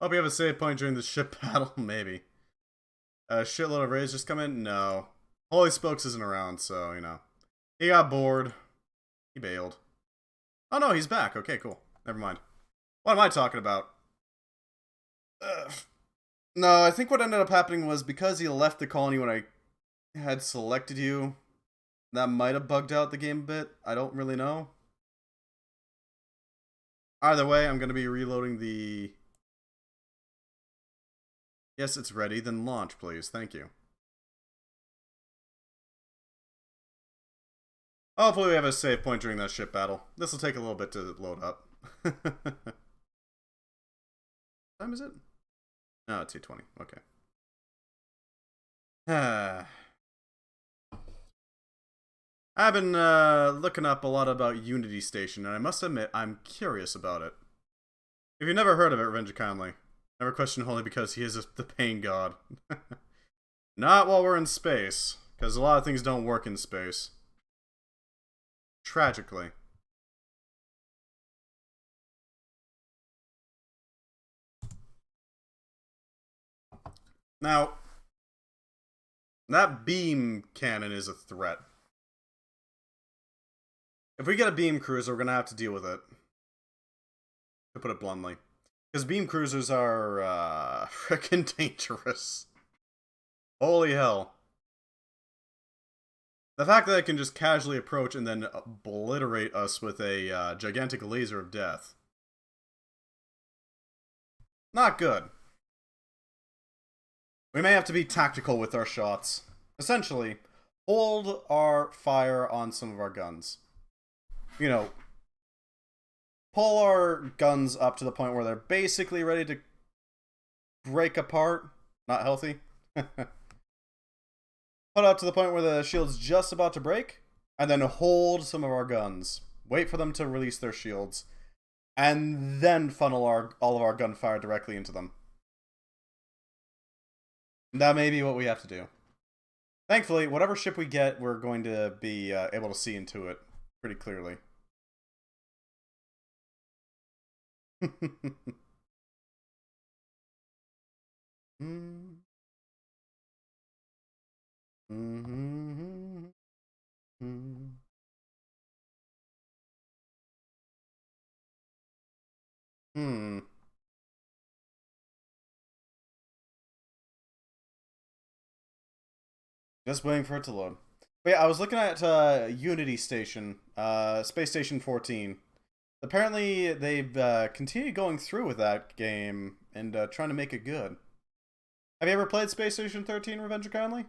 Hope you have a save point during the ship battle. Maybe. A shitload of raids just come in? No. Holy Spokes isn't around, so, you know. He got bored. He bailed. Oh no, he's back. Okay, cool. Never mind. What am I talking about? No, I think what ended up happening was because he left the colony when I had selected you, that might have bugged out the game a bit. I don't really know. Either way, I'm going to be reloading the... Yes, it's ready. Then launch, please. Thank you. Hopefully we have a save point during that ship battle. This will take a little bit to load up. What time is it? No, it's 8:20. Okay. I've been looking up a lot about Unity Station, and I must admit, I'm curious about it. If you've never heard of it, Revenge of Conley, never question Holy because he is the pain god. Not while we're in space, because a lot of things don't work in space. Tragically. Now, that beam cannon is a threat. If we get a beam cruiser, we're going to have to deal with it. To put it bluntly. Because beam cruisers are, frickin' dangerous. Holy hell. The fact that it can just casually approach and then obliterate us with a gigantic laser of death. Not good. We may have to be tactical with our shots. Essentially, hold our fire on some of our guns. You know, pull our guns up to the point where they're basically ready to break apart. Not healthy. Put up to the point where the shield's just about to break, and then hold some of our guns. Wait for them to release their shields, and then funnel all of our gunfire directly into them. That may be what we have to do. Thankfully, whatever ship we get, we're going to be able to see into it pretty clearly. Just waiting for it to load. But yeah, I was looking at Unity Station, Space Station 14. Apparently, they've continued going through with that game and trying to make it good. Have you ever played Space Station 13, Revenge of Conley?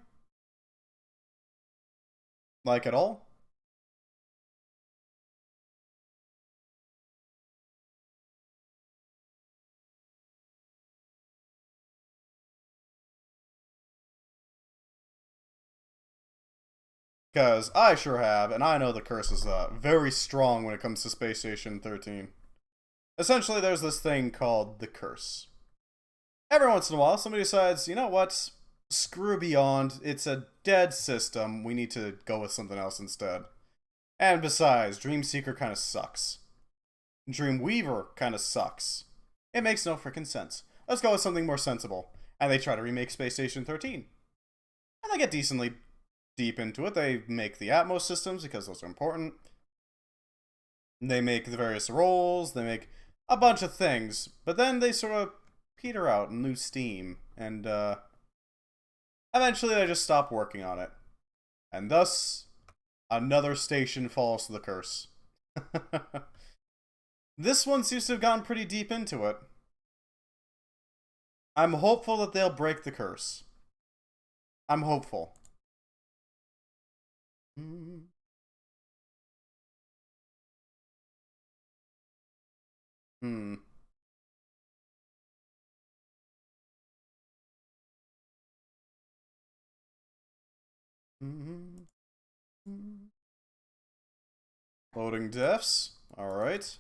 Like, at all? Because I sure have, and I know the curse is very strong when it comes to Space Station 13. Essentially, there's this thing called the curse. Every once in a while, somebody decides, you know what? Screw Beyond. It's a dead system. We need to go with something else instead. And besides, Dreamseeker kind of sucks. Dreamweaver kind of sucks. It makes no freaking sense. Let's go with something more sensible. And they try to remake Space Station 13. And they get decently deep into it. They make the Atmos systems because those are important. They make the various roles. They make a bunch of things. But then they sort of peter out and lose steam. And eventually they just stop working on it. And thus, another station falls to the curse. This one seems to have gone pretty deep into it. I'm hopeful that they'll break the curse. I'm hopeful. Loading diffs. Alright.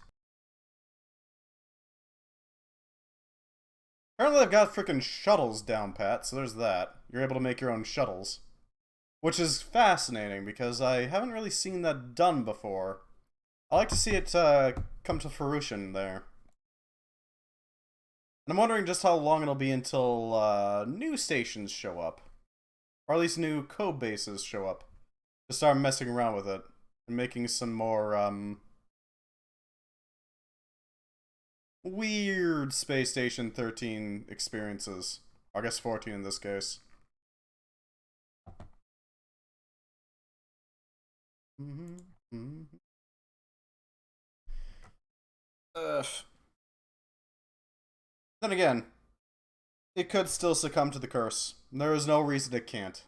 Apparently they've got freaking shuttles down pat, so there's that. You're able to make your own shuttles. Which is fascinating, because I haven't really seen that done before. I like to see it come to fruition there. And I'm wondering just how long it'll be until new stations show up. Or at least new code bases show up. To start messing around with it. And making some more, weird Space Station 13 experiences. Or I guess 14 in this case. Then again, it could still succumb to the curse. There is no reason it can't.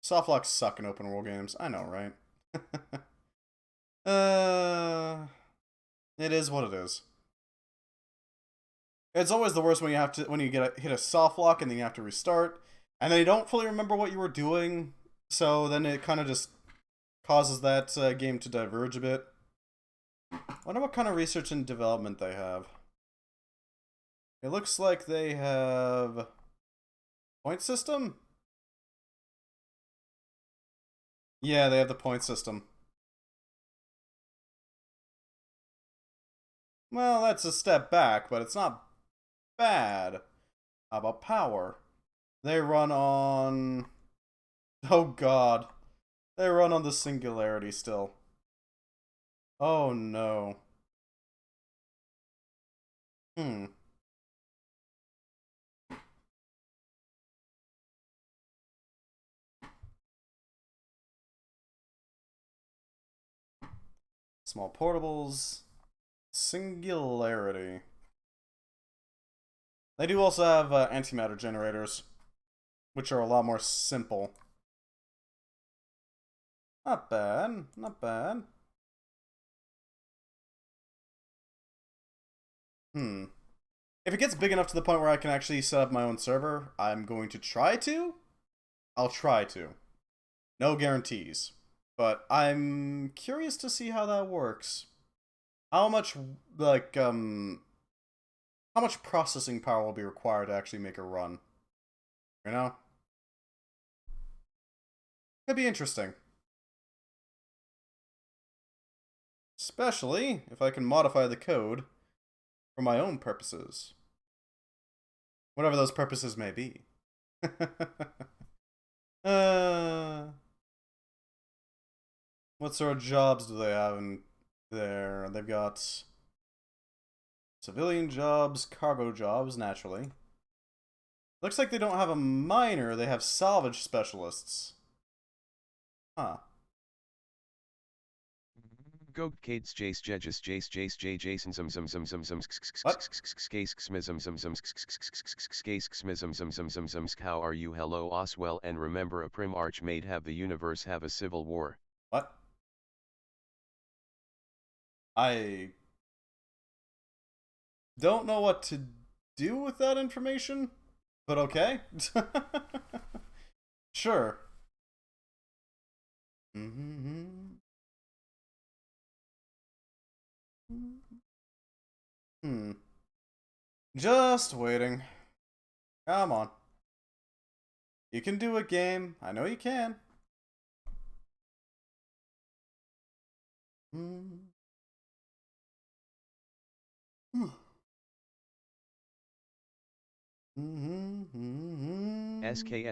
Softlocks suck in open world games. I know, right? Uh, it is what it is. It's always the worst when you have to hit a soft lock and then you have to restart, and then you don't fully remember what you were doing. So then it kind of just causes that game to diverge a bit. Wonder what kind of research and development they have. It looks like they have point system. Yeah, they have the point system. Well, that's a step back, but it's not bad. How about power? They run on... Oh god. They run on the singularity still. Oh no. Hmm. Small portables. Singularity. They do also have antimatter generators, which are a lot more simple. Not bad. Not bad. Hmm. If it gets big enough to the point where I can actually set up my own server, I'm going to try to. I'll try to. No guarantees. But I'm curious to see how that works. How much, like, how much processing power will be required to actually make a run? You know? Could be interesting. Especially if I can modify the code for my own purposes. Whatever those purposes may be. uh, what sort of jobs do they have in there? They've got civilian jobs, cargo jobs, naturally. Looks like they don't have a miner, they have salvage specialists. Huh. Go Cates Jace Jegus Jace Jace J Jason some What? skase xmism some skase xmism some how are you hello Oswell and remember a prim archmage have the universe have a civil war. What? I don't know what to do with that information, but okay. Sure. Hmm. Just waiting. Come on. You can do it, game. I know you can. Hmm. Okay,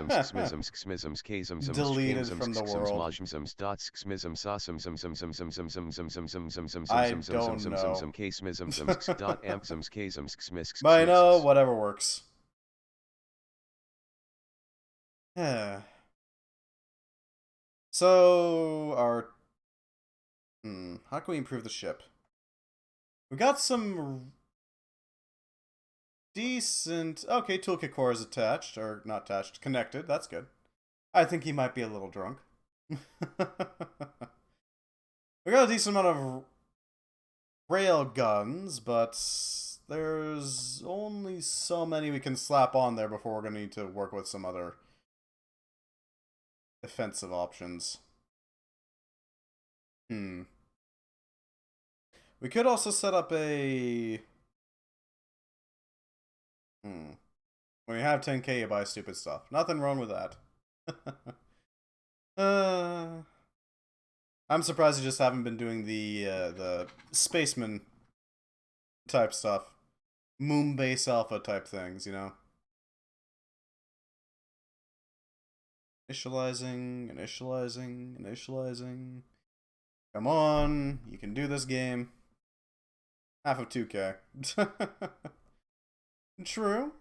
that deleted from the world. I don't know. But I know whatever works. Yeah. So our how can we improve the ship? We got some decent. Okay, toolkit core is attached or not attached, connected. That's good. I think he might be a little drunk. We got a decent amount of rail guns, but there's only so many we can slap on there before we're gonna need to work with some other defensive options. Hmm. We could also set up a. When you have 10k, you buy stupid stuff. Nothing wrong with that. uh, I'm surprised you just haven't been doing the spaceman type stuff, Moonbase Alpha type things, you know. Initializing. Come on, you can do this game. Half of 2k. True.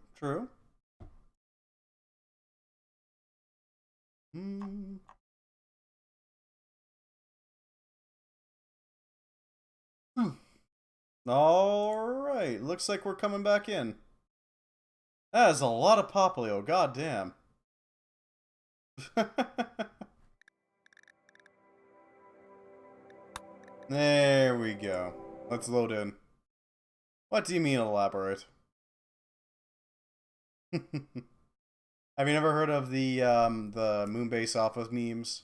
Hmm. Alright, looks like we're coming back in. That is a lot of Poplio, goddamn. There we go. Let's load in. What do you mean elaborate? Have you never heard of the Moonbase Alpha memes?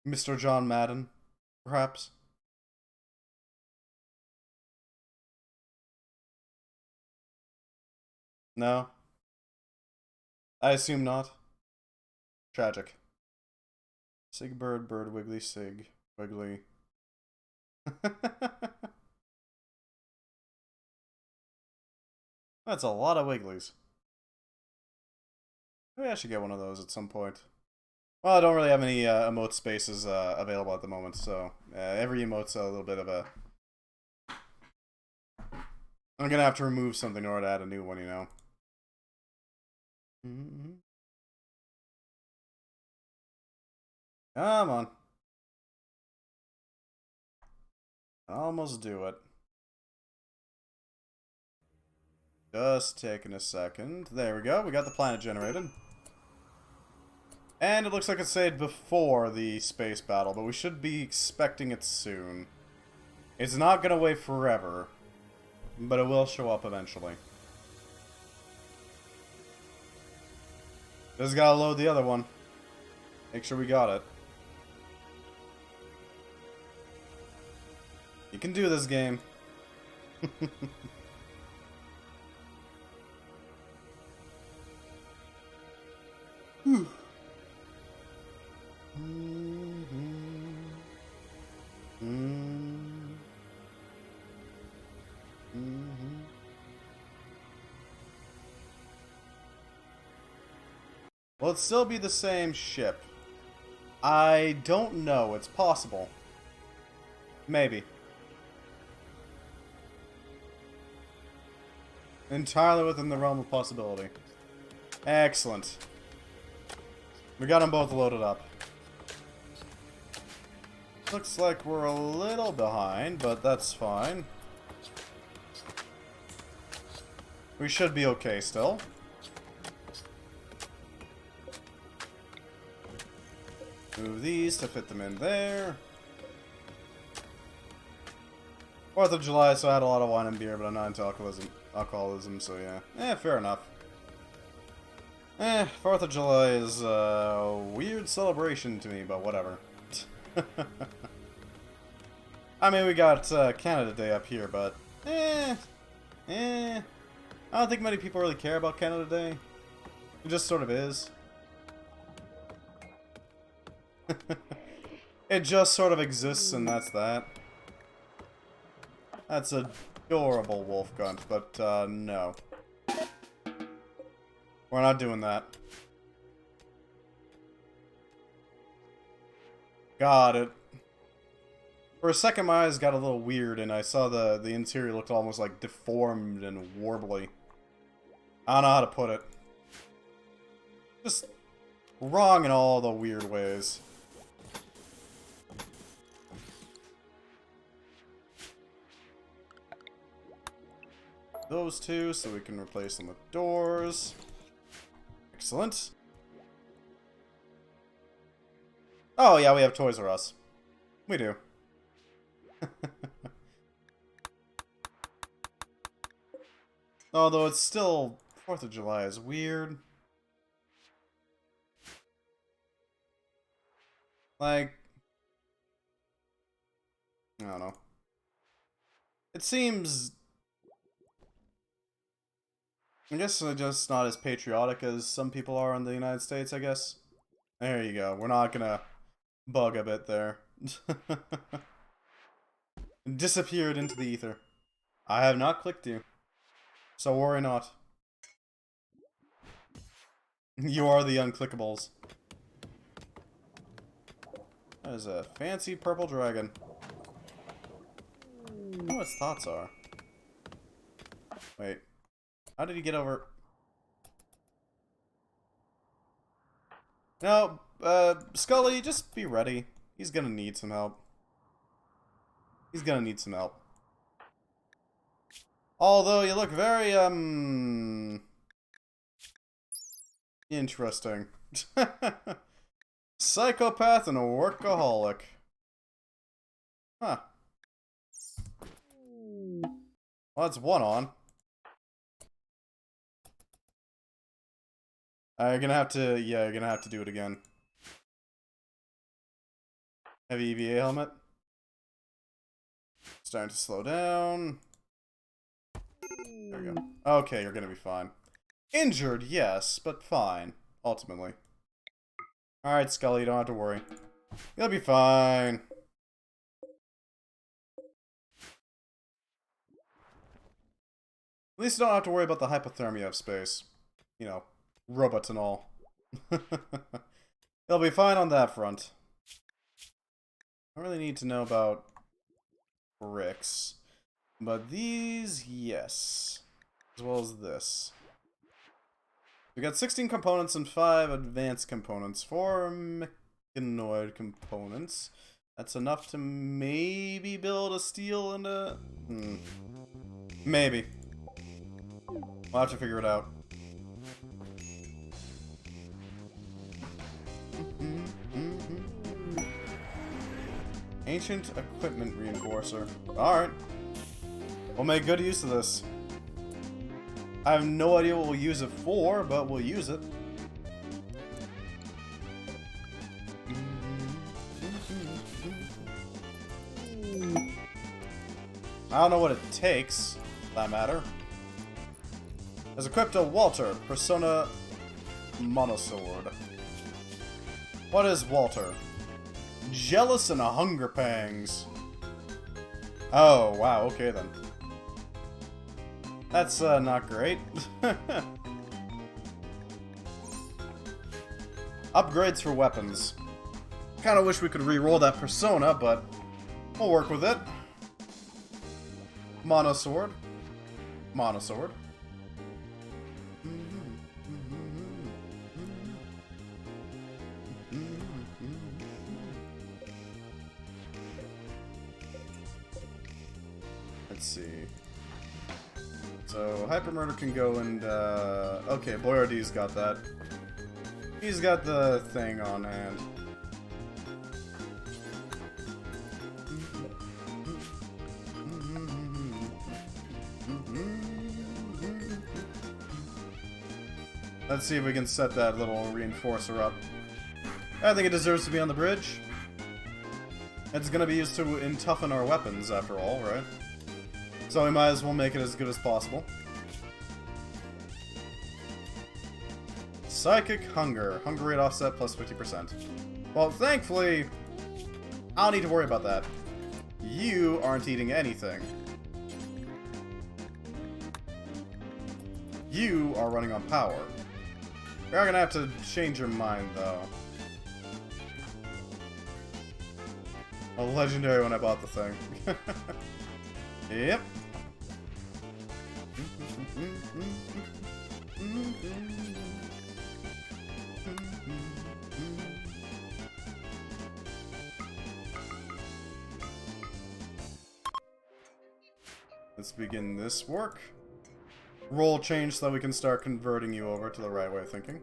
Mr. John Madden, perhaps? No? I assume not. Tragic. Sigbird, Bird, Wiggly, Sig, Wiggly. That's a lot of Wigglies. Maybe I should get one of those at some point. Well, I don't really have any emote spaces available at the moment, so every emote's a little bit of a... I'm gonna have to remove something in order to add a new one, you know? Come on. Almost do it. Just taking a second. There we go. We got the planet generated. And it looks like it saved before the space battle, but we should be expecting it soon. It's not gonna wait forever, but it will show up eventually. Just gotta load the other one. Make sure we got it. You can do this game. Will it still be the same ship? I don't know. It's possible. Maybe. Entirely within the realm of possibility. Excellent. We got them both loaded up. Looks like we're a little behind, but that's fine. We should be okay still. Move these to fit them in there. 4th of July, so I had a lot of wine and beer, but I'm not into alcoholism, so yeah. Fair enough. 4th of July is a weird celebration to me, but whatever. I mean, we got Canada Day up here, but I don't think many people really care about Canada Day. It just sort of is. It just sort of exists, and that's that. That's adorable, Wolf Gunt, but no. We're not doing that. Got it. For a second, my eyes got a little weird, and I saw the interior looked almost like deformed and warbly. I don't know how to put it. Just wrong in all the weird ways. Those two, so we can replace them with doors. Excellent. Oh yeah, we have Toys R Us. We do. Although it's still 4th of July is weird. Like, I don't know. It seems, I guess, just not as patriotic as some people are in the United States, I guess. There you go. We're not gonna bug a bit there. Disappeared into the ether. I have not clicked you. So worry not. You are the unclickables. That is a fancy purple dragon. I don't know what its thoughts are. Wait. How did he get over? No, Scully, just be ready. He's gonna need some help. He's gonna need some help. Although you look very, interesting. Psychopath and a workaholic. Huh. Well, that's one on. You're gonna have to, yeah, you're gonna have to do it again. Heavy EVA helmet. Starting to slow down. There we go. Okay, you're gonna be fine. Injured, yes, but fine, ultimately. Alright, Scully, you don't have to worry. You'll be fine. At least you don't have to worry about the hypothermia of space. You know, robots and all. You'll be fine on that front. I really need to know about bricks. But these, yes. As well as this. We got 16 components and 5 advanced components. 4 mechanoid components. That's enough to maybe build a steel and a... Maybe. We'll have to figure it out. Ancient equipment reinforcer. Alright. We'll make good use of this. I have no idea what we'll use it for, but we'll use it. I don't know what it takes, for that matter. Has equipped a Walter, Persona Monosword. What is Walter? Jealous and hunger pangs. Oh, wow, okay then. That's, not great. Upgrades for weapons. Kinda wish we could re-roll that Persona, but we'll work with it. Monosword. Monosword. Let's see. So, Hyper Murder can go and, okay, Boyardee's got that. He's got the thing on hand. Let's see if we can set that little reinforcer up. I think it deserves to be on the bridge. It's gonna be used to toughen our weapons, after all, right? So we might as well make it as good as possible. Psychic Hunger. Hunger rate offset plus 50%. Well, thankfully, I don't need to worry about that. You aren't eating anything. You are running on power. We are gonna have to change your mind, though. A legendary when I bought the thing. Yep. Let's begin this work. Roll change so that we can start converting you over to the right way of thinking.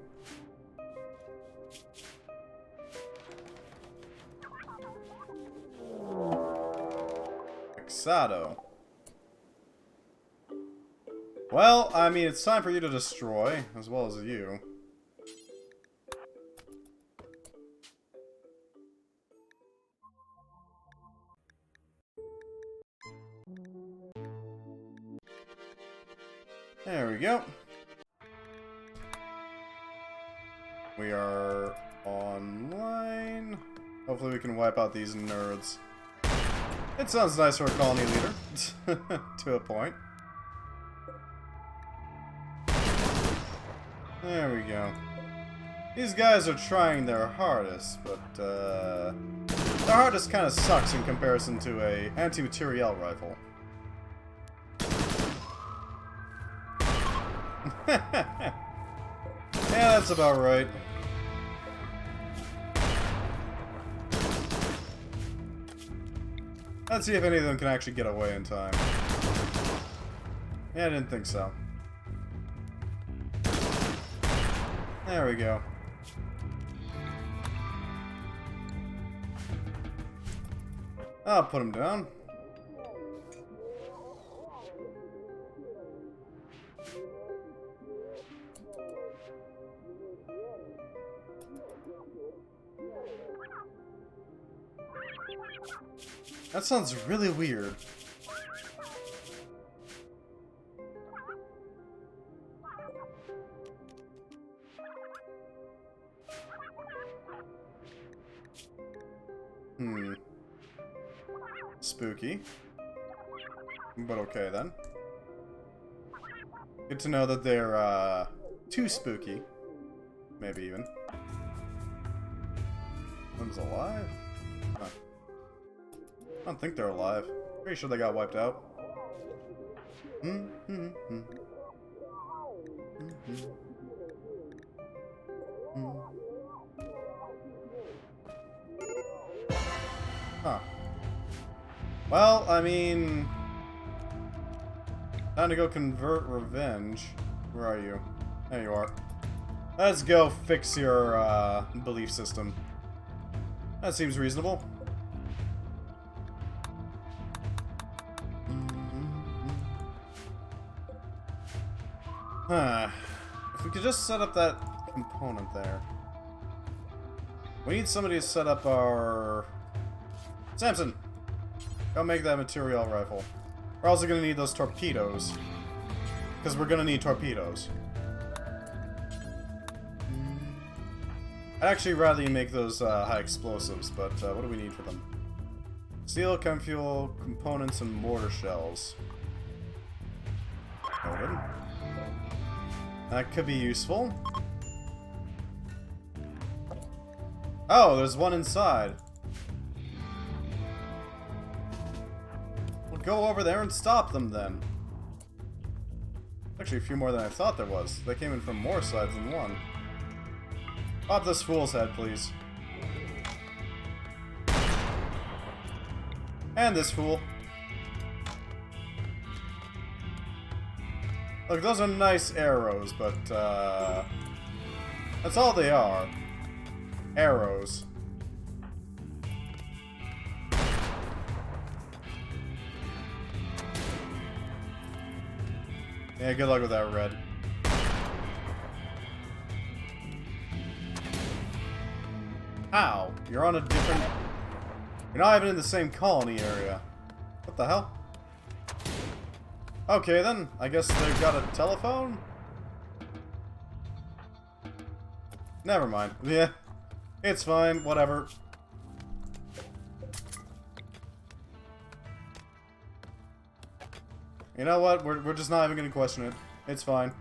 Exado. Well, I mean, it's time for you to destroy, as well as you. There we go. We are online. Hopefully we can wipe out these nerds. It sounds nice for a colony leader. To a point. There we go. These guys are trying their hardest, but their hardest kind of sucks in comparison to a anti-materiel rifle. Yeah, that's about right. Let's see if any of them can actually get away in time. Yeah, I didn't think so. There we go. I'll put him down. That sounds really weird. Spooky. But okay then. Good to know that they're, too spooky. Maybe even. One's alive? Huh. I don't think they're alive. Pretty sure they got wiped out. Huh. Well, I mean... Time to go convert revenge. Where are you? There you are. Let's go fix your, belief system. That seems reasonable. Huh. If we could just set up that component there. We need somebody to set up our... Samson! Go make that material rifle. We're also gonna need those torpedoes. Because we're gonna need torpedoes. I'd actually rather you make those high explosives, but what do we need for them? Steel, chem fuel, components, and mortar shells. Noted. That could be useful. Oh, there's one inside. We'll go over there and stop them then. Actually, a few more than I thought there was. They came in from more sides than one. Pop this fool's head, please. And this fool. Look, those are nice arrows, but, that's all they are. Arrows. Yeah, good luck with that, Red. Ow! You're on a different... You're not even in the same colony area. What the hell? Okay then, I guess they've got a telephone? Never mind. Yeah. It's fine, whatever. You know what? We're just not even gonna question it. It's fine.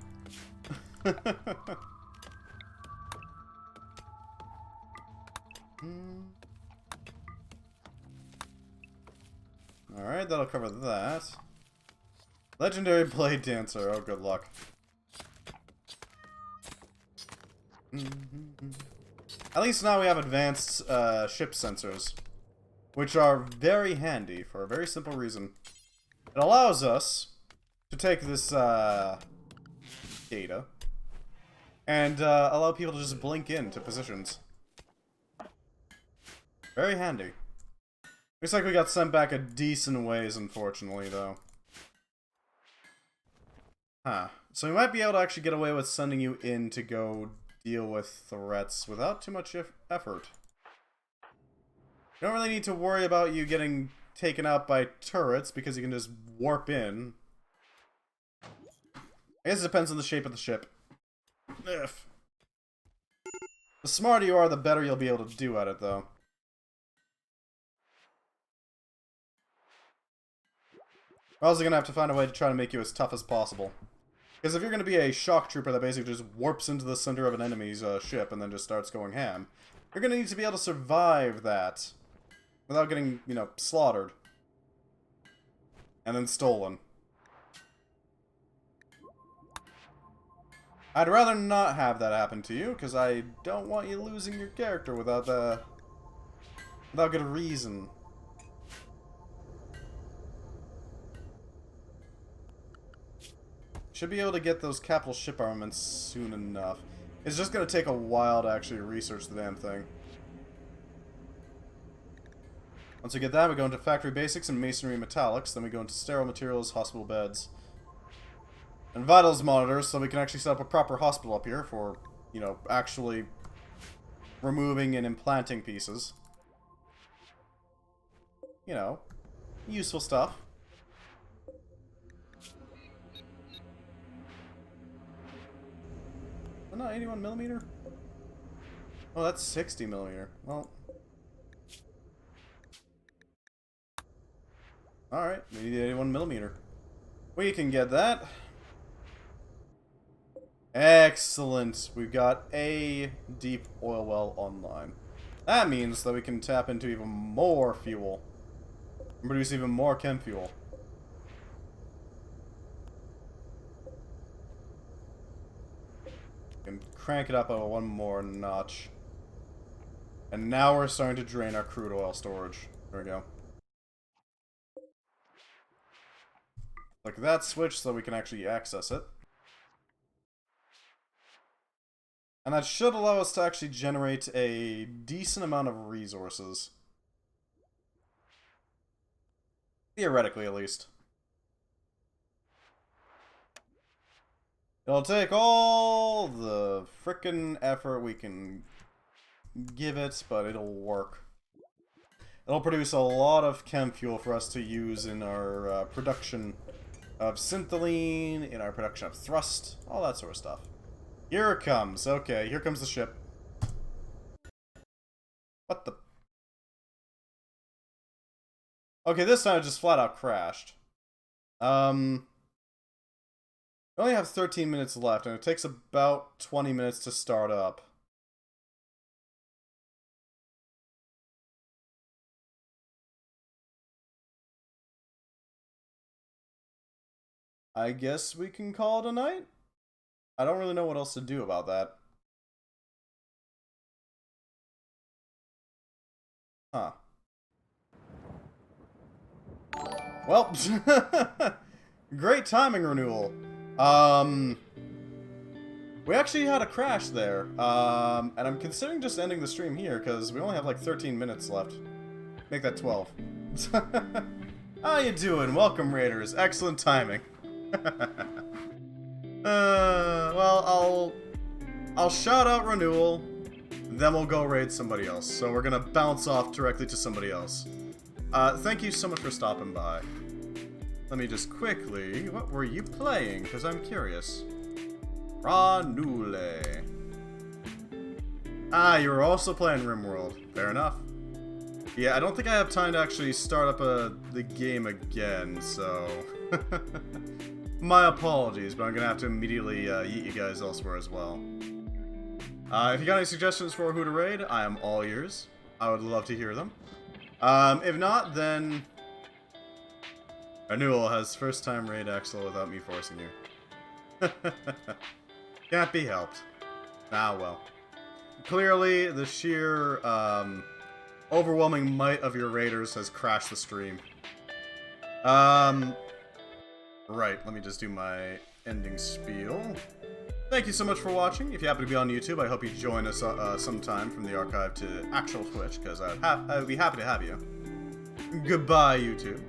Alright, that'll cover that. Legendary Blade Dancer. Oh, good luck. At least now we have advanced ship sensors, which are very handy for a very simple reason. It allows us to take this data and allow people to just blink into positions. Very handy. Looks like we got sent back a decent ways, unfortunately, though. Huh. So we might be able to actually get away with sending you in to go deal with threats without too much effort. You don't really need to worry about you getting taken out by turrets, because you can just warp in. I guess it depends on the shape of the ship. Ugh. The smarter you are, the better you'll be able to do at it, though. We're also gonna have to find a way to try to make you as tough as possible. Because if you're gonna be a shock trooper that basically just warps into the center of an enemy's ship and then just starts going ham, you're gonna need to be able to survive that without getting, you know, slaughtered. And then stolen. I'd rather not have that happen to you, because I don't want you losing your character without good reason. Should be able to get those capital ship armaments soon enough. It's just gonna take a while to actually research the damn thing. Once we get that, we go into factory basics and masonry metallics. Then we go into sterile materials, hospital beds, and vitals monitors, so we can actually set up a proper hospital up here for, you know, actually removing and implanting pieces. You know, useful stuff. Oh, no, 81mm? Oh, that's 60mm. Well, alright, we need 81mm. We can get that. Excellent. We've got a deep oil well online. That means that we can tap into even more fuel and produce even more chem fuel. And crank it up by one more notch. And now we're starting to drain our crude oil storage. There we go. Click that switch so we can actually access it. And that should allow us to actually generate a decent amount of resources. Theoretically, at least. It'll take all the frickin' effort we can give it, but it'll work. It'll produce a lot of chem fuel for us to use in our production of syntholine, in our production of thrust, all that sort of stuff. Here it comes. Okay, here comes the ship. What the... Okay, this time it just flat out crashed. We only have 13 minutes left, and it takes about 20 minutes to start up. I guess we can call it a night? I don't really know what else to do about that. Huh. Well, great timing, Renewal. We actually had a crash there. And I'm considering just ending the stream here, because we only have like 13 minutes left. Make that 12. How you doing? Welcome, Raiders. Excellent timing. Well, I'll shout out Renewal, then we'll go raid somebody else. So we're gonna bounce off directly to somebody else. Thank you so much for stopping by. Let me just quickly... What were you playing? Because I'm curious. Ranule. Ah, you were also playing Rimworld. Fair enough. Yeah, I don't think I have time to actually start up the game again, so... My apologies, but I'm gonna have to immediately yeet you guys elsewhere as well. If you got any suggestions for who to raid, I am all ears. I would love to hear them. If not, then... Renewal has first time raid Axel without me forcing you. Can't be helped. Ah, well. Clearly, the sheer, overwhelming might of your raiders has crashed the stream. Right, let me just do my ending spiel. Thank you so much for watching. If you happen to be on YouTube, I hope you join us sometime from the archive to actual Twitch, because I'd be happy to have you. Goodbye, YouTube.